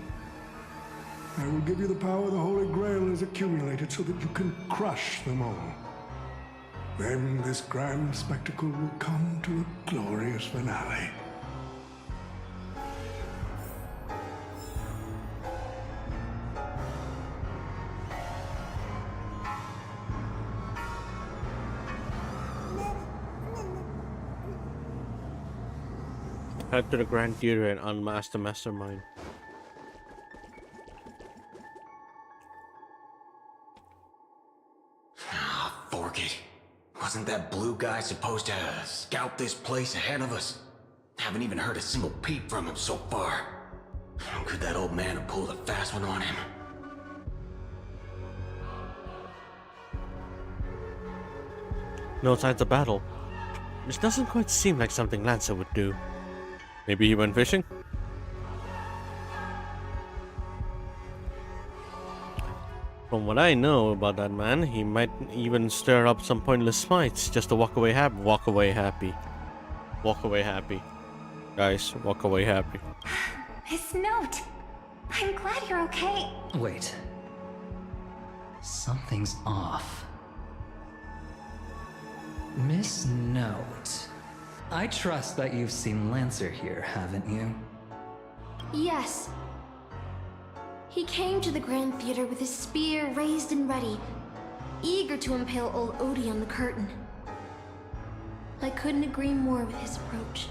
I will give you the power the Holy Grail has accumulated so that you can crush them all. Then this grand spectacle will come to a glorious finale.
Head to the Grand Theater and unmask the mastermind.
Ah, fork it. Wasn't that blue guy supposed to scout this place ahead of us? Haven't even heard a single peep from him so far. Could that old man have pulled a fast one on him?
No signs of battle. This doesn't quite seem like something Lancer would do. Maybe he went fishing? From what I know about that man, he might even stir up some pointless fights just to walk away happy. Walk away happy. Walk away happy. Guys, walk away happy.
Miss Note, I'm glad you're okay.
Wait. Something's off. Miss Note. I trust that you've seen Lancer here, haven't you?
Yes. He came to the Grand Theater with his spear raised and ready, eager to impale old Odie on the curtain. I couldn't agree more with his approach,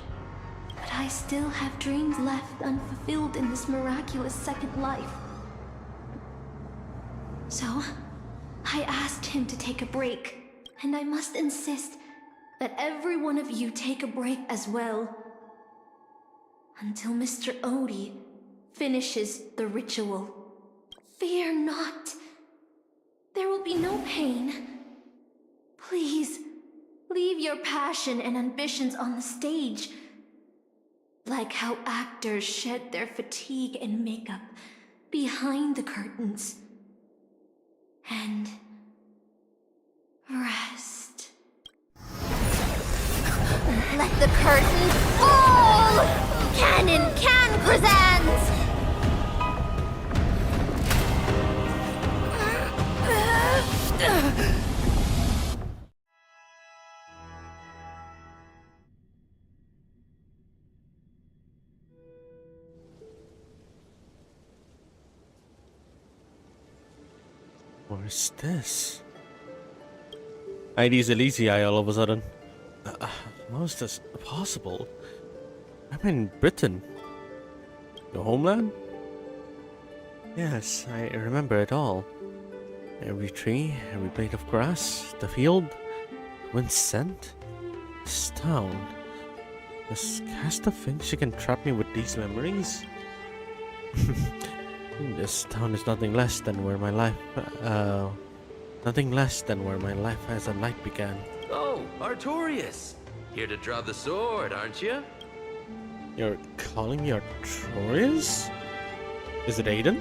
but I still have dreams left unfulfilled in this miraculous second life. So, I asked him to take a break, and I must insist that every one of you take a break as well. Until Mr. Odie finishes the ritual. Fear not. There will be no pain. Please, leave your passion and ambitions on the stage. Like how actors shed their fatigue and makeup behind the curtains. And rest.
Let the curtain fall! Canon Can presents!
What is this? ID's Elysiae all of a sudden. How is this possible? I'm in Britain. The homeland? Yes, I remember it all. Every tree, every blade of grass, the field, wind's scent, this town. Does Casta think she can trap me with these memories? This town is nothing less than where my life, as a light began.
Oh, Artorias! Here to draw the sword, aren't you?
You're calling me Artorias? Is it Aiden?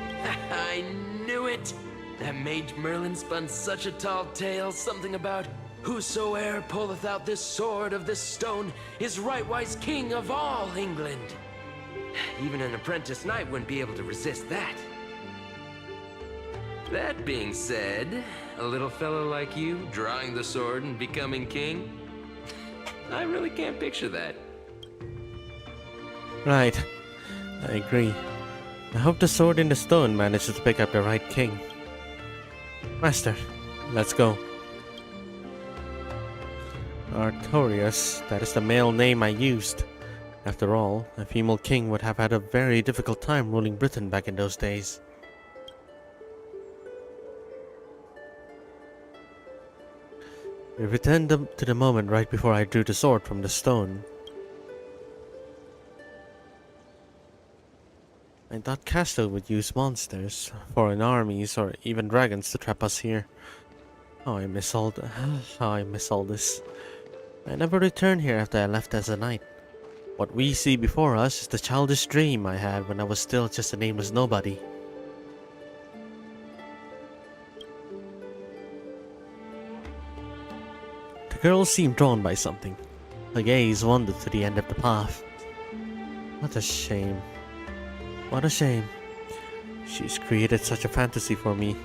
I knew it! That mage Merlin spun such a tall tale, something about whosoe'er pulleth out this sword of this stone is rightwise king of all England. Even an apprentice knight wouldn't be able to resist that. That being said, a little fellow like you drawing the sword and becoming king, I really can't picture that.
Right. I agree. I hope the sword in the stone manages to pick up the right king. Master, let's go. Artorius, that is the male name I used. After all, a female king would have had a very difficult time ruling Britain back in those days. We returned to the moment right before I drew the sword from the stone. I thought Castle would use monsters, foreign armies, or even dragons to trap us here. How I miss all this. I never returned here after I left as a knight. What we see before us is the childish dream I had when I was still just a nameless nobody. The girl seemed drawn by something. Her gaze wandered to the end of the path. What a shame. What a shame. She's created such a fantasy for me,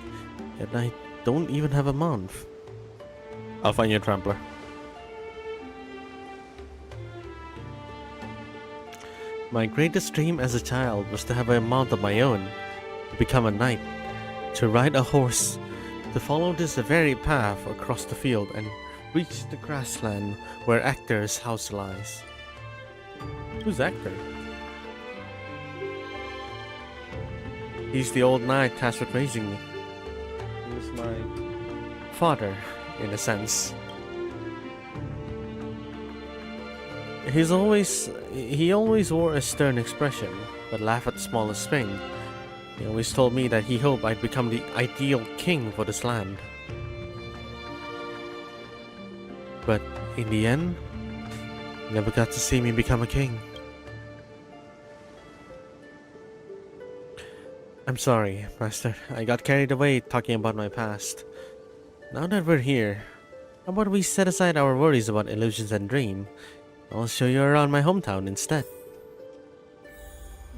yet I don't even have a month. I'll find you a trampler. My greatest dream as a child was to have a mount of my own, to become a knight, to ride a horse, to follow this very path across the field and reach the grassland where Actor's house lies. Who's Actor? He's the old knight tasked with raising me. He was my father, in a sense. He always wore a stern expression, but laughed at the smallest thing. He always told me that he hoped I'd become the ideal king for this land. But in the end, he never got to see me become a king. I'm sorry, Master. I got carried away talking about my past. Now that we're here, how about we set aside our worries about illusions and dream? I'll show you around my hometown instead.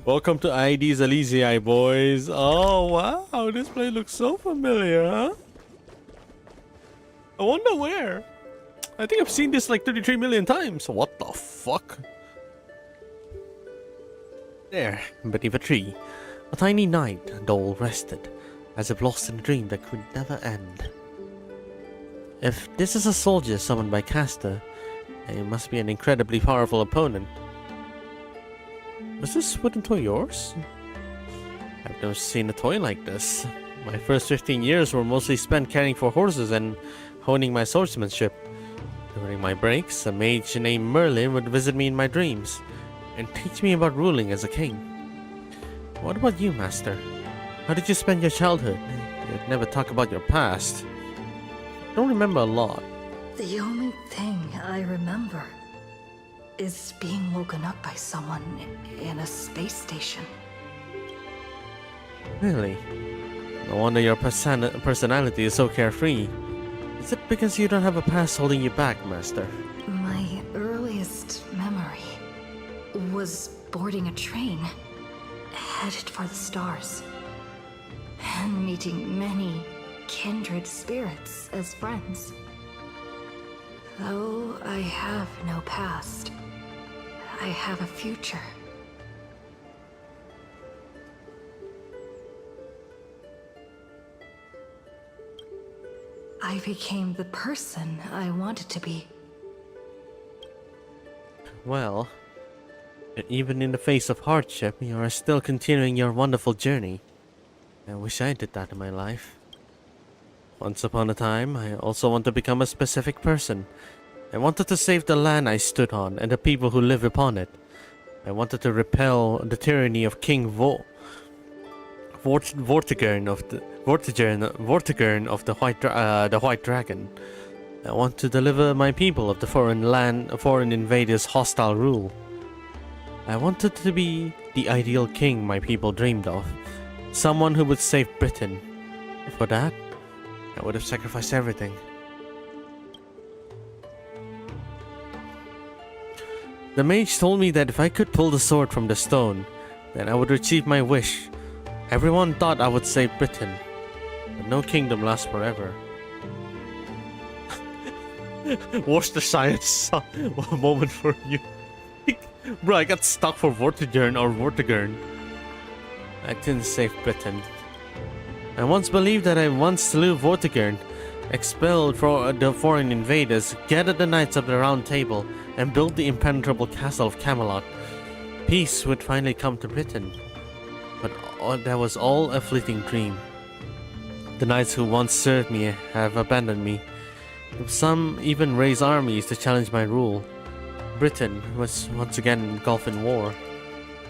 Welcome to ID's Elysiae, boys. Oh, wow. This place looks so familiar, huh? I wonder where. I think I've seen this like 33 million times. What the fuck? There, beneath a tree, a tiny knight, Dole, rested, as if lost in a dream that could never end. If this is a soldier summoned by Castor, it must be an incredibly powerful opponent. Was this wooden toy yours? I've never seen a toy like this. My first 15 years were mostly spent caring for horses and honing my swordsmanship. During my breaks, a mage named Merlin would visit me in my dreams and teach me about ruling as a king. What about you, Master? How did you spend your childhood? You'd never talk about your past. I don't remember a lot.
The only thing I remember is being woken up by someone in a space station.
Really? No wonder your personality is so carefree. Is it because you don't have a past holding you back, Master?
My earliest memory was boarding a train, headed for the stars, and meeting many kindred spirits as friends. Though I have no past, I have a future. I became the person I wanted to be.
Well, even in the face of hardship, you are still continuing your wonderful journey. I wish I did that in my life. Once upon a time, I also want to become a specific person. I wanted to save the land I stood on and the people who live upon it. I wanted to repel the tyranny of King Vortigern of the White Dragon. I want to deliver my people of the foreign invaders' hostile rule. I wanted to be the ideal king my people dreamed of, someone who would save Britain. For that, I would have sacrificed everything. The mage told me that if I could pull the sword from the stone, then I would achieve my wish. Everyone thought I would save Britain, but no kingdom lasts forever. Watch the science moment for you. Bro, I got stuck for Vortigern or Vortigern. I didn't save Britain. I once believed that I once slew Vortigern, expelled the foreign invaders, gathered the knights of the Round Table, and built the impenetrable castle of Camelot. Peace would finally come to Britain. But that was all a fleeting dream. The knights who once served me have abandoned me. Some even raise armies to challenge my rule. Britain was once again engulfed in war.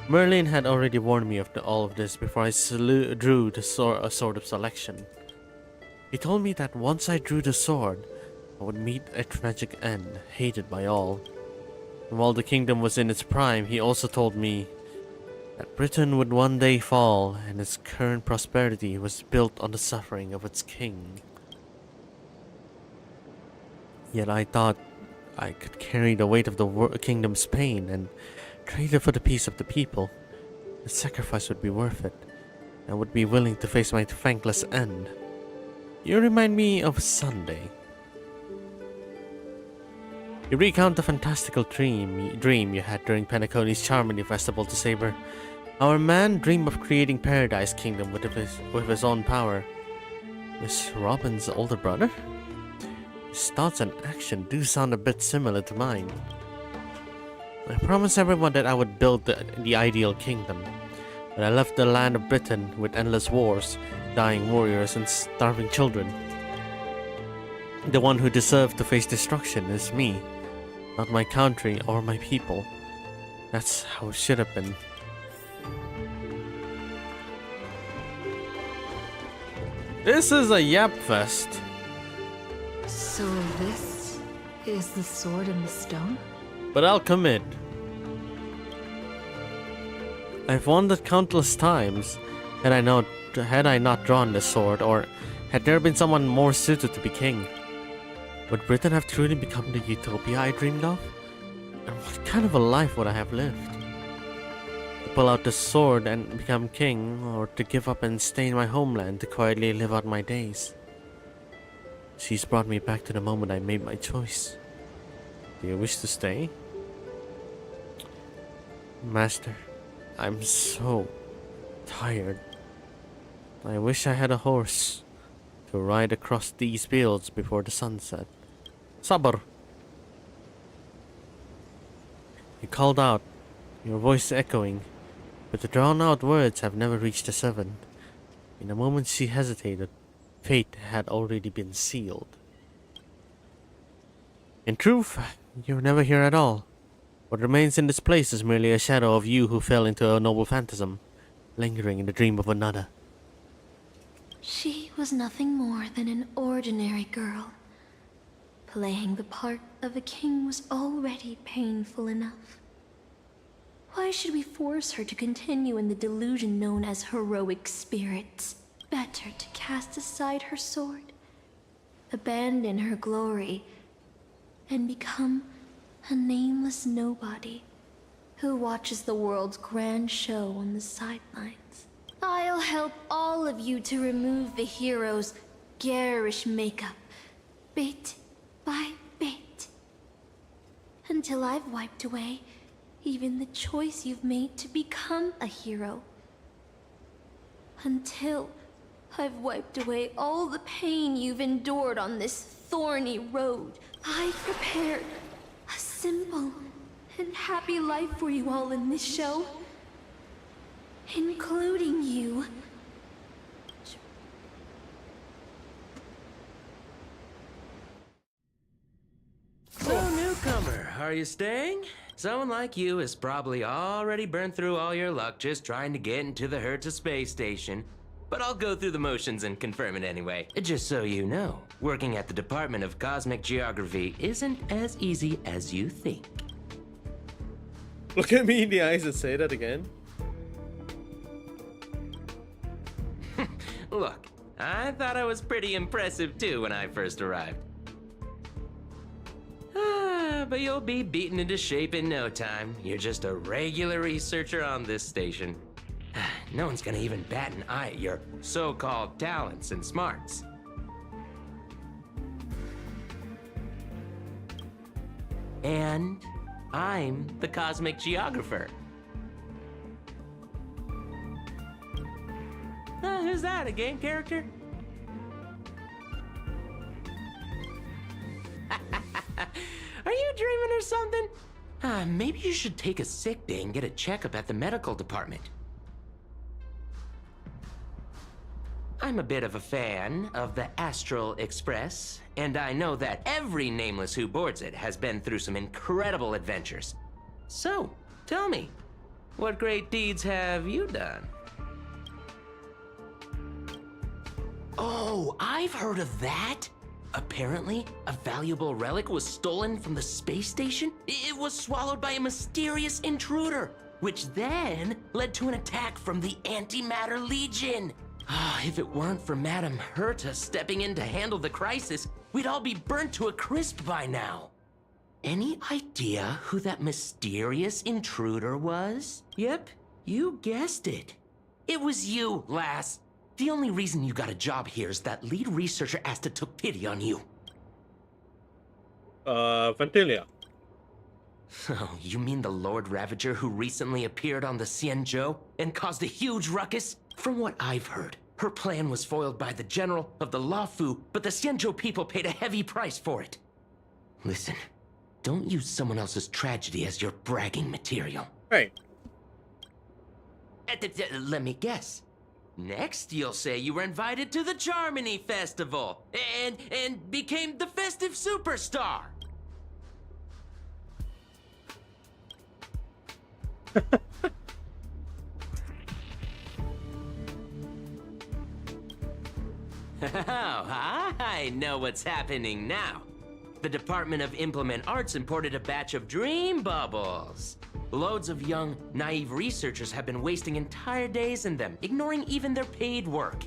Merlin had already warned me of all of this before I drew the sword of selection. He told me that once I drew the sword, I would meet a tragic end, hated by all. And while the kingdom was in its prime, he also told me that Britain would one day fall, and its current prosperity was built on the suffering of its king. Yet I thought I could carry the weight of the kingdom's pain and trade it for the peace of the people. The sacrifice would be worth it, and would be willing to face my thankless end. You remind me of Sunday. You recount the fantastical dream you had during Penacony's Charmony Festival to Saber. Our man dreamed of creating Paradise Kingdom with his own power. Miss Robin's older brother? His thoughts and action do sound a bit similar to mine. I promised everyone that I would build the ideal kingdom, but I left the land of Britain with endless wars, dying warriors, and starving children. The one who deserved to face destruction is me, not my country or my people. That's how it should have been. This is a yap fest.
So this is the sword in the stone?
But I'll commit. I've wondered countless times, had I not drawn this sword, or had there been someone more suited to be king. Would Britain have truly become the utopia I dreamed of? And what kind of a life would I have lived? To pull out the sword and become king, or to give up and stay in my homeland to quietly live out my days? She's brought me back to the moment I made my choice. Do you wish to stay? Master, I'm so tired. I wish I had a horse to ride across these fields before the sunset. Sabr! You called out, your voice echoing, but the drawn-out words have never reached the servant. In a moment she hesitated. Fate had already been sealed. In truth, you were never here at all. What remains in this place is merely a shadow of you who fell into a noble phantasm, lingering in the dream of another.
She was nothing more than an ordinary girl. Playing the part of a king was already painful enough. Why should we force her to continue in the delusion known as heroic spirits? Better to cast aside her sword, abandon her glory, and become a nameless nobody who watches the world's grand show on the sidelines. I'll help all of you to remove the hero's garish makeup, bit by bit, until I've wiped away even the choice you've made to become a hero. Until I've wiped away all the pain you've endured on this thorny road. I've prepared a simple and happy life for you all in this show, including you.
So, newcomer, are you staying? Someone like you has probably already burned through all your luck just trying to get into the Hertz space station. But I'll go through the motions and confirm it anyway. Just so you know, working at the Department of Cosmic Geography isn't as easy as you think.
Look at me in the eyes and say that again.
Look, I thought I was pretty impressive too when I first arrived. But you'll be beaten into shape in no time. You're just a regular researcher on this station. no one's gonna even bat an eye at your so-called talents and smarts. And I'm the cosmic geographer. Who's that, a game character? Are you dreaming or something? Maybe you should take a sick day and get a checkup at the medical department. I'm a bit of a fan of the Astral Express, and I know that every nameless who boards it has been through some incredible adventures. So, tell me, what great deeds have you done? Oh, I've heard of that! Apparently, a valuable relic was stolen from the space station. It was swallowed by a mysterious intruder, which then led to an attack from the Antimatter Legion. If it weren't for Madame Herta stepping in to handle the crisis, we'd all be burnt to a crisp by now. Any idea who that mysterious intruder was? Yep, you guessed it. It was you, lass. The only reason you got a job here is that lead researcher Asta took pity on you.
Ventilia.
Oh, you mean the Lord Ravager who recently appeared on the Xianzhou and caused a huge ruckus? From what I've heard, her plan was foiled by the general of the Luofu, but the Xianzhou people paid a heavy price for it. Listen, don't use someone else's tragedy as your bragging material.
Right.
Let me guess. Next, you'll say you were invited to the Charmony Festival and became the festive superstar. Oh, I know what's happening now. The Department of Implement Arts imported a batch of dream bubbles. Loads of young, naive researchers have been wasting entire days in them, ignoring even their paid work.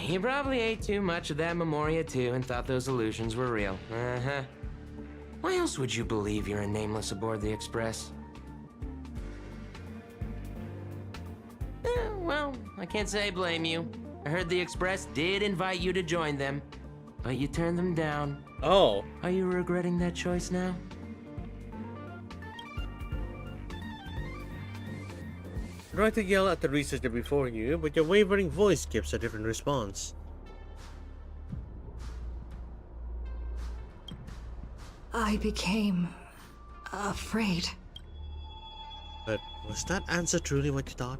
You probably ate too much of that Memoria too and thought those illusions were real. Uh-huh. Why else would you believe you're a nameless aboard the Express? Well, I can't say I blame you. I heard the Express did invite you to join them, but you turned them down.
Oh.
Are you regretting that choice now?
Try to yell at the researcher before you, but your wavering voice gives a different response.
I became afraid.
But was that answer truly what you thought?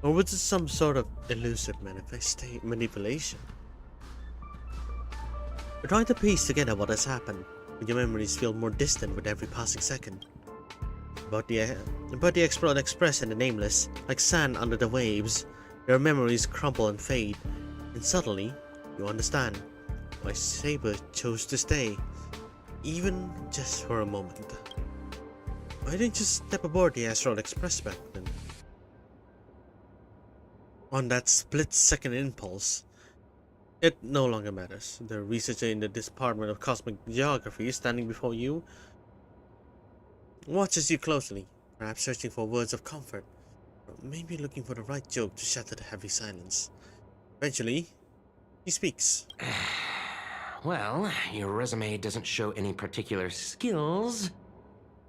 Or was it some sort of elusive manipulation? You're trying to piece together what has happened, but your memories feel more distant with every passing second. About the Explored Express and the Nameless, like sand under the waves, your memories crumble and fade, and suddenly, you understand why Saber chose to stay, even just for a moment. Why didn't you step aboard the Astral Express back then? On that split-second impulse, it no longer matters. The researcher in the Department of Cosmic Geography standing before you watches you closely, perhaps searching for words of comfort, or maybe looking for the right joke to shatter the heavy silence. Eventually, he speaks.
Well, your resume doesn't show any particular skills,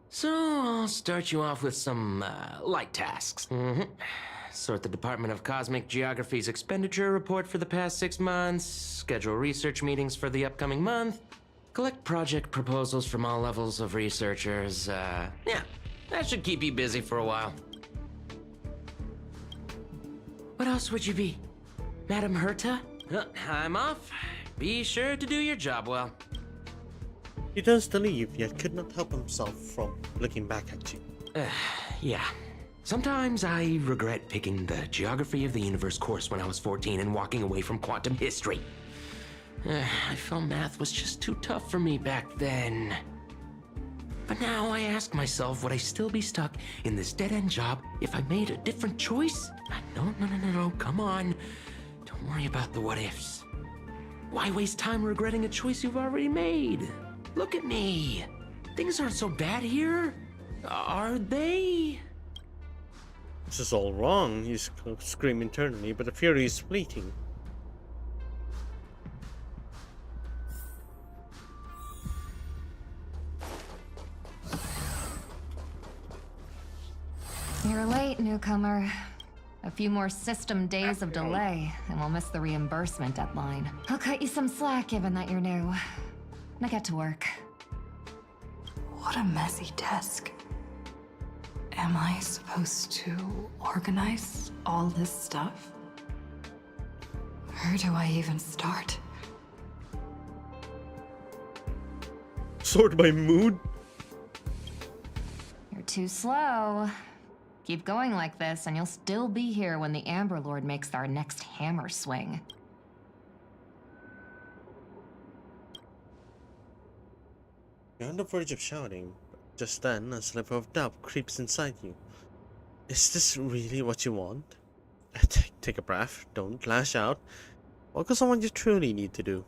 so I'll start you off with some light tasks. Sort the Department of Cosmic Geography's expenditure report for the past 6 months, schedule research meetings for the upcoming month, collect project proposals from all levels of researchers. Yeah, that should keep you busy for a while. What else would you be? Madame Herta? I'm off. Be sure to do your job well.
He turns to leave, yet could not help himself from looking back at you.
Yeah. Sometimes I regret picking the Geography of the Universe course when I was 14 and walking away from quantum history. I felt math was just too tough for me back then. But now I ask myself, would I still be stuck in this dead-end job if I made a different choice? No, come on. Don't worry about the what-ifs. Why waste time regretting a choice you've already made? Look at me. Things aren't so bad here, are they?
This is all wrong, you scream internally, but the fury is fleeting.
You're late, newcomer. A few more system days of delay, and we'll miss the reimbursement deadline. I'll cut you some slack given that you're new. Now get to work.
What a messy desk. Am I supposed to organize all this stuff? Where do I even start?
Sort by mood?
You're too slow. Keep going like this, and you'll still be here when the Amber Lord makes our next hammer swing.
You're on the verge of shouting. Just then, a sliver of doubt creeps inside you. Is this really what you want? Take a breath. Don't lash out. Focus on what you truly need to do.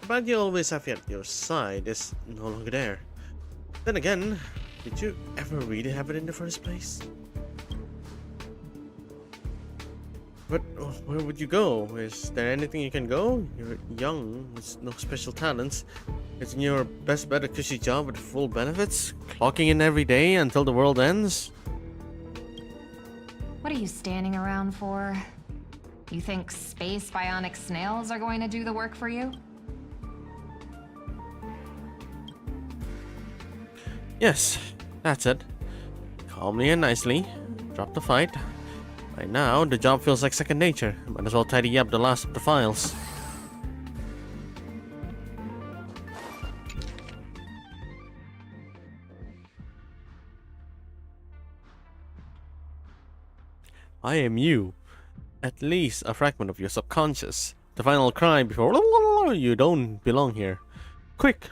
The man you always have at your side is no longer there. Then again, did you ever really have it in the first place? But where would you go? Is there anything you can go? You're young, with no special talents. Isn't your best bet a cushy job with full benefits? Clocking in every day until the world ends?
What are you standing around for? You think space bionic snails are going to do the work for you?
Yes, that's it. Calmly and nicely. Drop the fight. Right now, the job feels like second nature. Might as well tidy up the last of the files. I am you. At least a fragment of your subconscious. The final cry before you don't belong here. Quick!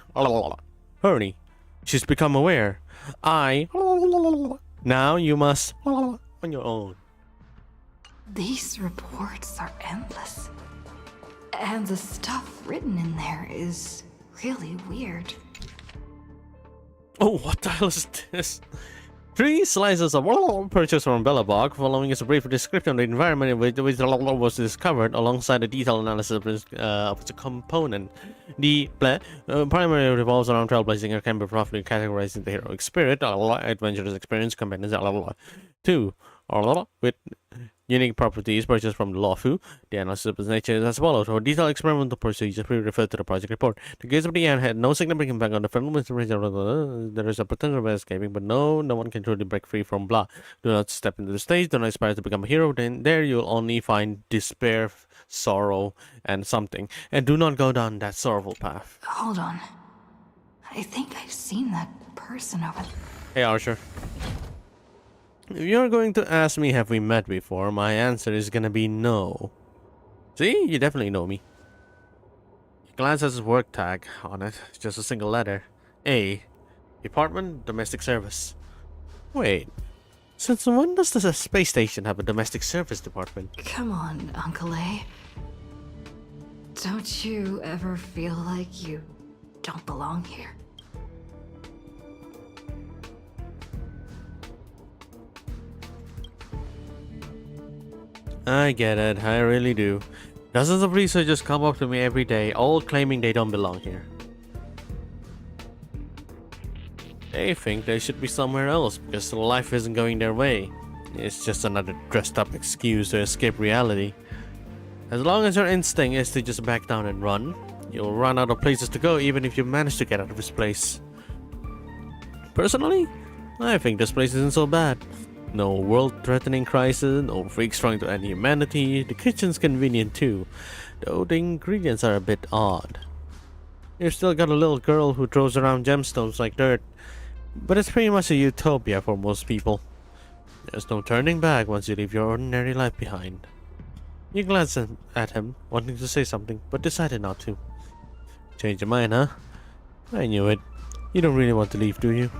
Hurry. She's become aware. Now you must on your own.
These reports are endless. And the stuff written in there is really weird.
Oh, what the hell is this? 3 slices of purchased from Bellabog, following is a brief description of the environment in which was discovered, alongside a detailed analysis of its component. The primary revolves around trailblazing and can be roughly categorized into heroic spirit, adventurous experience, companions, 2. With unique properties purchased from the Lawfu. The analysis of its nature is as follows. For detailed experimental procedures, we refer to the project report. The case of the end had no significant impact on the film. There is a potential of escaping, but no one can truly break free from blah. Do not step into the stage, do not aspire to become a hero. Then there you'll only find despair, sorrow, and something. And do not go down that sorrowful path.
Hold on. I think I've seen that person over there.
Hey, Archer. If you're going to ask me have we met before, my answer is gonna be no. See? You definitely know me. Your glance has his work tag on it. It's just a single letter. A. Department, Domestic Service. Wait. Since when does the space station have a domestic service department?
Come on, Uncle A. Don't you ever feel like you don't belong here?
I get it, I really do. Dozens of researchers come up to me every day, all claiming they don't belong here. They think they should be somewhere else because life isn't going their way. It's just another dressed up excuse to escape reality. As long as your instinct is to just back down and run, you'll run out of places to go even if you manage to get out of this place. Personally, I think this place isn't so bad. No world-threatening crisis, no freaks trying to end humanity. The kitchen's convenient too, though the ingredients are a bit odd. You've still got a little girl who throws around gemstones like dirt, but it's pretty much a utopia for most people. There's no turning back once you leave your ordinary life behind. You glanced at him, wanting to say something, but decided not to. Change your mind, huh? I knew it. You don't really want to leave, do you?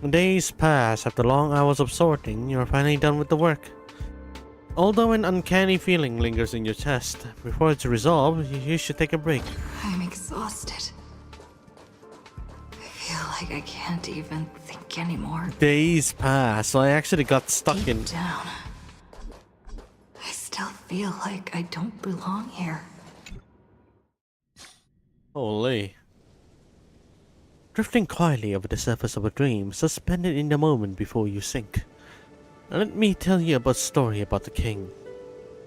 Days pass. After long hours of sorting, you're finally done with the work. Although an uncanny feeling lingers in your chest, before it's resolved, you should take a break.
I'm
exhausted. I feel like I can't even think anymore.
Days pass, so I actually got stuck
Deep
in...
down, I still feel like I don't belong here.
Holy. Drifting quietly over the surface of a dream, suspended in the moment before you sink. Let me tell you a story about the king.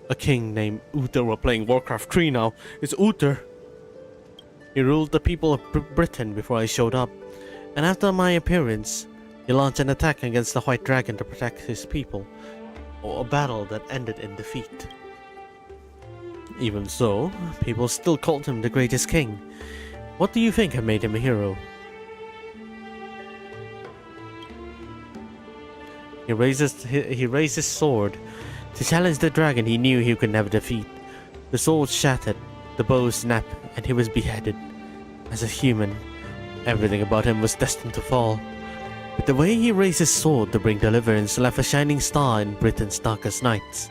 A king named Uther. We're playing Warcraft 3 now. It's Uther. He ruled the people of Britain before I showed up. And after my appearance, he launched an attack against the White Dragon to protect his people. Or a battle that ended in defeat. Even so, people still called him the greatest king. What do you think had made him a hero? He raised his sword to challenge the dragon he knew he could never defeat. The sword shattered, the bow snapped, and he was beheaded. As a human, everything about him was destined to fall. But the way he raised his sword to bring deliverance left a shining star in Britain's darkest nights.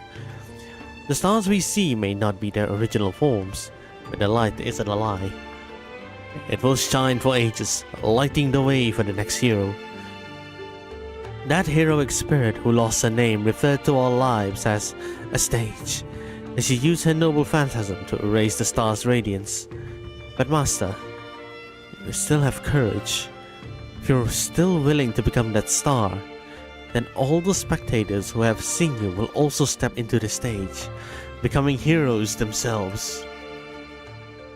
The stars we see may not be their original forms, but the light isn't a lie. It will shine for ages, lighting the way for the next hero. That heroic spirit who lost her name referred to our lives as a stage, and she used her noble phantasm to erase the star's radiance. But Master, you still have courage. If you're still willing to become that star, then all the spectators who have seen you will also step into the stage, becoming heroes themselves.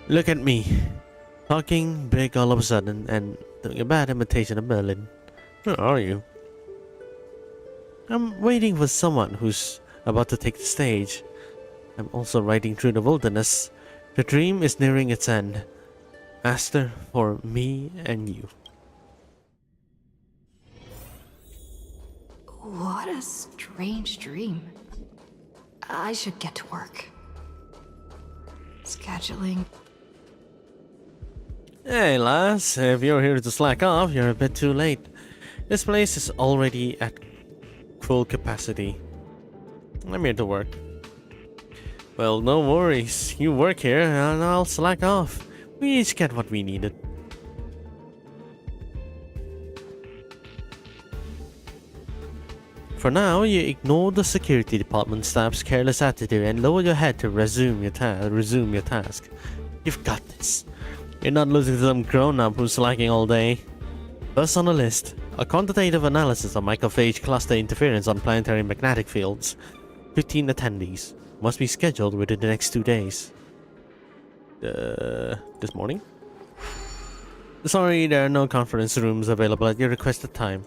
Look at me, talking big all of a sudden and doing a bad imitation of Merlin. Where are you? I'm waiting for someone who's about to take the stage. I'm also riding through the wilderness. The dream is nearing its end. Master, for me and you.
What a strange dream. I should get to work. Scheduling.
Hey lass, if you're here to slack off, you're a bit too late. This place is already at full capacity. I'm here to work. Well, no worries. You work here and I'll slack off. We each get what we needed. For now, you ignore the security department staff's careless attitude and lower your head to resume your task. You've got this. You're not losing to some grown-up who's slacking all day. First on the list, a quantitative analysis of microphage cluster interference on planetary magnetic fields. 15 attendees. Must be scheduled within the next 2 days. This morning? Sorry, there are no conference rooms available at your requested time.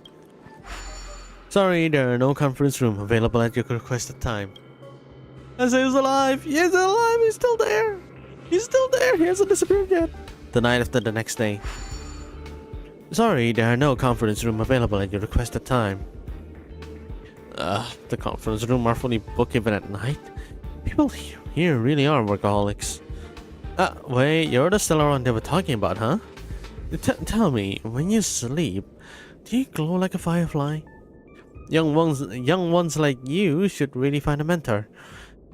Sorry, there are no conference room available at your requested time. I say he's alive! He's alive! He's still there! He's still there! He hasn't disappeared yet! The night after the next day. Sorry, there are no conference room available at your requested time. The conference room are fully booked even at night? People here really are workaholics. Wait, you're the Stellaron they were talking about, huh? Tell me, when you sleep, do you glow like a firefly? Young ones like you should really find a mentor.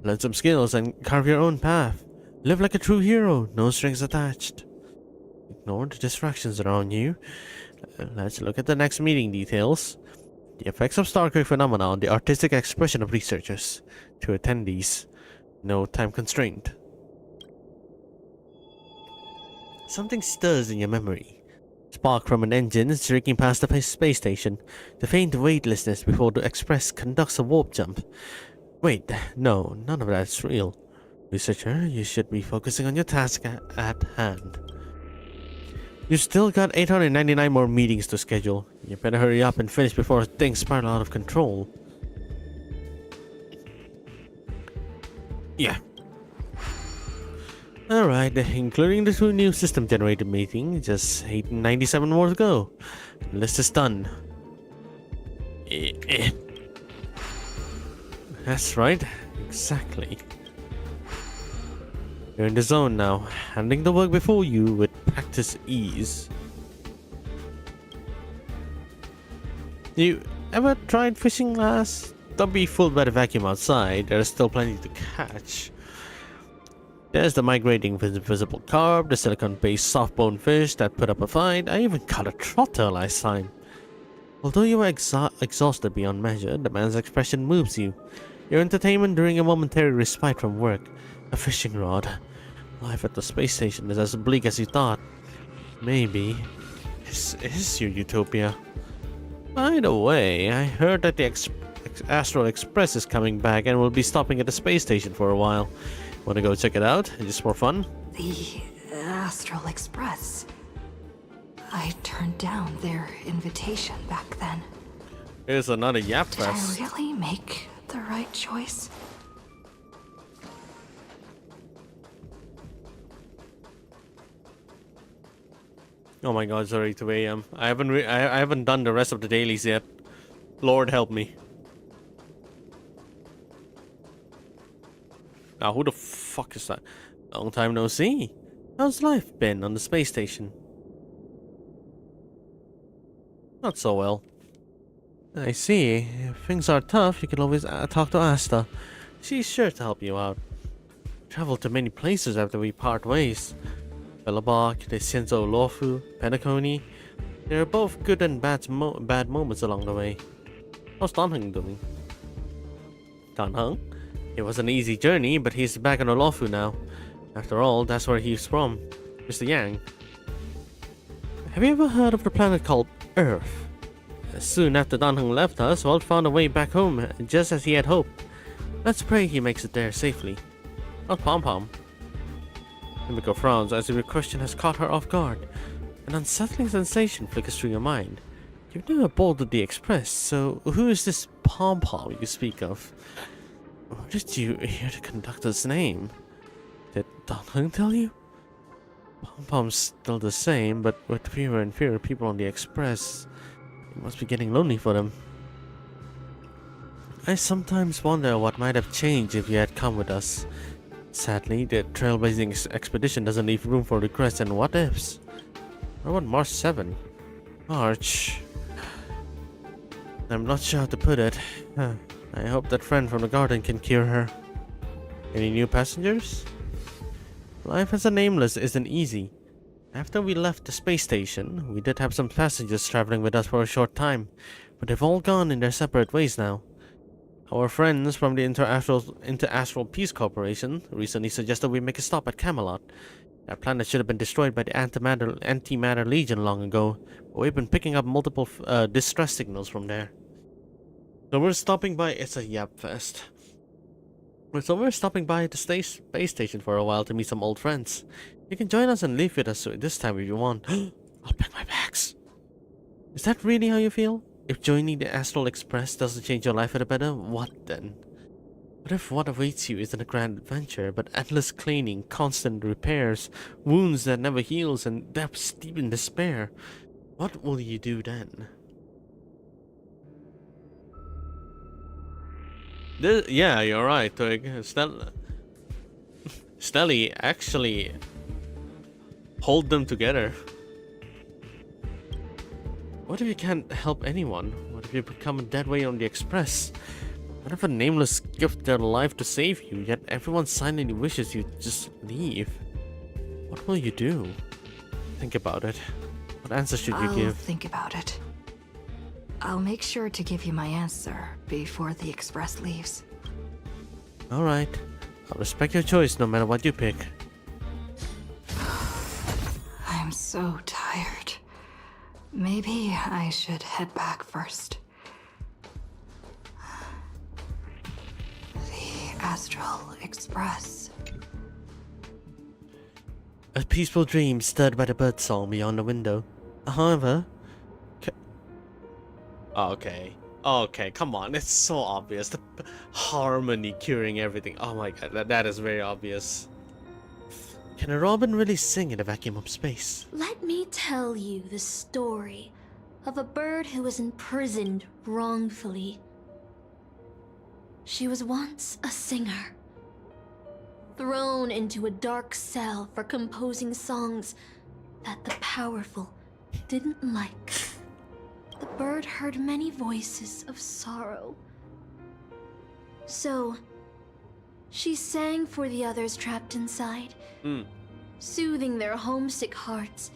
Learn some skills and carve your own path. Live like a true hero, no strings attached. Ignore the distractions around you. Let's look at the next meeting details. The effects of Starquake phenomena on the artistic expression of researchers. To attendees. No time constraint. Something stirs in your memory. Spark from an engine streaking past the space station. The faint weightlessness before the Express conducts a warp jump. Wait, no, none of that's real. Researcher, you should be focusing on your task at hand. You've still got 899 more meetings to schedule. You better hurry up and finish before things spiral out of control. Yeah. Alright, including the 2 new system-generated meetings, just 897 more to go. The list is done. That's right, exactly. You're in the zone now, handling the work before you with practice ease. You ever tried fishing last? Don't be fooled by the vacuum outside, there's still plenty to catch. There's the migrating invisible carp, the silicon-based soft-bone fish that put up a fight. I even caught a trotter last time. Although you were exhausted beyond measure, the man's expression moves you. Your entertainment during a momentary respite from work. A fishing rod. Life at the space station is as bleak as you thought. Maybe this is your utopia. By the way, I heard that the Astral Express is coming back and will be stopping at the space station for a while. Wanna go check it out? Just for fun?
The Astral Express. I turned down their invitation back then.
Here's another Yap
Did I
Fest.
really make the right choice?
Oh my god, it's already 2 a.m. I haven't done the rest of the dailies yet. Lord help me. Now who the fuck is that? Long time no see. How's life been on the space station? Not so well. I see. If things are tough, you can always talk to Asta. She's sure to help you out. Traveled to many places after we part ways. Bellabach, the Senzo Lofu, Penacony. There are both good and bad moments along the way. How's Danheng doing? Danheng? It was an easy journey, but he's back on Olofu now. After all, that's where he's from. Mr. Yang. Have you ever heard of the planet called Earth? Soon after Danheng left us, Walt found a way back home, just as he had hoped. Let's pray he makes it there safely. Not Pom Pom. Himiko frowns as if your question has caught her off guard. An unsettling sensation flickers through your mind. You've never boarded the Express, so who is this Pom Pom you speak of? Where did you hear the conductor's name? Did Danheng tell you? Pom Pom's still the same, but with fewer and fewer people on the Express, it must be getting lonely for them. I sometimes wonder what might have changed if you had come with us. Sadly, the trailblazing expedition doesn't leave room for regrets and what-ifs. What about March 7? March... I'm not sure how to put it. I hope that friend from the garden can cure her. Any new passengers? Life as a nameless isn't easy. After we left the space station, we did have some passengers traveling with us for a short time, but they've all gone in their separate ways now. Our friends from the Inter-Astral Peace Corporation recently suggested we make a stop at Camelot. That planet should have been destroyed by the Antimatter Legion long ago, but we've been picking up multiple distress signals from there. So we're stopping by. It's a Yap Fest. So we're stopping by the space station for a while to meet some old friends. You can join us and live with us this time if you want. I'll pack my bags. Is that really how you feel? If joining the Astral Express doesn't change your life for the better, what then? What if what awaits you isn't a grand adventure, but endless cleaning, constant repairs, wounds that never heals, and depths deep in despair? What will you do then? Yeah, you're right, Twig. Stelly actually hold them together. What if you can't help anyone? What if you become a dead weight on the Express? What if a nameless gift their life to save you, yet everyone silently wishes you just leave? What will you do? Think about it. What answer should you give?
I'll think about it. I'll make sure to give you my answer before the Express leaves.
Alright. I'll respect your choice no matter what you pick.
I'm so tired. Maybe I should head back first. The Astral Express.
A peaceful dream stirred by the birdsong beyond the window. However... Okay, come on, it's so obvious. The harmony curing everything. Oh my god, that is very obvious. Can a robin really sing in a vacuum of space?
Let me tell you the story of a bird who was imprisoned wrongfully. She was once a singer, thrown into a dark cell for composing songs that the powerful didn't like. The bird heard many voices of sorrow. So, She sang for the others trapped inside, soothing their homesick hearts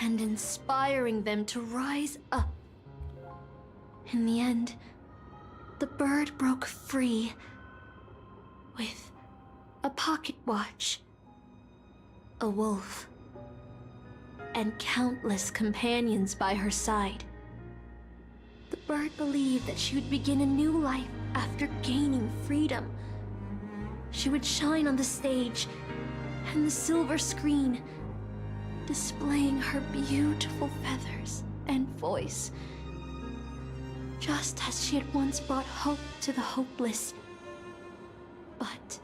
and inspiring them to rise up. In the end, the bird broke free with a pocket watch, a wolf, and countless companions by her side. The bird believed that she would begin a new life after gaining freedom. She would shine on the stage and the silver screen, displaying her beautiful feathers and voice, just as she had once brought hope to the hopeless. But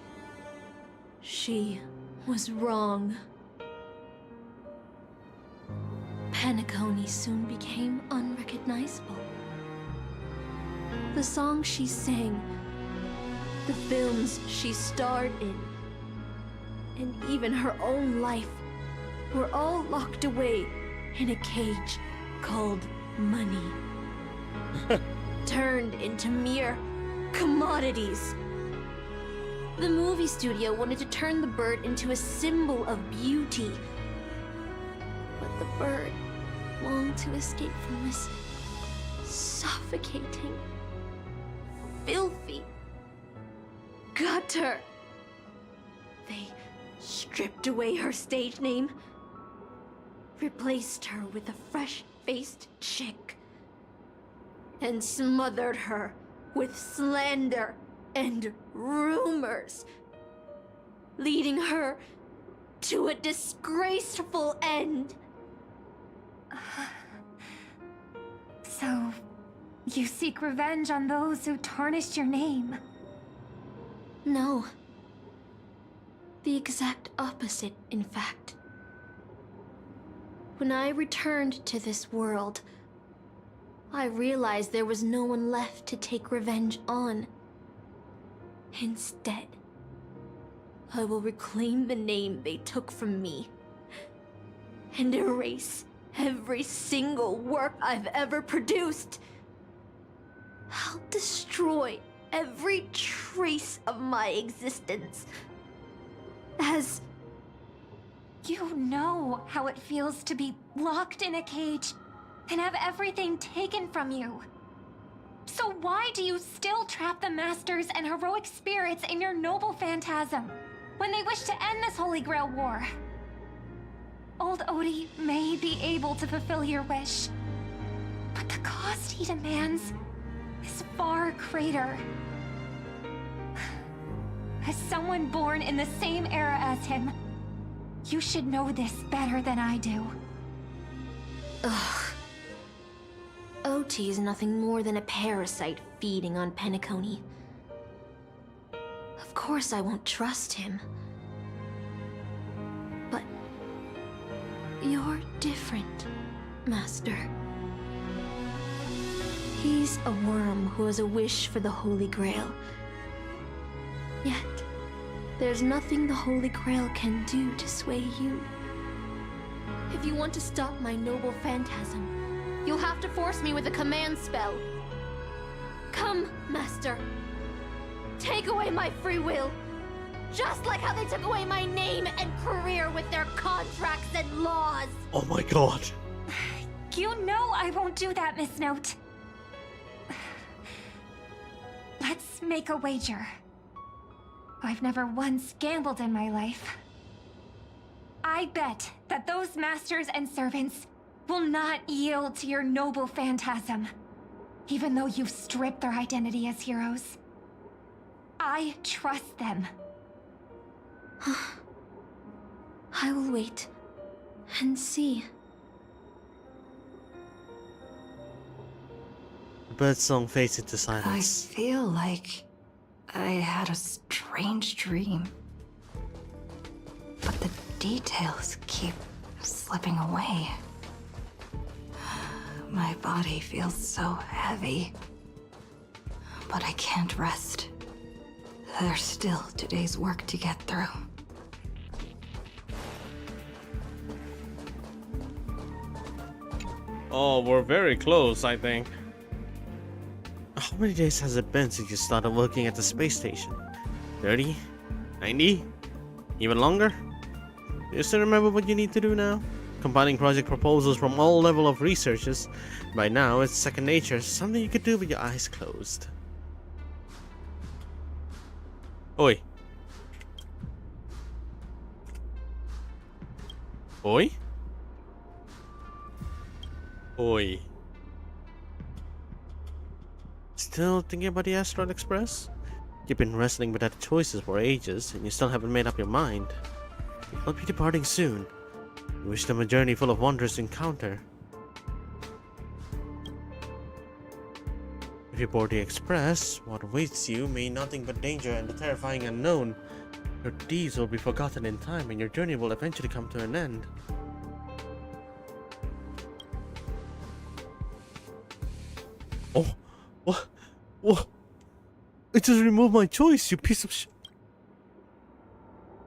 she was wrong. Penacony soon became unrecognizable. The songs she sang, the films she starred in, and even her own life were all locked away in a cage called money. Turned into mere commodities. The movie studio wanted to turn the bird into a symbol of beauty. But the bird longed to escape from this suffocating, filthy gutter. They stripped away her stage name, replaced her with a fresh-faced chick, and smothered her with slander and rumors, leading her to a disgraceful end.
So, you seek revenge on those who tarnished your name?
No. The exact opposite, in fact. When I returned to this world, I realized there was no one left to take revenge on. Instead, I will reclaim the name they took from me and erase every single work I've ever produced. I'll destroy every trace of my existence. As
you know how it feels to be locked in a cage and have everything taken from you. So why do you still trap the Masters and heroic spirits in your noble phantasm when they wish to end this Holy Grail war? Old Odie may be able to fulfill your wish, but the cost he demands is far greater. As someone born in the same era as him, you should know this better than I do.
Ugh. OT is nothing more than a parasite feeding on Penacony. Of course I won't trust him. But you're different, Master. He's a worm who has a wish for the Holy Grail. Yet, there's nothing the Holy Grail can do to sway you. If you want to stop my noble phantasm, you'll have to force me with a command spell. Come, Master. Take away my free will. Just like how they took away my name and career with their contracts and laws.
Oh my god.
You know I won't do that, Miss Note. Let's make a wager. I've never once gambled in my life. I bet that those masters and servants will not yield to your noble phantasm, even though you've stripped their identity as heroes. I trust them.
I will wait and see.
The birdsong fades into
I
silence.
feel like I had a strange dream. But the details keep slipping away. My body feels so heavy. But I can't rest. There's still today's work to get through.
Oh, we're very close, I think. How many days has it been since you started working at the space station? 30? 90? Even longer? Do you still remember what you need to do now? Compiling project proposals from all level of researchers. By now, it's second nature, something you could do with your eyes closed. Oi. Oi? Oi. Still thinking about the Astral Express? You've been wrestling with that choices for ages, and you still haven't made up your mind. I'll be departing soon. I wish them a journey full of wonders to encounter. If you board the Express, what awaits you may nothing but danger and the terrifying unknown. Your deeds will be forgotten in time, and your journey will eventually come to an end. Oh, what? What? It just removed my choice, you piece of shit.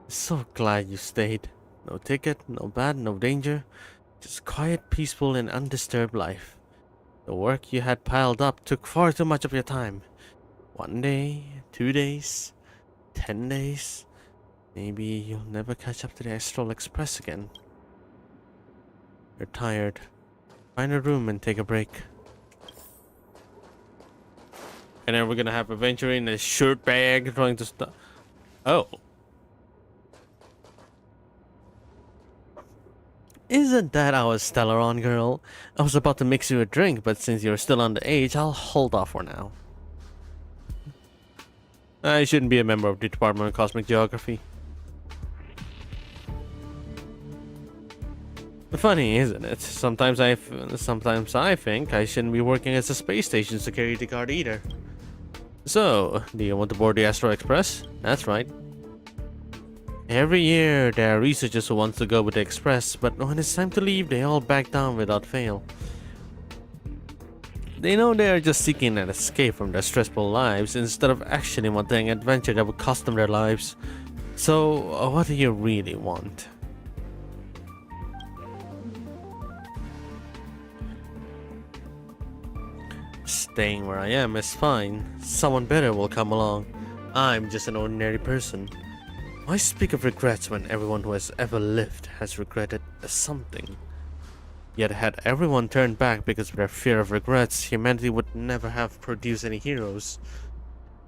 So glad you stayed. No ticket, no bad, no danger. Just quiet, peaceful, and undisturbed life. The work you had piled up took far too much of your time. 1 day, 2 days, 10 days. Maybe you'll never catch up to the Astral Express again. You're tired. Find a room and take a break. And then we're gonna have Adventure in a shirt bag trying to stop. Oh. Isn't that our Stellaron girl? I was about to mix you a drink, but since you're still underage, I'll hold off for now. I shouldn't be a member of the Department of Cosmic Geography. Funny, isn't it? Sometimes I think I shouldn't be working as a space station security guard either. So, do you want to board the Astro Express? That's right. Every year, there are researchers who want to go with the Express, but when it's time to leave, they all back down without fail. They know they are just seeking an escape from their stressful lives instead of actually wanting an adventure that would cost them their lives. So, what do you really want? Staying where I am is fine. Someone better will come along. I'm just an ordinary person. Why speak of regrets when everyone who has ever lived has regretted something? Yet had everyone turned back because of their fear of regrets, humanity would never have produced any heroes.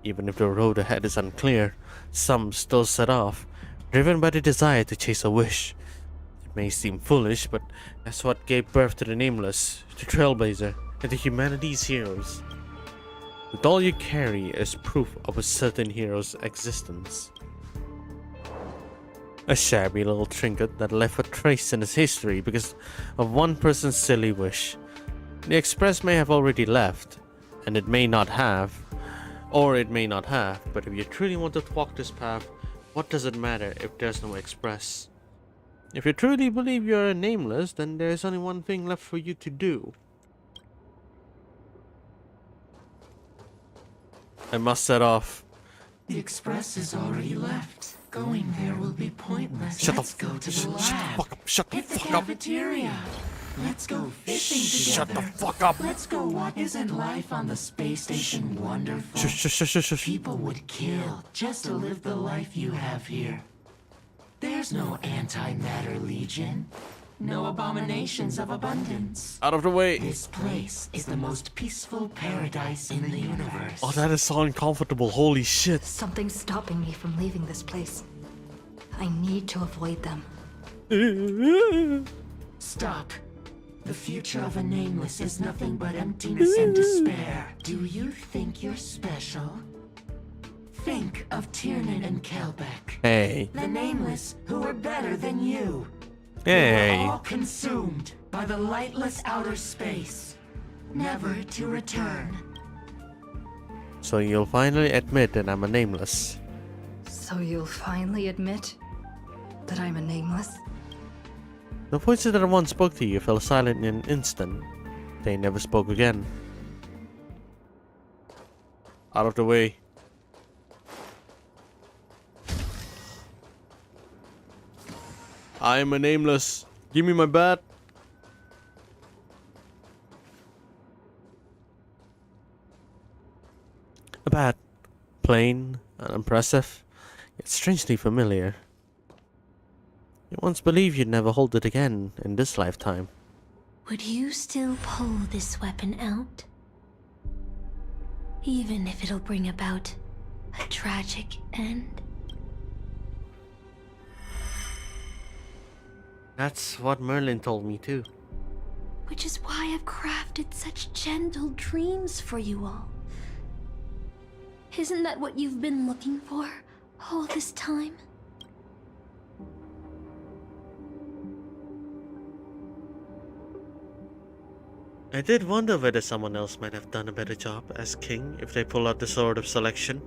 Even if the road ahead is unclear, some still set off, driven by the desire to chase a wish. It may seem foolish, but that's what gave birth to the Nameless, the Trailblazer, and the humanity's heroes. With all you carry is proof of a certain hero's existence. A shabby little trinket that left a trace in its history because of one person's silly wish. The Express may have already left, and it may not have, or it may not have, but if you truly want to walk this path, what does it matter if there's no Express? If you truly believe you're a Nameless, then there's only one thing left for you to do. I must set off.
The Express is already left. Going there will be pointless. Let's go to the lab.
Shut the
Hit the
fuck up.
cafeteria. Let's go fishing
Shut
together.
the fuck up.
Let's go walk. Isn't life on the space station wonderful?
Shush.
People would kill just to live the life you have here. There's no antimatter legion. No abominations of abundance.
Out of the way.
This place is the most peaceful paradise in the universe.
Oh, that is so uncomfortable. Holy shit.
Something's stopping me from leaving this place. I need to avoid them.
Stop. The future of a Nameless is nothing but emptiness and despair. Do you think you're special? Think of Tiernan and Kelbeck.
Hey.
The Nameless who were better than you.
Hey.
They were all consumed by the lightless outer space, never to return.
So you'll finally admit that I'm a Nameless.
So you'll finally admit that I'm a Nameless?
The voices that once spoke to you fell silent in an instant. They never spoke again. Out of the way. I am a Nameless. Give me my bat. A bat. Plain and impressive. It's strangely familiar. You once believed you'd never hold it again in this lifetime.
Would you still pull this weapon out? Even if it'll bring about a tragic end?
That's what Merlin told me too.
Which is why I've crafted such gentle dreams for you all. Isn't that what you've been looking for all this time?
I did wonder whether someone else might have done a better job as king if they pull out the sword of selection.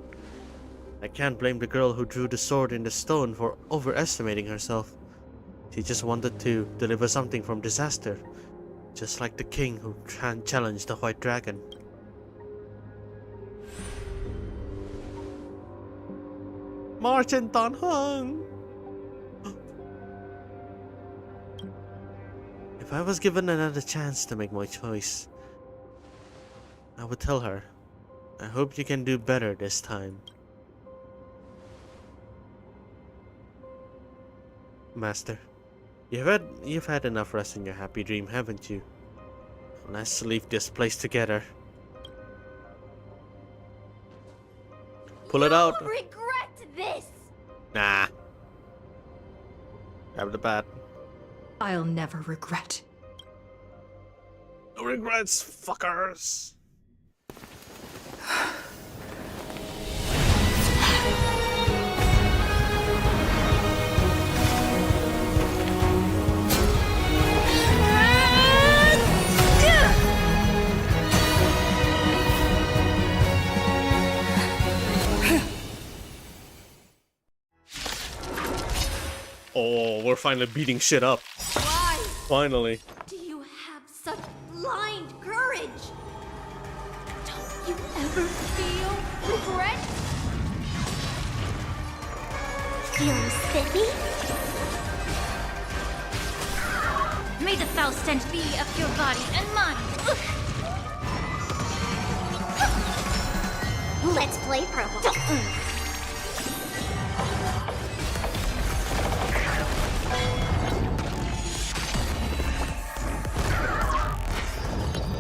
I can't blame the girl who drew the sword in the stone for overestimating herself. She just wanted to deliver something from disaster, just like the king who challenged the white dragon. Martin Tan Hung! If I was given another chance to make my choice, I would tell her, I hope you can do better this time. Master, you've had enough rest in your happy dream, haven't you? Let's leave this place together. Pull it out.
You'll regret this.
Nah. Grab the bat.
I'll never regret.
No regrets, fuckers. Oh, we're finally beating shit up.
Why
Finally.
do you have such blind courage? Don't you ever feel regret?
Feeling spiffy? May the foul stench be of your body and mine.
Let's play purple.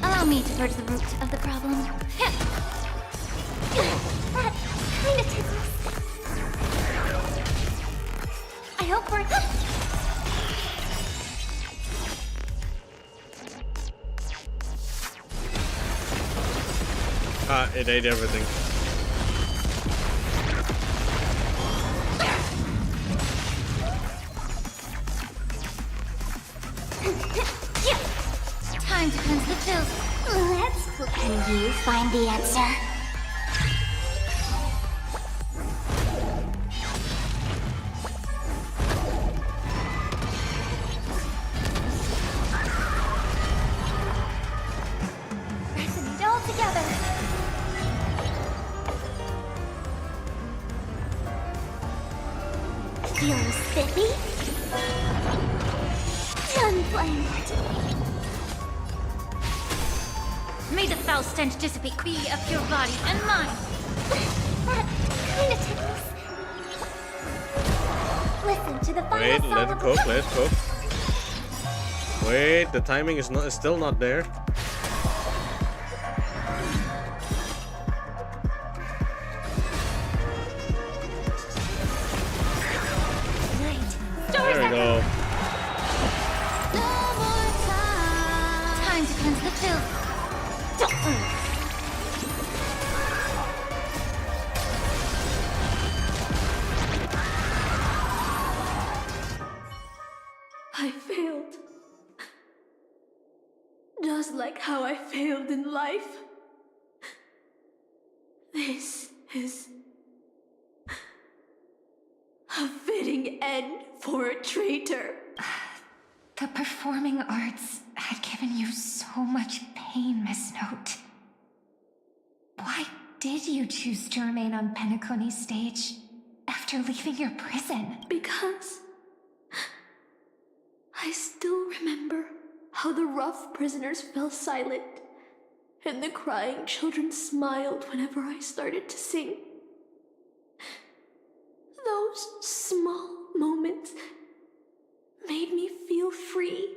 Allow me to purge the root of the problem.
That kind of tickles. I hope we're...
It ate everything.
Time to cleanse the filth.
Let's look. Can you find the answer? Resonate all together. Feeling spiffy? Done playing for today.
May the foul stench dissipate be of your body and mine.
That kind of tickles. Listen to the final
Wait,
song
let it
of
cook,
the...
let it cook. Wait, the timing is still not there. There we go.
Time to cleanse the filth.
I failed. Just like how I failed in life. This is a fitting end for a traitor.
The performing arts had given you so much pain, Miss Note. Why did you choose to remain on Penacony's stage after leaving your prison?
Because I still remember how the rough prisoners fell silent and the crying children smiled whenever I started to sing. Those those small moments made me feel free,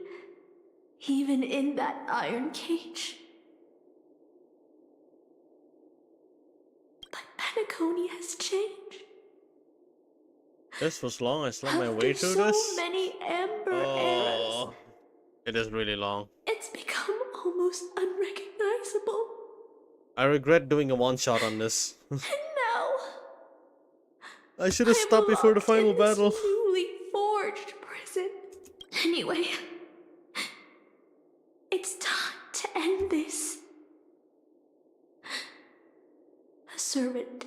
even in that iron cage. But Penacony has changed.
This was long. I slept my way through this.
So many amber eras.
It is really long.
It's become almost unrecognizable.
I regret doing a one-shot on this.
And now
I should have stopped before the final battle.
Newly forged prison. Anyway, it's time to end this. A servant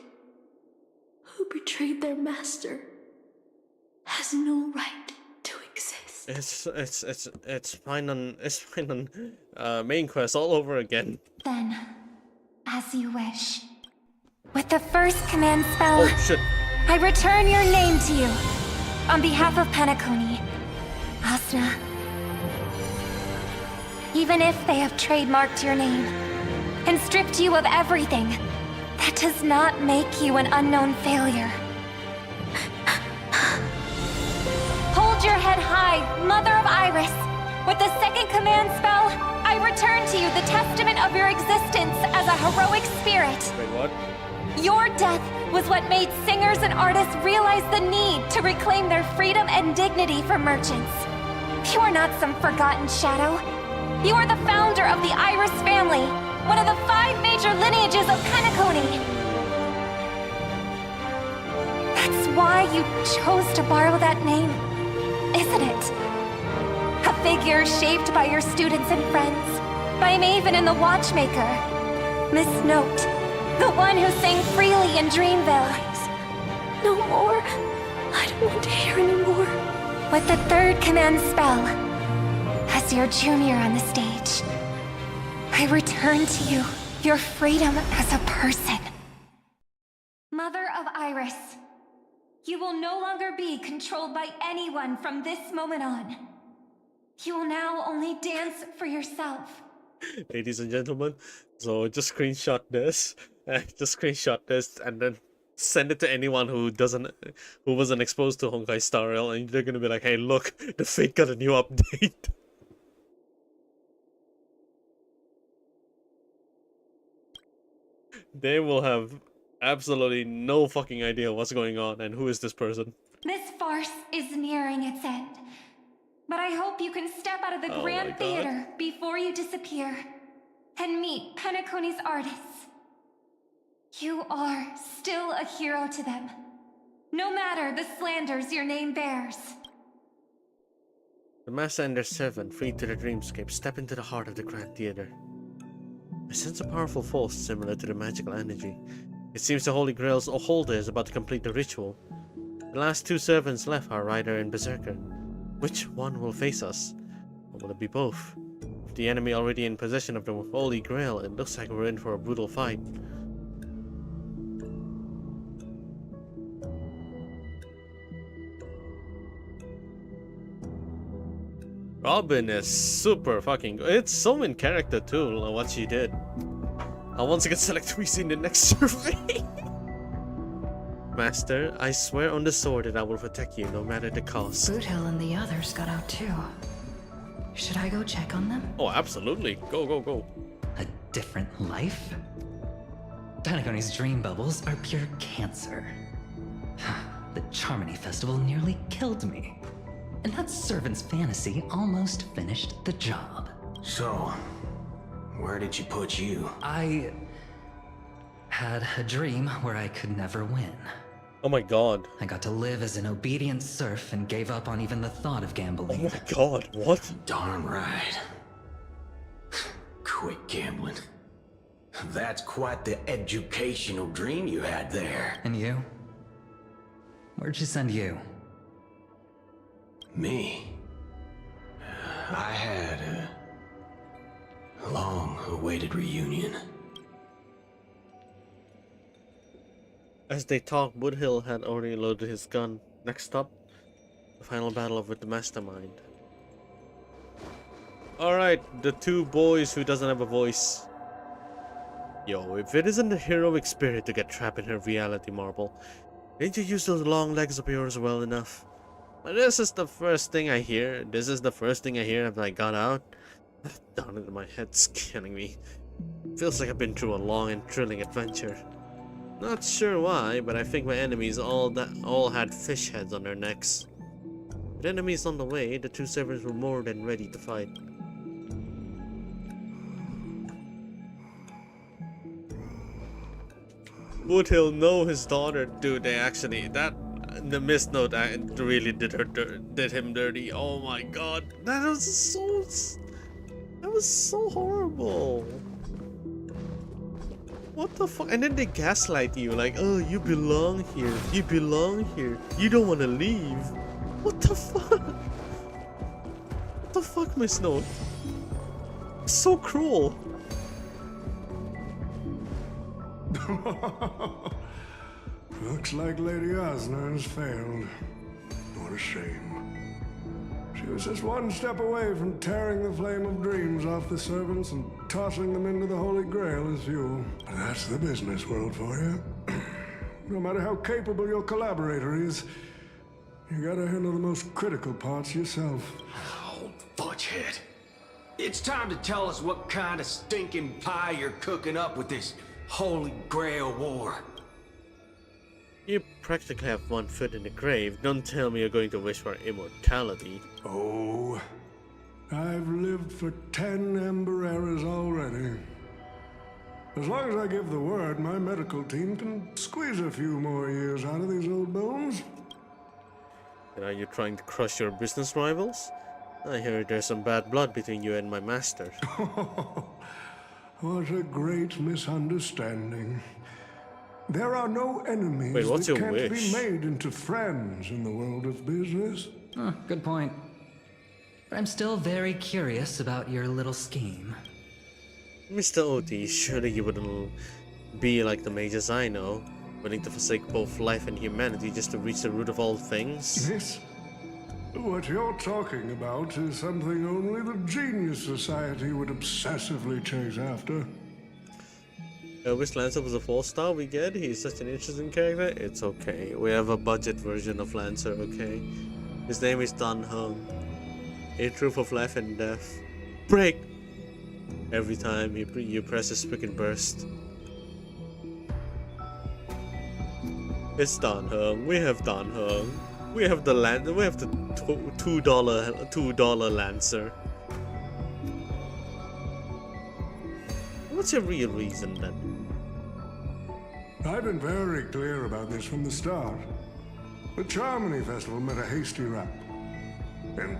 who betrayed their master has no right to exist.
It's fine on main quest all over again.
Then, as you wish. With the first command spell,
Oh shit.
I return your name to you. On behalf of Penacony, Asna. Even if they have trademarked your name and stripped you of everything, that does not make you an unknown failure. Hold your head high, Mother of Iris. With the second command spell, I return to you the testament of your existence as a heroic spirit.
Wait, what?
Your death was what made singers and artists realize the need to reclaim their freedom and dignity for merchants. You are not some forgotten shadow. You are the founder of the Iris family, one of the 5 major lineages of Penacony. That's why you chose to borrow that name, isn't it? A figure shaped by your students and friends, by Maven and the Watchmaker. Miss Note, the one who sang freely in Dreamville.
No more. I don't want to hear anymore.
With the third command spell, as your junior on the stage, I return to you your freedom as a person. Mother of Iris, you will no longer be controlled by anyone from this moment on. You will now only dance for yourself.
Ladies and gentlemen, so just screenshot this, and then send it to anyone who wasn't exposed to Honkai Star Rail, and they're gonna be like, "Hey, look, the Fate got a new update." They will have absolutely no fucking idea what's going on and who is this person.
This farce is nearing its end. But I hope you can step out of the Grand Theater before you disappear and meet Penacony's artists. You are still a hero to them, no matter the slanders your name bears.
The Master and their servant, freed to their dreamscape, step into the heart of the Grand Theater. I sense a powerful force similar to the magical energy. It seems the Holy Grail's holder is about to complete the ritual. The last 2 servants left are Rider and Berserker. Which one will face us? Or will it be both? With the enemy already in possession of the Holy Grail, it looks like we're in for a brutal fight. Robin is super fucking good. It's so in character too, what she did. I once again select to be seen in the next survey. Master, I swear on the sword that I will protect you no matter the cost.
Boothill and the others got out too. Should I go check on them?
Oh, absolutely. Go, go, go.
A different life? Penacony's dream bubbles are pure cancer. The Charmony Festival nearly killed me. And that servant's fantasy almost finished the job.
So, where did you put you?
I had a dream where I could never win.
Oh my god.
I got to live as an obedient serf and gave up on even the thought of gambling.
Oh my god, what?
Darn right. Quit gambling. That's quite the educational dream you had there.
And you? Where'd she send you?
Me? I had a long-awaited reunion.
As they talked, Woodhill had already loaded his gun. Next up, the final battle with the Mastermind. Alright, the 2 boys who doesn't have a voice. Yo, if it isn't the heroic spirit to get trapped in her reality marble, Didn't you use those long legs of yours well enough? But this is the first thing I hear. This is the first thing I hear after I got out. Down into my head's killing me. Feels like I've been through a long and thrilling adventure. Not sure why, but I think my enemies all had fish heads on their necks. With enemies on the way, the two servants were more than ready to fight. Would he'll know his daughter? Dude, they actually the missed note really did him dirty. Oh my god, that was so horrible. What the fuck? And then they gaslight you like, oh, you belong here. You belong here. You don't want to leave. What the fuck? What the fuck, Miss Note? So cruel.
Looks like Lady Osner has failed. What a shame. She was just one step away from tearing the flame of dreams off the servants and tossing them into the Holy Grail as fuel. That's the business world for you. No matter how capable your collaborator is, you gotta handle the most critical parts yourself.
Oh, fudgehead. It's time to tell us what kind of stinking pie you're cooking up with this Holy Grail War.
You practically have one foot in the grave. Don't tell me you're going to wish for immortality.
Oh, I've lived for 10 Ember Eras already. As long as I give the word, my medical team can squeeze a few more years out of these old bones.
And are you trying to crush your business rivals? I heard there's some bad blood between you and my master.
What a great misunderstanding. There are no enemies
that
can't
wish?
be made into friends in the world of business.
Good point. But I'm still very curious about your little scheme.
Mr. OT, surely you wouldn't be like the mages I know, willing to forsake both life and humanity just to reach the root of all things?
This? What you're talking about is something only the Genius Society would obsessively chase after.
I wish Lancer was a 4-star we get. He's such an interesting character. It's okay. We have a budget version of Lancer, okay? His name is Dan Hung. A truth of life and death. Break! Every time you press a freaking burst. It's Dan Hung. We have Dan Hung. We have the $2 Lancer. What's your real reason then?
I've been very clear about this from the start. The Charmony Festival met a hasty rap. And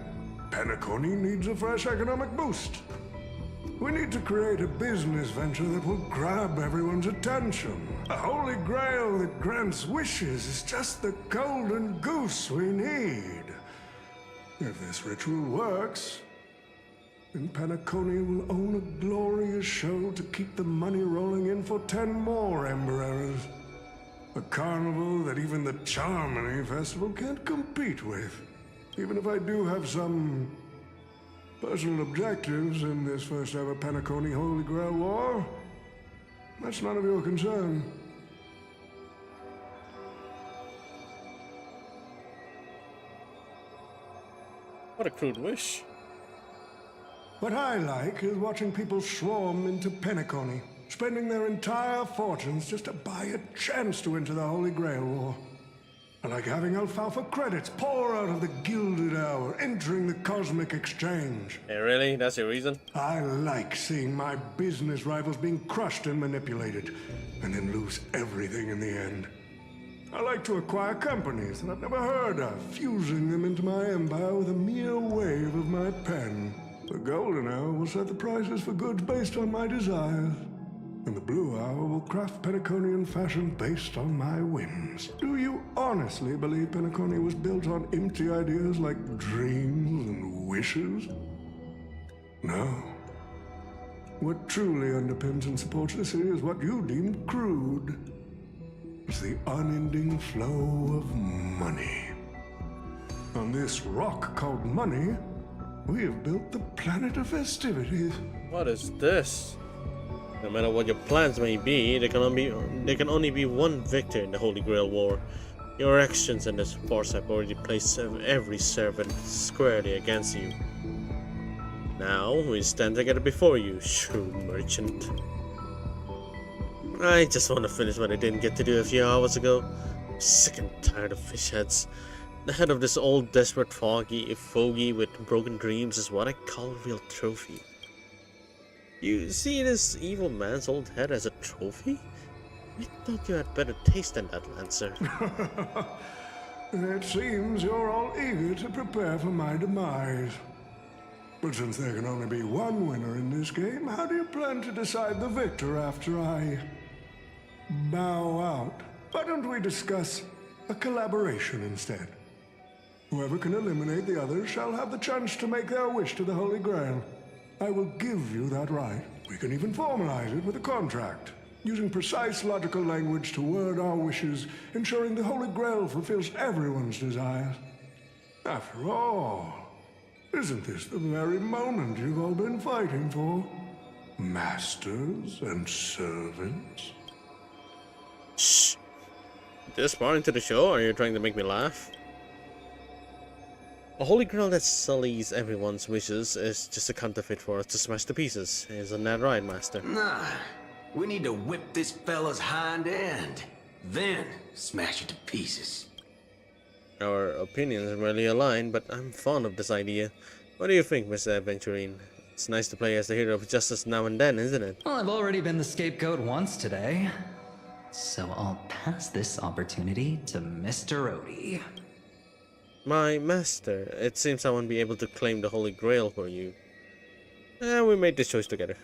Penacony needs a fresh economic boost. We need to create a business venture that will grab everyone's attention. A holy grail that grants wishes is just the golden goose we need. If this ritual works, then Penacony will own a glorious show to keep the money rolling in for 10 more Ember Eras. A carnival that even the Charmony Festival can't compete with. Even if I do have some personal objectives in this first ever Penacony Holy Grail War, that's none of your concern.
What a crude wish.
What I like is watching people swarm into Penacony, spending their entire fortunes just to buy a chance to enter the Holy Grail War. I like having alfalfa credits pour out of the Gilded Hour, entering the Cosmic Exchange.
Hey, really? That's your reason?
I like seeing my business rivals being crushed and manipulated, and then lose everything in the end. I like to acquire companies that I've never heard of, fusing them into my empire with a mere wave of my pen. The Golden Hour will set the prices for goods based on my desires, and the Blue Hour will craft Penaconian fashion based on my whims. Do you honestly believe Penacony was built on empty ideas like dreams and wishes? No. What truly underpins and supports the city is what you deemed crude. It's the unending flow of money. On this rock called money, we have built the planet of festivities.
What is this? No matter what your plans may be, there can only be one victor in the Holy Grail War. Your actions and this force have already placed every servant squarely against you. Now we stand together before you, shrewd merchant. I just want to finish what I didn't get to do a few hours ago. I'm sick and tired of fish heads. The head of this old desperate fogey with broken dreams is what I call a real trophy. You see this evil man's old head as a trophy? I thought you had better taste than that, Lancer.
It seems you're all eager to prepare for my demise. But since there can only be one winner in this game, how do you plan to decide the victor after I bow out? Why don't we discuss a collaboration instead? Whoever can eliminate the others shall have the chance to make their wish to the Holy Grail. I will give you that right. We can even formalize it with a contract, using precise logical language to word our wishes, ensuring the Holy Grail fulfills everyone's desires. After all, isn't this the very moment you've all been fighting for? Masters and servants?
Shh. This far into the show, or are you trying to make me laugh? A Holy Grail that sullies everyone's wishes is just a counterfeit for us to smash to pieces. Isn't that right, Master?
Nah. We need to whip this fella's hind end, then smash it to pieces.
Our opinions rarely align, but I'm fond of this idea. What do you think, Mr. Aventurine? It's nice to play as the hero of justice now and then, isn't it?
Well, I've already been the scapegoat once today, so I'll pass this opportunity to Mr. Odie.
My master, it seems I won't be able to claim the Holy Grail for you. We made this choice together.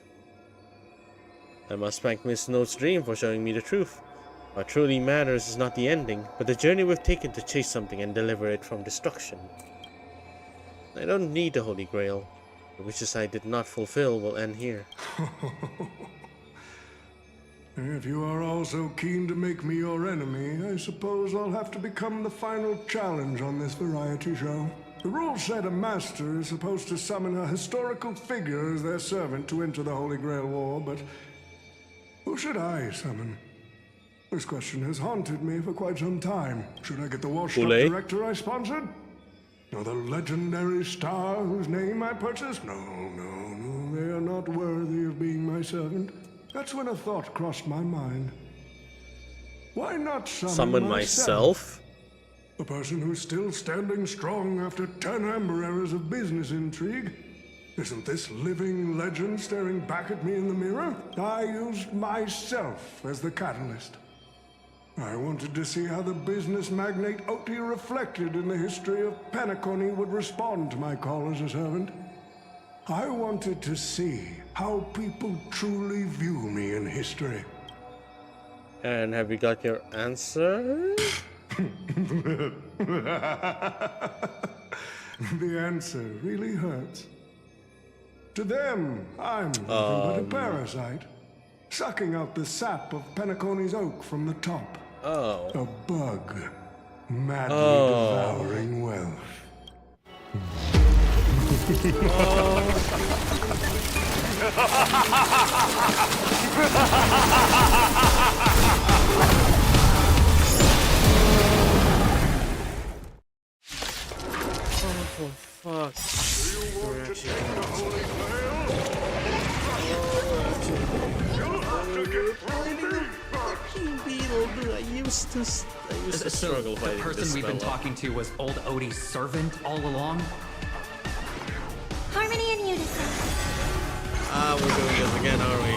I must thank Miss Note's dream for showing me the truth. What truly matters is not the ending, but the journey we've taken to chase something and deliver it from destruction. I don't need the Holy Grail. The wishes I did not fulfill will end here.
If you are all so keen to make me your enemy, I suppose I'll have to become the final challenge on this variety show. The rules said a master is supposed to summon a historical figure as their servant to enter the Holy Grail War, but who should I summon? This question has haunted me for quite some time. Should I get the washed-up director I sponsored? Or the legendary star whose name I purchased? No, they are not worthy of being my servant. That's when a thought crossed my mind. Why not summon
myself?
The person who's still standing strong after 10 amber eras of business intrigue. Isn't this living legend staring back at me in the mirror? I used myself as the catalyst. I wanted to see how the business magnate Oti reflected in the history of Penacony would respond to my call as a servant. I wanted to see how people truly view me in history.
And have you got your answer?
The answer really hurts. To them, I'm nothing but a parasite, sucking out the sap of Penacony's oak from the top. A bug, madly devouring wealth.
For fuck's
Do you want to take the Holy Grail? You'll have to get
I used to struggle fighting
the person we've been talking to was old Odie's servant all along?
Harmony and unison.
We're doing this again, are we?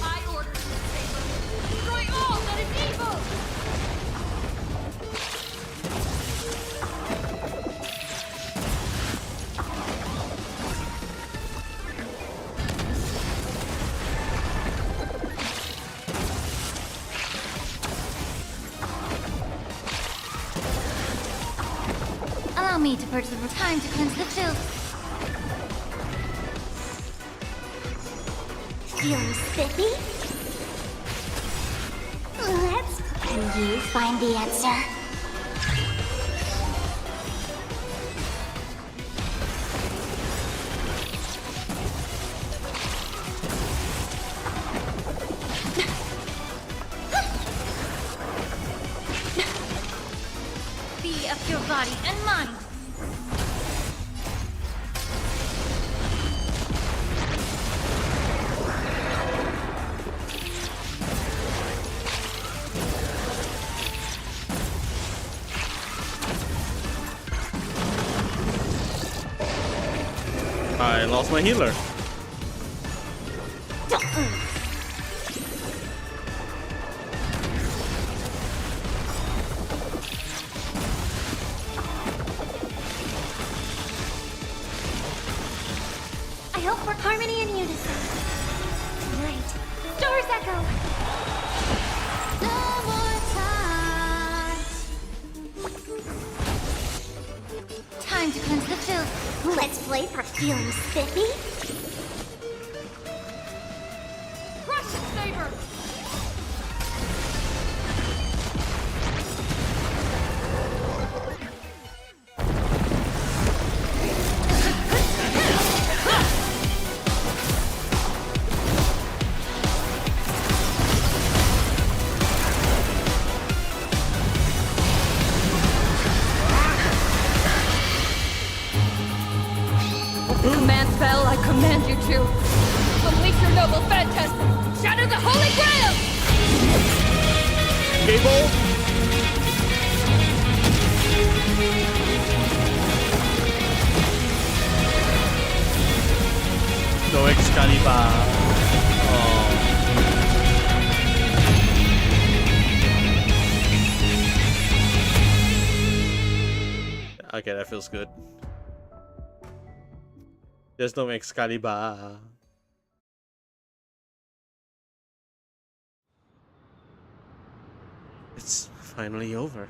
I order destroy all that is evil! Allow me to purge the time to cleanse the filth.
You're spiffy? Let's... Can you find the answer?
body and mind.
I lost my healer.
I hope we're harmony and unison. Tonight, stars echo.
No more time. Time to cleanse the filth.
Let's play for feeling spiffy.
Crush it, Saber!
Command spell, I command you to unleash your noble phantasm. Shatter the Holy Grail!
Cable. No Excalibur. Oh. Okay, that feels good. There's no Excalibur. It's finally over.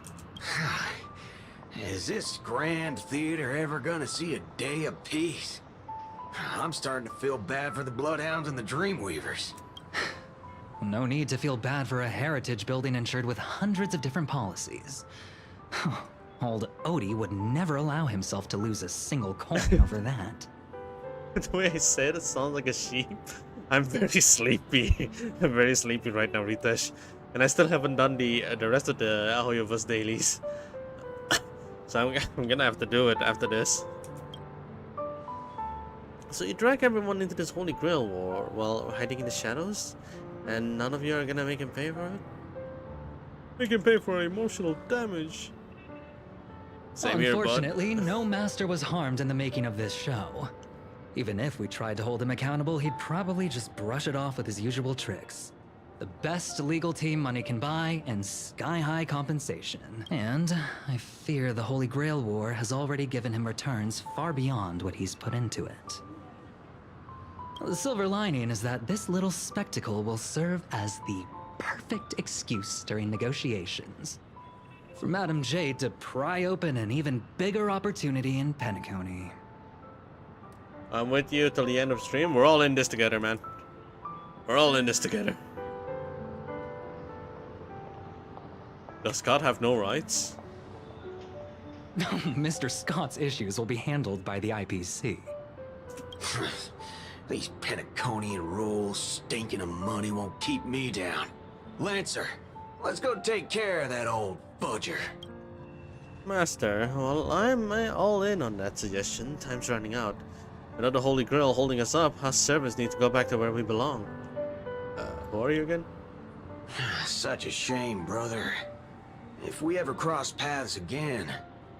Is this grand theater ever gonna see a day of peace? I'm starting to feel bad for the Bloodhounds and the Dreamweavers.
No need to feel bad for a heritage building insured with hundreds of different policies. Old Odie would never allow himself to lose a single coin over that.
The way I say it sounds like a sheep. I'm very sleepy. I'm very sleepy right now, Ritesh. And I still haven't done the rest of the Ahoyoverse dailies. So I'm gonna have to do it after this. So you drag everyone into this Holy Grail war while hiding in the shadows? And none of you are gonna make him pay for it? Make him pay for emotional damage. Same here, bud.
Unfortunately, no master was harmed in the making of this show. Even if we tried to hold him accountable, he'd probably just brush it off with his usual tricks. The best legal team money can buy, and sky-high compensation. And I fear the Holy Grail War has already given him returns far beyond what he's put into it. The silver lining is that this little spectacle will serve as the perfect excuse during negotiations for Madame Jade to pry open an even bigger opportunity in Penacony.
I'm with you till the end of stream. We're all in this together, man. We're all in this together. Does Scott have no rights?
Mr. Scott's issues will be handled by the IPC.
These Penaconian rules, stinking of money won't keep me down. Lancer, let's go take care of that old fudger.
Master, well, I'm all in on that suggestion. Time's running out. Without the Holy Grail holding us up, us servants need to go back to where we belong. Who are you again?
Such a shame, brother. If we ever cross paths again,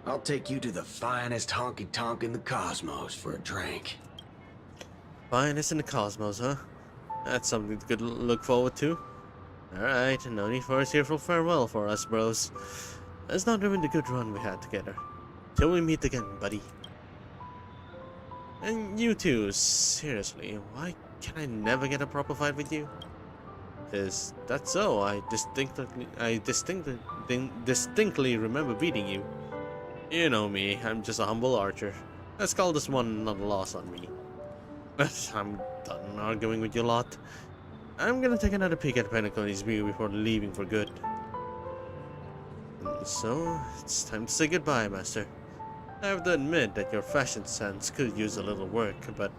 I'll take you to the finest honky-tonk in the cosmos for a drink.
Finest in the cosmos, huh? That's something to look forward to. Alright, no need for a tearful farewell for us, bros. Let's not ruin the good run we had together. Till we meet again, buddy. And you too, seriously, why can I never get a proper fight with you? Is that so? I distinctly remember beating you. You know me, I'm just a humble archer. Let's call this one not a loss on me. I'm done arguing with you lot. I'm gonna take another peek at Penacony's view before leaving for good. So, it's time to say goodbye, Master. I have to admit that your fashion sense could use a little work, but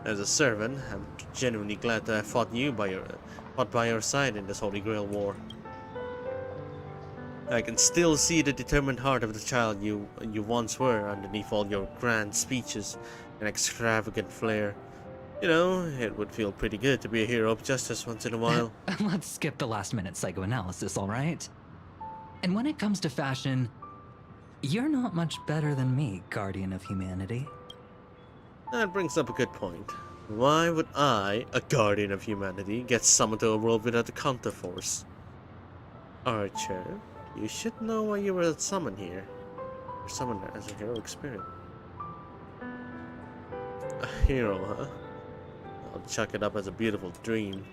as a servant, I'm genuinely glad that I fought by your side in this Holy Grail war. I can still see the determined heart of the child you once were underneath all your grand speeches and extravagant flair. You know, it would feel pretty good to be a hero of justice once in a while.
Let's skip the last-minute psychoanalysis, all right? And when it comes to fashion, you're not much better than me, Guardian of Humanity.
That brings up a good point. Why would I, a Guardian of Humanity, get summoned to a world without a counterforce? Archer, you should know why you were summoned here. You're summoned as a heroic spirit. A hero, huh? I'll chuck it up as a beautiful dream.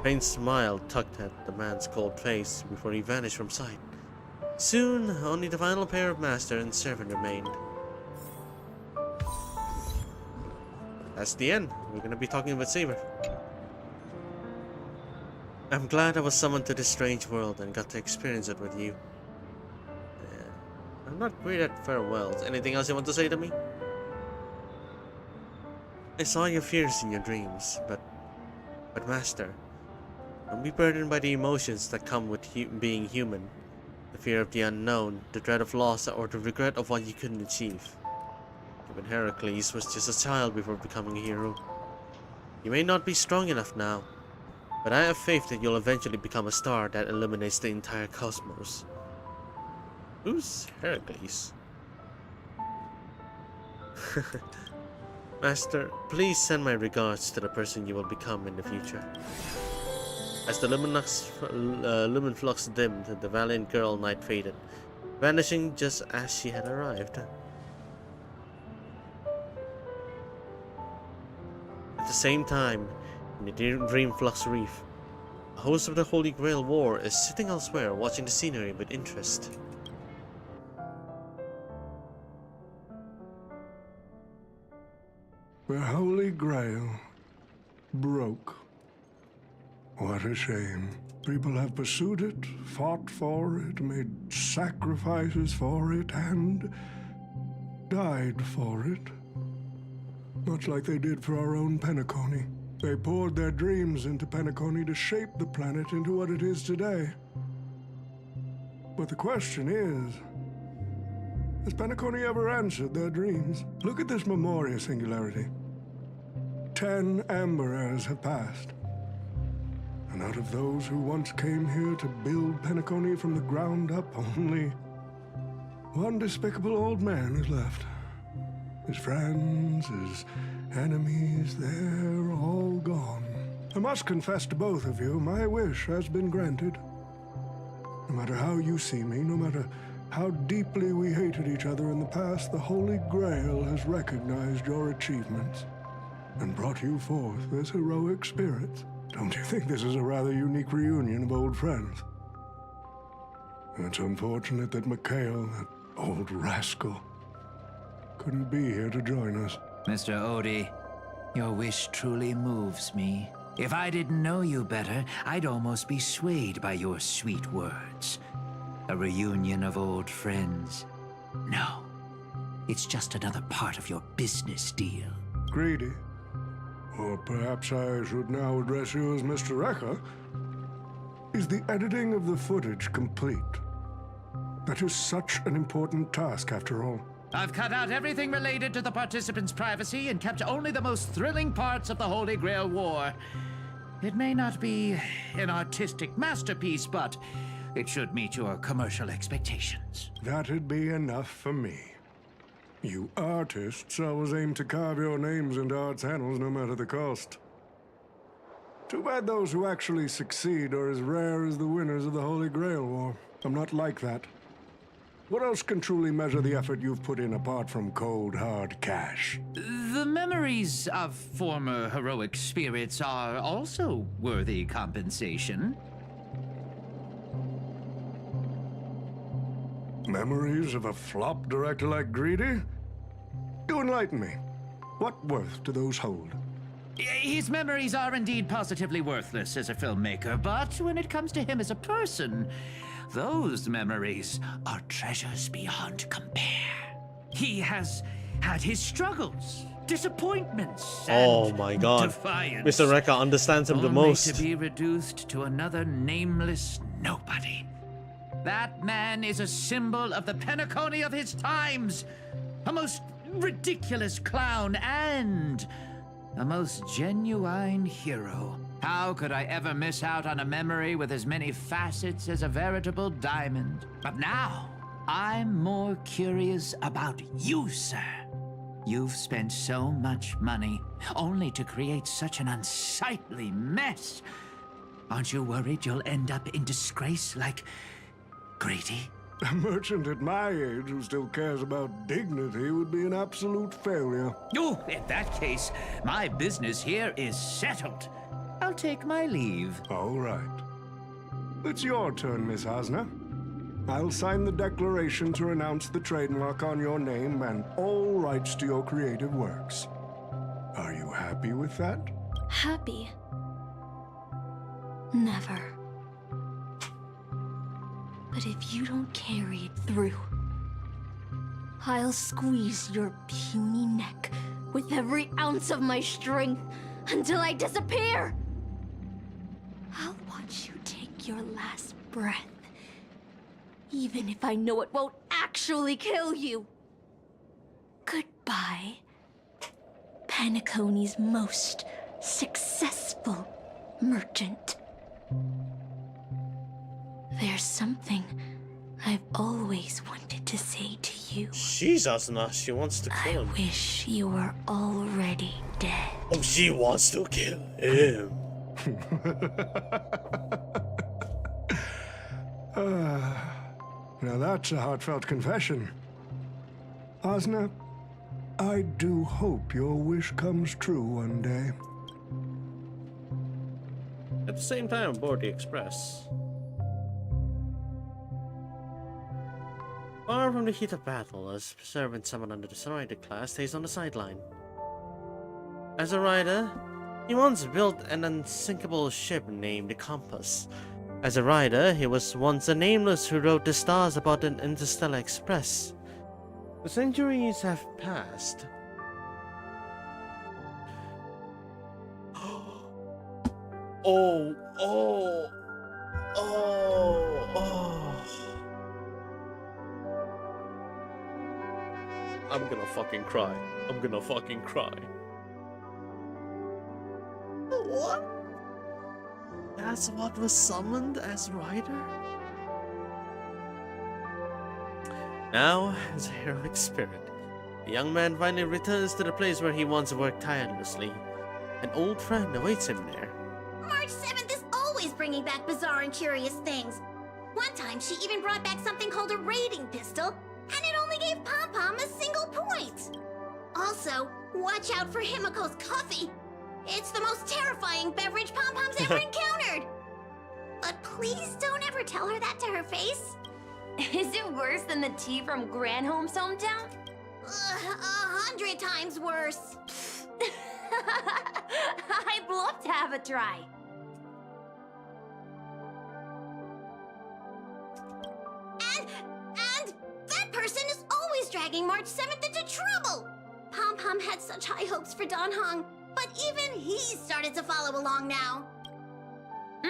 Faint smile tugged at the man's cold face before he vanished from sight. Soon, only the final pair of master and servant remained. That's the end. We're gonna be talking about Saber. I'm glad I was summoned to this strange world and got to experience it with you. I'm not great at farewells. Anything else you want to say to me? I saw your fears in your dreams, but Master, don't be burdened by the emotions that come with being human. The fear of the unknown, the dread of loss, or the regret of what you couldn't achieve. Even Heracles was just a child before becoming a hero. You may not be strong enough now, but I have faith that you'll eventually become a star that illuminates the entire cosmos. Who's Heracles? Master, please send my regards to the person you will become in the future. As the lumen flux dimmed, the valiant girl knight faded, vanishing just as she had arrived. At the same time, in the Dream Flux Reef, a host of the Holy Grail War is sitting elsewhere watching the scenery with interest.
The Holy Grail broke. What a shame. People have pursued it, fought for it, made sacrifices for it, and died for it. Much like they did for our own Penacony. They poured their dreams into Penacony to shape the planet into what it is today. But the question is, has Penacony ever answered their dreams? Look at this Memoria singularity. 10 Amber Heirs have passed. And out of those who once came here to build Penacony from the ground up, only one despicable old man is left. His friends, his enemies, they're all gone. I must confess to both of you, my wish has been granted. No matter how you see me, no matter how deeply we hated each other in the past, the Holy Grail has recognized your achievements and brought you forth as heroic spirits. Don't you think this is a rather unique reunion of old friends? It's unfortunate that Mikhail, that old rascal, couldn't be here to join us.
Mr. Odie, your wish truly moves me. If I didn't know you better, I'd almost be swayed by your sweet words. A reunion of old friends. No, it's just another part of your business deal.
Greedy. Or perhaps I should now address you as Mr. Rekka. Is the editing of the footage complete? That is such an important task, after all.
I've cut out everything related to the participants' privacy and kept only the most thrilling parts of the Holy Grail War. It may not be an artistic masterpiece, but it should meet your commercial expectations.
That'd be enough for me. You artists always aim to carve your names into art's annals no matter the cost. Too bad those who actually succeed are as rare as the winners of the Holy Grail War. I'm not like that. What else can truly measure the effort you've put in apart from cold, hard cash?
The memories of former heroic spirits are also worthy compensation.
Memories of a flop director like Greedy? Do enlighten me. What worth do those hold?
His memories are indeed positively worthless as a filmmaker, but when it comes to him as a person, those memories are treasures beyond compare. He has had his struggles, disappointments,
oh
and
my god,
defiance.
Mr. Rekka understands him the
only
most.
to be reduced to another nameless nobody. That man is a symbol of the Penacony of his times. A most ridiculous clown and a most genuine hero. How could I ever miss out on a memory with as many facets as a veritable diamond? But now, I'm more curious about you, sir. You've spent so much money, only to create such an unsightly mess. Aren't you worried you'll end up in disgrace like Grady?
A merchant at my age who still cares about dignity would be an absolute failure.
Oh, in that case, my business here is settled. I'll take my leave.
All right. It's your turn, Miss Osna. I'll sign the declaration to renounce the trademark on your name and all rights to your creative works. Are you happy with that?
Happy? Never. But if you don't carry it through, I'll squeeze your puny neck with every ounce of my strength until I disappear. I'll watch you take your last breath, even if I know it won't actually kill you. Goodbye, Penacony's most successful merchant. There's something I've always wanted to say to you.
She's Asuna. She wants to kill him.
I wish you were already dead.
Oh, she wants to kill him.
Now that's a heartfelt confession. Osna, I do hope your wish comes true one day.
At the same time, aboard the Express. Far from the heat of battle, a servant summoned under the rider class stays on the sideline. As a rider, he once built an unsinkable ship named the Compass. As a rider, he was once a nameless who wrote the stars about an interstellar express. The centuries have passed. I'm gonna fucking cry. I'm gonna fucking cry. What? That's what was summoned as Rider? Now, as a heroic spirit, the young man finally returns to the place where he once worked tirelessly. An old friend awaits him there.
March 7th is always bringing back bizarre and curious things. One time, she even brought back something called a raiding pistol, and it only gave Pom-Pom a single point. Also, watch out for Himiko's coffee. It's the most terrifying beverage Pom-Pom's ever encountered. But please don't ever tell her that to her face.
Is it worse than the tea from Granholm's hometown?
100 times worse.
I'd love to have a try.
And that person is always dragging March 7th into trouble. Pom-Pom had such high hopes for Dan Hong, but even he started to follow along now.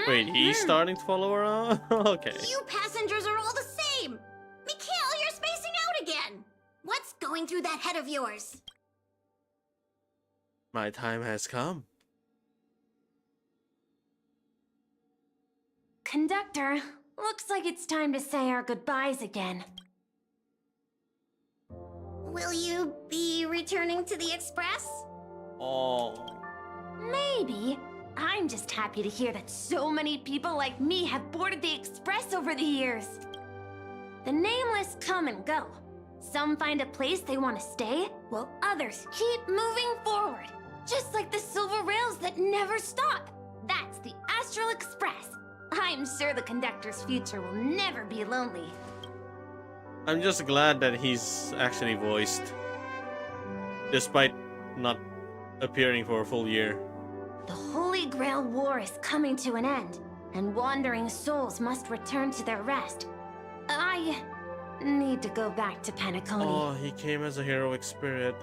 Wait, he's starting to follow around? Okay.
You passengers are all the same. Mikhail, you're spacing out again. What's going through that head of yours?
My time has come.
Conductor, looks like it's time to say our goodbyes again.
Will you be returning to the Express?
Oh.
Maybe. I'm just happy to hear that so many people like me have boarded the Express over the years. The nameless come and go. Some find a place they want to stay, while others keep moving forward. Just like the silver rails that never stop. That's the Astral Express. I'm sure the conductor's future will never be lonely.
I'm just glad that he's actually voiced, despite not appearing for a full year.
The Holy Grail War is coming to an end, and wandering souls must return to their rest. I need to go back to Penacony.
Oh, he came as a heroic spirit.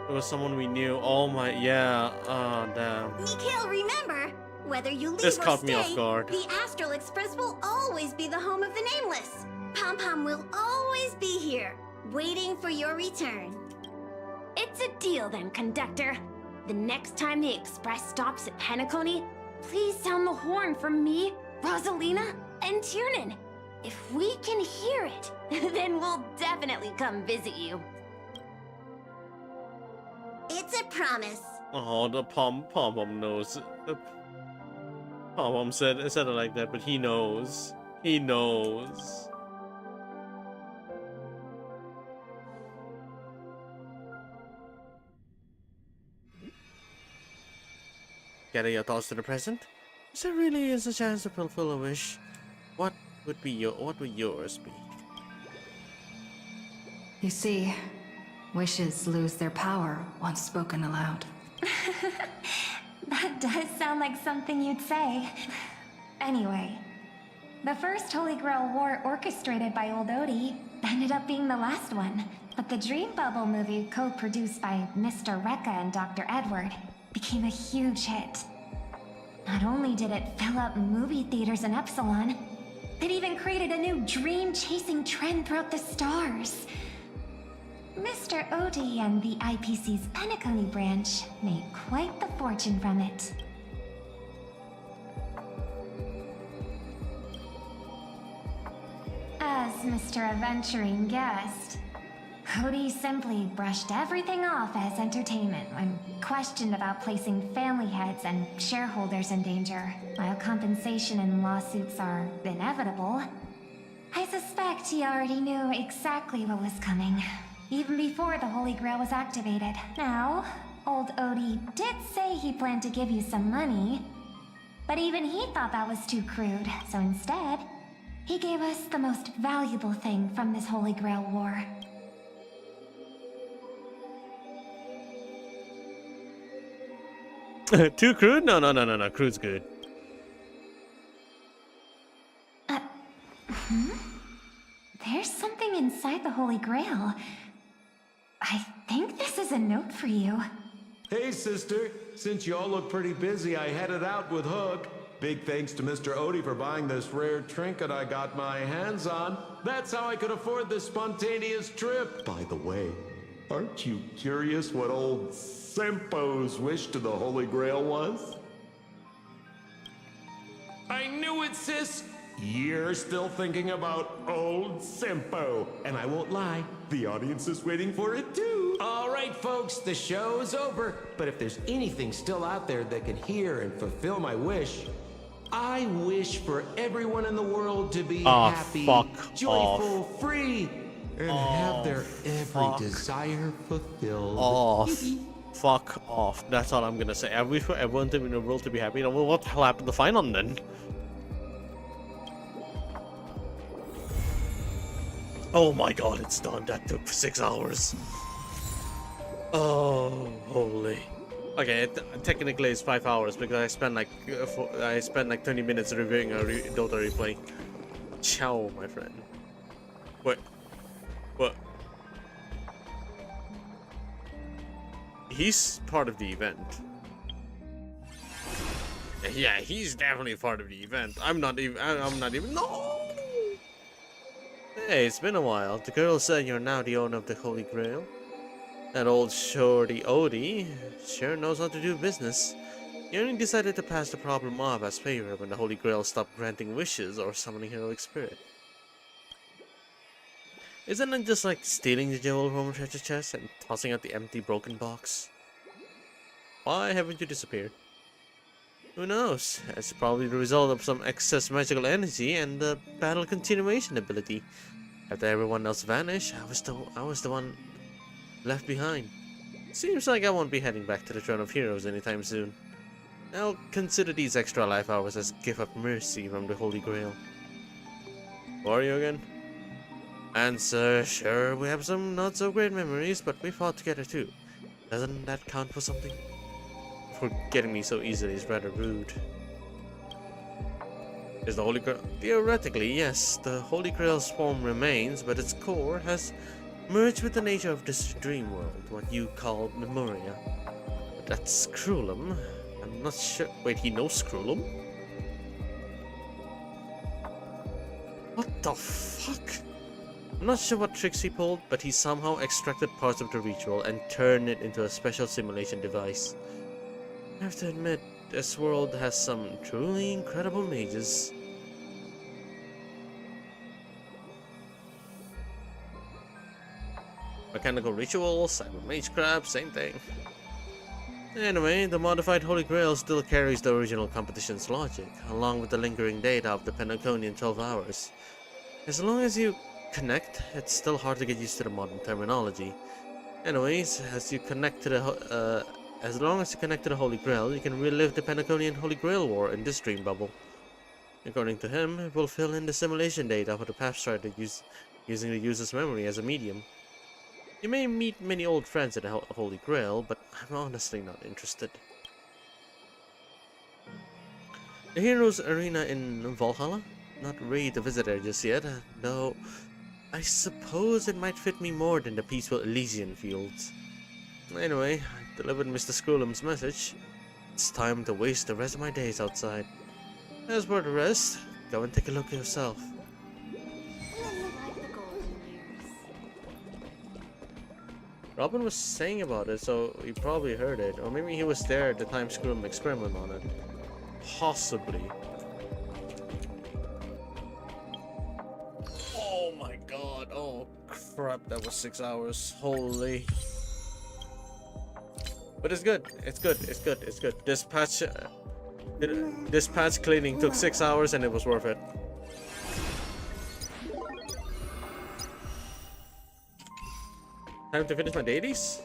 It was someone we knew. Oh my, yeah. Oh, damn.
Mikhail, remember, Whether you leave
This
or
caught me
stay,
off guard.
the Astral Express will always be the home of the Nameless. Pom-Pom will always be here, waiting for your return.
It's a deal then, conductor. The next time the express stops at Penacony, please sound the horn for me, Rosalina, and Tiernan. If we can hear it, then we'll definitely come visit you.
It's a promise.
Oh, the Pom-Pom knows. The Pom-Pom said it like that, but he knows. He knows. Getting your thoughts to the present? If there really is a chance to fulfill a wish, what would yours be?
You see, wishes lose their power once spoken aloud.
That does sound like something you'd say. Anyway, the first Holy Grail War orchestrated by Old Odie ended up being the last one. But the Dream Bubble movie, co-produced by Mr. Rekka and Dr. Edward, became a huge hit. Not only did it fill up movie theaters in Epsilon, it even created a new dream-chasing trend throughout the stars. Mr. Odie and the IPC's Penacony branch made quite the fortune from it. As Mr. Adventuring guessed, Odie simply brushed everything off as entertainment when questioned about placing family heads and shareholders in danger. While compensation and lawsuits are inevitable, I suspect he already knew exactly what was coming, even before the Holy Grail was activated. Now, old Odie did say he planned to give you some money, but even he thought that was too crude, so instead, he gave us the most valuable thing from this Holy Grail War.
Too crude? No. Crude's good.
There's something inside the Holy Grail. I think this is a note for you.
Hey, sister. Since you all look pretty busy, I headed out with Hook. Big thanks to Mr. Odie for buying this rare trinket I got my hands on. That's how I could afford this spontaneous trip. By the way, aren't you curious what old Sempo's wish to the Holy Grail was? I knew it, sis! You're still thinking about old Sempo. And I won't lie, the audience is waiting for it too.
All right, folks, the show's over. But if there's anything still out there that can hear and fulfill my wish, I wish for everyone in the world to be happy, joyful, free, and have their every desire fulfilled.
Fuck off. That's all I'm gonna say. I wish for everyone in the world to be happy. Well, what the hell happened to Final then? Oh my god, it's done. That took 6 hours. Oh, holy. Okay, technically it's 5 hours because I spent like 20 minutes reviewing a Dota replay. Ciao, my friend. What? He's part of the event. Yeah, he's definitely part of the event. I'm not even. No. Hey, it's been a while. The girl said you're now the owner of the Holy Grail. That old shorty Odie sure knows how to do business. He only decided to pass the problem off as favor when the Holy Grail stopped granting wishes or summoning heroic spirit. Isn't it just like stealing the jewel from a treasure chest and tossing out the empty broken box? Why haven't you disappeared? Who knows? It's probably the result of some excess magical energy and the battle continuation ability. After everyone else vanished, I was the one left behind. Seems like I won't be heading back to the Throne of Heroes anytime soon. I'll consider these extra life hours as a gift of mercy from the Holy Grail. Who are you again? Answer, sure, we have some not so great memories, but we fought together too. Doesn't that count for something? Forgetting me so easily is rather rude. Is the Holy Grail? Theoretically, yes, the Holy Grail's form remains, but its core has merged with the nature of this dream world, what you call Lemuria. But that's Cruelum. I'm not sure. Wait, he knows Skrullum? What the fuck? I'm not sure what tricks he pulled, but he somehow extracted parts of the ritual and turned it into a special simulation device. I have to admit, this world has some truly incredible mages. Mechanical rituals, cyber mage crap, same thing. Anyway, the modified Holy Grail still carries the original competition's logic, along with the lingering data of the Penaconian 12 hours. As long as you connect, it's still hard to get used to the modern terminology. Anyways, as long as you connect to the Holy Grail, you can relive the Penaconian Holy Grail War in this dream bubble. According to him, it will fill in the simulation data for the path strider using the user's memory as a medium. You may meet many old friends at the Holy Grail, but I'm honestly not interested. The Heroes Arena in Valhalla? Not ready to visit there just yet, though I suppose it might fit me more than the peaceful Elysian fields. Anyway, I delivered Mr. Skrullum's message. It's time to waste the rest of my days outside. As for the rest, go and take a look yourself. Robin was saying about it, so he probably heard it. Or maybe he was there at the time Skrullum experimented on it. Possibly. Oh my god, oh crap, that was 6 hours. Holy. But it's good, it's good, it's good, it's good. This patch cleaning took 6 hours and it was worth it. Time to finish my dailies?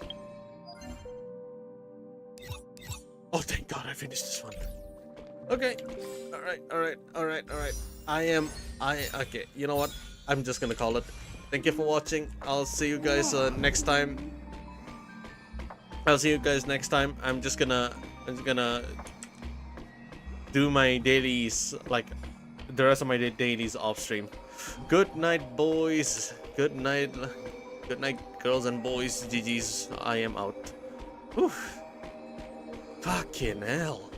Oh, thank God I finished this one. Okay. Alright. Okay, you know what? I'm just gonna call it. Thank you for watching. I'll see you guys next time. I'm just gonna do my dailies, like the rest of my dailies off stream. Good night, boys. Good night, girls and boys. GG's. I am out. Whew. Fucking hell.